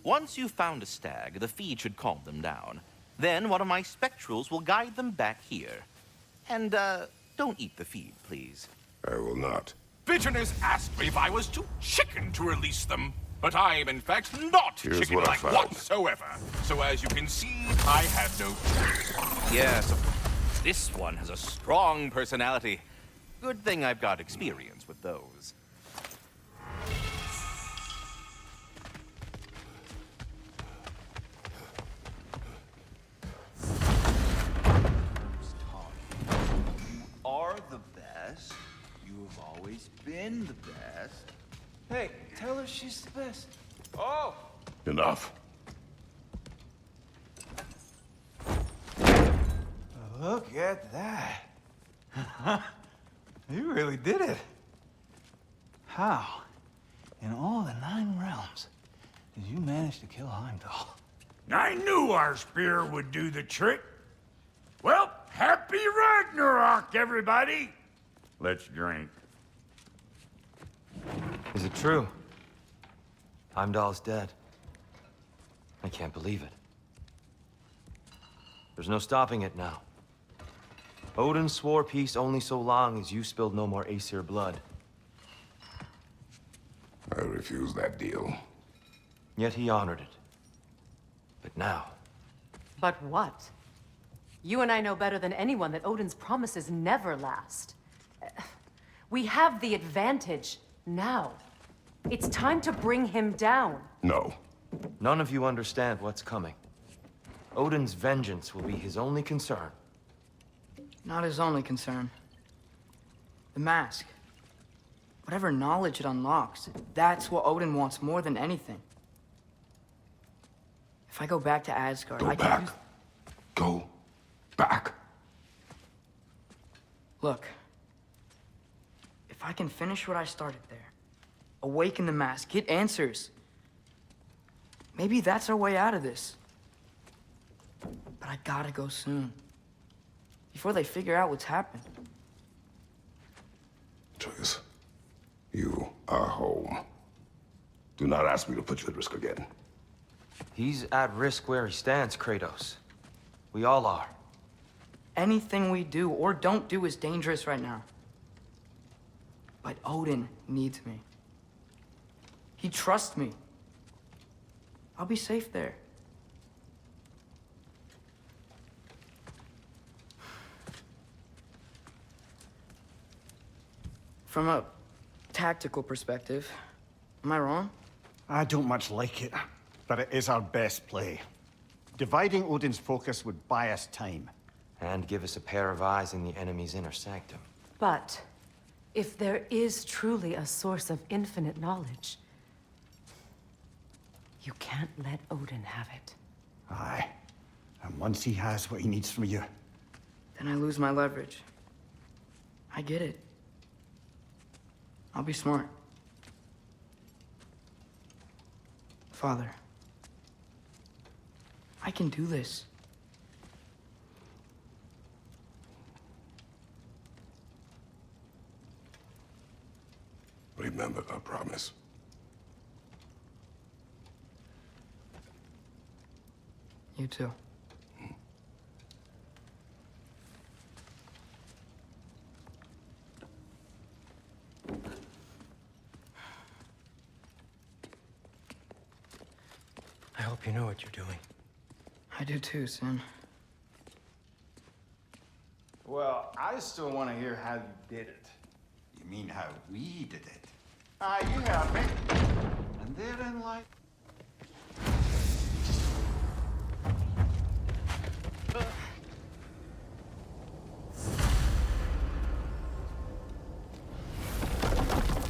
Once you've found a stag, the feed should calm them down. Then one of my spectrals will guide them back here. And, don't eat the feed, please. I will not. Bitterness asked me if I was too chicken to release them, but I am in fact not Here's chicken-like what I found. whatsoever. So as you can see, I have no choice. Yes, this one has a strong personality. Good thing I've got experience with those. Are the best. You have always been the best. Hey, tell her she's the best. Oh! Enough. Look at that. You really did it. How, in all the 9 realms, did you manage to kill Heimdall? I knew our spear would do the trick. Well, happy Ragnarok, everybody! Let's drink. Is it true? Heimdall's dead. I can't believe it. There's no stopping it now. Odin swore peace only so long as you spilled no more Aesir blood. I refuse that deal. Yet he honored it. But now... But what? You and I know better than anyone that Odin's promises never last. We have the advantage now. It's time to bring him down. No. None of you understand what's coming. Odin's vengeance will be his only concern. Not his only concern. The mask. Whatever knowledge it unlocks, that's what Odin wants more than anything. If I go back to Asgard, I can use... Go back. Look. If I can finish what I started there, awaken the mask, get answers, maybe that's our way out of this. But I gotta go soon. Before they figure out what's happened. Atreus, you are home. Do not ask me to put you at risk again. He's at risk where he stands, Kratos. We all are. Anything we do or don't do is dangerous right now. But Odin needs me. He trusts me. I'll be safe there. From a tactical perspective, am I wrong? I don't much like it, but it is our best play. Dividing Odin's focus would buy us time. And give us a pair of eyes in the enemy's inner sanctum. But if there is truly a source of infinite knowledge, you can't let Odin have it. Aye. And once he has what he needs from you... Then I lose my leverage. I get it. I'll be smart. Father, I can do this. Remember our promise. You too. I hope you know what you're doing. I do too, Sin. Well, I still want to hear how you did it. You mean how we did it? Ah, you have me. And therein lies...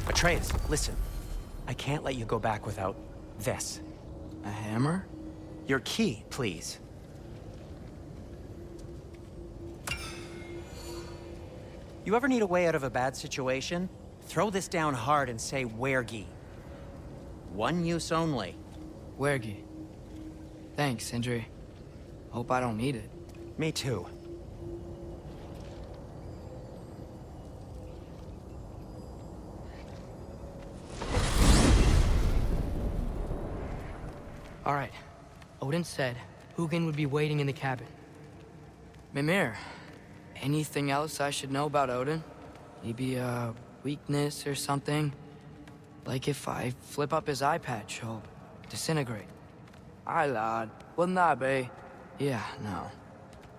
Atreus, listen. I can't let you go back without this. A hammer? Your key, please. You ever need a way out of a bad situation? Throw this down hard and say wergi. One use only. Wergi. Thanks, Sindri. Hope I don't need it. Me too. All right. Odin said Hugin would be waiting in the cabin. Mimir, anything else I should know about Odin? Maybe a weakness or something? Like if I flip up his eye patch, he'll disintegrate. Aye, lad. Wouldn't that be? Yeah, no.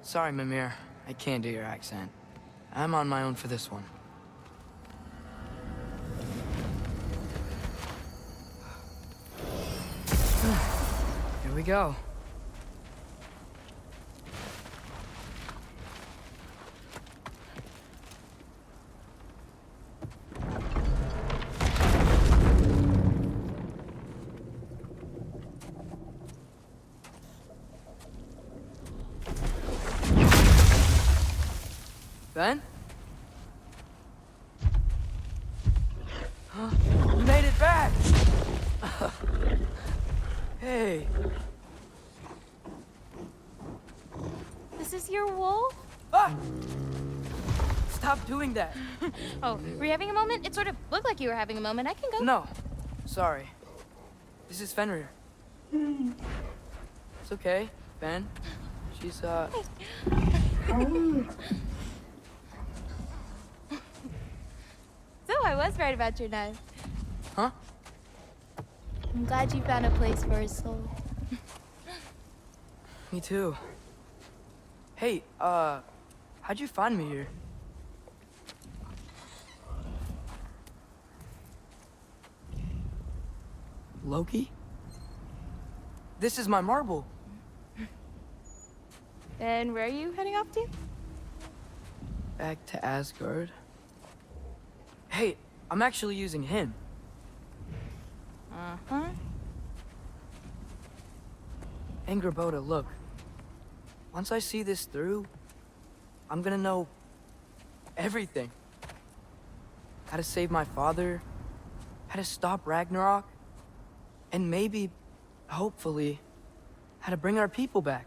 Sorry, Mimir. I can't do your accent. I'm on my own for this one. Here we go. Ben? Huh? You made it back! Hey. This is your wolf? Ah! Stop doing that. Oh, were you having a moment? It sort of looked like you were having a moment. I can go. No. Sorry. This is Fenrir. It's okay, Ben. She's, So I was right about your knife. Huh? I'm glad you found a place for his soul. Me too. Hey, how'd you find me here? Loki? This is my marble. And where are you heading off to? Back to Asgard. Hey, I'm actually using him. Uh-huh. Angrboda, look. Once I see this through, I'm gonna know everything. How to save my father, how to stop Ragnarok, and maybe, hopefully, how to bring our people back.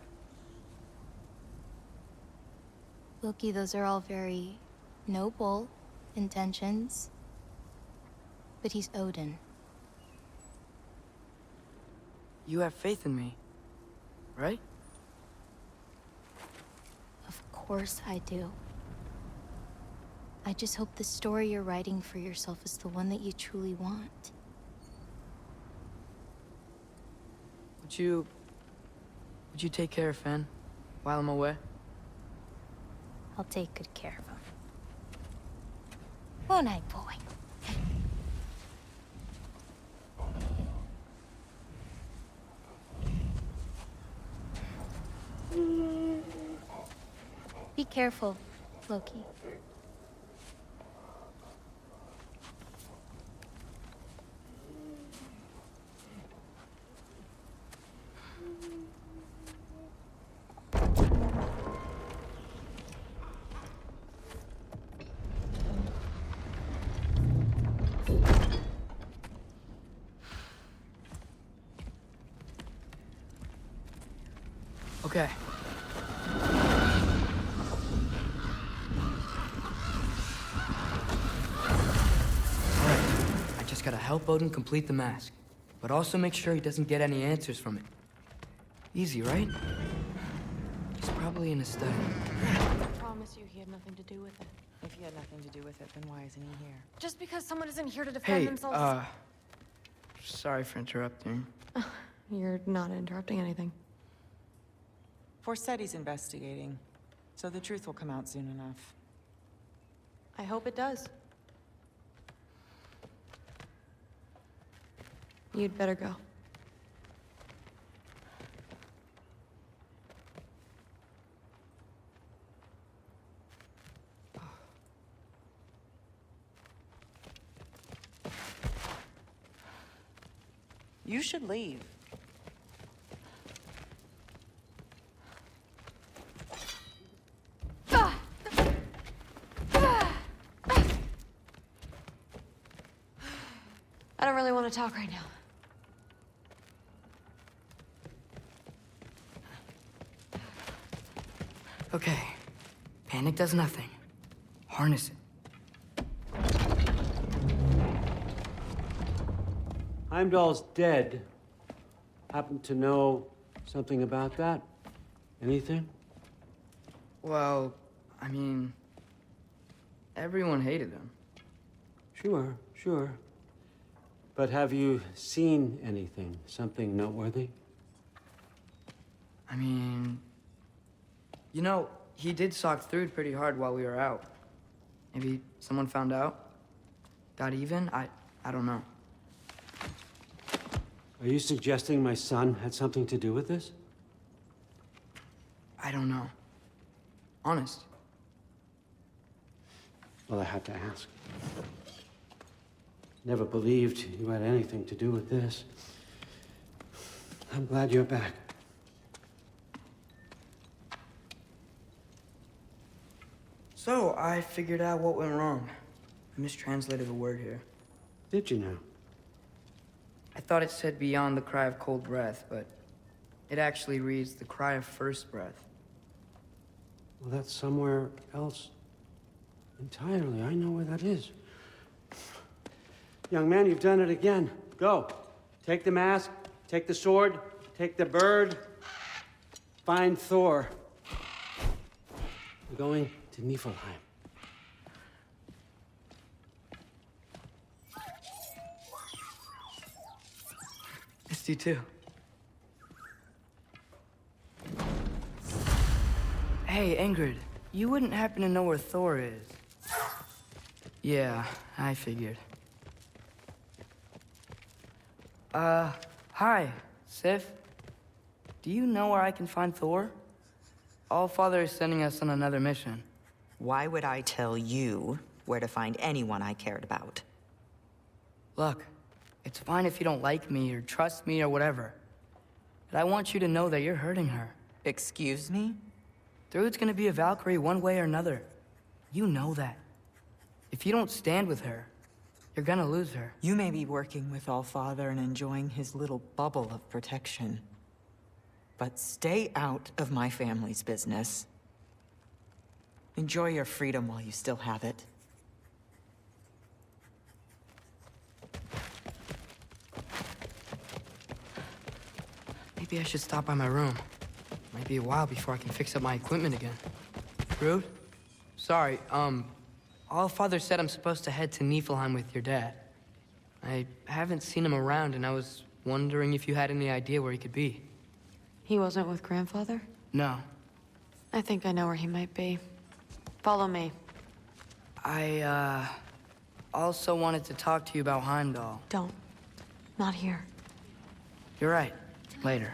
Loki, those are all very noble intentions. But he's Odin. You have faith in me, right? Of course I do. I just hope the story you're writing for yourself is the one that you truly want. Would you take care of Finn while I'm away? I'll take good care of him. Won't I, boy? Be careful, Loki. Okay. I just gotta help Odin complete the mask, but also make sure he doesn't get any answers from it. Easy, right? He's probably in a study. I promise you he had nothing to do with it. If he had nothing to do with it, then why isn't he here? Just because someone isn't here to defend Hey, themselves. sorry for interrupting. You're not interrupting anything. Forseti's investigating, so the truth will come out soon enough. I hope it does. You'd better go. You should leave. I don't really want to talk right now. Okay. Panic does nothing. Harness it. Heimdall's dead. Happen to know something about that? Anything? Well, I mean, everyone hated him. Sure, sure. But have you seen anything? Something noteworthy? I mean, you know, he did sock through it pretty hard while we were out. Maybe someone found out? Got even? I don't know. Are you suggesting my son had something to do with this? I don't know. Honest. Well, I had to ask. Never believed you had anything to do with this. I'm glad you're back. So, I figured out what went wrong. I mistranslated a word here. Did you now? I thought it said beyond the cry of cold breath, but it actually reads the cry of first breath. Well, that's somewhere else entirely. I know where that is. Young man, you've done it again. Go. Take the mask, take the sword, take the bird. Find Thor. We're going to Niflheim. Missed you too. Hey, Ingrid, you wouldn't happen to know where Thor is? Yeah, I figured. Hi, Sif. Do you know where I can find Thor? Allfather is sending us on another mission. Why would I tell you where to find anyone I cared about? Look, it's fine if you don't like me or trust me or whatever. But I want you to know that you're hurting her. Excuse me? Thrud's gonna be a Valkyrie one way or another. You know that. If you don't stand with her, you're gonna lose her. You may be working with Allfather and enjoying his little bubble of protection. But stay out of my family's business. Enjoy your freedom while you still have it. Maybe I should stop by my room. Might be a while before I can fix up my equipment again. Thrud? Sorry, Allfather said I'm supposed to head to Niflheim with your dad. I haven't seen him around, and I was wondering if you had any idea where he could be. He wasn't with Grandfather? No. I think I know where he might be. Follow me. I, also wanted to talk to you about Heimdall. Don't. Not here. You're right. Later.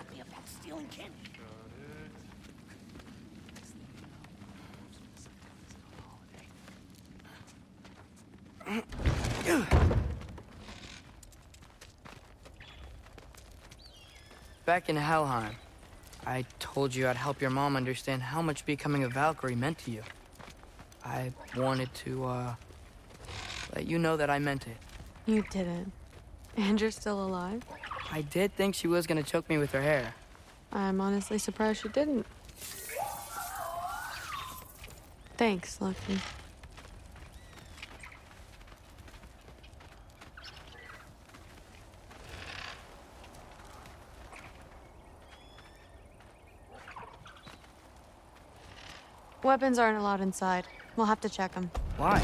Back in Helheim, I told you I'd help your mom understand how much becoming a Valkyrie meant to you. I wanted to, let you know that I meant it. You didn't. And you're still alive? I did think she was gonna choke me with her hair. I'm honestly surprised she didn't. Thanks, Loki. Weapons aren't allowed inside. We'll have to check them. Why?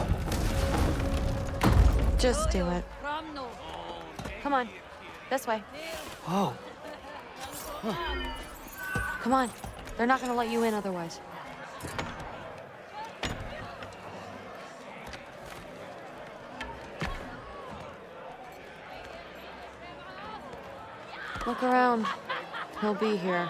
Just do it. Come on. This way. Whoa. Come on. They're not gonna let you in otherwise. Look around. He'll be here.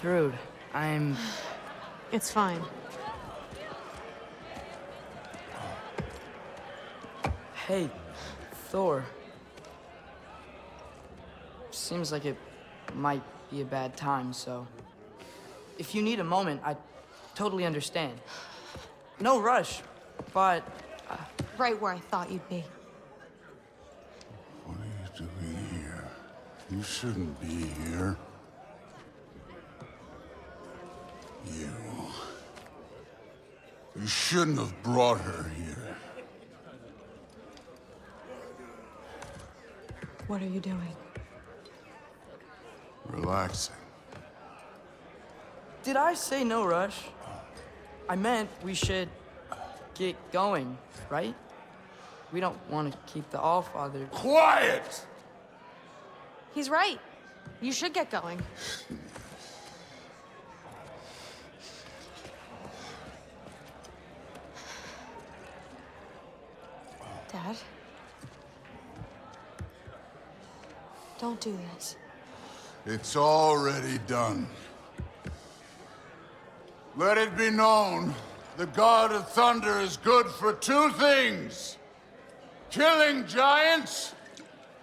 Thrud, I'm... It's fine. Hey, Thor. Seems like it might be a bad time, so... If you need a moment, I totally understand. No rush, but... Right where I thought you'd be. What are you doing here? You shouldn't be here. You shouldn't have brought her here. What are you doing? Relaxing. Did I say no rush? I meant we should get going, right? We don't want to keep the Allfather... Quiet! He's right. You should get going. Dad? Don't do this. It's already done. Let it be known, the God of Thunder is good for two things. Killing giants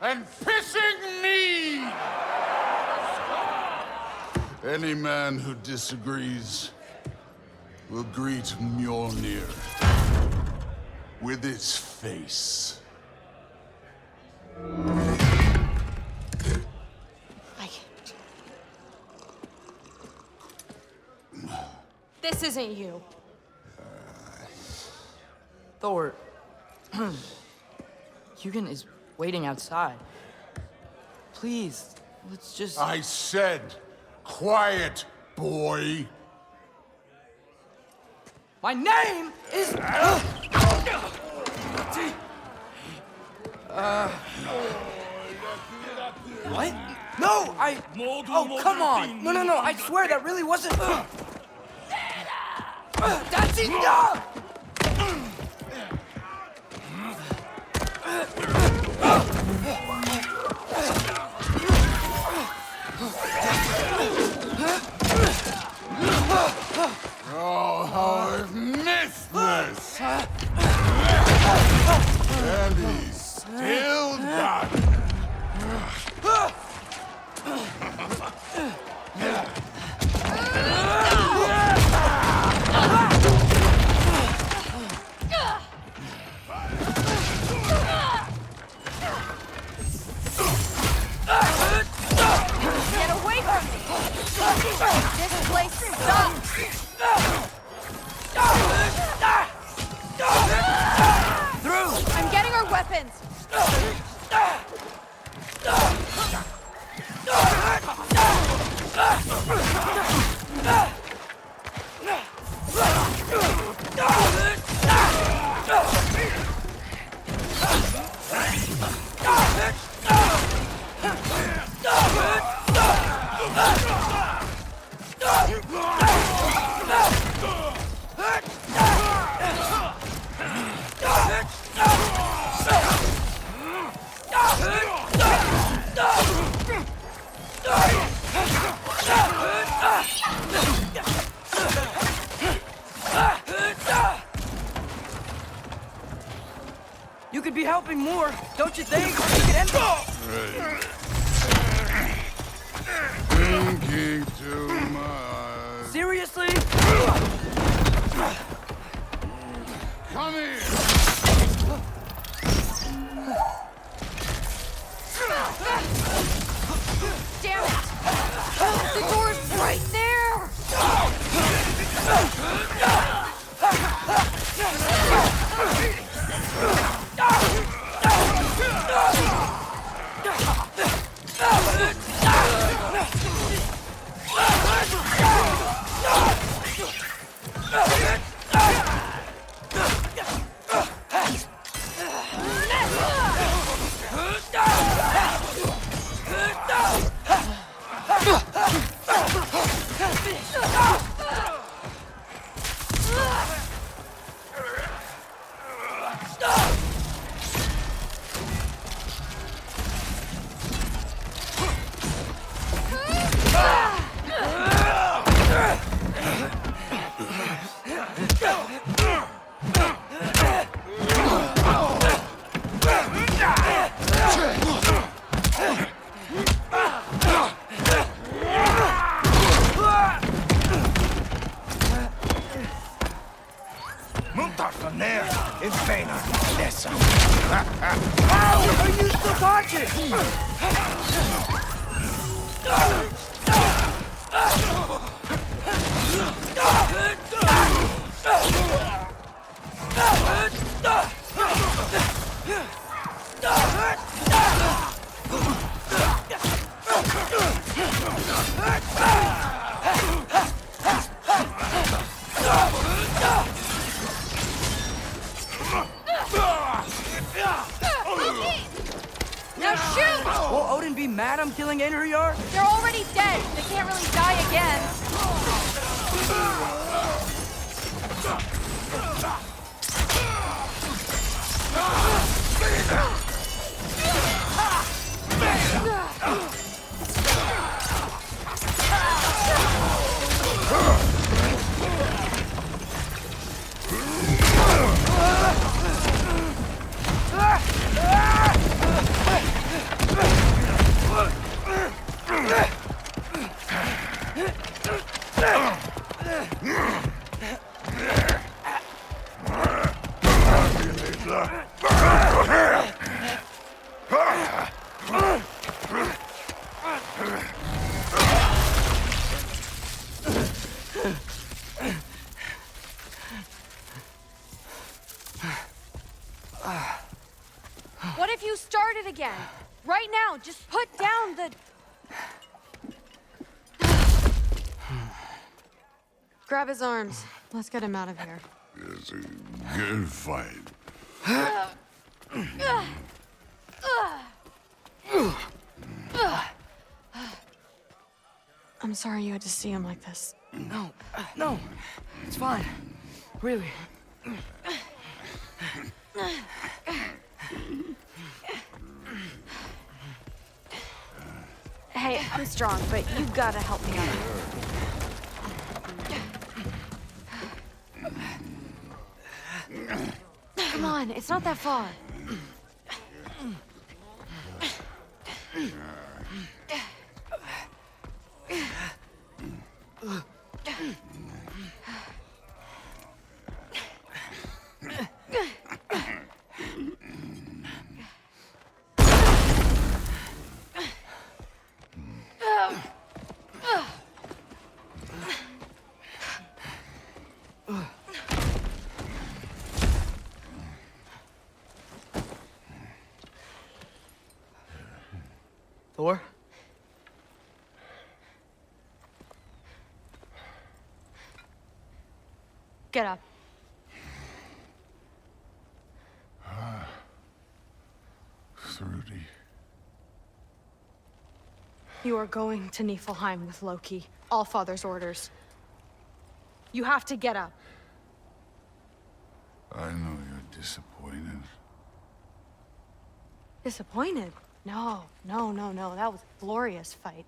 and pissing me! Any man who disagrees will greet Mjolnir with its face. This isn't you. Thor... Hugin is waiting outside. Please, let's just... I said, quiet, boy. My name is... What? No, Oh, come on! No, I swear that really wasn't... That's enough! Oh, how I've missed this! And he's still got it. Get away from me! This place sucks! Through! I'm getting our weapons! You could be helping more, don't you think? You could end Thinking too much. Seriously? Come here! Damn it! The door's right there! Are you still watching? Now shoot! Will Odin be mad I'm killing Einherjar? They're already dead. They can't really die again. it again. Right now, just put down the... Grab his arms. Let's get him out of here. It's a good fight. I'm sorry you had to see him like this. No, no, it's fine. Really. Hey, I'm strong, but you gotta help me out. Come on, it's not that far. Thor? Get up. Thrudy. You are going to Niflheim with Loki. Allfather's orders. You have to get up. I know you're disappointed. Disappointed? No. That was a glorious fight.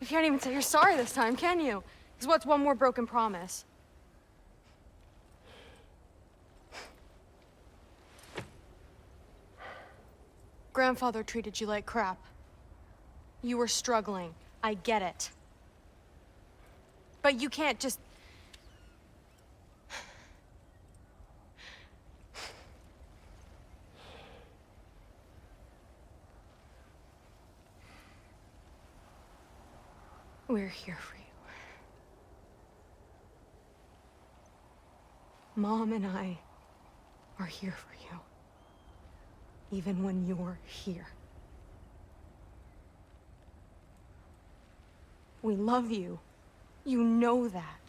You can't even say you're sorry this time, can you? Because what's one more broken promise? Grandfather treated you like crap. You were struggling. I get it. But you can't just... We're here for you. Mom and I are here for you. Even when you're here. We love you. You know that.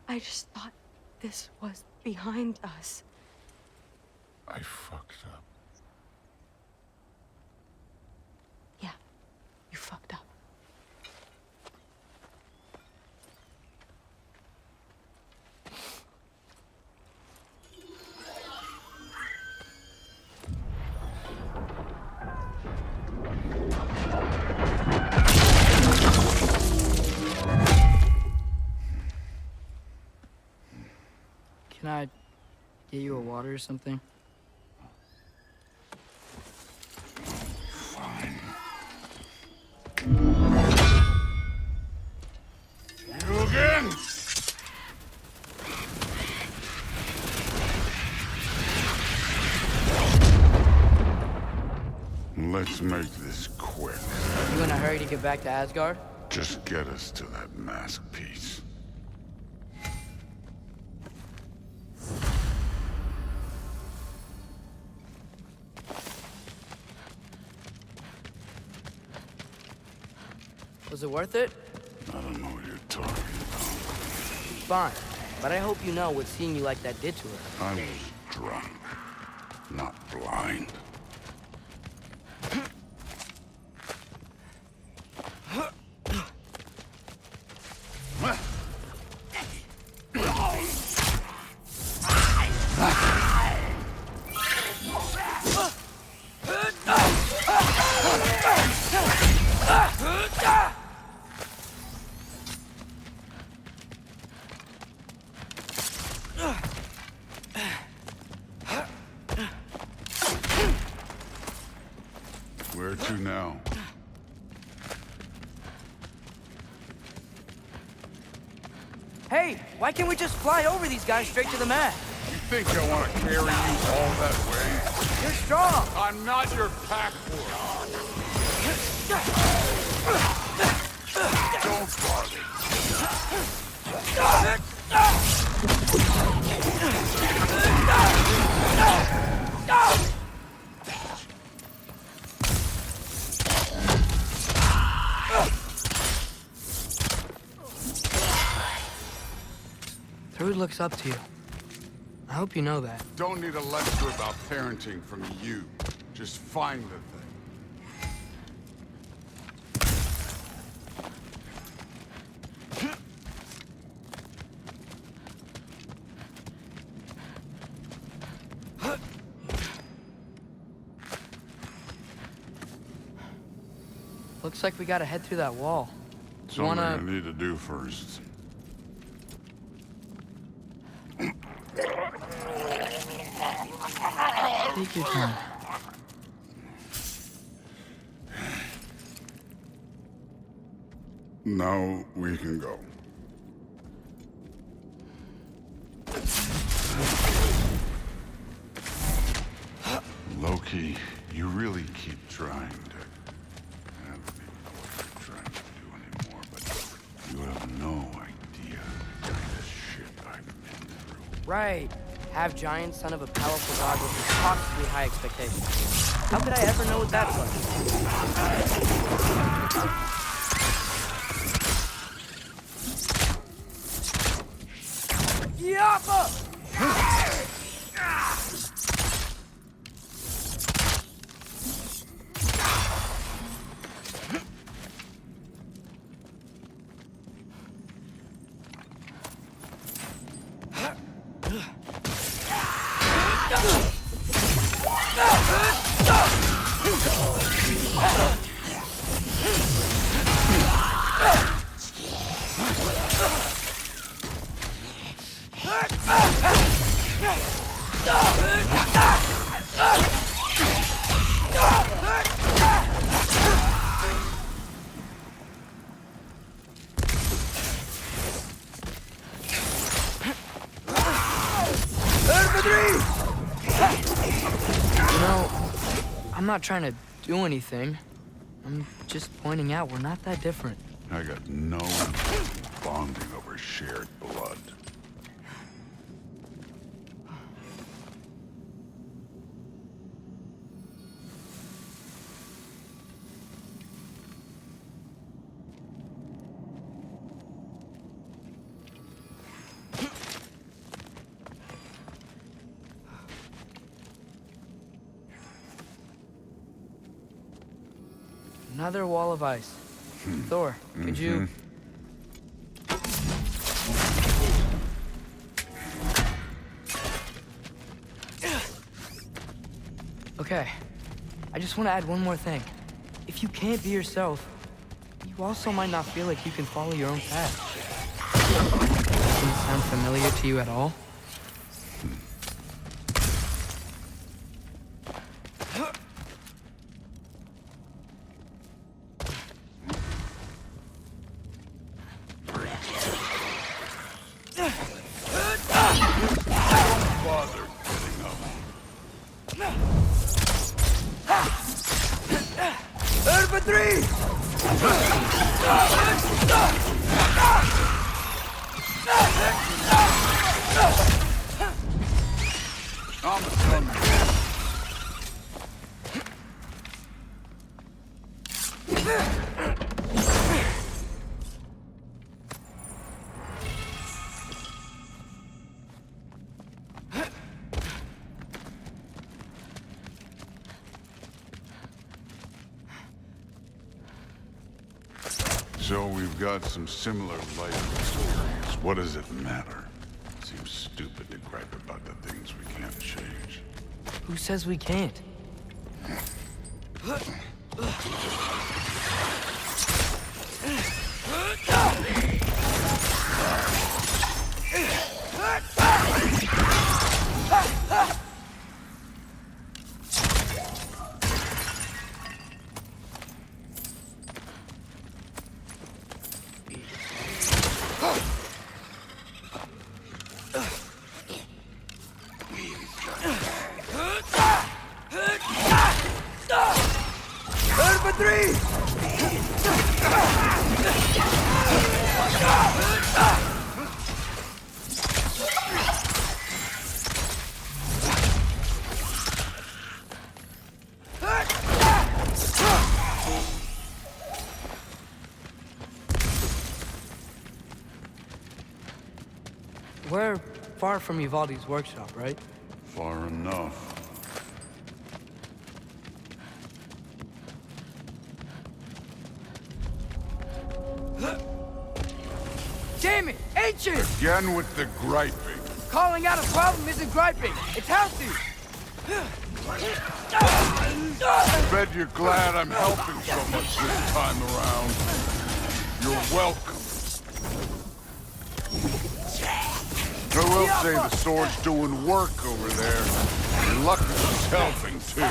I just thought this was behind us. I fucked up. Yeah, you fucked up. Can I get you a water or something? Fine. You again? Let's make this quick. You in a hurry to get back to Asgard? Just get us to that mask piece. Was it worth it? I don't know what you're talking Fine, but I hope you know what seeing you like that did to her. about. I was drunk, not blind. Where to now? Hey, why can't we just fly over these guys straight to the mat? You think I want to carry you all that way? You're strong! I'm not your pack horse. Don't bother. Brood looks up to you. I hope you know that. Don't need a lecture about parenting from you. Just find the thing. Looks like we gotta head through that wall. You Something wanna... I need to do first. Take your time. Now we can go. Loki, you really keep trying to... I don't even know what you're trying to do anymore, but you have no idea the kind of shit I've been through. Right. Half giant, son of a powerful god with impossibly high expectations. How could I ever know what that's like? Yappa! I'm not trying to do anything. I'm just pointing out we're not that different. I got no bonding over shared blood. Another wall of ice. Thor, could you... Okay. I just want to add one more thing. If you can't be yourself, you also might not feel like you can follow your own path. Doesn't it sound familiar to you at all? So we've got some similar life experience. What does it matter? Seems stupid to gripe about the things we can't change. Who says we can't? We're far from Uvaldi's workshop, right? Far enough. Damn it! Ancient! Again with the griping. Calling out a problem isn't griping. It's healthy. I bet you're glad I'm helping so much this time around. You're welcome. I will say the sword's doing work over there. And luck is helping too.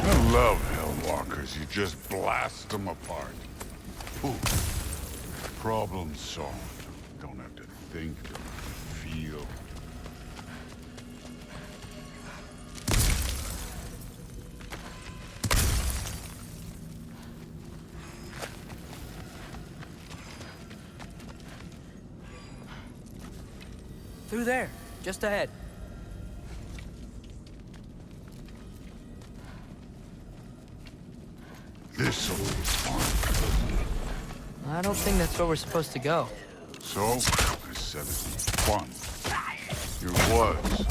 I love Hellwalkers. You just blast them apart. Poof. Problem solved. Don't have to think or feel. Through there, just ahead. This'll be fun. I don't think that's where we're supposed to go. So, I said it'd be fun. Here was.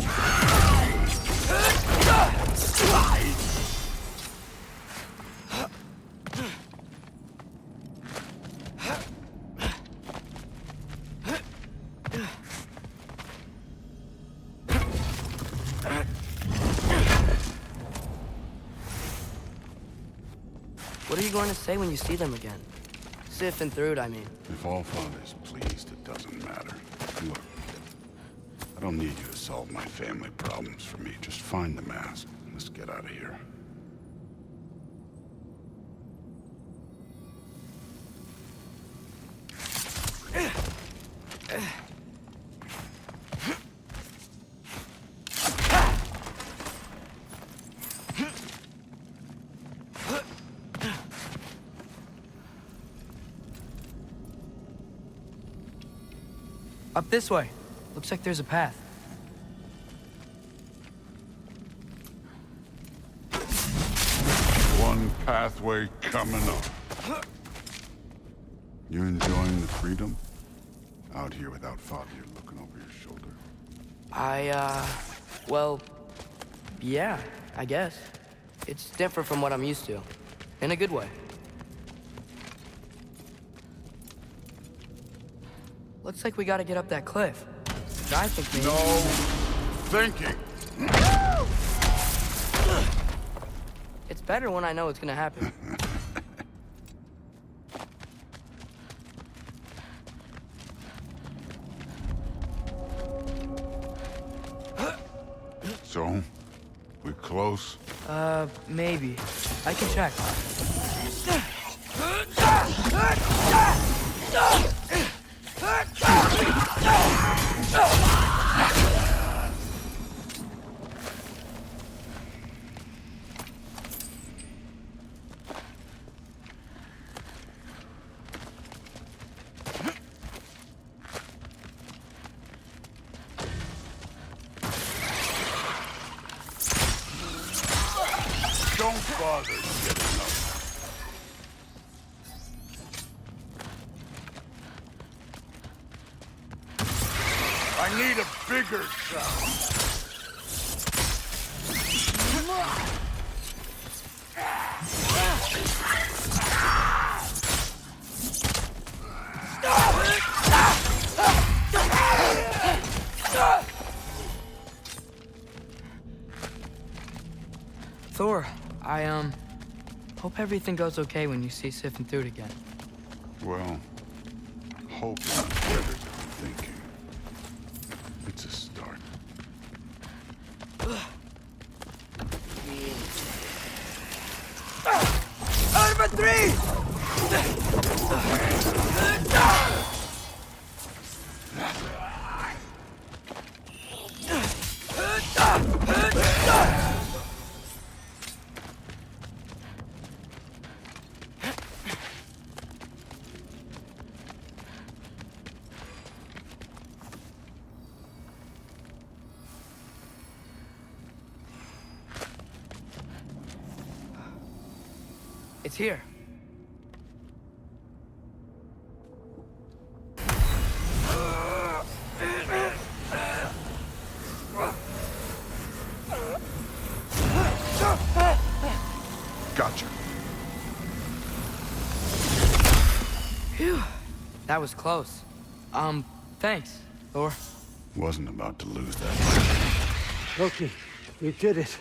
What are you going to say when you see them again? Sif and Thrud, I mean. If Allfather's pleased, it doesn't matter. Look, I don't need you to solve my family problems for me. Just find the mask. Let's get out of here. Up this way. Looks like there's a path. One pathway coming up. You enjoying the freedom? Out here without Father looking over your shoulder? Well, yeah, I guess. It's different from what I'm used to. In a good way. Looks like we gotta get up that cliff. I think maybe... No thinking! It's better when I know it's gonna happen. So, we close? Maybe. I can check. Don't bother getting up. I need a bigger shot. Thor, I hope everything goes okay when you see Sif and Thrud again. Well, hope is better than thinking. It's a start. Out of a three! It's here. Gotcha. Phew. That was close. Thanks, Thor. Wasn't about to lose that. Loki, we did it.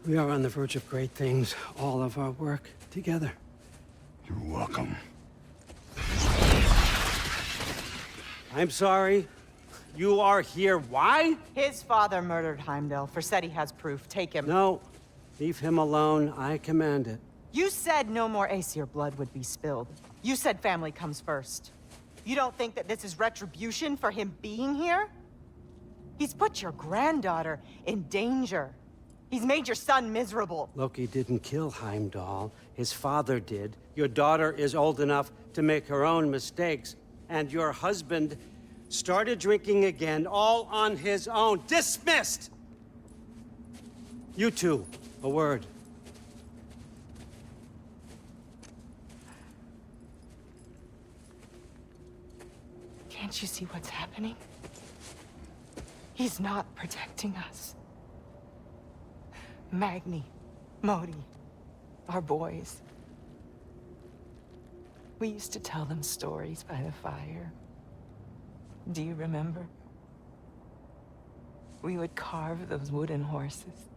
We are on the verge of great things. All of our work together. You're welcome. I'm sorry. You are here. Why? His father murdered Heimdall. Forseti has proof. Take him. No. Leave him alone. I command it. You said no more Aesir blood would be spilled. You said family comes first. You don't think that this is retribution for him being here? He's put your granddaughter in danger. He's made your son miserable. Loki didn't kill Heimdall. His father did. Your daughter is old enough to make her own mistakes. And your husband started drinking again, all on his own. Dismissed! You two, a word. Can't you see what's happening? He's not protecting us. Magni, Modi, our boys. We used to tell them stories by the fire. Do you remember? We would carve those wooden horses.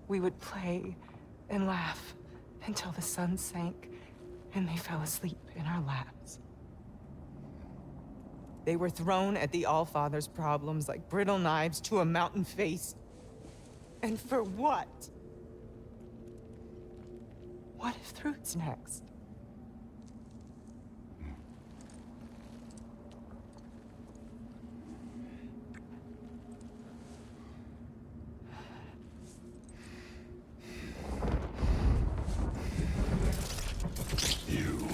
We would play and laugh until the sun sank and they fell asleep in our laps. They were thrown at the Allfather's problems like brittle knives to a mountain face. And for what? What if Thrud's next? You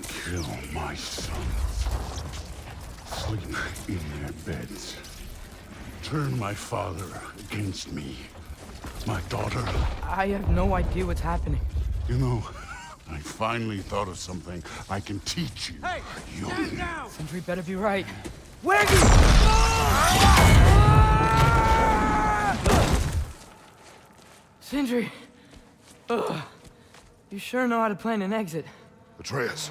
kill my sons. Sleep in their beds. Turn my father against me. My daughter. I have no idea what's happening. You know, I finally thought of something I can teach you. Hey! Young. Stand down! Sentry better be right. Where you? Sindri! Ugh. You sure know how to plan an exit. Atreus.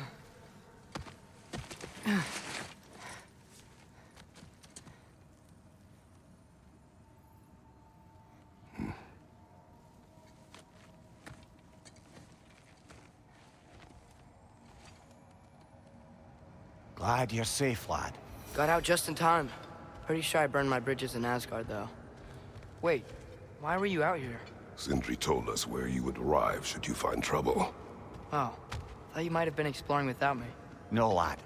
Glad you're safe, lad. Got out just in time. Pretty sure I burned my bridges in Asgard, though. Wait, why were you out here? Sindri told us where you would arrive should you find trouble. Oh, thought you might have been exploring without me. No, lad.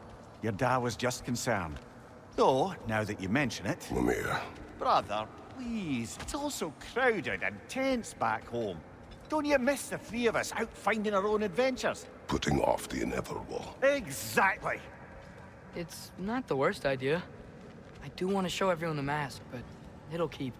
Your dad was just concerned. Though, now that you mention it... Lemire. Brother, please. It's all so crowded and tense back home. Don't you miss the three of us out finding our own adventures? Putting off the inevitable. Exactly. It's not the worst idea. I do want to show everyone the mask, but it'll keep.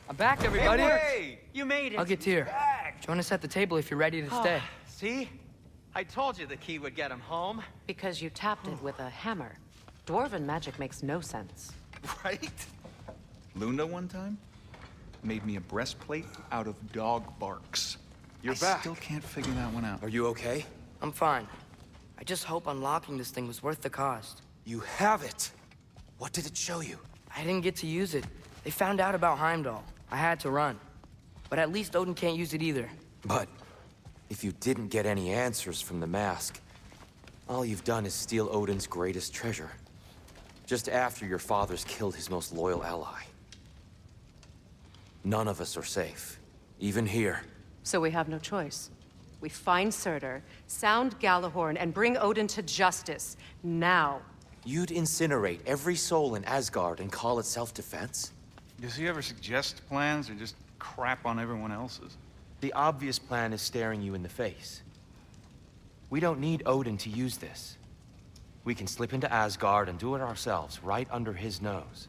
I'm back, everybody. Hey, you made it. I'll get to you. Join us at the table if you're ready to stay. See? I told you the key would get him home. Because you tapped it with a hammer. Dwarven magic makes no sense. Right? Luna one time made me a breastplate out of dog barks. You're back. I still can't figure that one out. Are you okay? I'm fine. I just hope unlocking this thing was worth the cost. You have it! What did it show you? I didn't get to use it. They found out about Heimdall. I had to run. But at least Odin can't use it either. But if you didn't get any answers from the mask, all you've done is steal Odin's greatest treasure. Just after your father's killed his most loyal ally. None of us are safe. Even here. So we have no choice. We find Surtur, sound Galahorn, and bring Odin to justice. Now. You'd incinerate every soul in Asgard and call it self-defense? Does he ever suggest plans or just crap on everyone else's? The obvious plan is staring you in the face. We don't need Odin to use this. We can slip into Asgard and do it ourselves, right under his nose.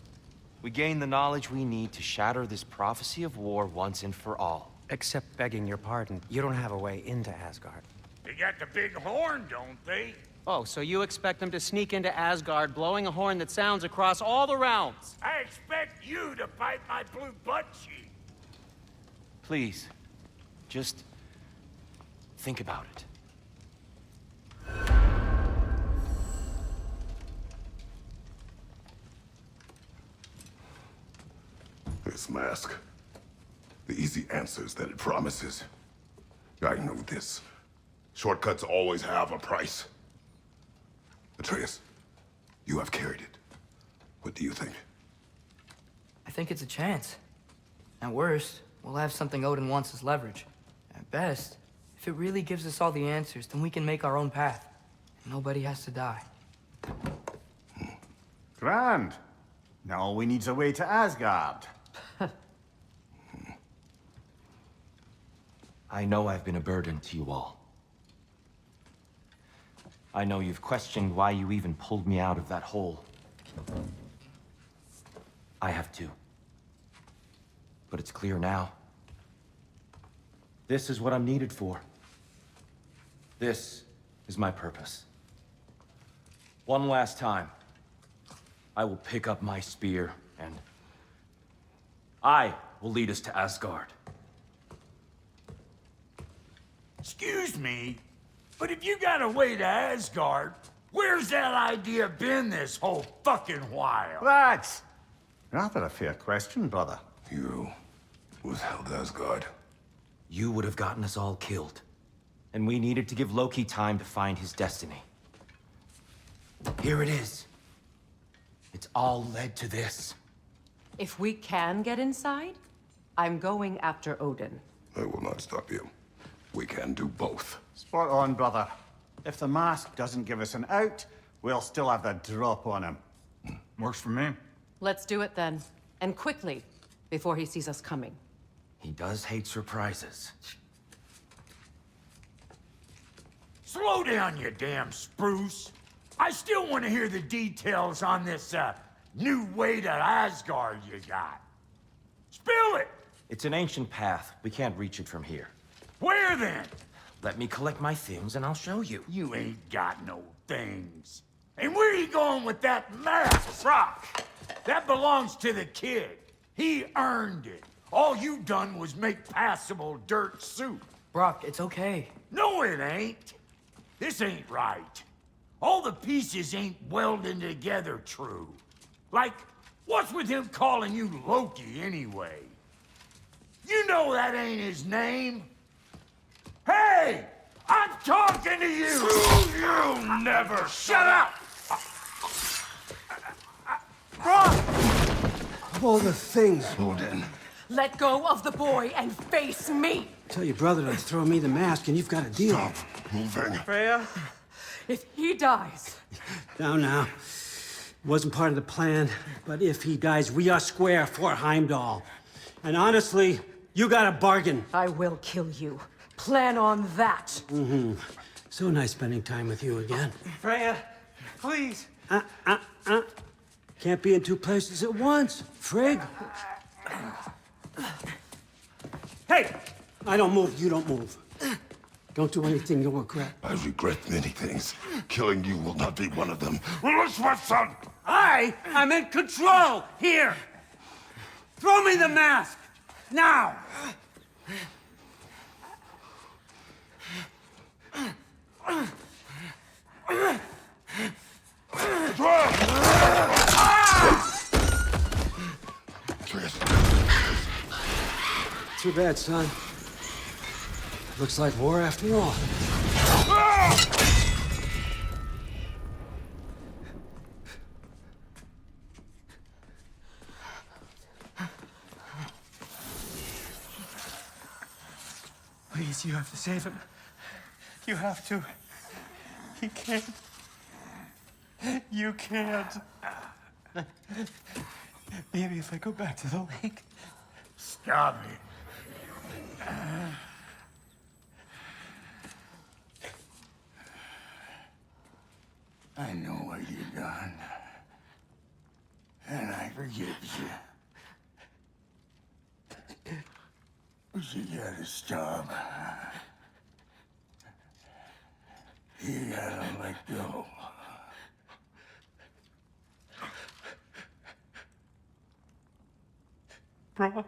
We gain the knowledge we need to shatter this prophecy of war once and for all. Except begging your pardon, you don't have a way into Asgard. They got the big horn, don't they? Oh, so you expect them to sneak into Asgard blowing a horn that sounds across all the realms? I expect you to bite my blue butt cheek. Please, just think about it. This mask. The easy answers that it promises. I know this. Shortcuts always have a price. Atreus, you have carried it. What do you think? I think it's a chance. At worst, we'll have something Odin wants as leverage. At best, if it really gives us all the answers, then we can make our own path. And nobody has to die. Grand. Now all we need's a way to Asgard. I know I've been a burden to you all. I know you've questioned why you even pulled me out of that hole. I have too. But it's clear now. This is what I'm needed for. This is my purpose. One last time, I will pick up my spear and I will lead us to Asgard. Excuse me, but if you got a way to Asgard, where's that idea been this whole fucking while? That's rather a fair question, brother. You withheld Asgard. You would have gotten us all killed. And we needed to give Loki time to find his destiny. Here it is. It's all led to this. If we can get inside, I'm going after Odin. I will not stop you. We can do both. Spot on, brother. If the mask doesn't give us an out, we'll still have the drop on him. Works for me. Let's do it then. And quickly, before he sees us coming. He does hate surprises. Slow down, you damn spruce. I still want to hear the details on this, new way to Asgard you got. Spill it! It's an ancient path. We can't reach it from here. Where then? Let me collect my things and I'll show you. You ain't got no things. And where are you going with that mask, Brock? That belongs to the kid. He earned it. All you done was make passable dirt soup. Brock, it's okay. No, it ain't. This ain't right. All the pieces ain't welding together true. Like, what's with him calling you Loki anyway? You know that ain't his name. Hey! I'm talking to you! You never shut up! Brock! Of all the things. Odin. Let go of the boy and face me! Tell your brother to throw me the mask and you've got a deal. Stop moving. Freya, if he dies... Now. Wasn't part of the plan, but if he dies, we are square for Heimdall. And honestly, you got a bargain. I will kill you. Plan on that. Mm-hmm. So nice spending time with you again. Freya, please. Can't be in two places at once, Frigg. Hey! I don't move, you don't move. Don't do anything you'll regret. I regret many things. Killing you will not be one of them. Release my son! I am in control! Here! Throw me the mask! Now! too bad, son. Looks like war after all. Please, you have to save him. You have to. He can't. You can't. Maybe if I go back to the lake. Stop it. I know what you've done. And I forgive you. But you gotta stop. You gotta let go. Bro.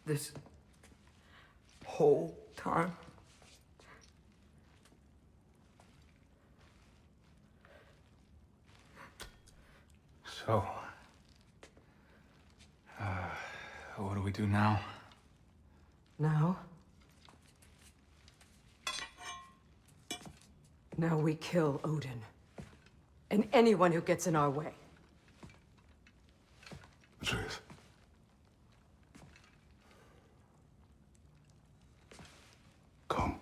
This whole time? So, what do we do now? Now? Now we kill Odin. And anyone who gets in our way. Truth. Come.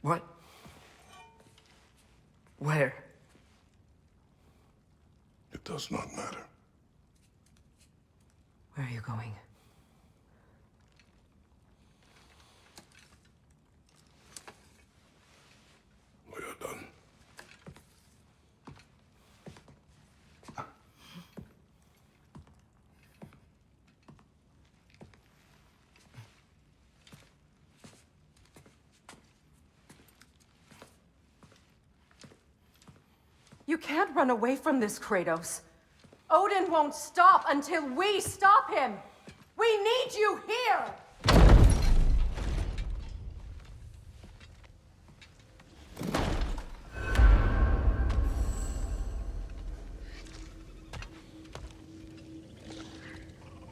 What? Where? It does not matter. Where are you going? We are done. You can't run away from this, Kratos. Odin won't stop until we stop him. We need you here!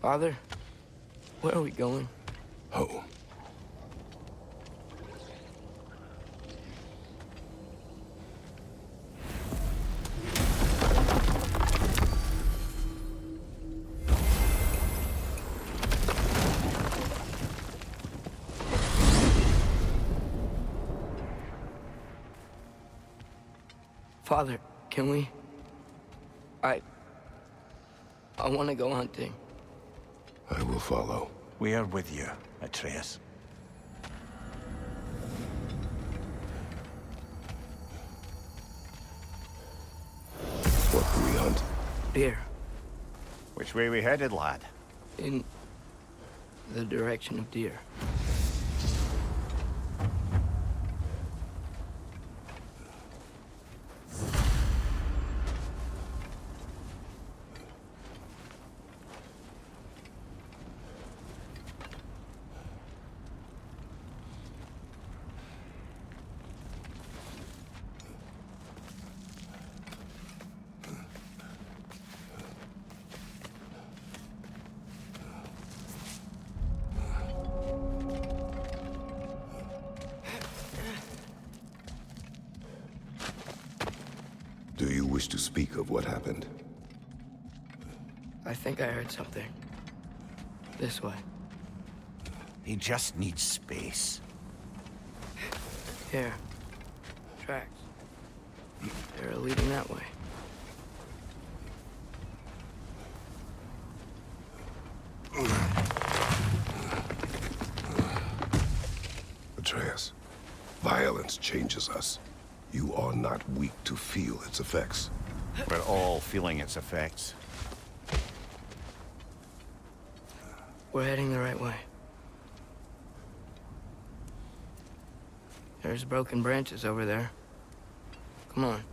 Father, where are we going? Home. Father, can we? I want to go hunting. I will follow. We are with you, Atreus. What do we hunt? Deer. Which way we headed, lad? In the direction of deer. Do you wish to speak of what happened? I think I heard something. This way. He just needs space. Here. Tracks. They're leading that way. Atreus, violence changes us. You are not weak to feel its effects. We're all feeling its effects. We're heading the right way. There's broken branches over there. Come on.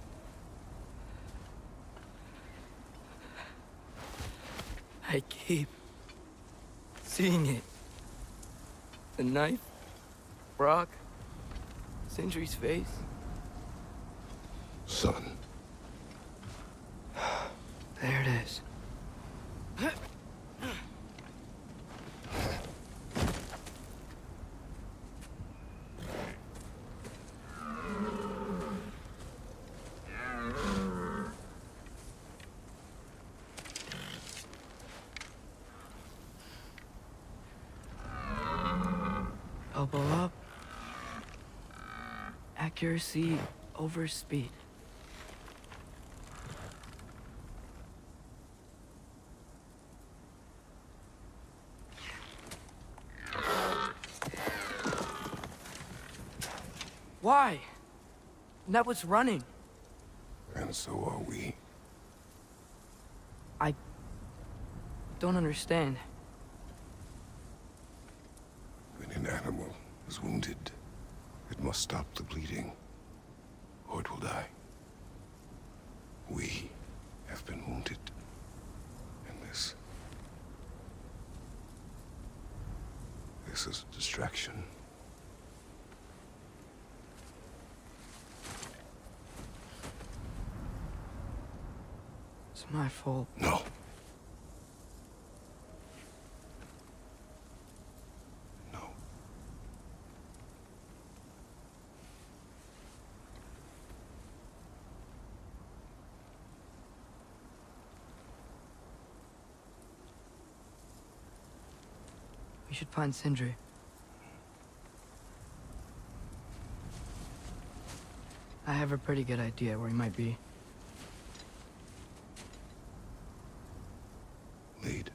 I keep seeing it. The knife, Brock, Sindri's face. Son. There it is. Elbow up. Accuracy over speed. Why? That was running. And so are we. I don't understand. When an animal is wounded, it must stop the bleeding, or it will die. We have been wounded. And this is a distraction. It's my fault. No. We should find Sindri. I have a pretty good idea where he might be. Lead.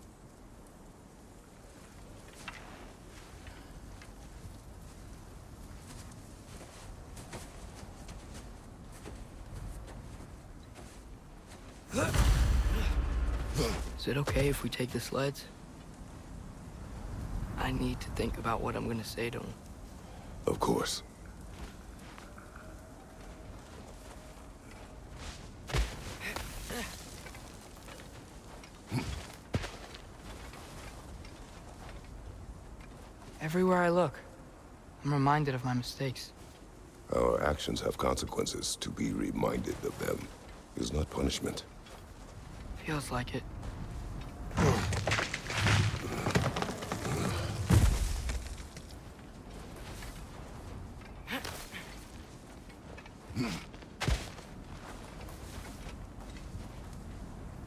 Is it okay if we take the sleds? I need to think about what I'm gonna say to him. Of course. Everywhere I look, I'm reminded of my mistakes. Our actions have consequences. To be reminded of them is not punishment. Feels like it.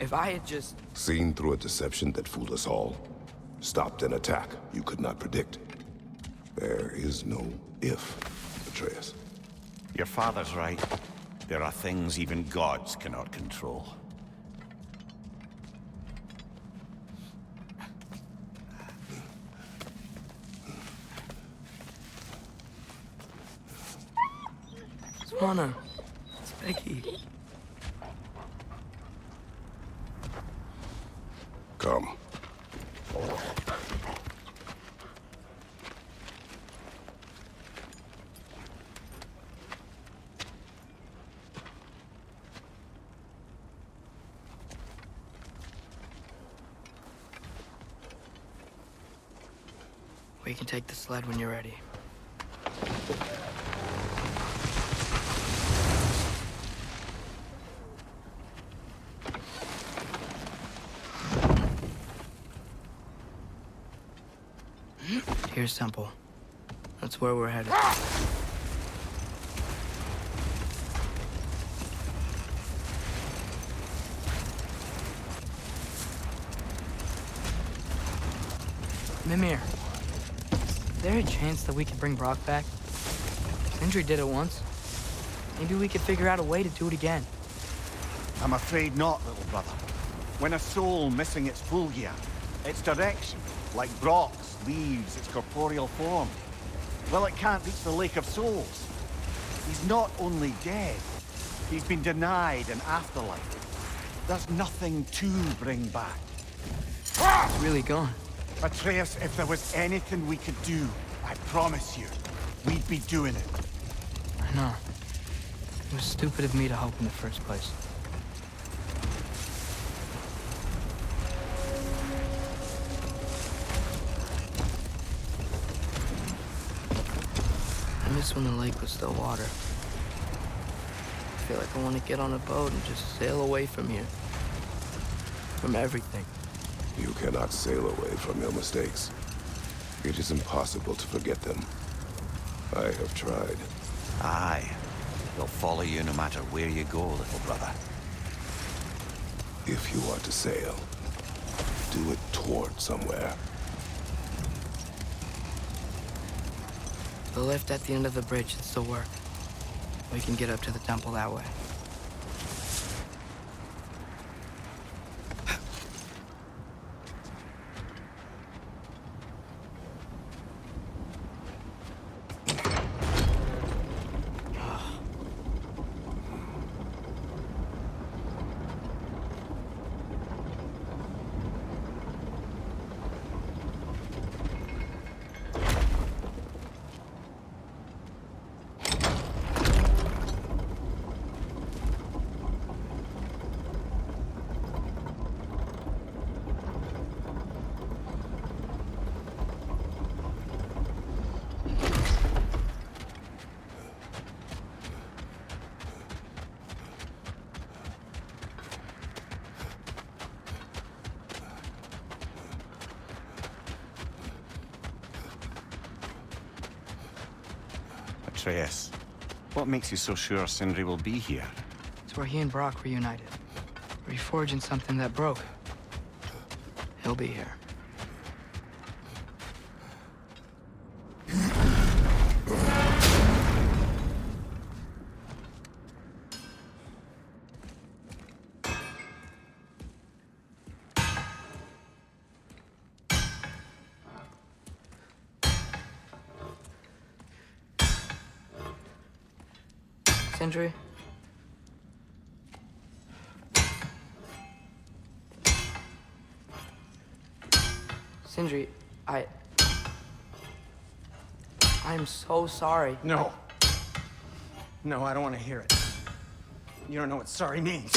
If I had just... Seen through a deception that fooled us all. Stopped an attack you could not predict. There is no if, Atreus. Your father's right. There are things even gods cannot control. Swana, it's Becky. Come. We can take the sled when you're ready. Here's Temple. That's where we're headed. Mimir, is there a chance that we could bring Brock back? Sindri did it once. Maybe we could figure out a way to do it again. I'm afraid not, little brother. When a soul missing its full gear, its direction, like Brock's, leaves its corporeal form, well, it can't reach the Lake of Souls. He's not only dead, he's been denied an afterlife. There's nothing to bring back. It's really gone. Atreus, if there was anything we could do, I promise you, we'd be doing it. I know. It was stupid of me to help in the first place. I miss when the lake was still water. I feel like I want to get on a boat and just sail away from here. From everything. You cannot sail away from your mistakes. It is impossible to forget them. I have tried. Aye. They'll follow you no matter where you go, little brother. If you are to sail, do it toward somewhere. The lift at the end of the bridge should still work. We can get up to the temple that way. Atreus, what makes you so sure Sindri will be here? It's where he and Brock reunited. Reforging something that broke. He'll be here. Sindri? Sindri, I'm so sorry. No. No, I don't want to hear it. You don't know what sorry means.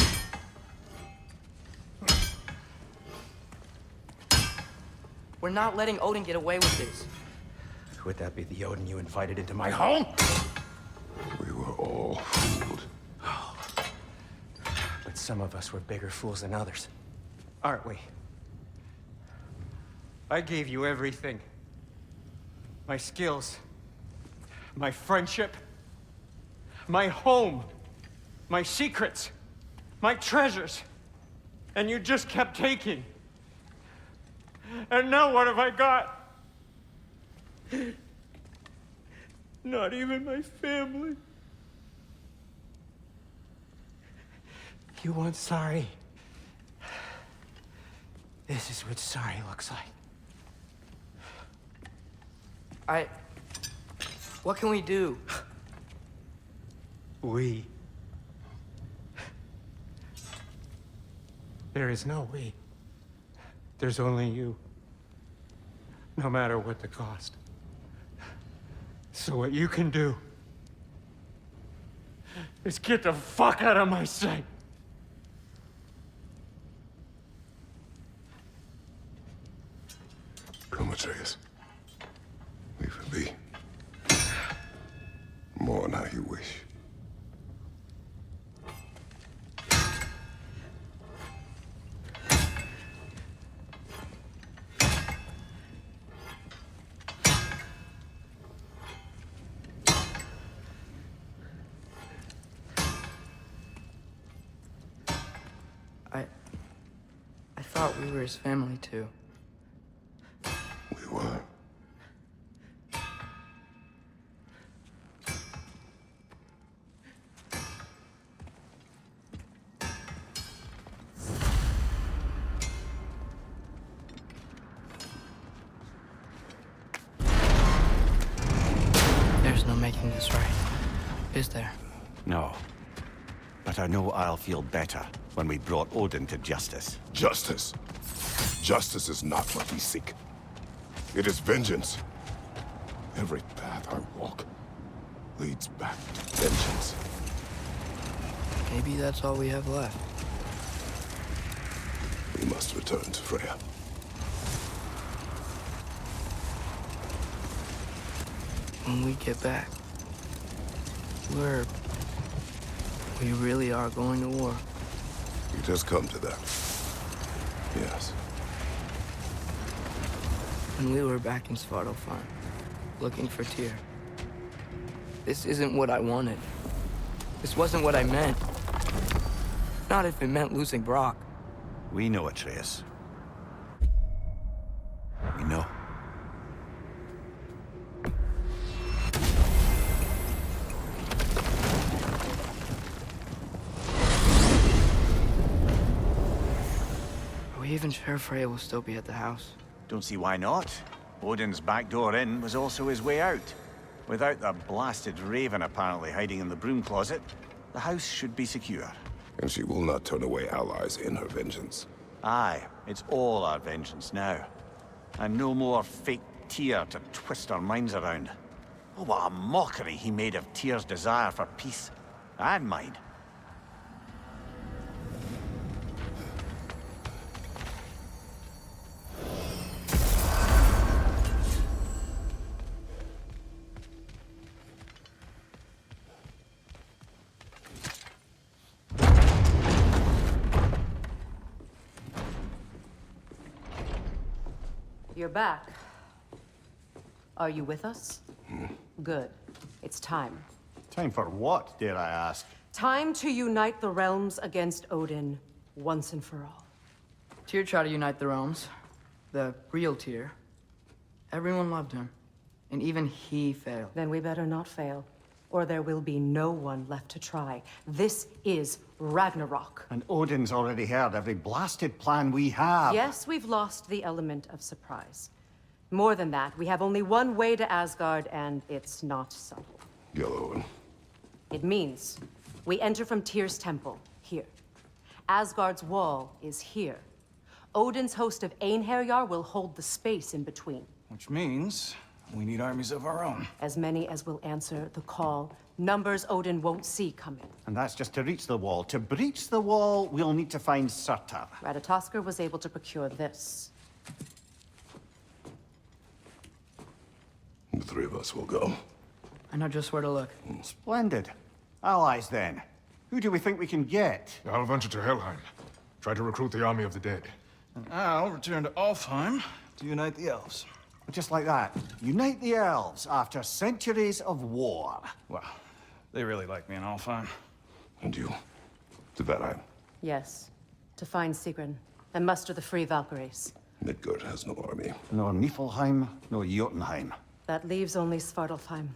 We're not letting Odin get away with this. Would that be the Odin you invited into my home? We were all fooled. But some of us were bigger fools than others. Aren't we? I gave you everything. My skills. My friendship. My home. My secrets. My treasures. And you just kept taking. And now what have I got? Not even my family. You want sorry? This is what sorry looks like. What can we do? We. There is no we. There's only you. No matter what the cost. So what you can do is get the fuck out of my sight. Come, Atreus. Leave it be. Mourn how you wish. I thought we were his family too. We were. There's no making this right, is there? No. But I know I'll feel better when we brought Odin to justice. Justice? Justice is not what we seek. It is vengeance. Every path I walk leads back to vengeance. Maybe that's all we have left. We must return to Freya. When we get back, we really are going to war. You just come to that. Yes. When we were back in Svartalfheim, looking for Tyr. This isn't what I wanted. This wasn't what I meant. Not if it meant losing Brock. We know, Atreus. We know. Are we even sure Freya will still be at the house? Don't see why not. Odin's back door in was also his way out. Without the blasted raven apparently hiding in the broom closet, the house should be secure. And she will not turn away allies in her vengeance. Aye, it's all our vengeance now. And no more fake Tyr to twist our minds around. Oh, what a mockery he made of Tyr's desire for peace. And mine. You're back. Are you with us? Good. It's time. Time for what, dare I ask? Time to unite the realms against Odin, once and for all. Tyr tried to unite the realms. The real Tyr. Everyone loved him. And even he failed. Then we better not fail, or there will be no one left to try. This is Ragnarok. And Odin's already heard every blasted plan we have. Yes, we've lost the element of surprise. More than that, we have only one way to Asgard, and it's not subtle. Yellow one. It means we enter from Tyr's temple, here. Asgard's wall is here. Odin's host of Einherjar will hold the space in between. Which means we need armies of our own. As many as will answer the call. Numbers Odin won't see coming. And that's just to reach the wall. To breach the wall, we'll need to find Surtur. Ratatoskr was able to procure this. The three of us will go. I know just where to look. Splendid. Allies, then. Who do we think we can get? I'll venture to Helheim. Try to recruit the army of the dead. And I'll return to Alfheim to unite the elves. Just like that. Unite the elves after centuries of war. Well, they really like me in Alfheim. And you? To Valheim? Yes. To find Sigrun and muster the free Valkyries. Midgard has no army. No Niflheim, no Jotunheim. That leaves only Svartalfheim.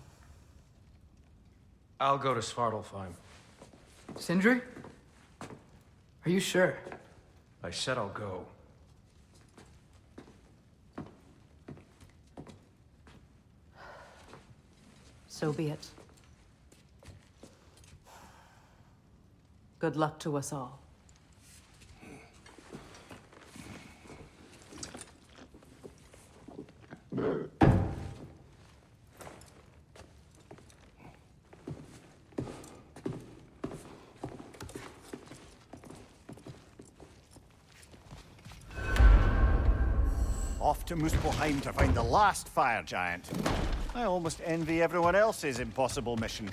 I'll go to Svartalfheim. Sindri? Are you sure? I said I'll go. So be it. Good luck to us all. Off to Muspelheim to find the last fire giant. I almost envy everyone else's impossible mission.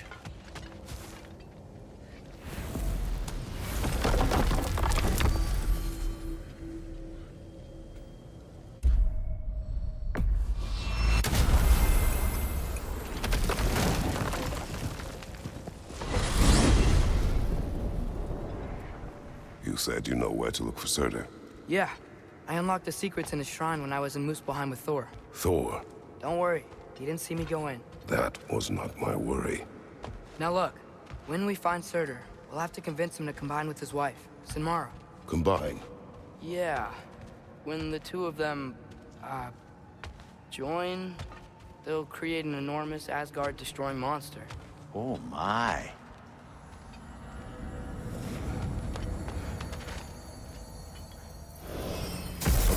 You said you know where to look for Surtur. Yeah. I unlocked the secrets in his shrine when I was in Muspelheim with Thor. Thor? Don't worry. He didn't see me go in. That was not my worry. Now look. When we find Surtur, we'll have to convince him to combine with his wife, Sinmara. Combine? Yeah. When the two of them, join, they'll create an enormous Asgard-destroying monster. Oh my.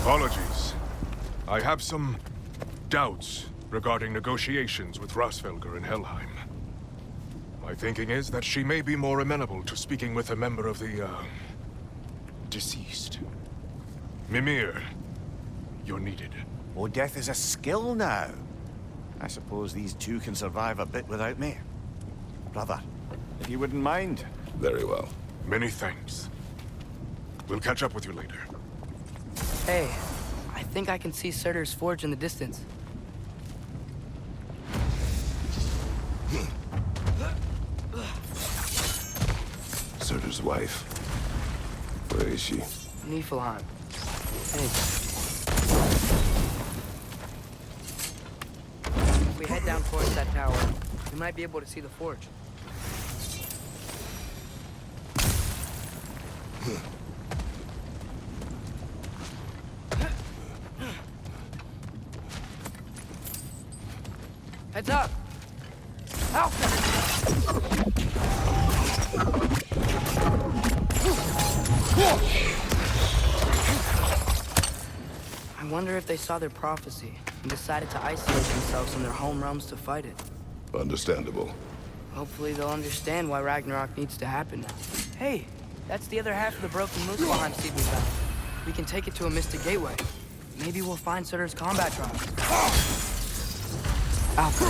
Apologies. I have some doubts regarding negotiations with Rasfelger in Helheim. My thinking is that she may be more amenable to speaking with a member of the, deceased. Mimir, you're needed. Oh, death is a skill now. I suppose these two can survive a bit without me. Brother, if you wouldn't mind. Very well. Many thanks. We'll catch up with you later. Hey, I think I can see Surtur's forge in the distance. Surtur's wife. Where is she? Niflheim. Thanks. If we head down towards that tower, we might be able to see the forge. Heads up! Help! I wonder if they saw their prophecy and decided to isolate themselves in their home realms to fight it. Understandable. Hopefully they'll understand why Ragnarok needs to happen now. Hey, that's the other half of the broken Muspelheim seed we found. We can take it to a Mystic Gateway. Maybe we'll find Surtur's combat trials. Alpha.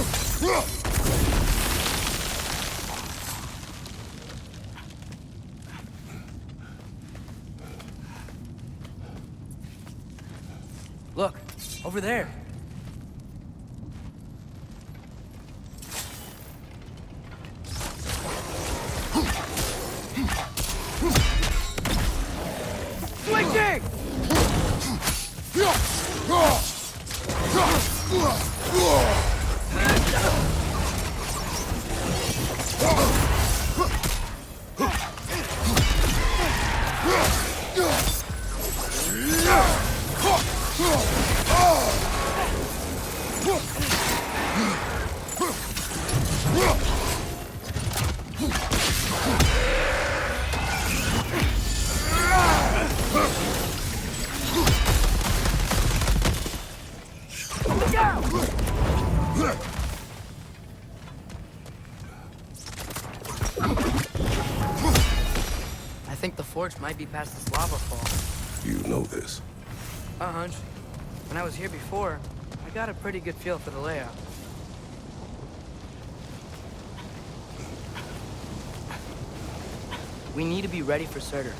Look, over there. Switching! I think the forge might be past this lava fall. You know this. A hunch. When I was here before, I got a pretty good feel for the layout. We need to be ready for Surtur,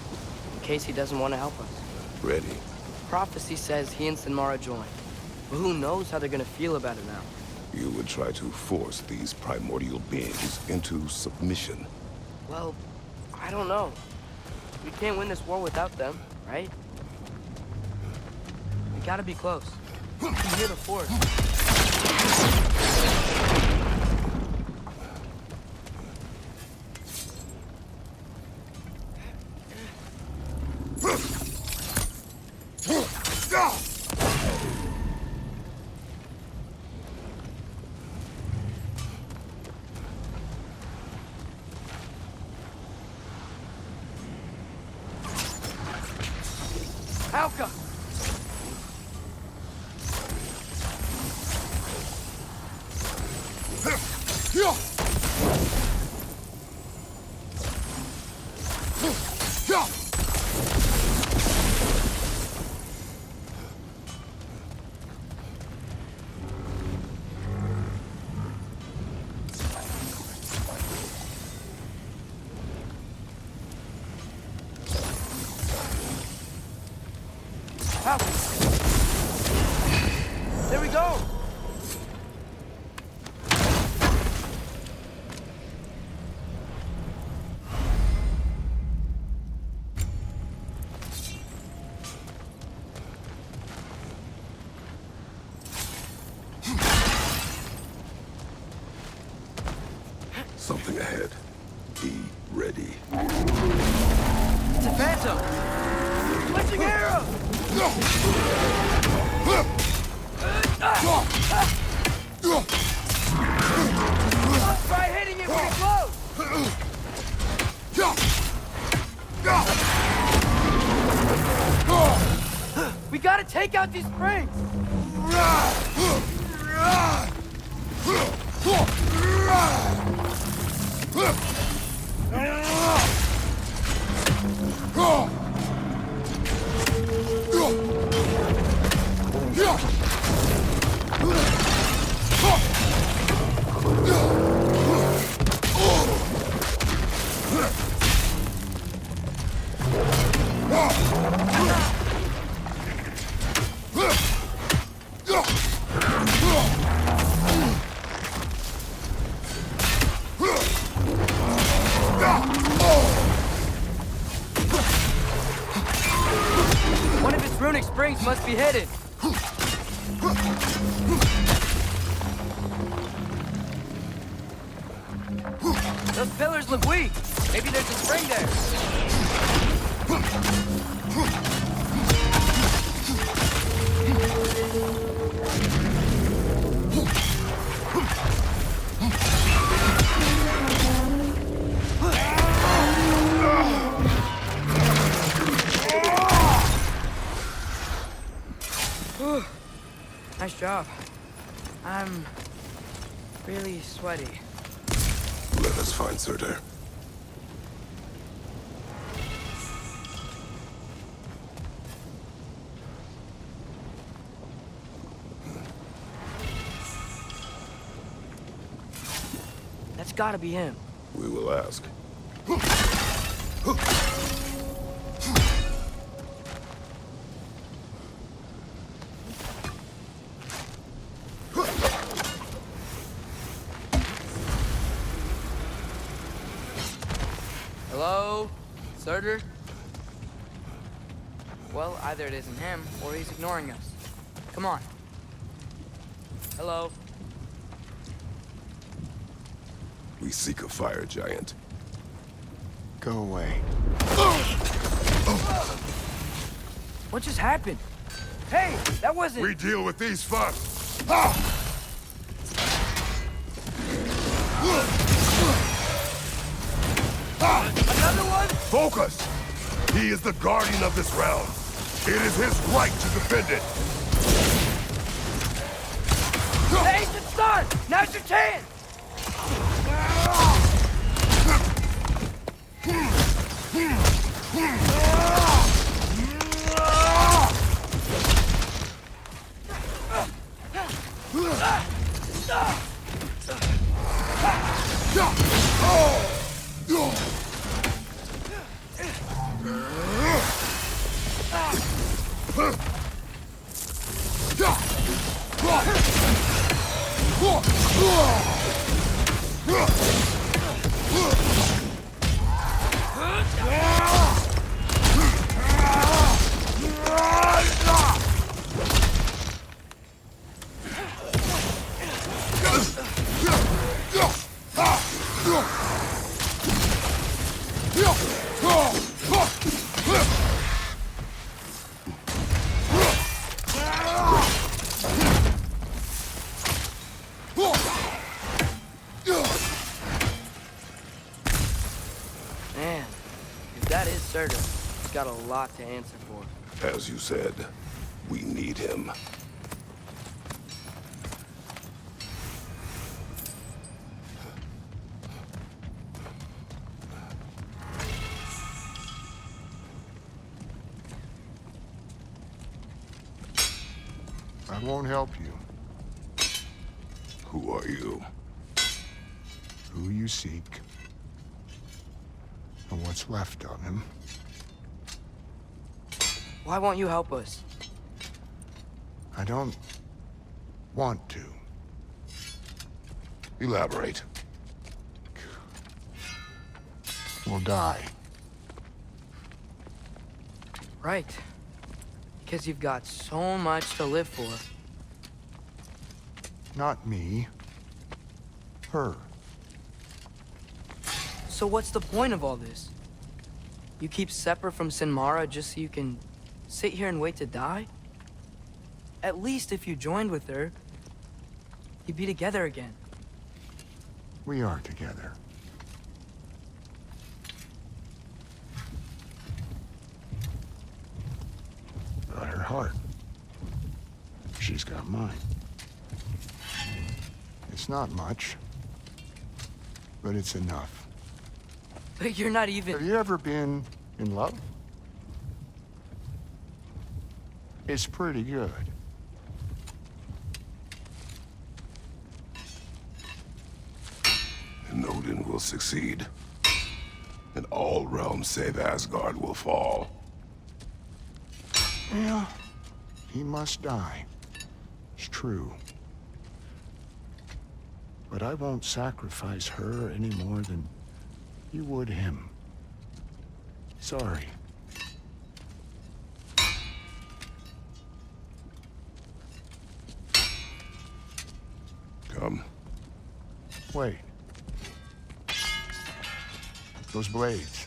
in case he doesn't want to help us. Ready. Prophecy says he and Sinmara join. But who knows how they're gonna feel about it now? You would try to force these primordial beings into submission. Well, I don't know. We can't win this war without them, right? We gotta be close. We can hear the force. Alka! There we go! Something ahead. Be ready. It's a phantom! Switching arrow! Try hitting it when it close! We gotta take out these springs! One of its runic springs must be hidden. Those pillars look weak. Maybe there's a spring there. Whew. Nice job. I'm really sweaty. Let us find Surtur. That's gotta be him. We will ask. Hello? Surtur? Well, either it isn't him, or he's ignoring us. Come on. Hello? We seek a fire giant. Go away. What just happened? Hey, that wasn't... We deal with these first. Another one? Focus! He is the guardian of this realm. It is his right to defend it. The ancient sun! Now's your chance! Man, if that is Surtur, he's got a lot to answer for. As you said, we need him. I won't help you. Who are you? Who you seek, and what's left of him. Why won't you help us? I don't want to. Elaborate. We'll die. Right. Because you've got so much to live for. Not me. Her. So what's the point of all this? You keep separate from Sinmara just so you can sit here and wait to die? At least if you joined with her, you'd be together again. We are together. Got her heart. She's got mine. It's not much, but it's enough. But you're not even... Have you ever been in love? It's pretty good. And Odin will succeed. And all realms save Asgard will fall. Yeah, he must die. It's true. But I won't sacrifice her any more than you would him. Sorry. Come. Wait. Those blades.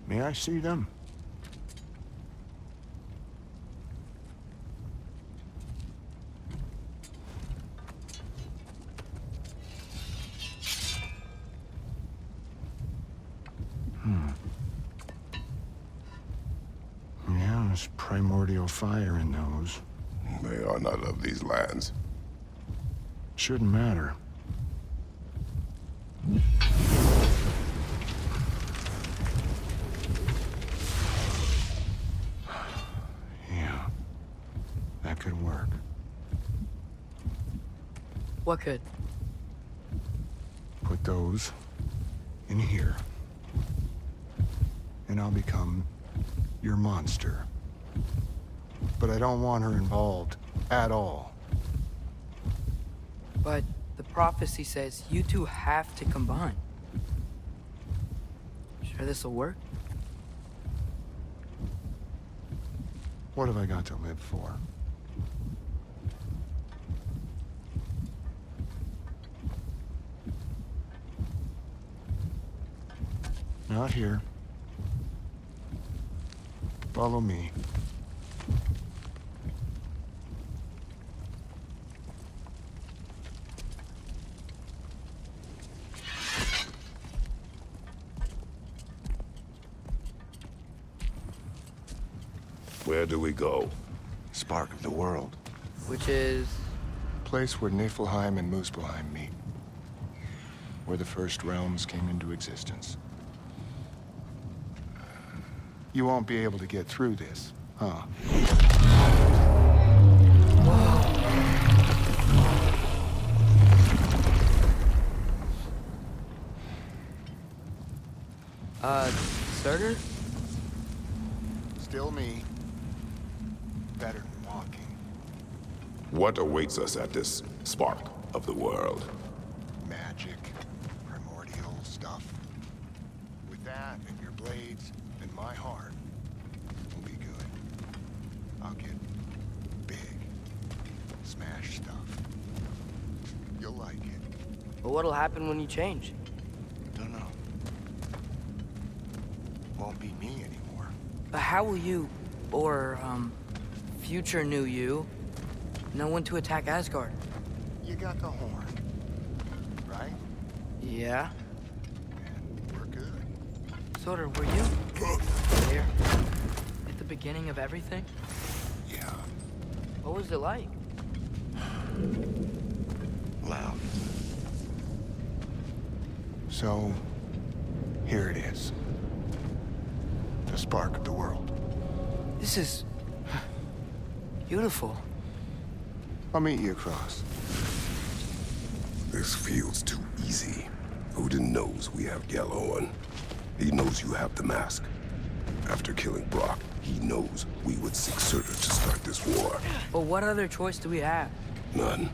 May I see them? Yeah, there's primordial fire in those. They are not of these lands. Shouldn't matter. Yeah, that could work. What could? Put those in here. And I'll become your monster. But I don't want her involved at all. But the prophecy says you two have to combine. Sure this'll work? What have I got to live for? Not here. Follow me. Where do we go? Spark of the world. Which is... Place where Niflheim and Muspelheim meet. Where the first realms came into existence. You won't be able to get through this, huh? Surtur? Still me. Better than walking. What awaits us at this spark of the world? Magic. Primordial stuff. With that and your blades and my heart, we'll be good. I'll get big. Smash stuff. You'll like it. But what'll happen when you change? Don't know. Won't be me anymore. But how will you, or, future new you, know when to attack Asgard? You got the horn, right? Yeah. And we're good. Surtur, were you there at the beginning of everything? Yeah. What was it like? Loud. So, here it is. The spark of the world. This is... beautiful. I'll meet you across. This feels too easy. Odin knows we have Gjallarhorn. He knows you have the mask. After killing Brock, he knows we would seek Surtur to start this war. But what other choice do we have? None.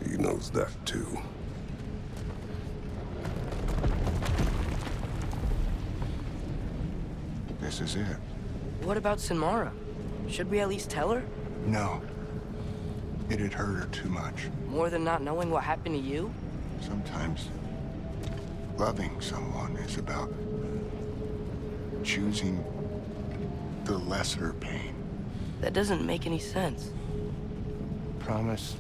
He knows that too. This is it. What about Sinmara? Should we at least tell her? No. It'd hurt her too much. More than not knowing what happened to you? Sometimes loving someone is about choosing the lesser pain. That doesn't make any sense. Promise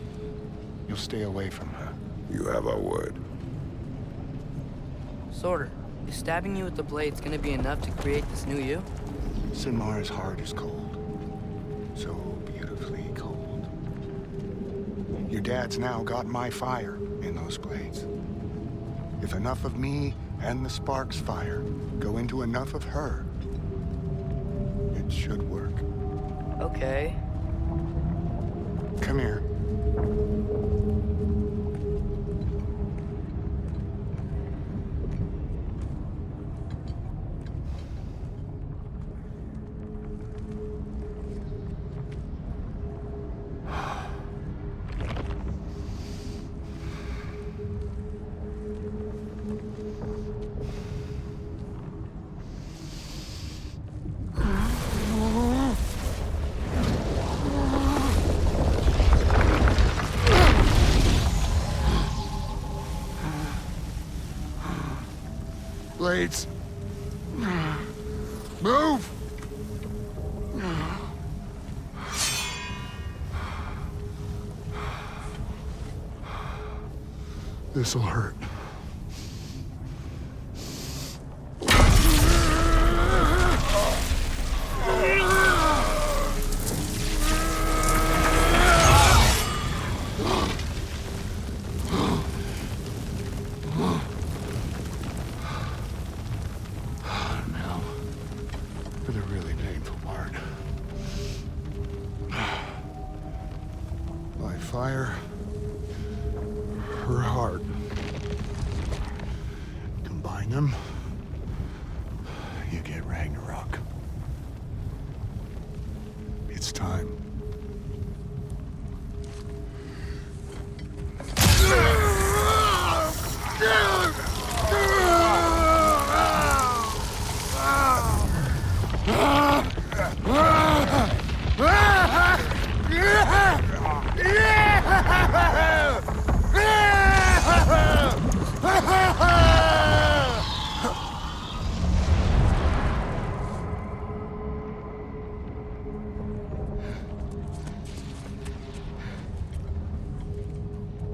you'll stay away from her. You have our word. Surtur, is stabbing you with the blades gonna be enough to create this new you? Sinmara's heart is cold. So beautifully cold. Your dad's now got my fire in those blades. If enough of me and the spark's fire go into enough of her, it should work. Okay. Come here. Blades. Move! This'll hurt. For the really painful part. My fire, her heart. Combine them, you get Ragnarok. It's time.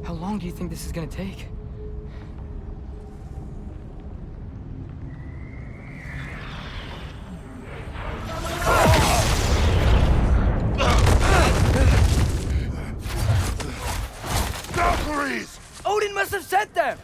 How long do you think this is gonna take? Valkyries! Odin must have sent them!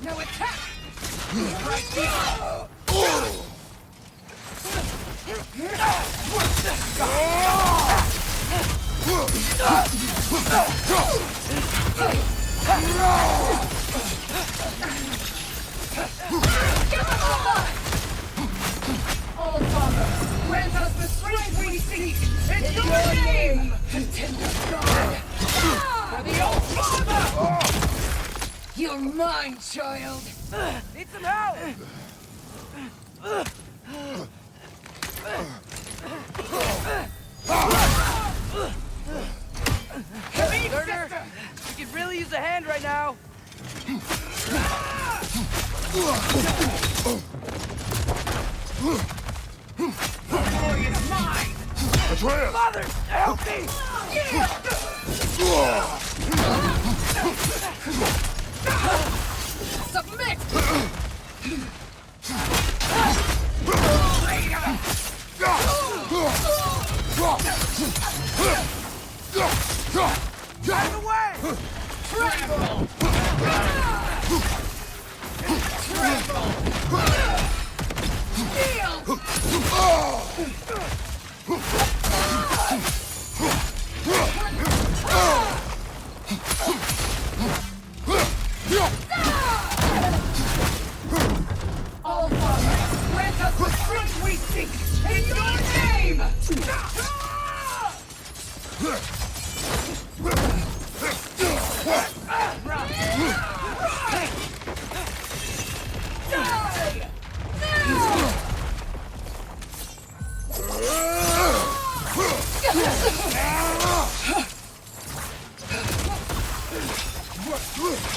Now attack! All Father, grant us the strength we seek in your name, contender God. For the All Father! You're mine, child. Need some help! Turner, we could really use a hand right now. Glory is mine. Atreus! Father, help me! Submit! Out of the way! Tremble! All Father, grant us the strength we seek in your name! Die!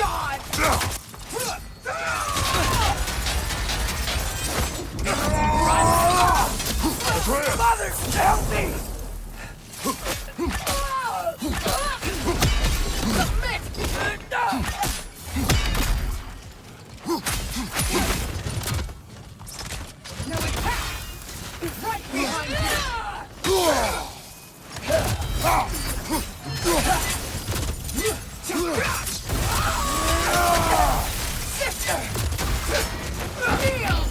God! Mother, help me! No attack! Right behind Sister! Kneel!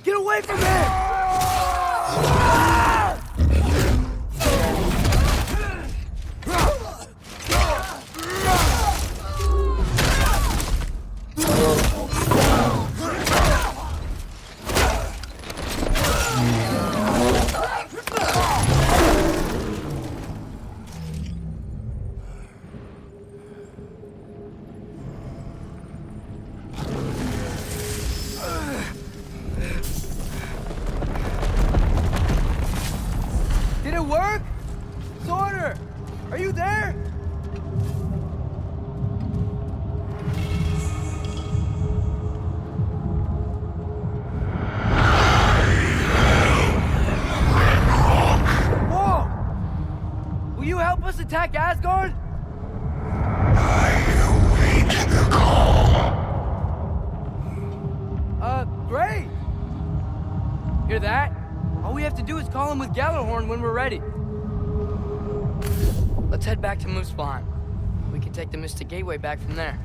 Get away from him! Did it work? Sorter! Are you there? Whoa! Will you help us attack Asgard? Great! Hear that? All we have to do is call him with Gjallarhorn when we're ready. Let's head back to Muspelheim. We can take the Mystic Gateway back from there.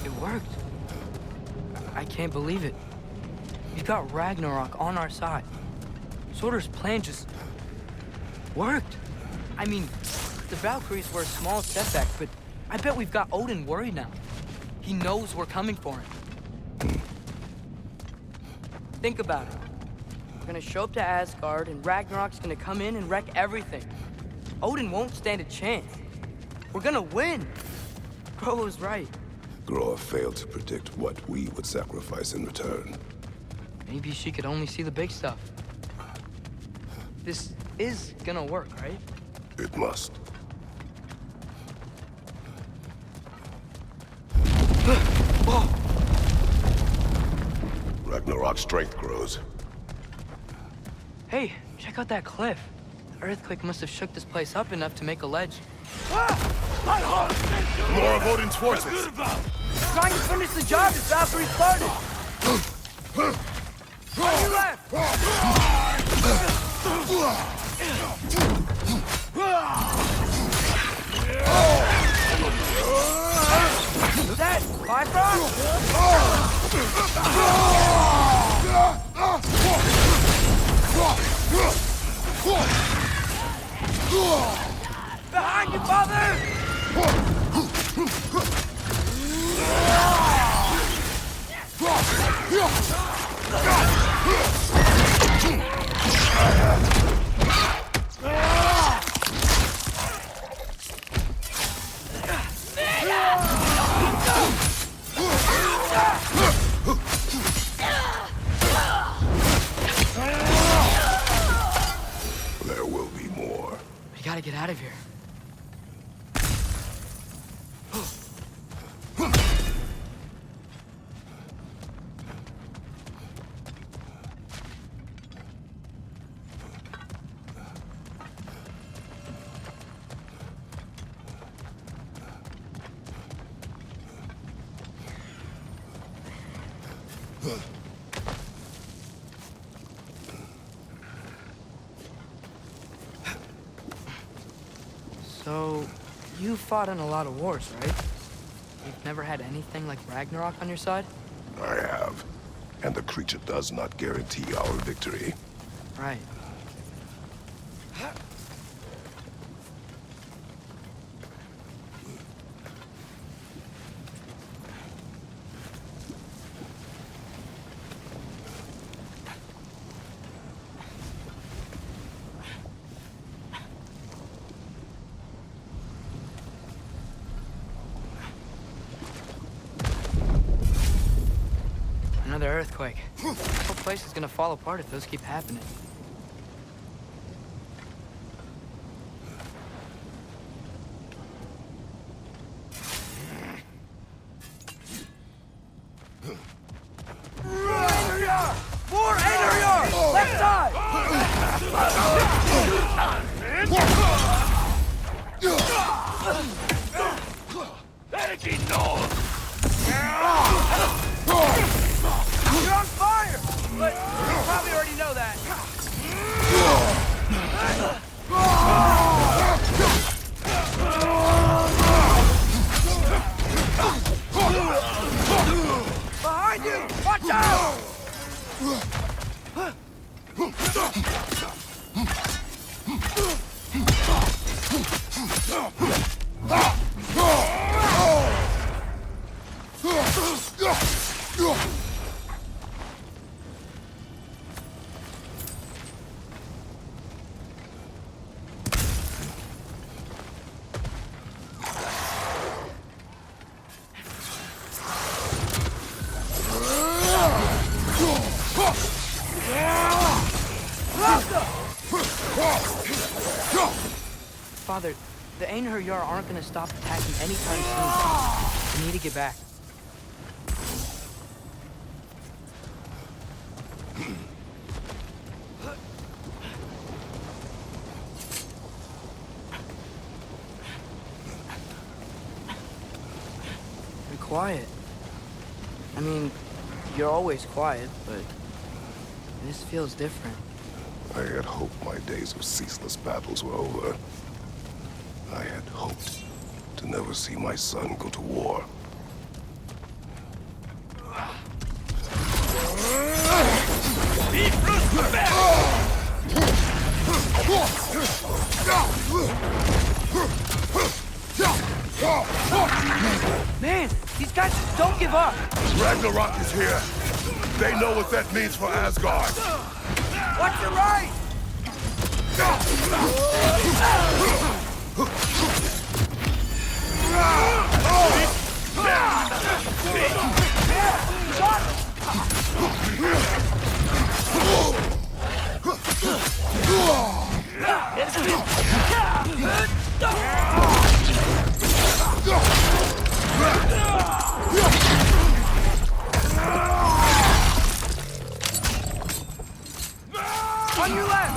It worked. I can't believe it. We've got Ragnarok on our side. Sorter's plan just worked. I mean, the Valkyries were a small setback, but I bet we've got Odin worried now. He knows we're coming for him. Think about it. We're gonna show up to Asgard, and Ragnarok's gonna come in and wreck everything. Odin won't stand a chance. We're gonna win. Groa was right. Groa failed to predict what we would sacrifice in return. Maybe she could only see the big stuff. This is gonna work, right? It must. Ragnarok's strength grows. Hey, check out that cliff. The earthquake must have shook this place up enough to make a ledge. More of Odin's forces! Trying to finish the job as Valkyrie started! On your left! That Bifrost? Behind you, father! There will be more. We gotta get out of here. So, you fought in a lot of wars, right? You've never had anything like Ragnarok on your side? I have. And the creature does not guarantee our victory. Right. another earthquake. This whole place is gonna fall apart if those keep happening. More Aceranger! Left side! Energy north! You're on fire! But you probably already know that. Behind you! Watch out! Father, the Einherjar aren't gonna stop attacking anytime soon. We need to get back. You're quiet. I mean, you're always quiet, but this feels different. I had hoped my days of ceaseless battles were over. I had hoped to never see my son go to war. Man, these guys just don't give up. Ragnarok is here. They know what that means for Asgard. Watch your right! On your left!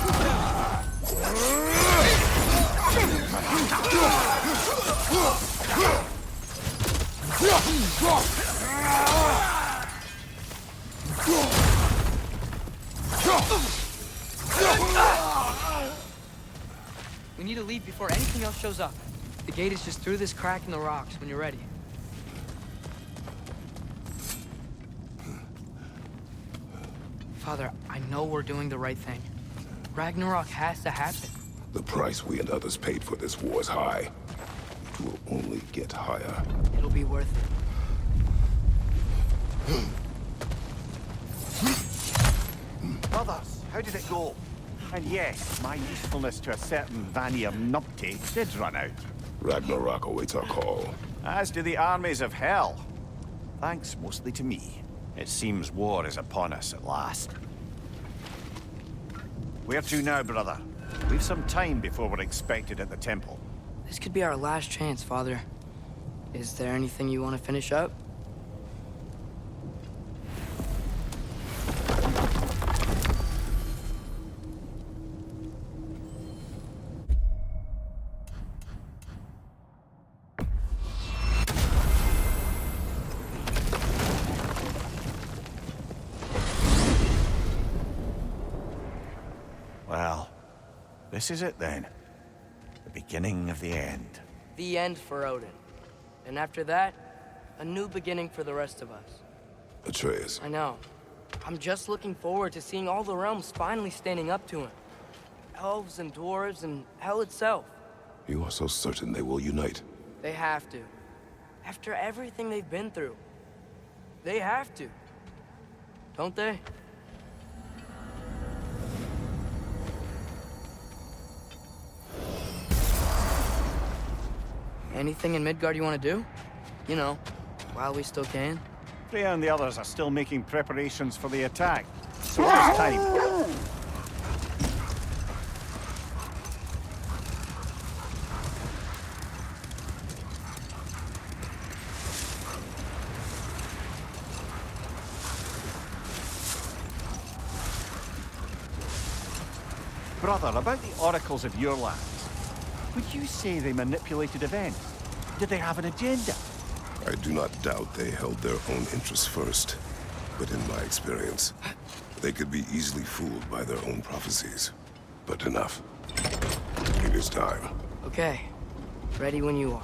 We need to leave before anything else shows up. The gate is just through this crack in the rocks when you're ready. Father, I know we're doing the right thing. Ragnarok has to happen. The price we and others paid for this war is high. It will only get higher. It'll be worth it. Brothers, how did it go? And yes, my usefulness to a certain Vanium numpty did run out. Ragnarok awaits our call. As do the armies of hell. Thanks mostly to me. It seems war is upon us at last. Where to now, brother? We've some time before we're expected at the temple. This could be our last chance, Father. Is there anything you want to finish up? Well, this is it then. The beginning of the end. The end for Odin. And after that, a new beginning for the rest of us. Atreus. I know. I'm just looking forward to seeing all the realms finally standing up to him. Elves and dwarves and hell itself. You are so certain they will unite? They have to. After everything they've been through. They have to. Don't they? Anything in Midgard you want to do? You know, while we still can. Freya and the others are still making preparations for the attack, so it's time. Brother, about the oracles of your lands, would you say they manipulated events? Did they have an agenda? I do not doubt they held their own interests first. But in my experience, they could be easily fooled by their own prophecies. But enough. It is time. Okay. Ready when you are.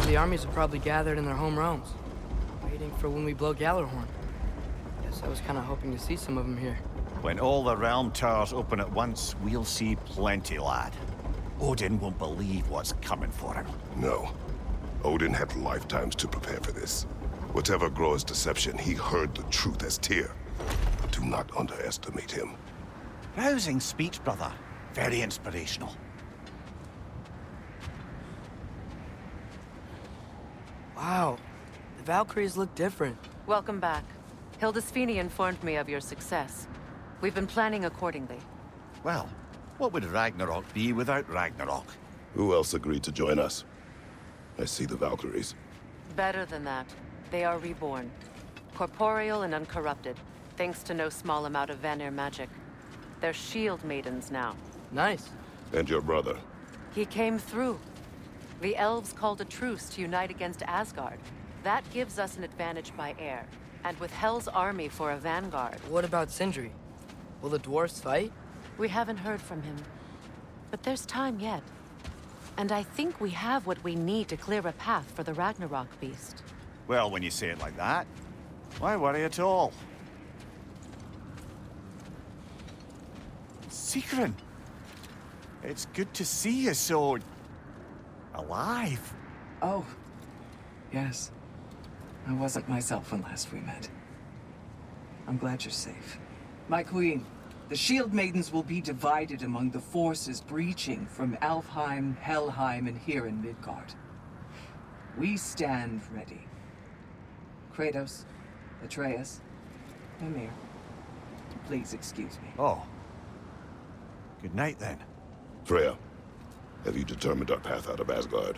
The armies are probably gathered in their home realms, waiting for when we blow Gallarhorn. Guess I was kind of hoping to see some of them here. When all the realm towers open at once, we'll see plenty, lad. Odin won't believe what's coming for him. No. Odin had lifetimes to prepare for this. Whatever Groa's deception, he heard the truth as Tyr. Do not underestimate him. Rousing speech, brother. Very inspirational. Wow, the Valkyries look different. Welcome back. Hildisfini informed me of your success. We've been planning accordingly. Well, what would Ragnarok be without Ragnarok? Who else agreed to join us? I see the Valkyries. Better than that. They are reborn. Corporeal and uncorrupted, thanks to no small amount of Vanir magic. They're shield maidens now. Nice. And your brother? He came through. The elves called a truce to unite against Asgard. That gives us an advantage by air. And with Hell's army for a vanguard. What about Sindri? Will the dwarves fight? We haven't heard from him. But there's time yet. And I think we have what we need to clear a path for the Ragnarok beast. Well, when you say it like that, why worry at all? Sigrun! It's good to see you so... alive. Oh, yes. I wasn't myself when last we met. I'm glad you're safe. My queen, the Shield Maidens will be divided among the forces breaching from Alfheim, Helheim, and here in Midgard. We stand ready. Kratos, Atreus, Mimir, please excuse me. Oh. Good night, then. Freya, have you determined our path out of Asgard?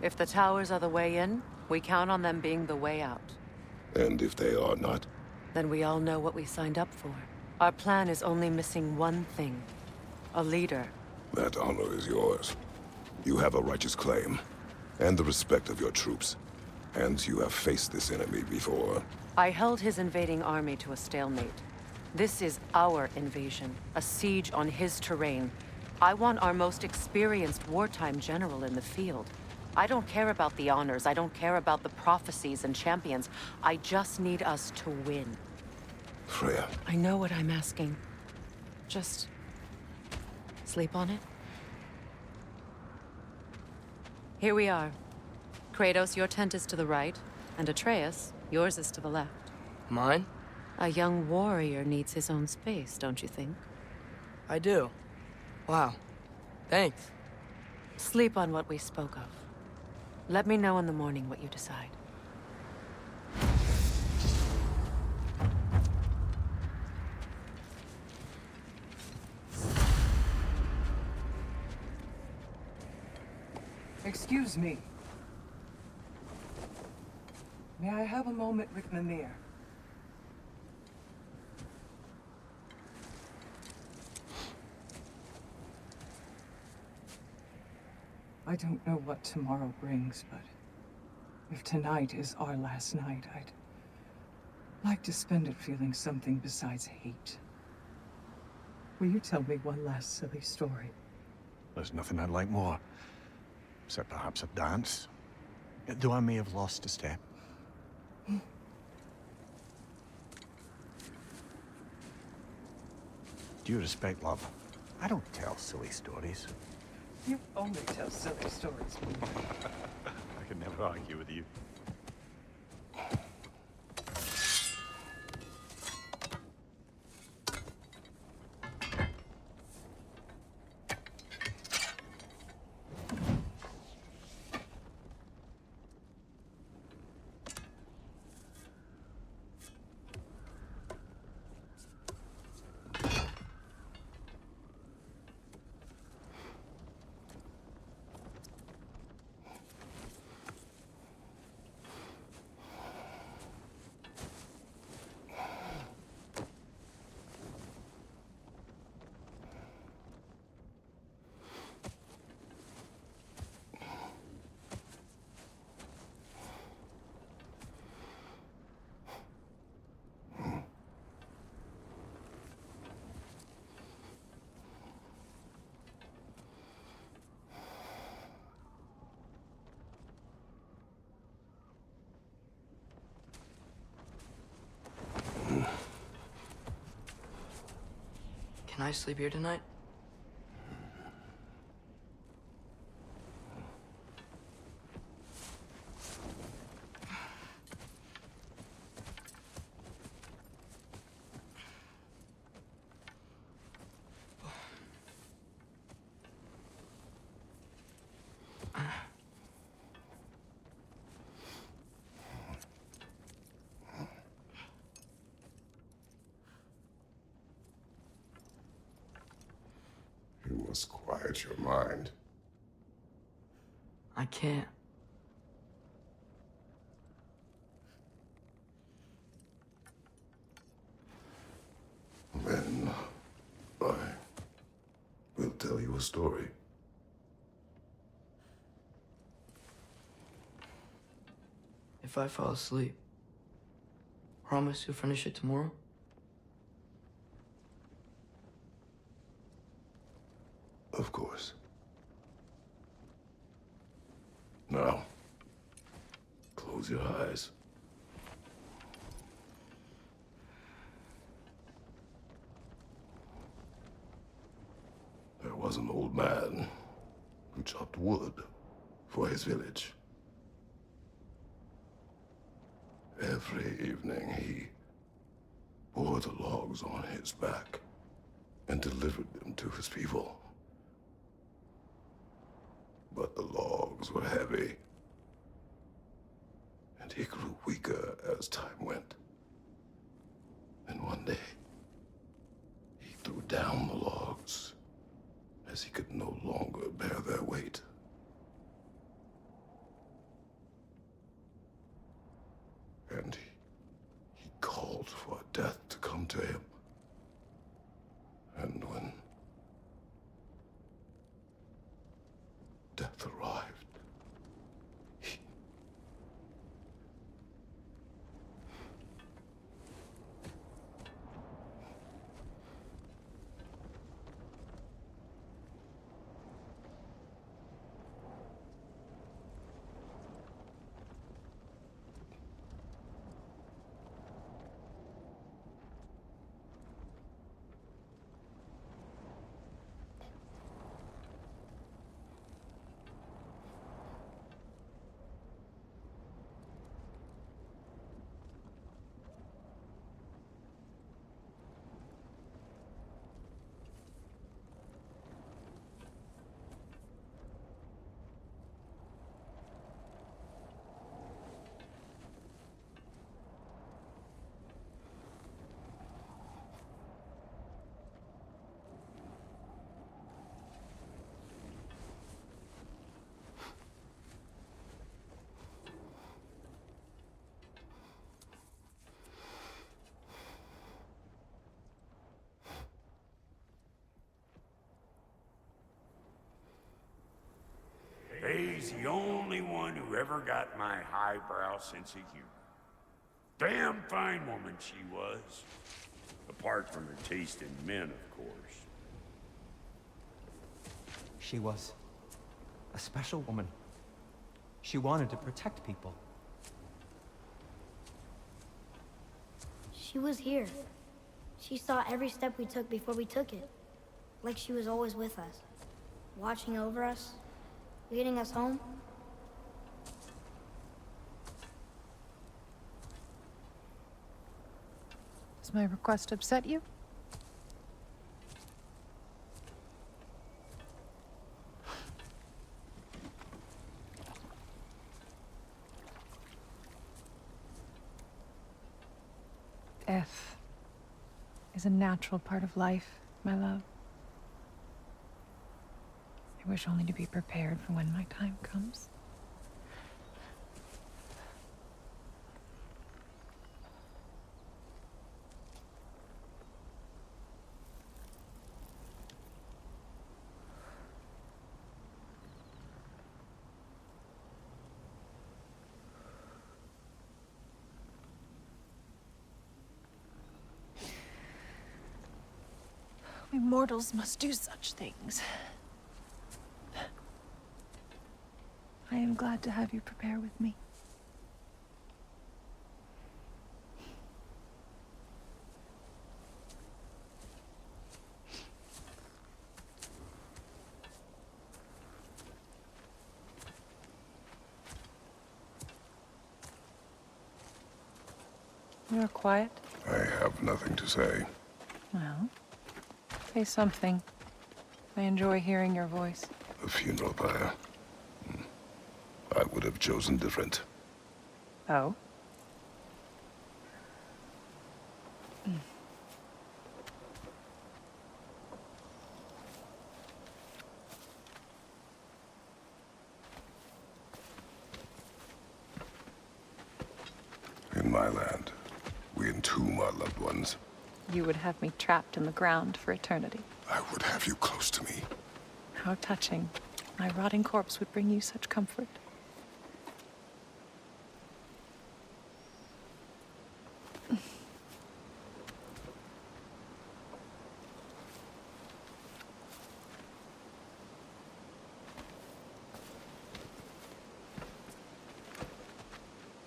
If the towers are the way in, we count on them being the way out. And if they are not? Then we all know what we signed up for. Our plan is only missing one thing. A leader. That honor is yours. You have a righteous claim, and the respect of your troops. And you have faced this enemy before. I held his invading army to a stalemate. This is our invasion, a siege on his terrain. I want our most experienced wartime general in the field. I don't care about the honors, I don't care about the prophecies and champions. I just need us to win. Freya. I know what I'm asking. Just... sleep on it? Here we are. Kratos, your tent is to the right, and Atreus, yours is to the left. Mine? A young warrior needs his own space, don't you think? I do. Wow. Thanks. Sleep on what we spoke of. Let me know in the morning what you decide. Excuse me. May I have a moment with Mimir? I don't know what tomorrow brings, but if tonight is our last night, I'd like to spend it feeling something besides hate. Will you tell me one last silly story? There's nothing I'd like more. Except perhaps a dance. Though I may have lost a step. Due respect, love. I don't tell silly stories. You only tell silly stories. I can never argue with you. Can I sleep here tonight? You must quiet your mind. I can't. Then I will tell you a story. If I fall asleep, promise you'll finish it tomorrow? Of course. Now, close your eyes. There was an old man who chopped wood for his village. Every evening he bore the logs on his back and delivered them to his people. But the logs were heavy, and he grew weaker as time went. And one day, he threw down the logs as he could no longer bear their weight. And he called for death to come to him. And when death arrived, He's the only one who ever got my highbrow sense of humor. Damn fine woman she was. Apart from her taste in men, of course. She was a special woman. She wanted to protect people. She was here. She saw every step we took before we took it. Like she was always with us. watching over us, leading us home. Does my request upset you? Death is a natural part of life, my love. I wish only to be prepared for when my time comes. We mortals must do such things. I am glad to have you prepare with me. You're quiet. I have nothing to say. Well, say something. I enjoy hearing your voice. A funeral pyre. I would have chosen different. Oh? In my land, we entomb our loved ones. You would have me trapped in the ground for eternity. I would have you close to me. How touching. My rotting corpse would bring you such comfort.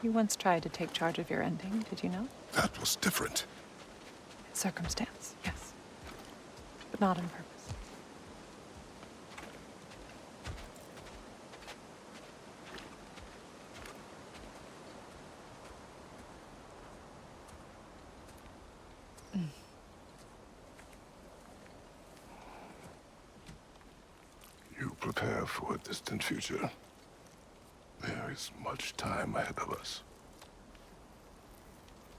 You once tried to take charge of your ending, did you know? That was different. Circumstance, yes. But not on purpose. You prepare for a distant future. There is much time ahead of us.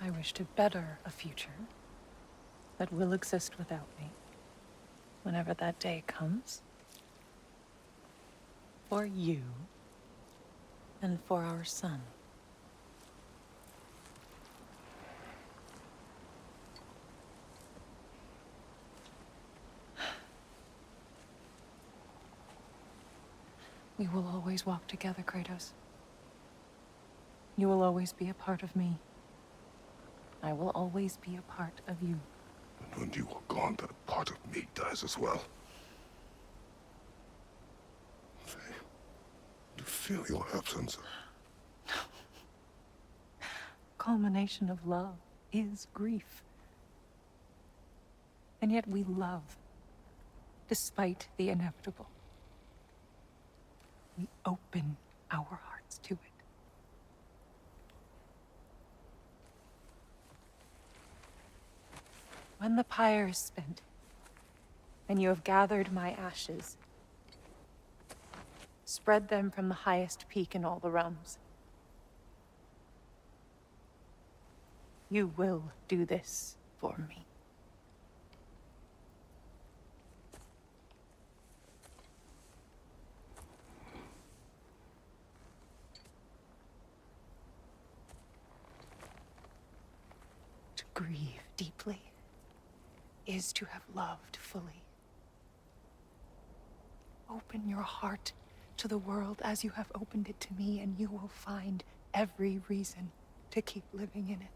I wish to better a future that will exist without me, whenever that day comes. For you, and for our son. We will always walk together, Kratos. You will always be a part of me. I will always be a part of you. And when you are gone, that part of me dies as well. Faye, you feel your absence. Culmination of love is grief. And yet we love, despite the inevitable. We open our hearts to it. When the pyre is spent, and you have gathered my ashes, spread them from the highest peak in all the realms. You will do this for me. To grieve deeply is to have loved fully. Open your heart to the world as you have opened it to me, and you will find every reason to keep living in it.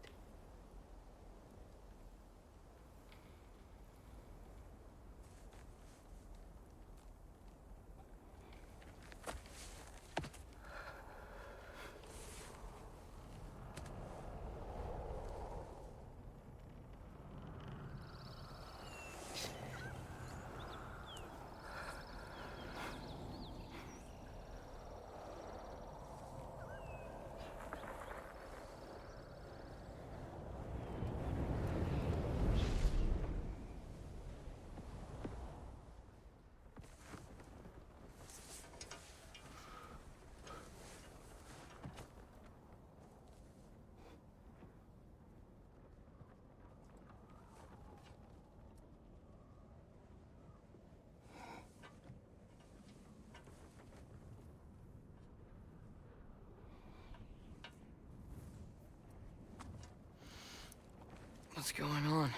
What's going on?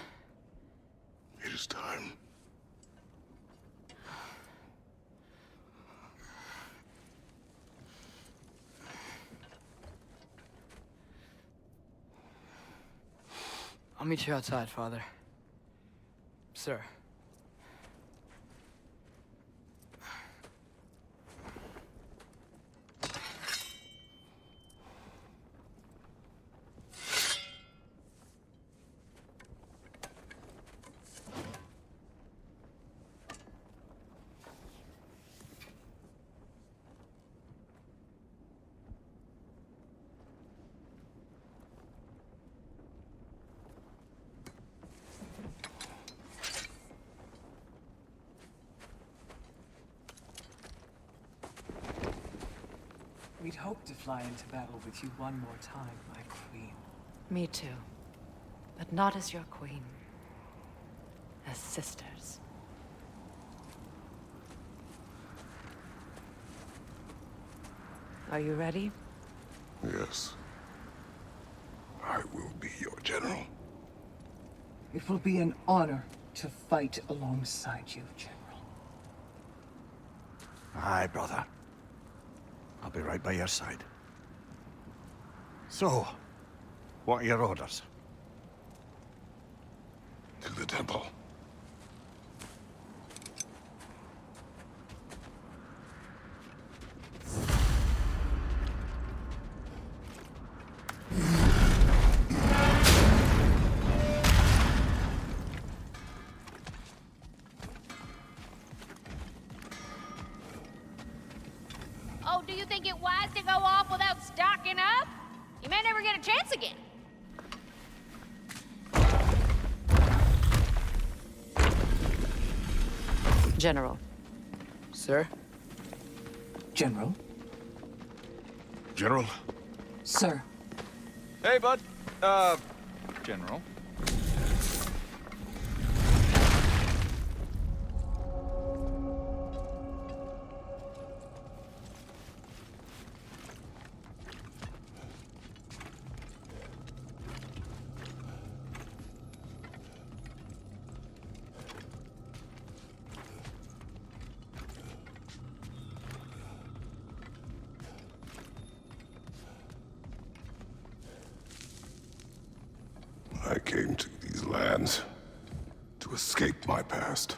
It is time. I'll meet you outside, Father. Sir. We'd hoped to fly into battle with you one more time, my queen. Me too. But not as your queen. As sisters. Are you ready? Yes. I will be your general. It will be an honor to fight alongside you, General. Aye, brother. I'll be right by your side. So, what are your orders? To the temple. Oh, do you think it wise to go off without stocking up? You may never get a chance again. General. Sir? General? General? Sir. Hey, bud. General. I came to these lands to escape my past,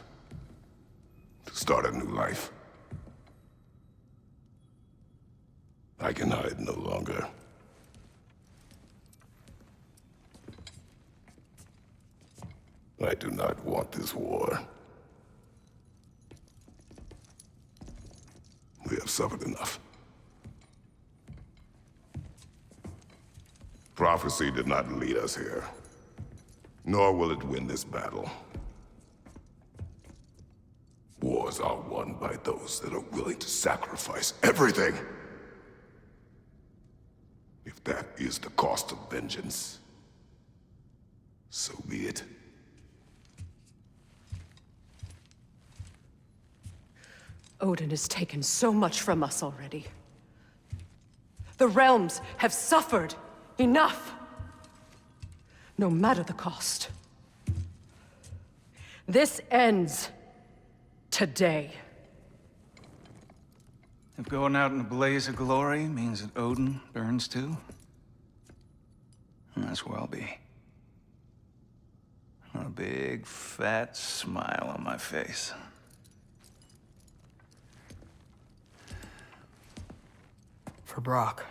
to start a new life. I can hide no longer. I do not want this war. We have suffered enough. Prophecy did not lead us here. Nor will it win this battle. Wars are won by those that are willing to sacrifice everything. If that is the cost of vengeance, so be it. Odin has taken so much from us already. The realms have suffered enough. No matter the cost. This ends today. If going out in a blaze of glory means that Odin burns too, that's where I'll be. A big, fat smile on my face. For Brock.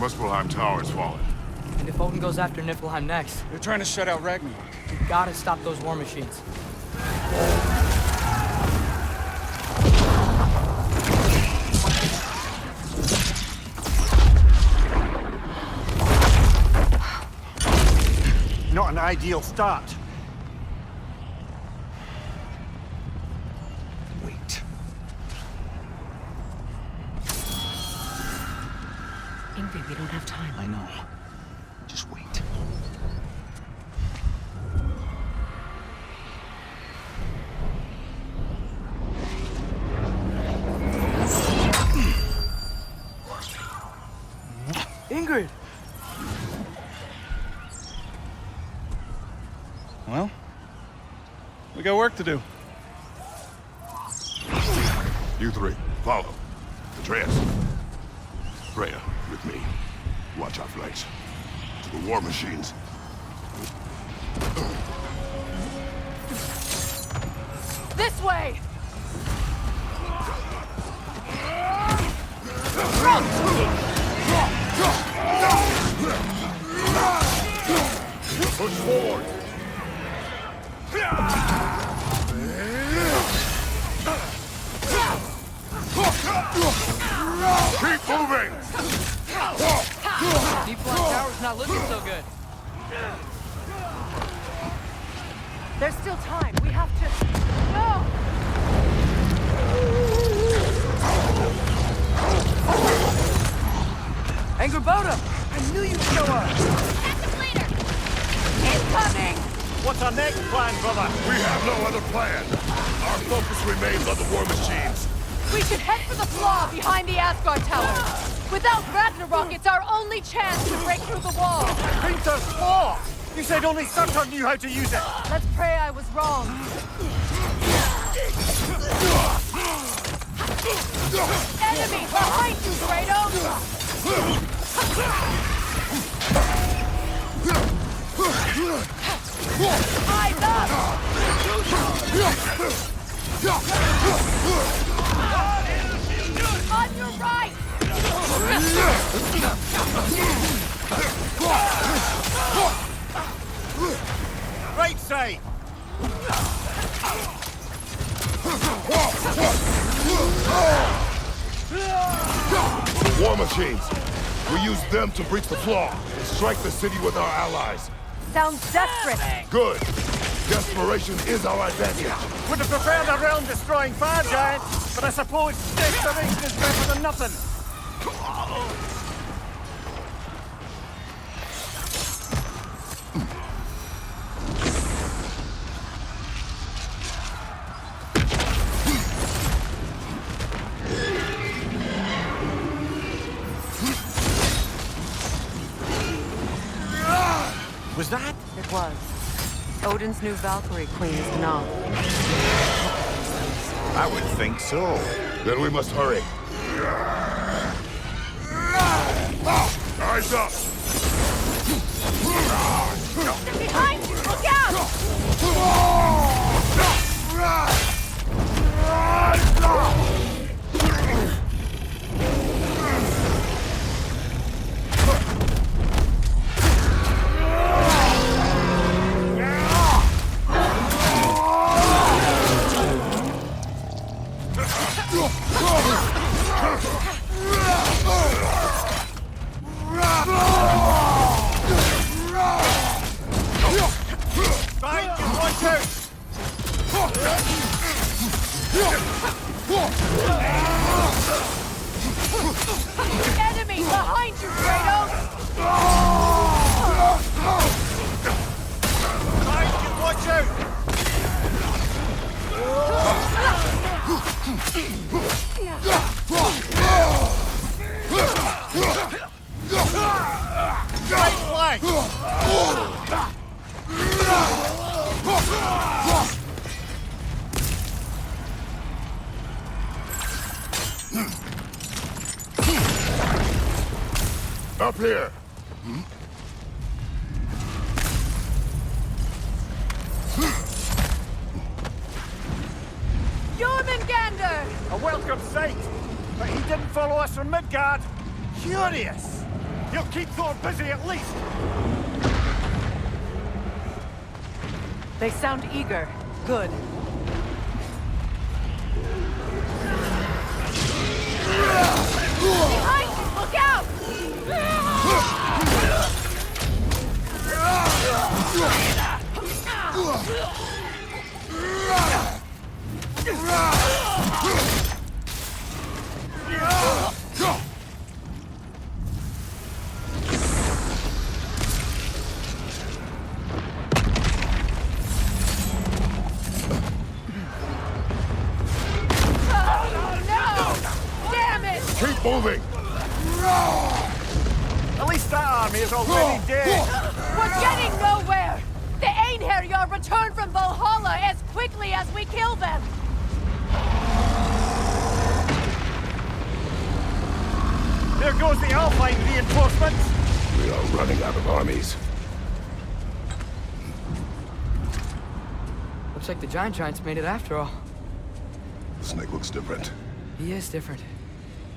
Muspelheim Tower's fallen. And if Odin goes after Niflheim next, They're trying to shut out Ragnarok. we gotta stop those war machines. Not an ideal start. Wait. Ingrid, we don't have time. I know. Just wait. Ingrid! Well, we got work to do. You three, follow. Atreus. Freya, with me. Watch our flanks. To the war machines. This way! Push forward! Keep moving! Deep Line Tower's not looking so good. There's still time. We have to... No! Angerboda! I knew you'd show up! Incoming! What's our next plan, brother? We have no other plan. Our focus remains on the war machines. We should head for the flaw behind the Asgard Tower. Without Ragnarok, it's our only chance to break through the wall. Winter's flaw! You said only Surtur knew how to use it! Let's pray I was wrong. Enemy behind you, Kratos! Eyes up! On your right! Right side! The war machines. We use them to breach the flaw and strike the city with our allies. Sounds desperate. Good. Desperation is our advantage. Would have preferred a realm-destroying fire giant, but I suppose desperation is better than nothing. Was that? It was. Odin's new Valkyrie queen is not. I would think so. Then we must hurry. Eyes up! Behind you! Look out! Enemy behind you, Kratos! Watch out! Right flank! Up here! Jormungandr! A welcome sight, but he didn't follow us from Midgard. Curious. He'll keep Thor busy at least! They sound eager. Good. Behind you! Look out! Keep moving! At least that army is already dead! We're getting nowhere! The Einherjar return from Valhalla as quickly as we kill them! There goes the Alpine reinforcements! We are running out of armies. Looks like the Giants made it after all. Snake looks different. He is different.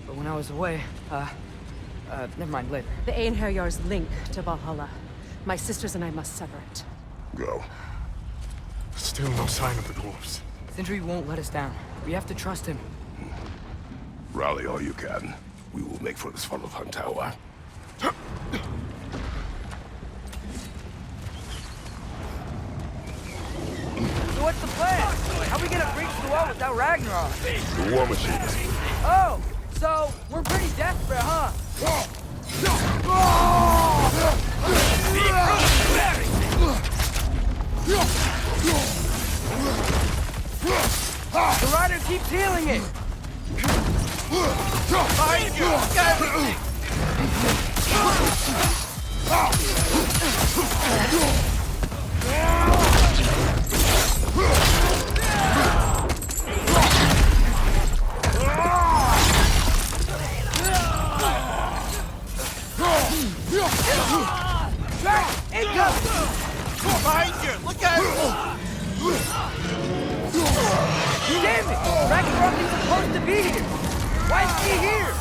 But when I was away, never mind, later. The Einherjar's link to Valhalla. My sisters and I must sever it. Go. Still no sign of the dwarves. Sindri won't let us down. We have to trust him. Rally all you can. We will make for this Svartalfheim tower. So what's the plan? How are we gonna breach the wall without Ragnarok? The war machines. Oh, so we're pretty desperate, huh? The rider keeps healing it. Behind you! Behind you! Look out! Damn it! Ragnarok is supposed to be here! Why is he here?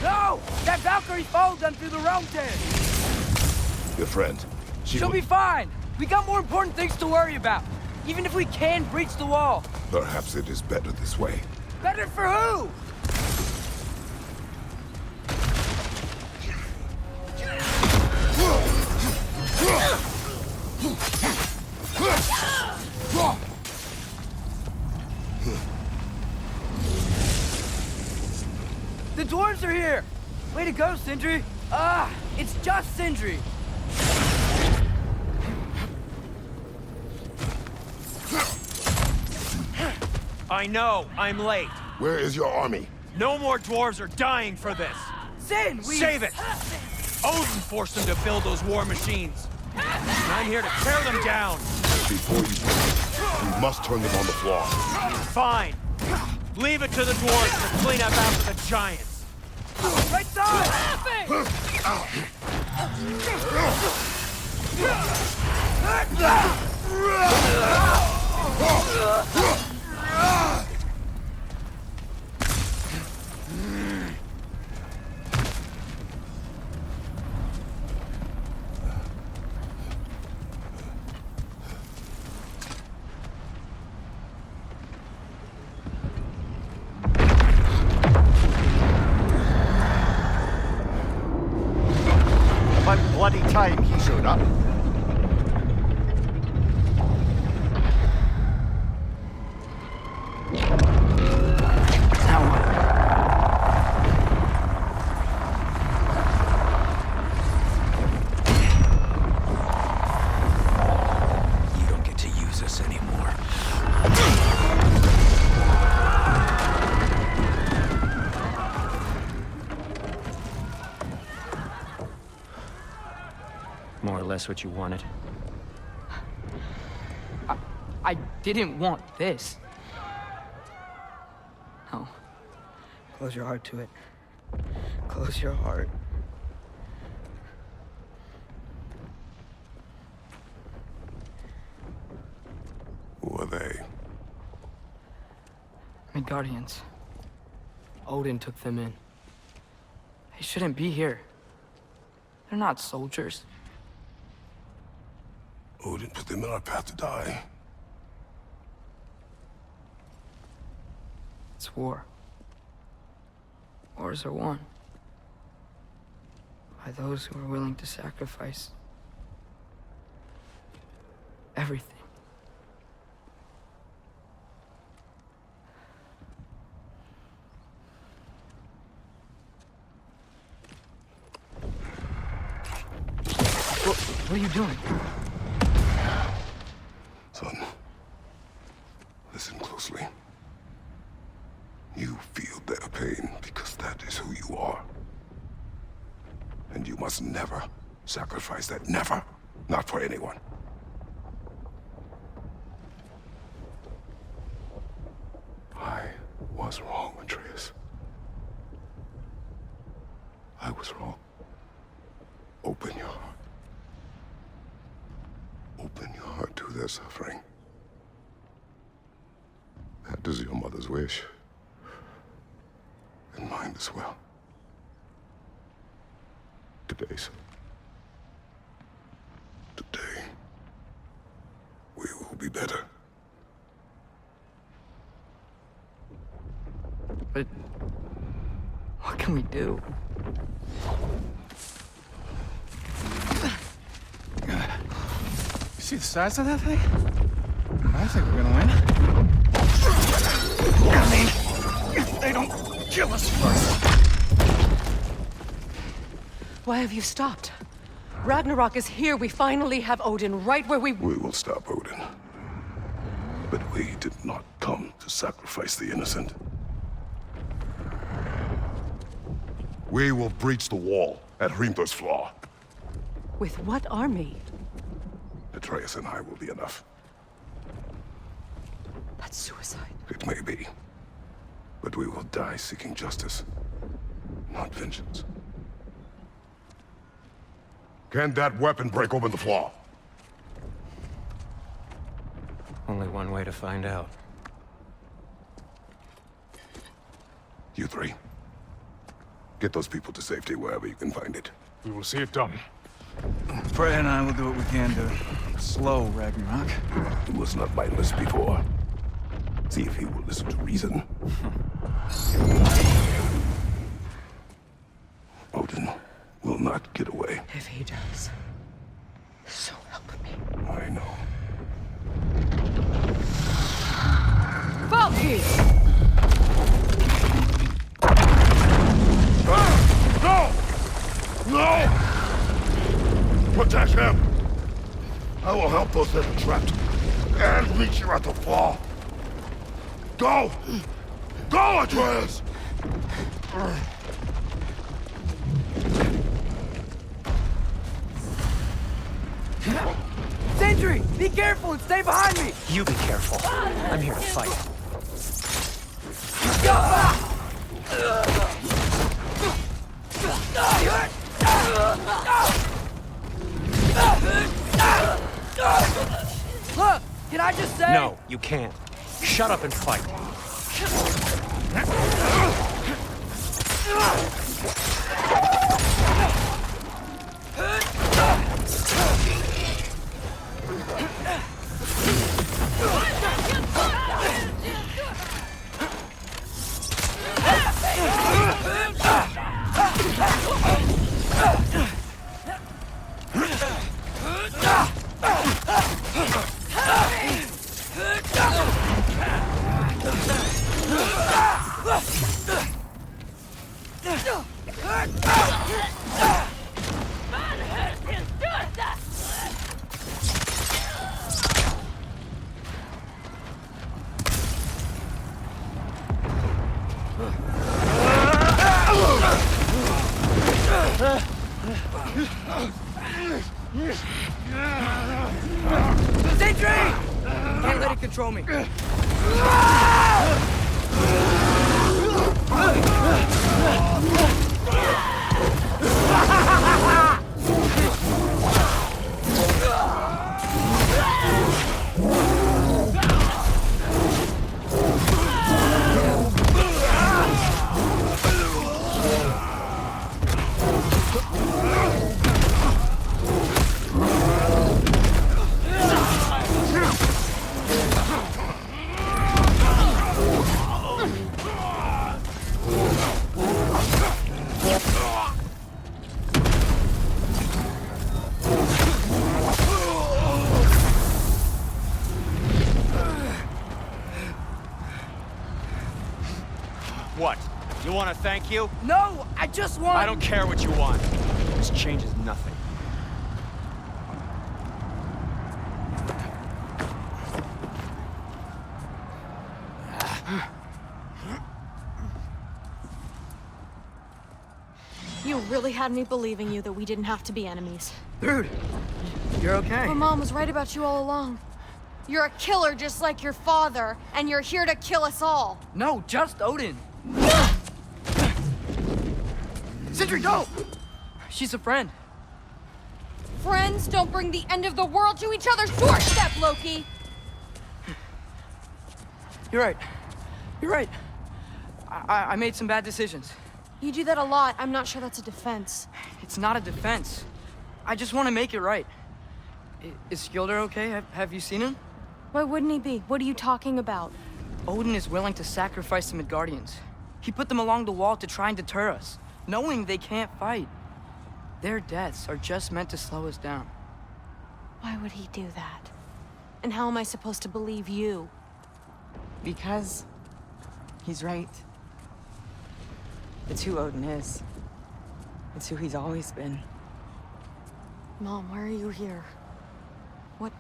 No! That Valkyrie followed them through the realm tent! Your friend. She'll be fine! We got more important things to worry about! Even if we can breach the wall! Perhaps it is better this way. Better for who? The dwarves are here! Way to go, Sindri! It's just Sindri! I know, I'm late. Where is your army? No more dwarves are dying for this. Sin, we... Save it! Odin forced them to build those war machines. And I'm here to tear them down. Before you do, we must turn them on the floor. Fine. Leave it to the dwarves to clean up after the giants. Right side! About bloody time he showed up. You don't get to use us anymore. More or less what you wanted. I didn't want this. No. Close your heart to it. Close your heart. Who are they? Midgardians. Odin took them in. They shouldn't be here. They're not soldiers. Odin put them in our path to die. It's war. Wars are won by those who are willing to sacrifice everything. What are you doing? Son, listen closely. You feel their pain because that is who you are. And you must never sacrifice that. Never. Not for anyone. I was wrong, Atreus. I was wrong. Open your heart. Open your heart to their suffering. That is your mother's wish. And mine as well. Today, son. Today, we will be better. But what can we do? See the size of that thing? I think we're gonna win. I mean, if they don't kill us first. Why have you stopped? Ragnarok is here. We finally have Odin right where we... We will stop Odin. But we did not come to sacrifice the innocent. We will breach the wall at Hrimthor's Flaw. With what army? Atreus and I will be enough. That's suicide. It may be. But we will die seeking justice, not vengeance. Can that weapon break open the flaw? Only one way to find out. You three. Get those people to safety wherever you can find it. We will see it done. Freya and I will do what we can to slow Ragnarok. He was not mindless before. See if he will listen to reason. Odin will not get away. If he does, so help me. I know. Valky! No! No! Protect him! I will help those that are trapped. And meet you at the flaw. Go! Go, Atreus! Sentry! Be careful and stay behind me! You be careful. I'm here to fight. Look! Can I just say... No, you can't. Shut up and fight. Sentry! Can't let it control me. What? You want to thank you? No, I just want... I don't care what you want. This changes nothing. You really had me believing you that we didn't have to be enemies. Dude, you're okay. My mom was right about you all along. You're a killer just like your father, and you're here to kill us all. No, just Odin. Sindri, go! She's a friend. Friends don't bring the end of the world to each other's doorstep, Loki! You're right. You're right. I made some bad decisions. You do that a lot. I'm not sure that's a defense. It's not a defense. I just want to make it right. Is Skilder okay? Have you seen him? Why wouldn't he be? What are you talking about? Odin is willing to sacrifice the Midgardians. He put them along the wall to try and deter us, knowing they can't fight. Their deaths are just meant to slow us down. Why would he do that? And how am I supposed to believe you? Because he's right. It's who Odin is. It's who he's always been. Mom, why are you here? What?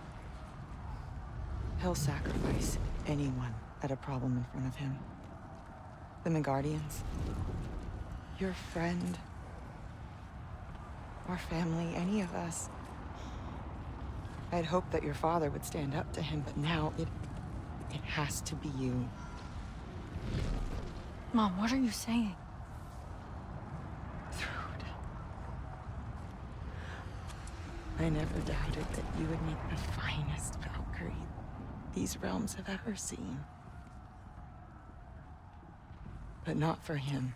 He'll sacrifice anyone at a problem in front of him. The Midgardians. Your friend. Our family, any of us. I'd hoped that your father would stand up to him, but now it has to be you. Mom, what are you saying? I never doubted that you would make the finest Valkyrie these realms have ever seen. But not for him.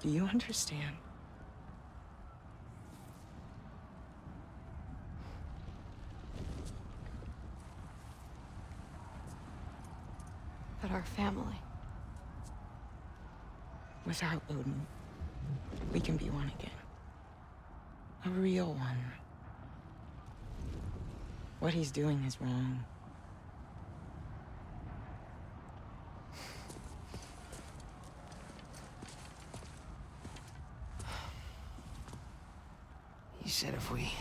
Do you understand? But our family. Without Odin, we can be one again. A real one. What he's doing is wrong. He said if we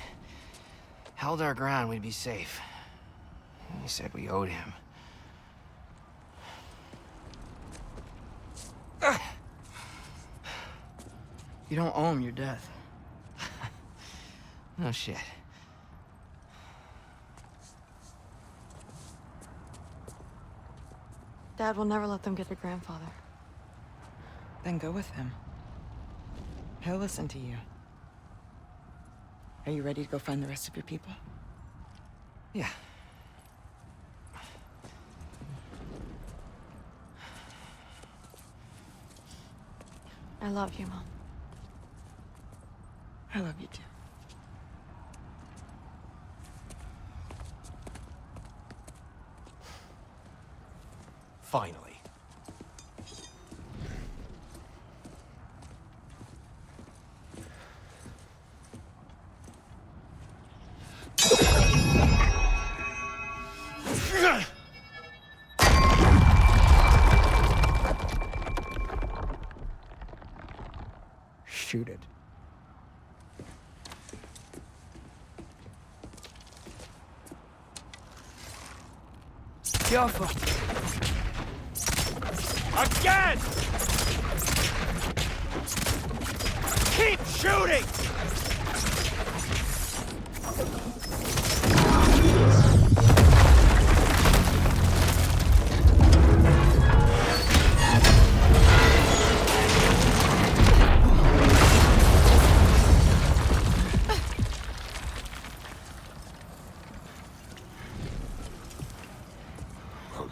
held our ground, we'd be safe. He said we owed him. You don't owe him your death. No shit. Dad will never let them get their grandfather. Then go with him. He'll listen to you. Are you ready to go find the rest of your people? Yeah. I love you, Mom. I love you too. Finally. Shoot it. Careful. Again! Keep shooting!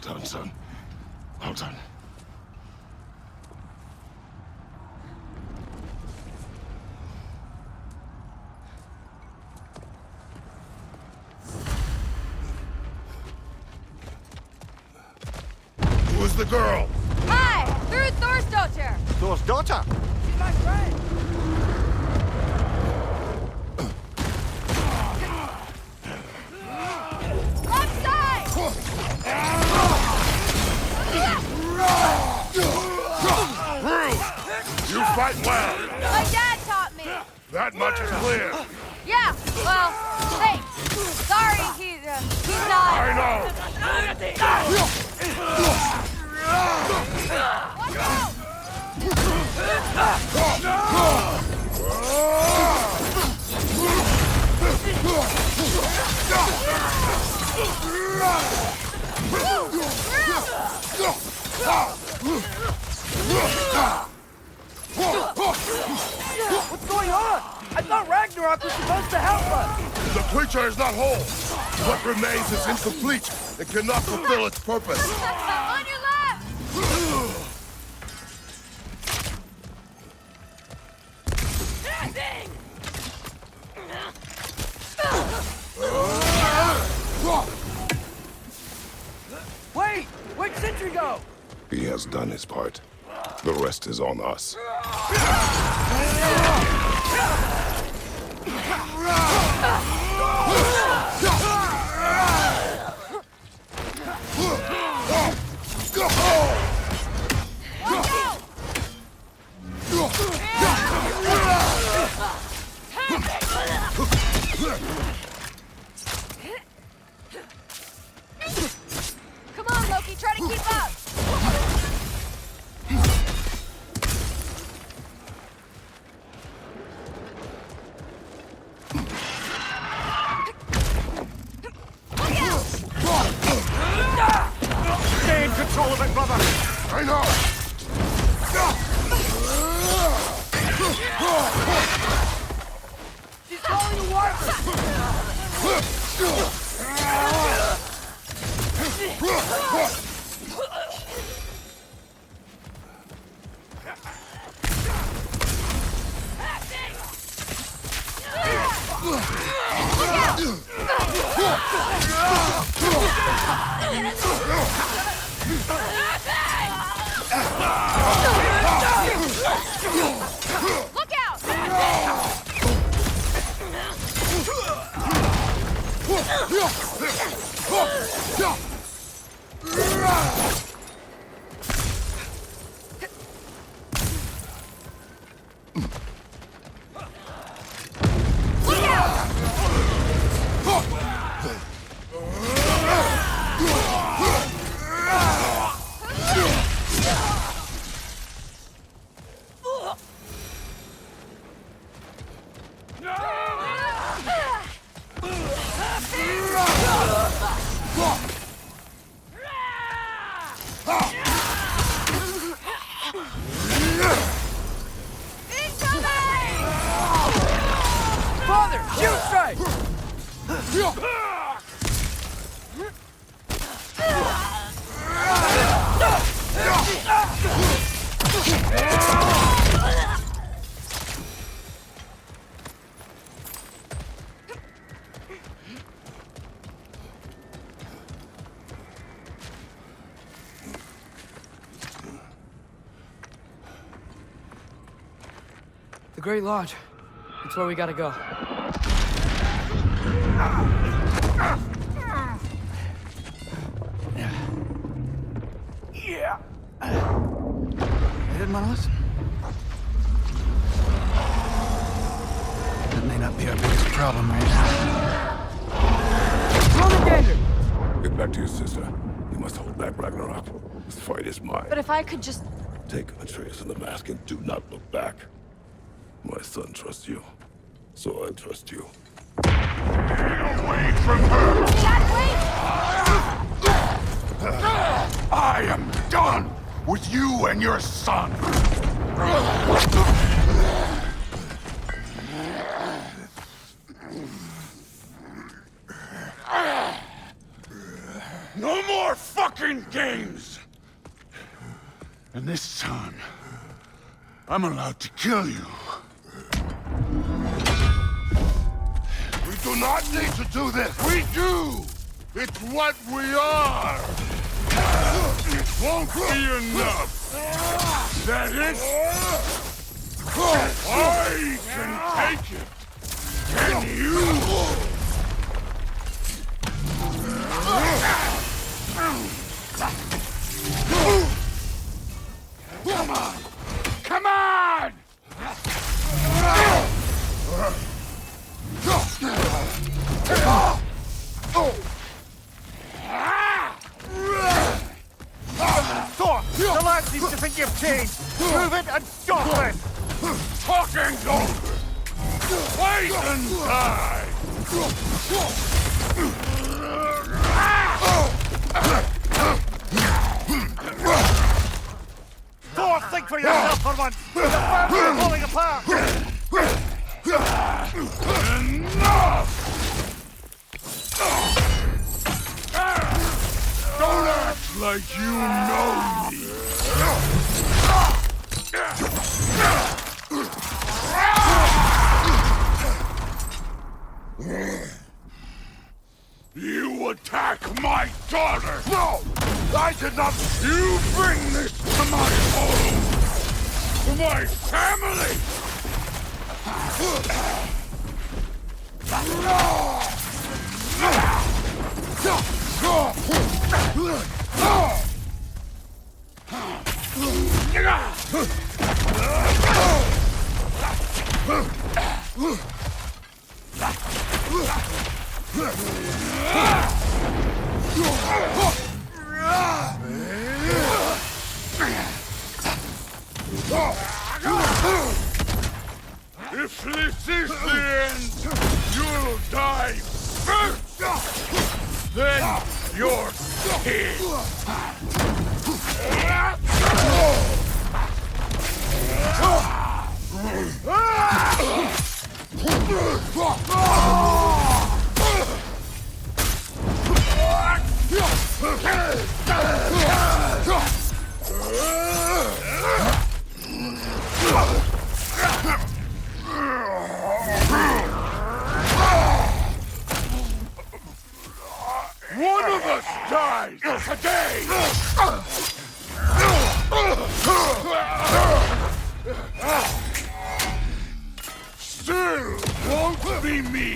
done, son. Well done. Who is the girl? Hi! Through Thor's daughter! Thor's daughter? She's my friend! Left side! You fight well. My dad taught me! That much is clear. Yeah, well, thanks. Sorry, he's not... I know. Watch out! What's going on? I thought Ragnarok was supposed to help us! The creature is not whole. What remains is incomplete. It cannot fulfill its purpose. On your left! Wait! Where'd Sentry go? He has done his part. The rest is on us. Come on, Loki, try to keep up! Stay in control of it, brother! I know! She's calling the Warper! Look out! Father! Shield strike! The Great Lodge. It's where we gotta go. Yeah. They didn't want to listen. That may not be our biggest problem right now. Get back to your sister. You must hold back Ragnarok. This fight is mine. But if I could just... Take Atreus and the mask and do not look back. My son trusts you, so I trust you. Get away from her! I am done with you and your son! No more fuck fucking games! And this time, I'm allowed to kill you. We do not need to do this! We do! It's what we are! It won't be enough! That it? I can take it! Can you? Come on! Come on! Thor! The lad seems to think you've changed! Prove it and stop it! Talking's over! Wait and die! Thor, think for yourself for once! The family are falling apart! Enough! Don't act like you know me! You attack my daughter! No! I did not! You bring this to my home! To my family! If this is the end, you'll die first! Then you're king! One of us dies today! Still won't be me!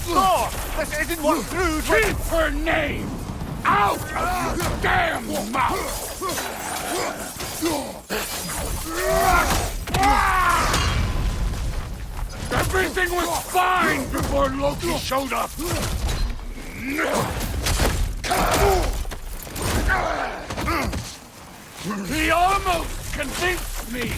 Thor! This isn't what through... Keep her name out of your damn mouth! Everything was fine before Loki showed up! He almost convinced me!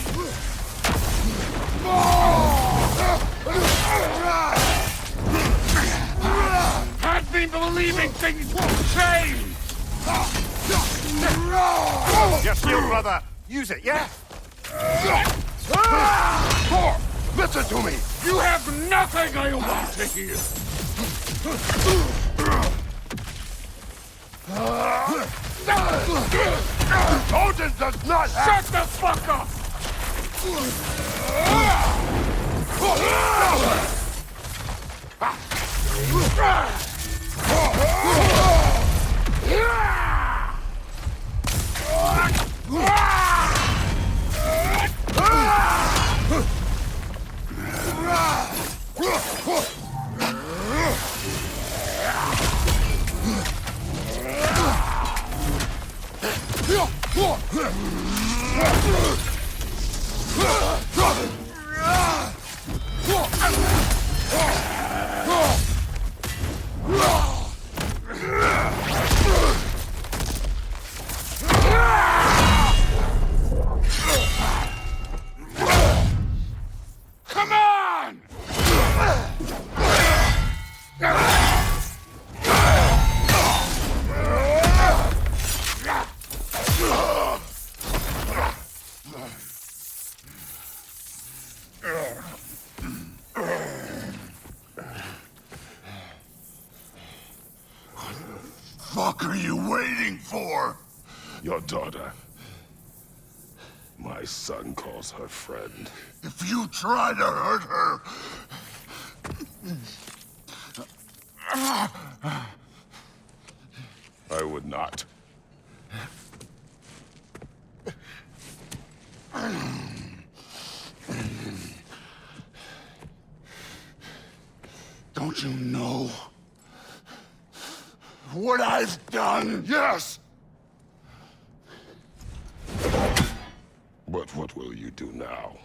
Had me believing things would change! Your shield, brother! Use it, yeah? Thor! Listen to me! You have nothing I want to hear! Odin does not have... Shut the fuck up! Come on! fuck are you waiting for? Your daughter. My son calls her friend. If you try to hurt her... I would not. Don't you know what I've done? Yes! But what will you do now?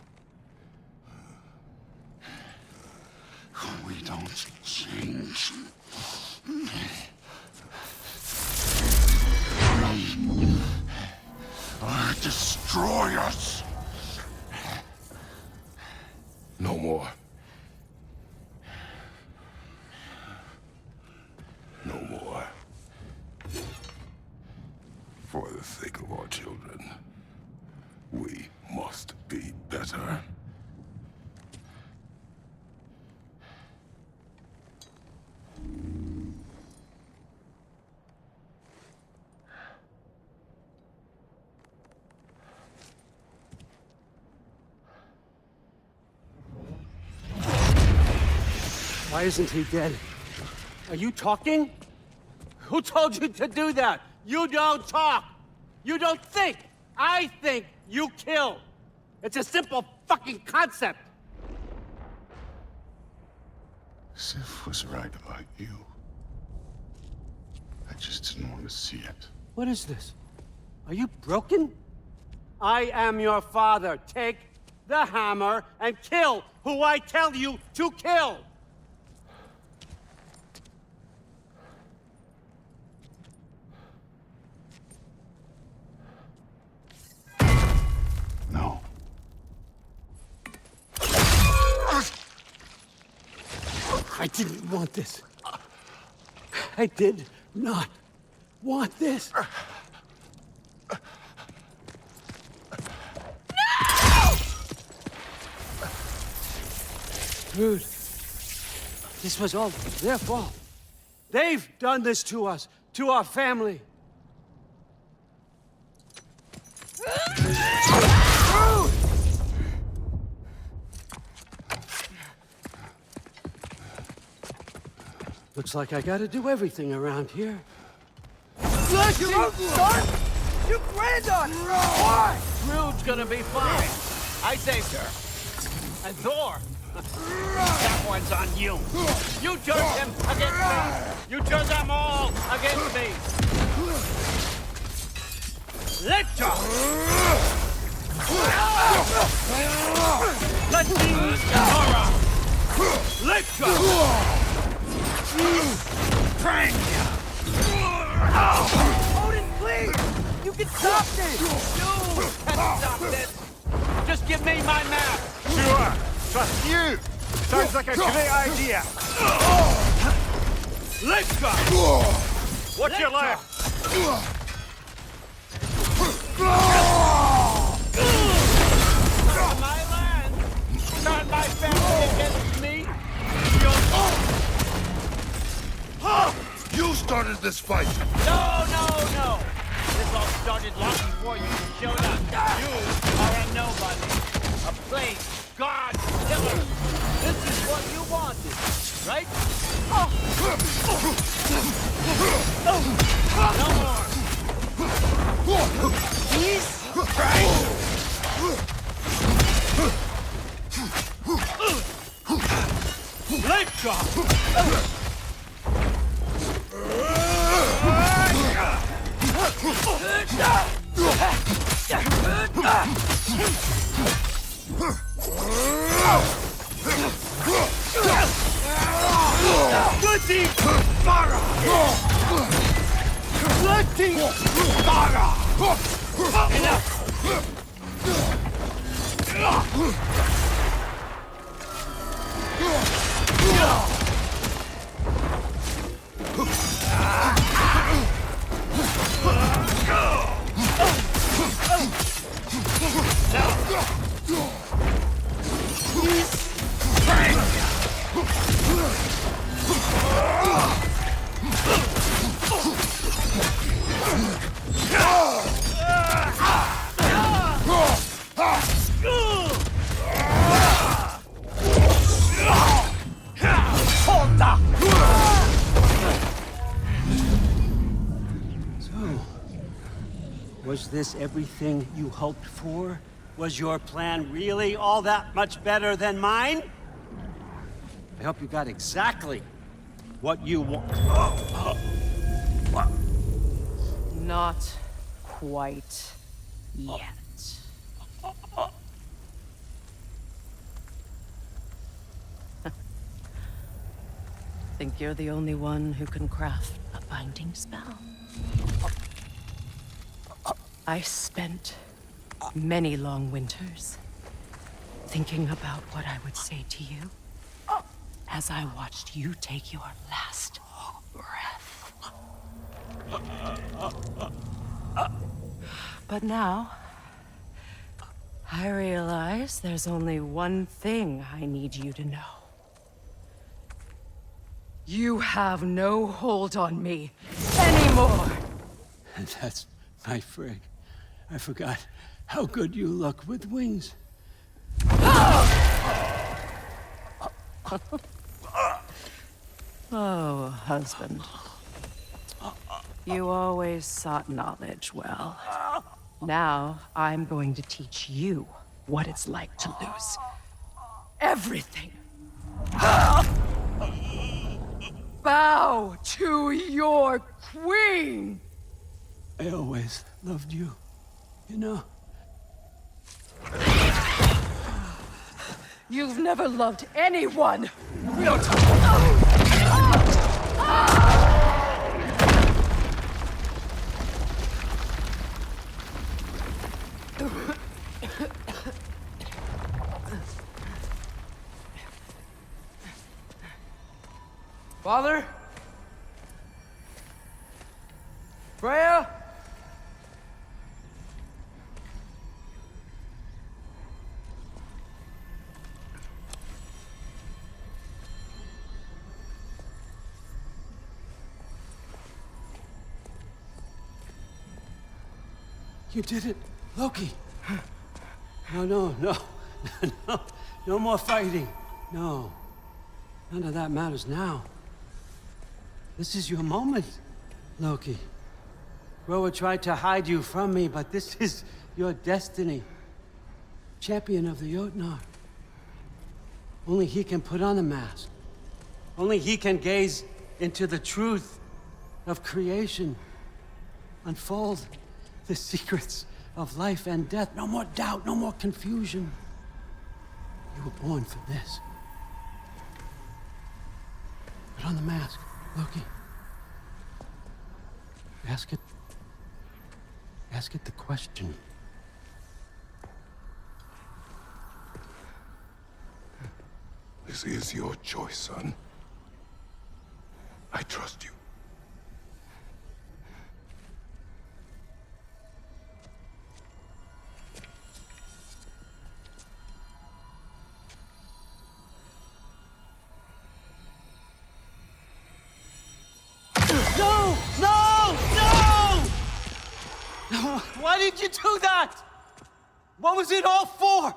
We don't change. Destroy us! No more. No more. For the sake of our children, we must be better. Why isn't he dead? Are you talking? Who told you to do that? You don't talk. You don't think. I think, you kill. It's a simple fucking concept. Sif was right about you. I just didn't want to see it. What is this? Are you broken? I am your father. Take the hammer and kill who I tell you to kill. No. I didn't want this. I did not want this. Dude, this was all their fault. They've done this to us, to our family. Looks like I gotta do everything around here. Look, your uncle, son! You granddaughter! Why? Rude's gonna be fine. I saved her. And Thor. That one's on you. You turned him against me. You turned them all against me. Let's go. Let's go. Let's go. Prang ya! Odin, please! You can stop this! You can stop this! Just give me my map! Sure! Trust you! Sounds like a great idea! Let's go! Watch your left! Not my land! Not my family against me! You started this fight! No! This all started long before you showed up. You are a nobody. A plague, god, killer. This is what you wanted, right? No more. He's right. Let's go. Was this everything you hoped for? Was your plan really all that much better than mine? I hope you got exactly what you want. Not quite yet. Think you're the only one who can craft a binding spell? I spent many long winters thinking about what I would say to you as I watched you take your last breath. But now, I realize there's only one thing I need you to know. You have no hold on me anymore. And that's my frig. I forgot how good you look with wings. Oh, husband. You always sought knowledge well. Now, I'm going to teach you what it's like to lose everything. Bow to your queen! I always loved you, you know? You've never loved anyone! Father? Freya? You did it, Loki. No. No more fighting. No. None of that matters now. This is your moment, Loki. Groa tried to hide you from me, but this is your destiny. Champion of the Jotnar. Only he can put on the mask. Only he can gaze into the truth of creation. Unfold the secrets of life and death. No more doubt, no more confusion. You were born for this. Put on the mask, Loki. Ask it the question. This is your choice, son. I trust you. No! Why did you do that? What was it all for?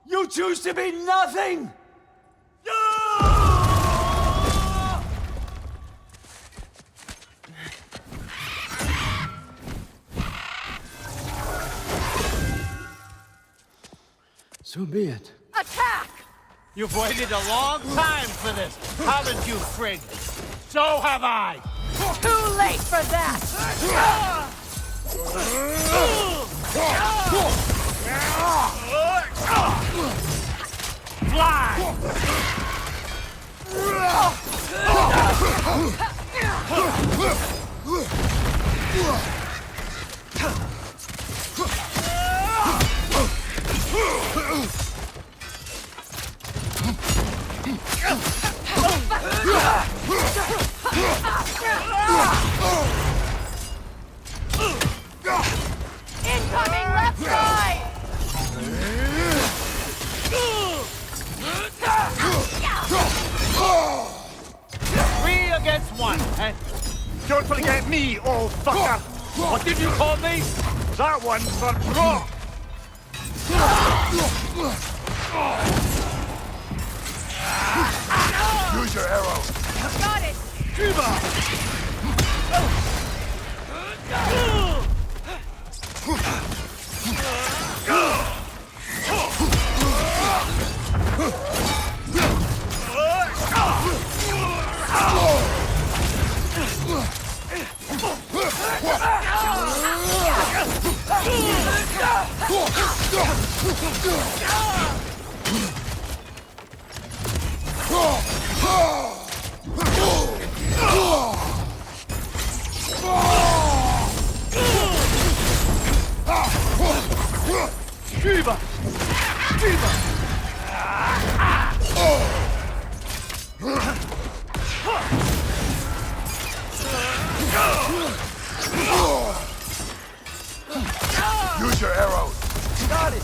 You choose to be nothing! So be it. Attack! You've waited a long time for this, haven't you, Frig? So have I! Too late for that! Incoming left side! 3 against 1, and Don't forget me, old fucker! what did you call me? That one's for drop! Use your arrow. Got it! Use your arrows. Got it.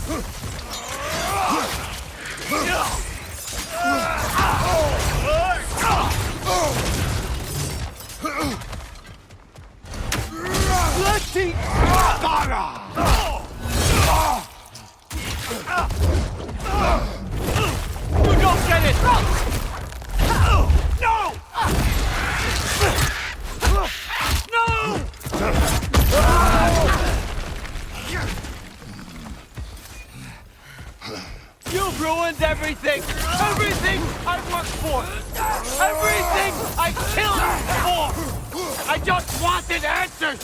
Let's eat. You don't get it. No! No! You've ruined everything! Everything I worked for! Everything I killed for! I just wanted answers!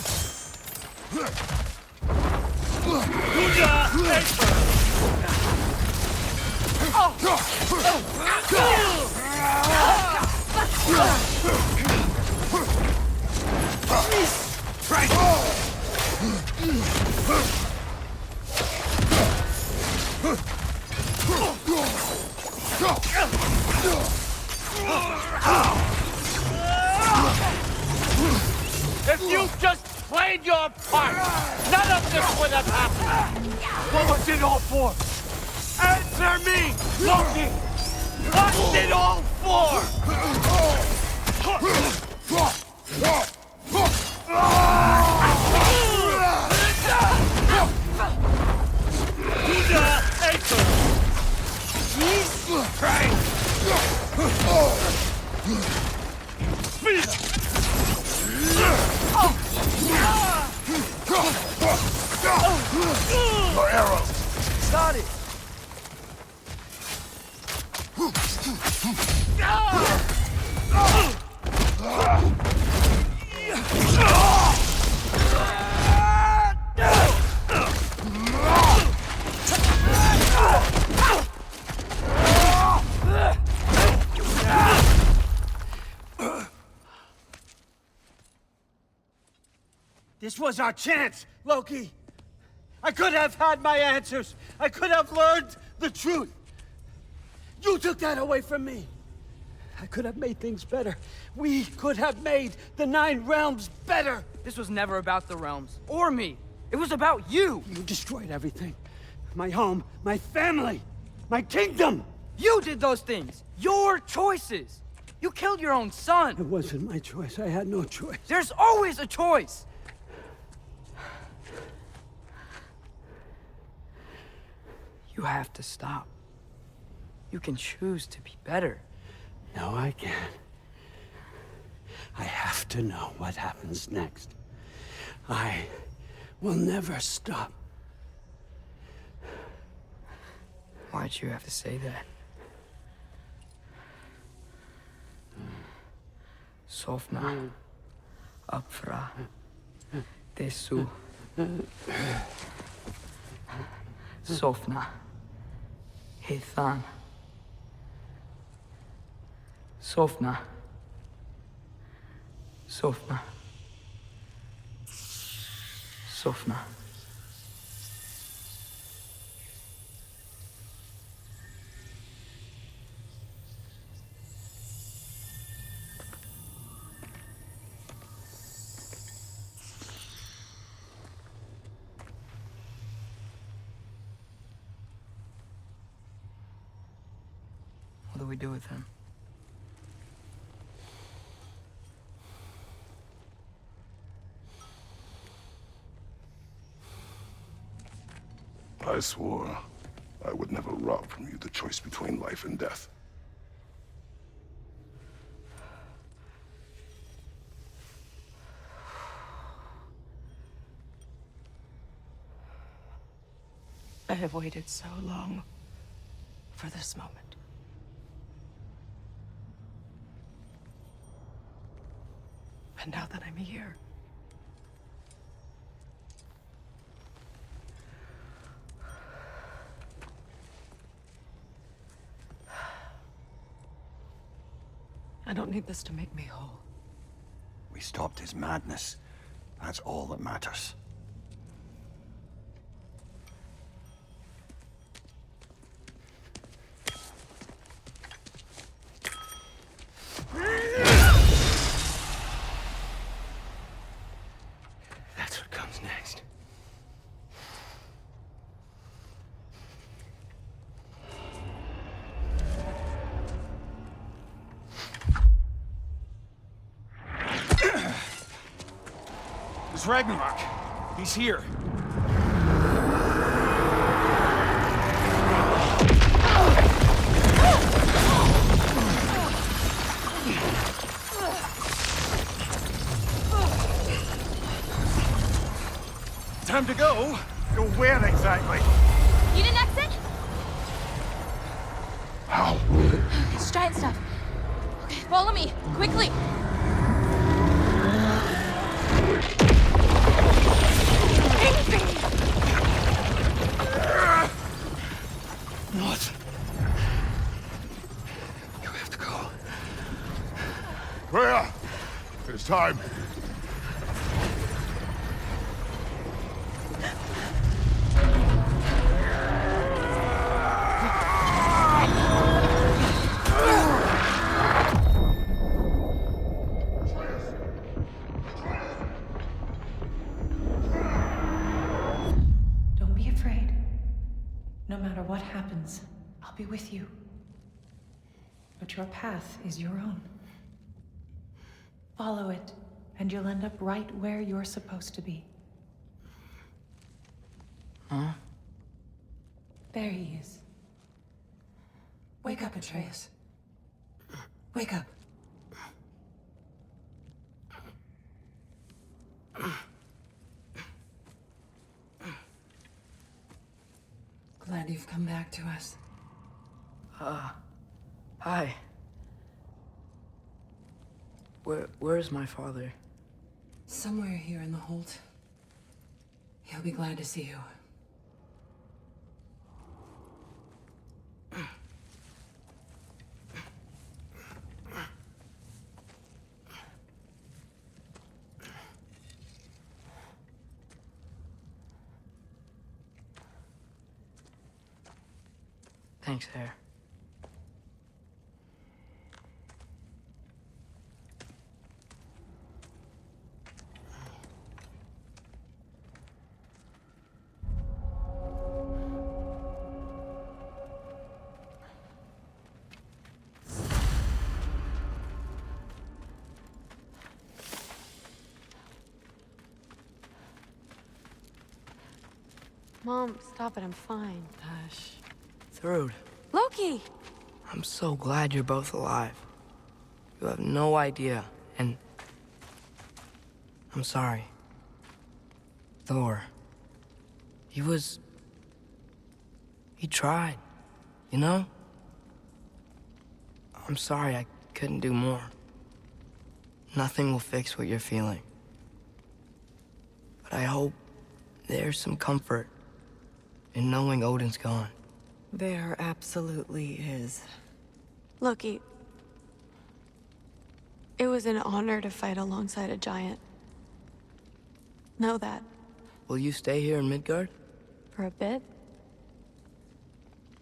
If you just played your part, none of this would have happened! What was it all for? Answer me, Loki! What's it all for? Your arrow. Got it. This was our chance, Loki. I could have had my answers. I could have learned the truth. You took that away from me. I could have made things better. We could have made the 9 realms better. This was never about the realms, or me. It was about you. You destroyed everything. My home, my family, my kingdom. You did those things. Your choices. You killed your own son. It wasn't my choice. I had no choice. There's always a choice. You have to stop. You can choose to be better. No, I can't. I have to know what happens next. I will never stop. Why'd you have to say that? Sofna. Apfra. Desu. Sofna. Hethan. Sofna. Sofna. Sofna. What do we do with him? I swore I would never rob from you the choice between life and death. I have waited so long for this moment. And now that I'm here, I don't need this to make me whole. We stopped his madness. That's all that matters. It's Ragnarok. He's here. Time to go. Go where exactly? Need an exit? How? It's giant stuff. Okay, follow me, quickly. What? You have to go. Freya! It is time. Don't be afraid. No matter what happens, I'll be with you. But your path is your own. Follow it, and you'll end up right where you're supposed to be. Huh? There he is. Wake up, Atreus. Wake up. Glad you've come back to us. Hi. Where's my father? Somewhere here in the Holt. He'll be glad to see you. Thanks, Hare. Mom, stop it. I'm fine. Hush. Thrud, Loki! I'm so glad you're both alive. You have no idea, and I'm sorry. Thor. He tried, you know? I'm sorry I couldn't do more. Nothing will fix what you're feeling. But I hope there's some comfort in knowing Odin's gone. There absolutely is. Loki, it was an honor to fight alongside a giant. Know that. Will you stay here in Midgard? For a bit.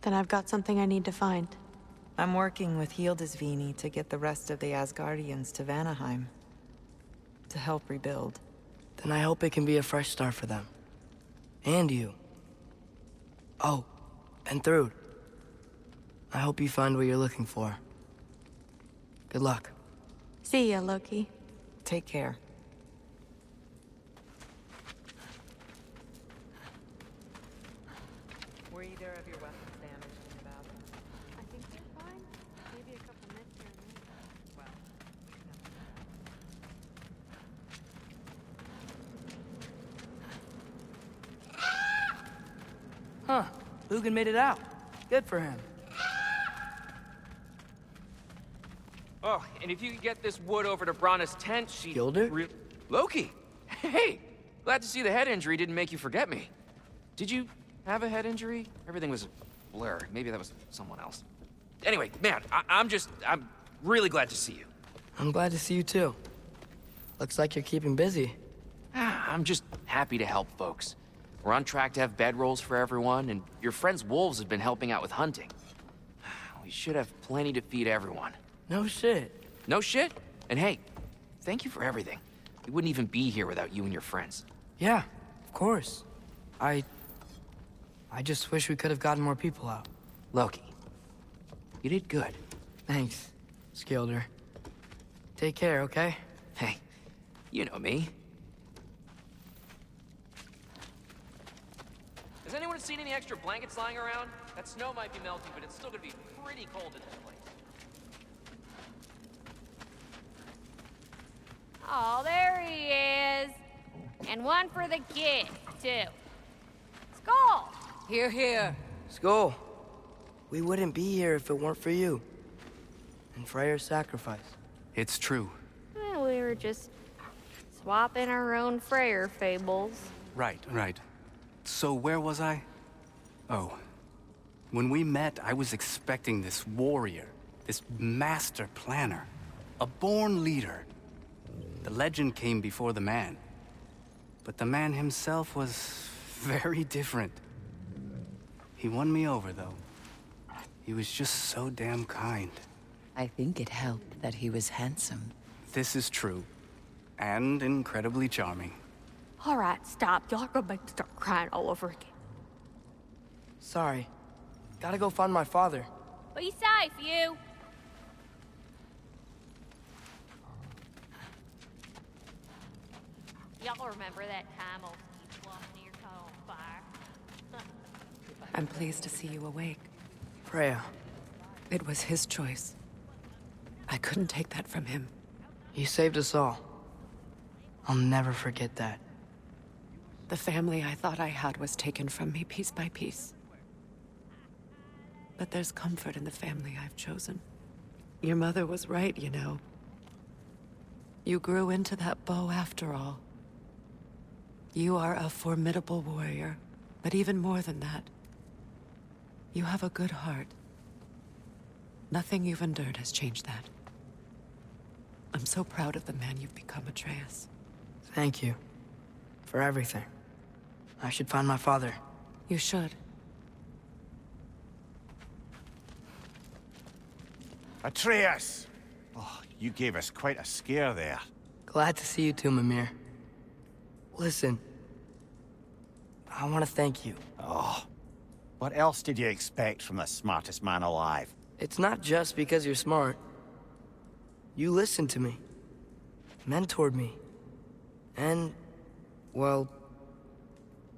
Then I've got something I need to find. I'm working with Hildisvini to get the rest of the Asgardians to Vanaheim. To help rebuild. Then I hope it can be a fresh start for them. And you. Oh, and Thrud. I hope you find what you're looking for. Good luck. See ya, Loki. Take care. Were either of your weapons damaged in the battle? I think they're fine. Maybe a couple minutes here and there. Well, Huh. Lugan made it out. Good for him. Oh, and if you could get this wood over to Brana's tent, she... Gilder? Loki! Hey! Glad to see the head injury didn't make you forget me. Did you have a head injury? Everything was a blur. Maybe that was someone else. Anyway, man, I'm really glad to see you. I'm glad to see you too. Looks like you're keeping busy. I'm just happy to help folks. We're on track to have bedrolls for everyone, and your friend's wolves have been helping out with hunting. We should have plenty to feed everyone. No shit. No shit? And hey, thank you for everything. We wouldn't even be here without you and your friends. Yeah, of course. I just wish we could have gotten more people out. Loki, you did good. Thanks, Skilder. Take care, okay? Hey, you know me. Anyone seen any extra blankets lying around? That snow might be melting, but it's still gonna be pretty cold in this place. Oh, there he is. And one for the kids, too. Skull! Here, here. Skull. We wouldn't be here if it weren't for you. And Freyr's sacrifice. It's true. Well, we were just swapping our own Freyr fables. Right. So where was I? Oh. When we met, I was expecting this warrior, this master planner, a born leader. The legend came before the man. But the man himself was very different. He won me over, though. He was just so damn kind. I think it helped that he was handsome. This is true. And incredibly charming. All right, stop. Y'all are gonna make me start crying all over again. Sorry. Gotta go find my father. Be safe, you. Y'all remember that time old Steve lost your car on fire? I'm pleased to see you awake. Freya. It was his choice. I couldn't take that from him. He saved us all. I'll never forget that. The family I thought I had was taken from me piece by piece. But there's comfort in the family I've chosen. Your mother was right, you know. You grew into that bow after all. You are a formidable warrior, but even more than that, you have a good heart. Nothing you've endured has changed that. I'm so proud of the man you've become, Atreus. Thank you. For everything. I should find my father. You should. Atreus! Oh, you gave us quite a scare there. Glad to see you too, Mimir. Listen. I want to thank you. Oh. What else did you expect from the smartest man alive? It's not just because you're smart. You listened to me. Mentored me. And, well,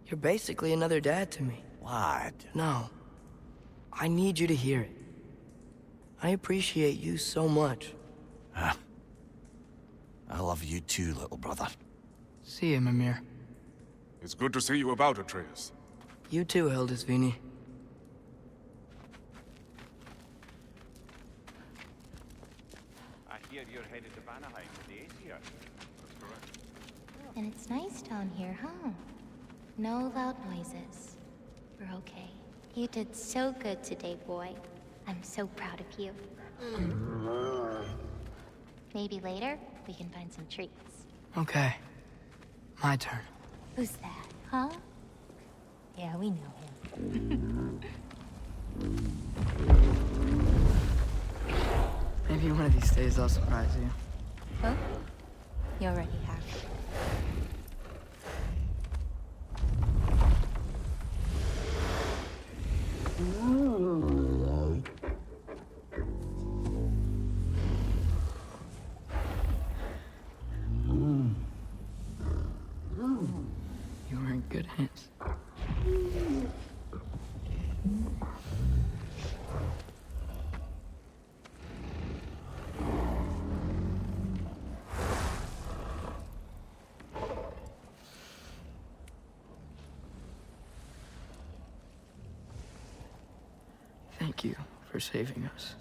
you're basically another dad to me. Lad. No. I need you to hear it. I appreciate you so much. Huh. I love you too, little brother. See you, Mimir. It's good to see you about, Atreus. You too, Hildisvini. I hear you're headed to Vanaheim today, here. That's correct. And it's nice down here, huh? No loud noises. We're okay. You did so good today, boy. I'm so proud of you. Maybe later, we can find some treats. Okay. My turn. Who's that, huh? Yeah, we know him. Maybe one of these days I'll surprise you. Well, you already have. You were in good hands. Thank you for saving us.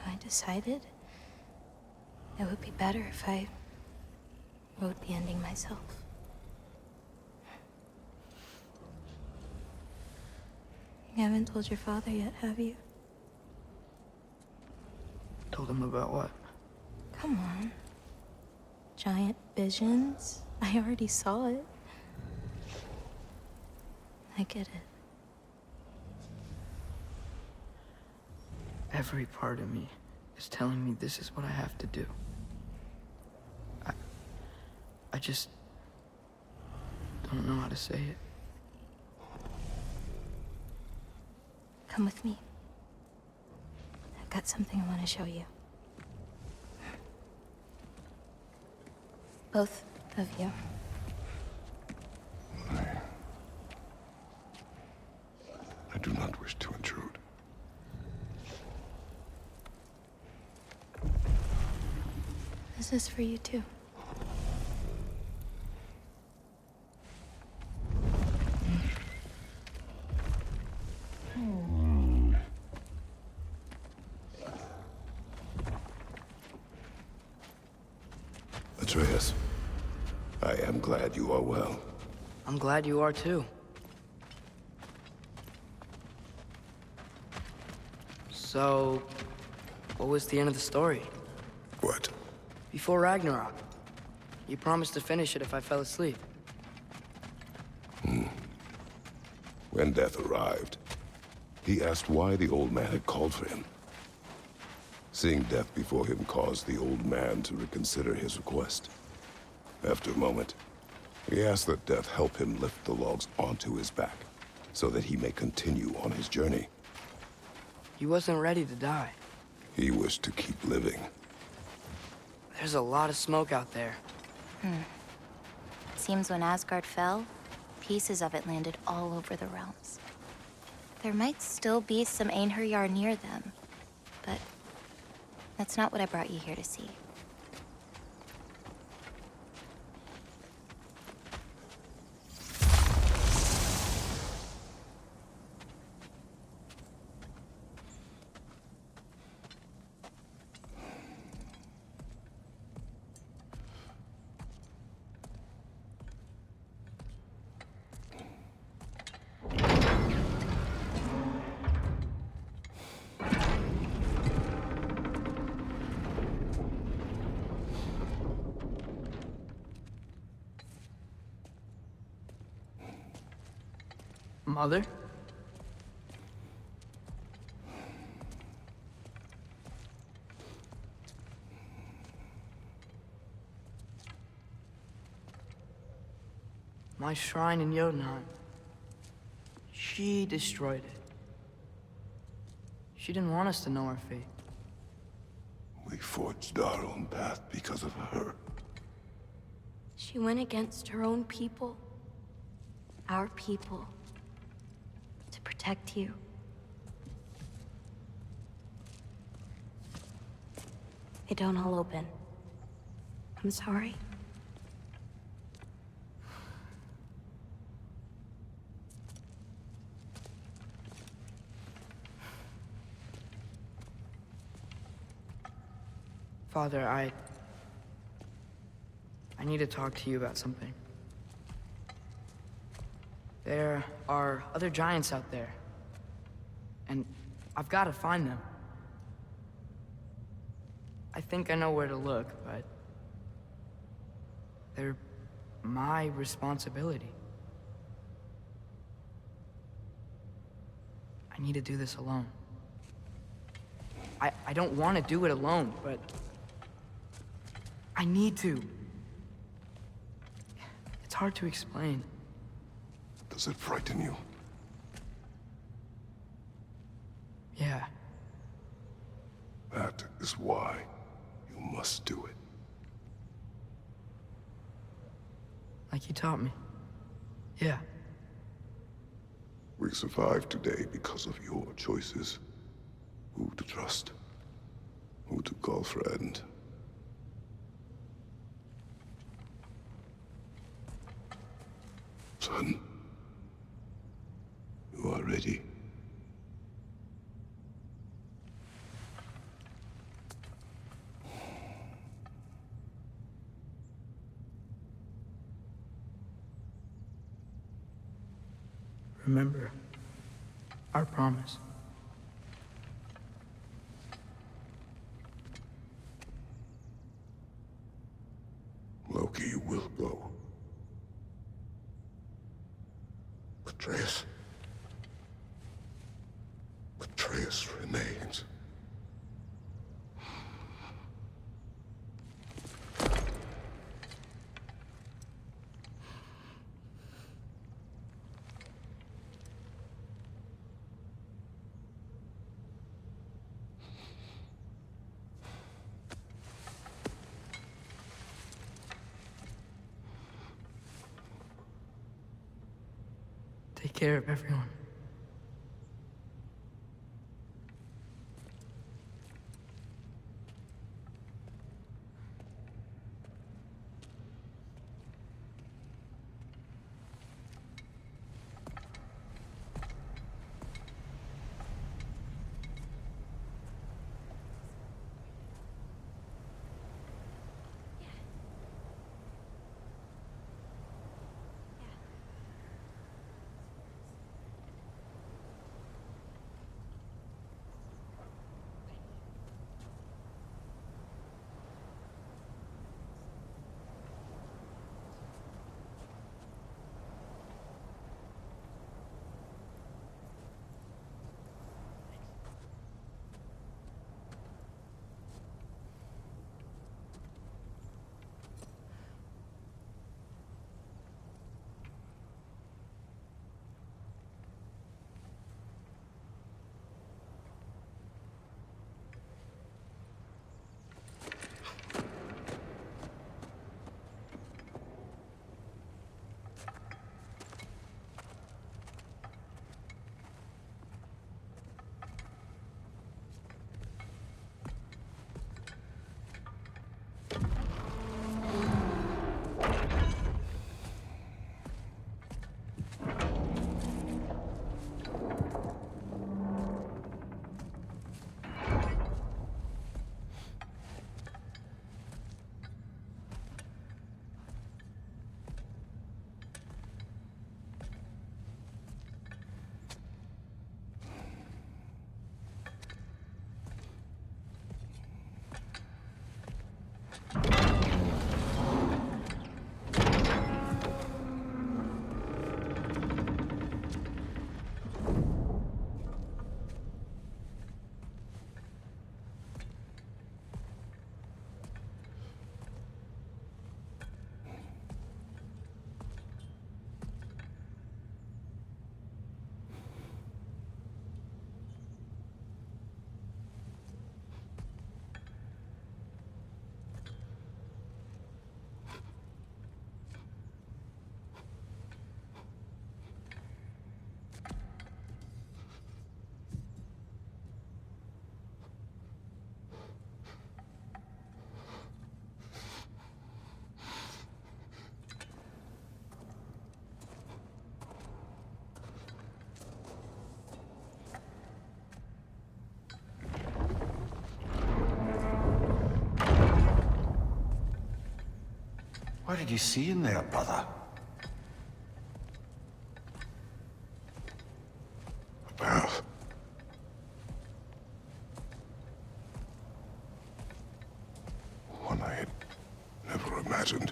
I decided it would be better if I wrote the ending myself. You haven't told your father yet, have you? Told him about what? Come on. Giant visions? I already saw it. I get it. Every part of me is telling me this is what I have to do. I just don't know how to say it. Come with me. I've got something I want to show you. Both of you. wish to intrude. This is for you too. Atreus, I am glad you are well. I'm glad you are too. So, what was the end of the story? What? Before Ragnarok. You promised to finish it if I fell asleep. When death arrived, he asked why the old man had called for him. Seeing death before him caused the old man to reconsider his request. After a moment, he asked that death help him lift the logs onto his back, so that he may continue on his journey. He wasn't ready to die. He wished to keep living. There's a lot of smoke out there. Seems when Asgard fell, pieces of it landed all over the realms. There might still be some Einherjar near them, but that's not what I brought you here to see. Mother? My shrine in Jotunheim. She destroyed it. She didn't want us to know our fate. We forged our own path because of her. She went against her own people. Our people. To protect you. They don't all open. I'm sorry. Father, I need to talk to you about something. There are other giants out there, and I've got to find them. I think I know where to look, but they're my responsibility. I need to do this alone. I don't want to do it alone, but I need to. It's hard to explain. Does it frighten you? Yeah. That is why you must do it. Like you taught me. Yeah. We survived today because of your choices. Who to trust, who to call friend. Son, you are ready. Remember our promise. Loki will go. Atreus. Atreus remains. Take care of everyone. What did you see in there, brother? A path. One I had never imagined.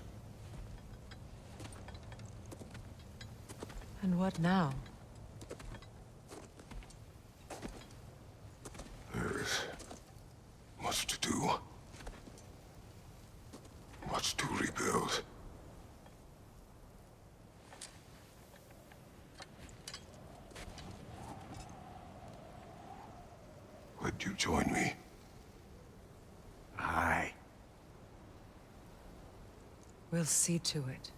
And what now? There is much to do. Much to rebuild. Would you join me? Aye. We'll see to it.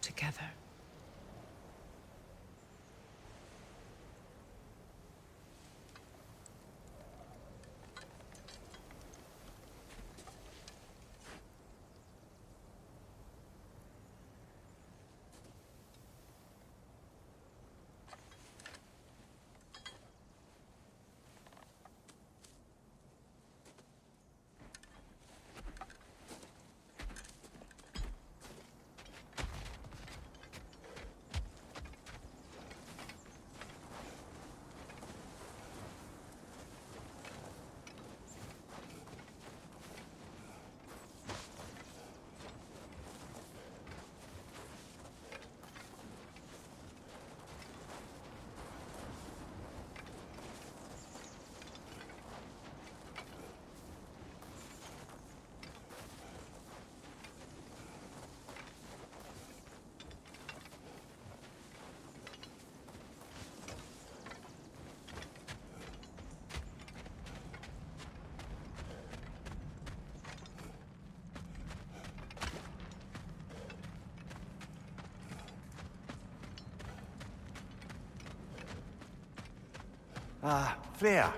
Together. Freya,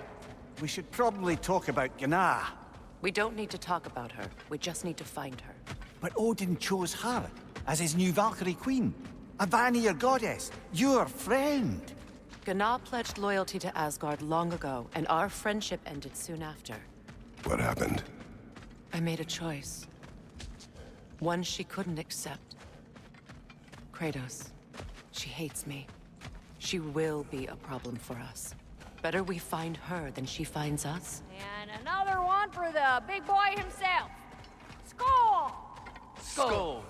we should probably talk about Gná. We don't need to talk about her. We just need to find her. But Odin chose her as his new Valkyrie queen. A Vanir goddess, your friend. Gná pledged loyalty to Asgard long ago, and our friendship ended soon after. What happened? I made a choice. One she couldn't accept. Kratos. She hates me. She will be a problem for us. Better we find her than she finds us. And another one for the big boy himself. Skull! Skull!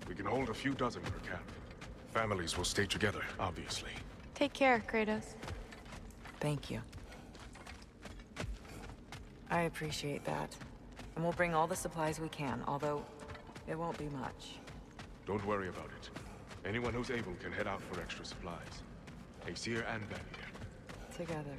We can hold a few dozen per camp. Families will stay together, obviously. Take care, Kratos. Thank you. I appreciate that. And we'll bring all the supplies we can, although it won't be much. Don't worry about it. Anyone who's able can head out for extra supplies. Aesir and Vanir. Together.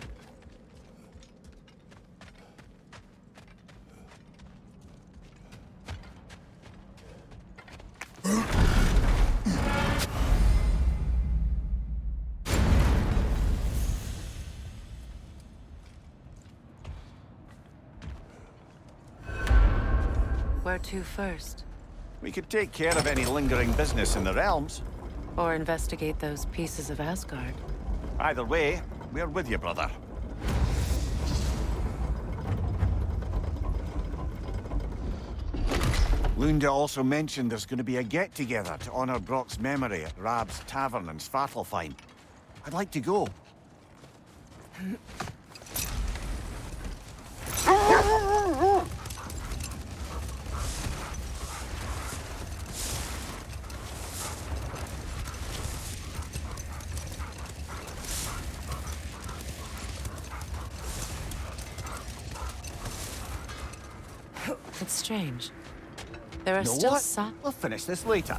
Where to first? We could take care of any lingering business in the realms. Or investigate those pieces of Asgard. Either way, we're with you, brother. Lunda also mentioned there's going to be a get-together to honor Brock's memory at Rab's Tavern in Svartalfheim. I'd like to go. It's strange. There are You know still what? some... We'll finish this later.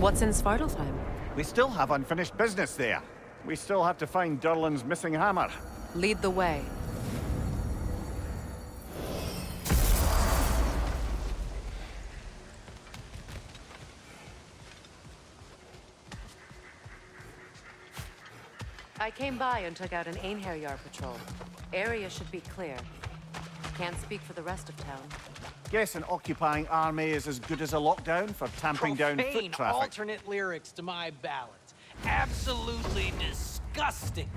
What's in Svartalfheim? We still have unfinished business there. We still have to find Durlin's missing hammer. Lead the way. I came by and took out an Einherjar patrol. Area should be clear. Can't speak for the rest of town. Guess an occupying army is as good as a lockdown for tamping down foot Profane traffic. alternate lyrics to my ballads. Absolutely disgusting.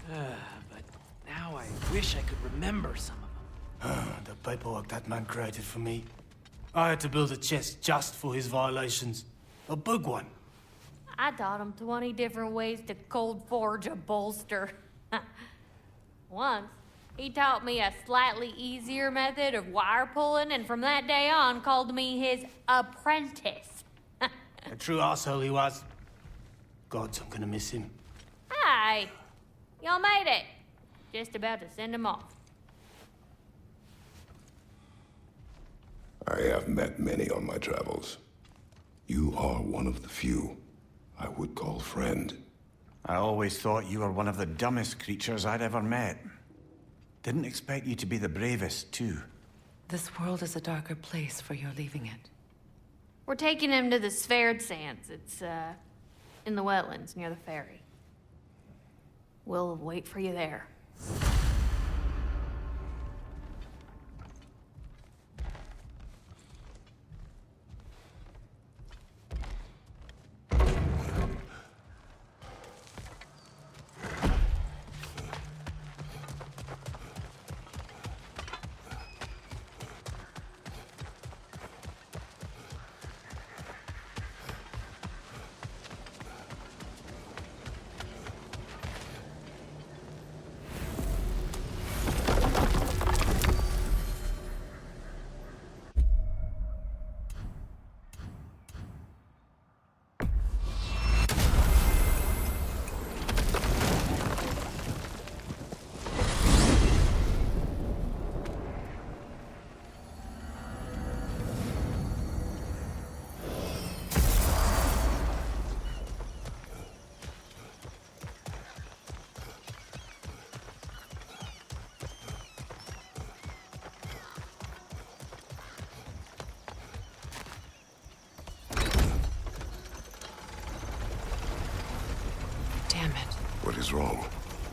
But now I wish I could remember some of them. The paperwork that man created for me. I had to build a chest just for his violations. A big one. I taught him 20 different ways to cold forge a bolster. Once, he taught me a slightly easier method of wire pulling, and from that day on called me his apprentice. A true arsehole he was. Gods, I'm gonna miss him. Hi! Y'all made it. Just about to send him off. I have met many on my travels. You are one of the few I would call friend. I always thought you were one of the dumbest creatures I'd ever met. Didn't expect you to be the bravest, too. This world is a darker place for your leaving it. We're taking him to the Sverd Sands. It's, in the wetlands near the ferry. We'll wait for you there. What is wrong?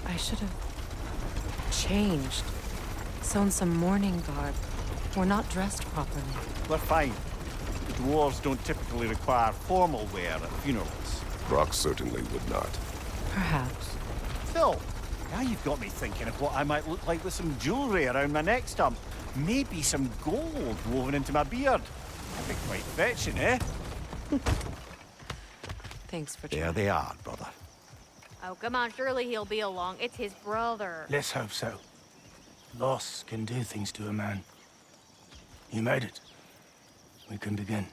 I should have changed. Sewn some mourning garb. We're not dressed properly. We're fine. The dwarves don't typically require formal wear at funerals. Brock certainly would not. Perhaps. Still, now you've got me thinking of what I might look like with some jewelry around my neck stump. Maybe some gold woven into my beard. That'd be quite fetching, eh? Thanks for There they are, brother. Oh, come on, surely he'll be along. It's his brother. Let's hope so. Loss can do things to a man. You made it. We can begin.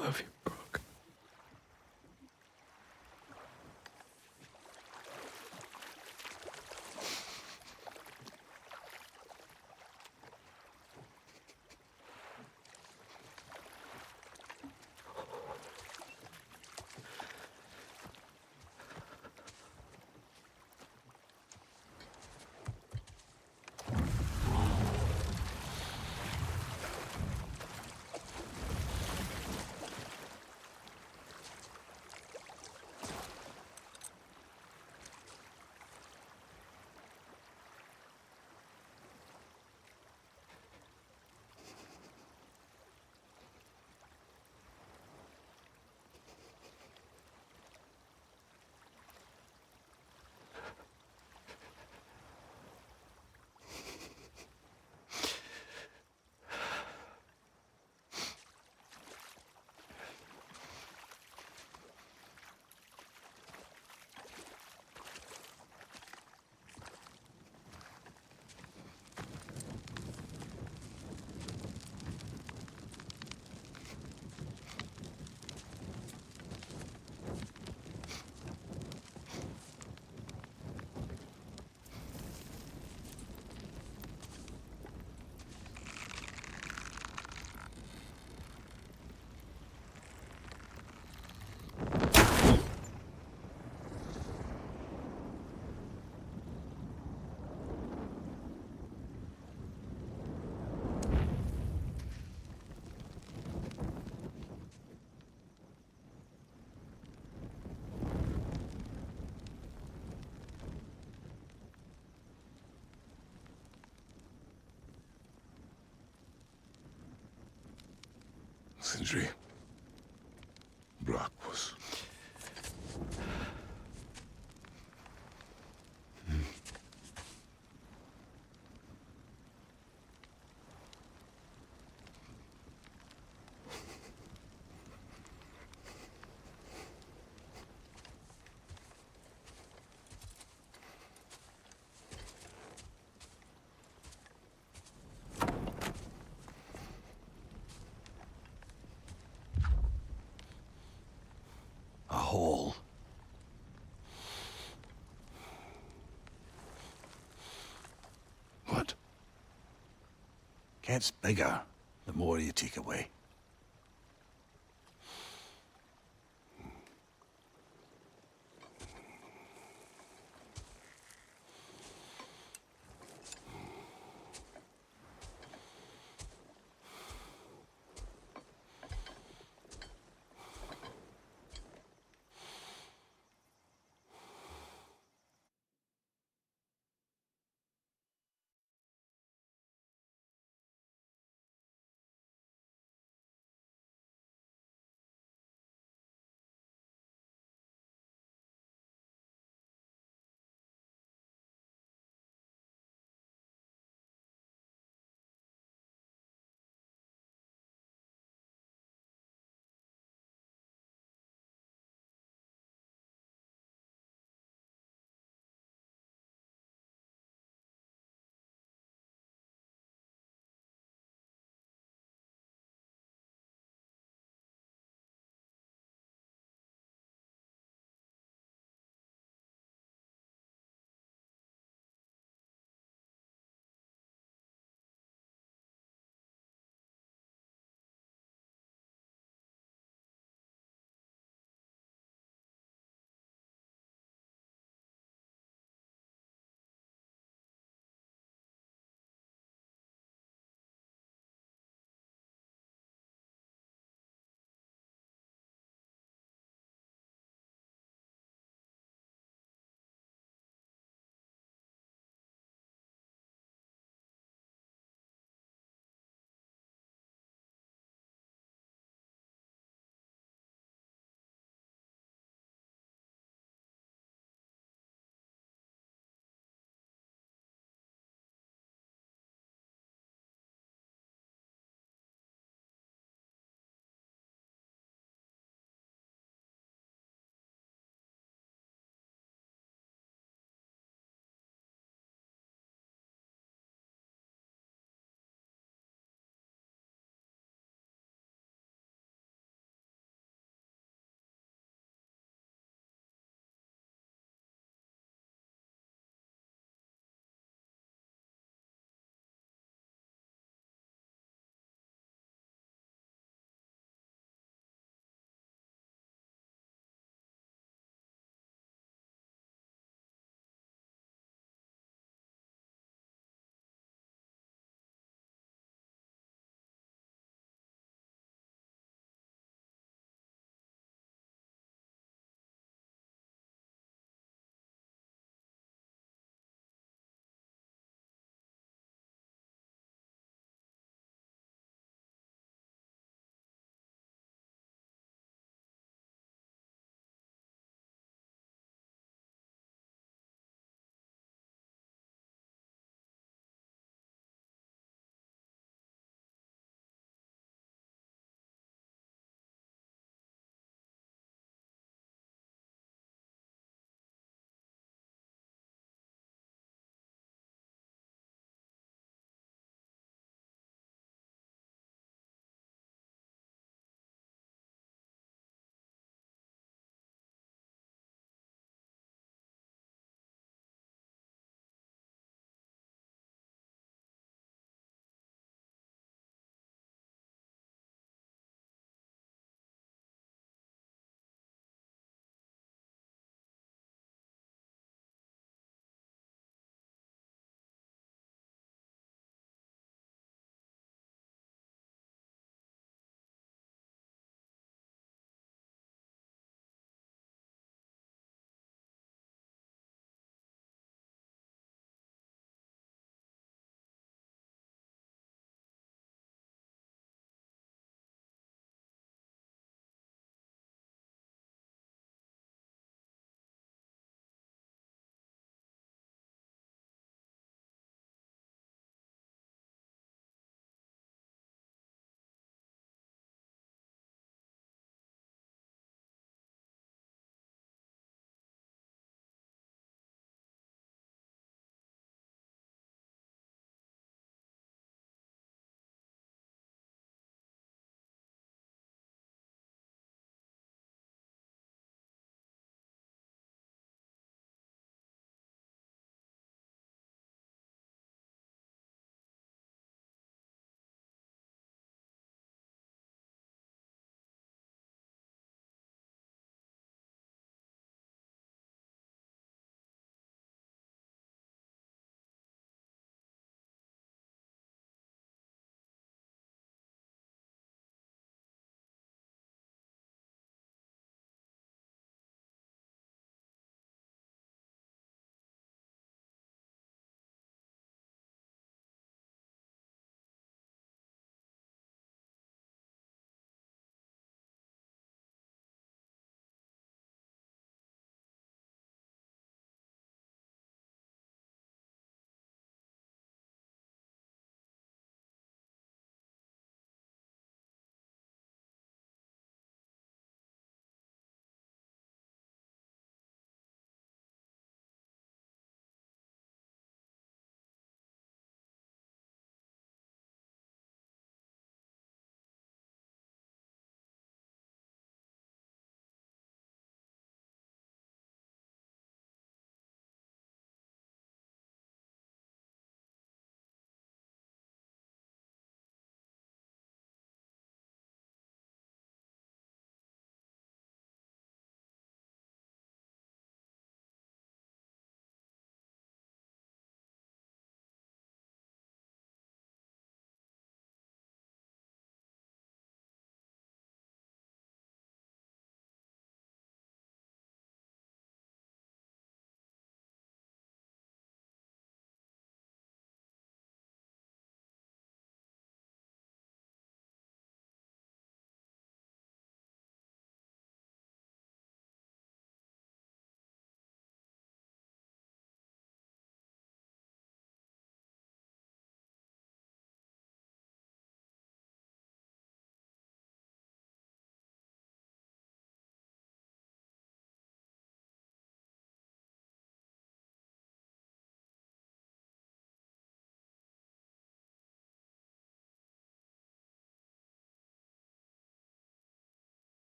love you, Brooke. Sindri. Brock was... A hole. What? Gets bigger the more you take away.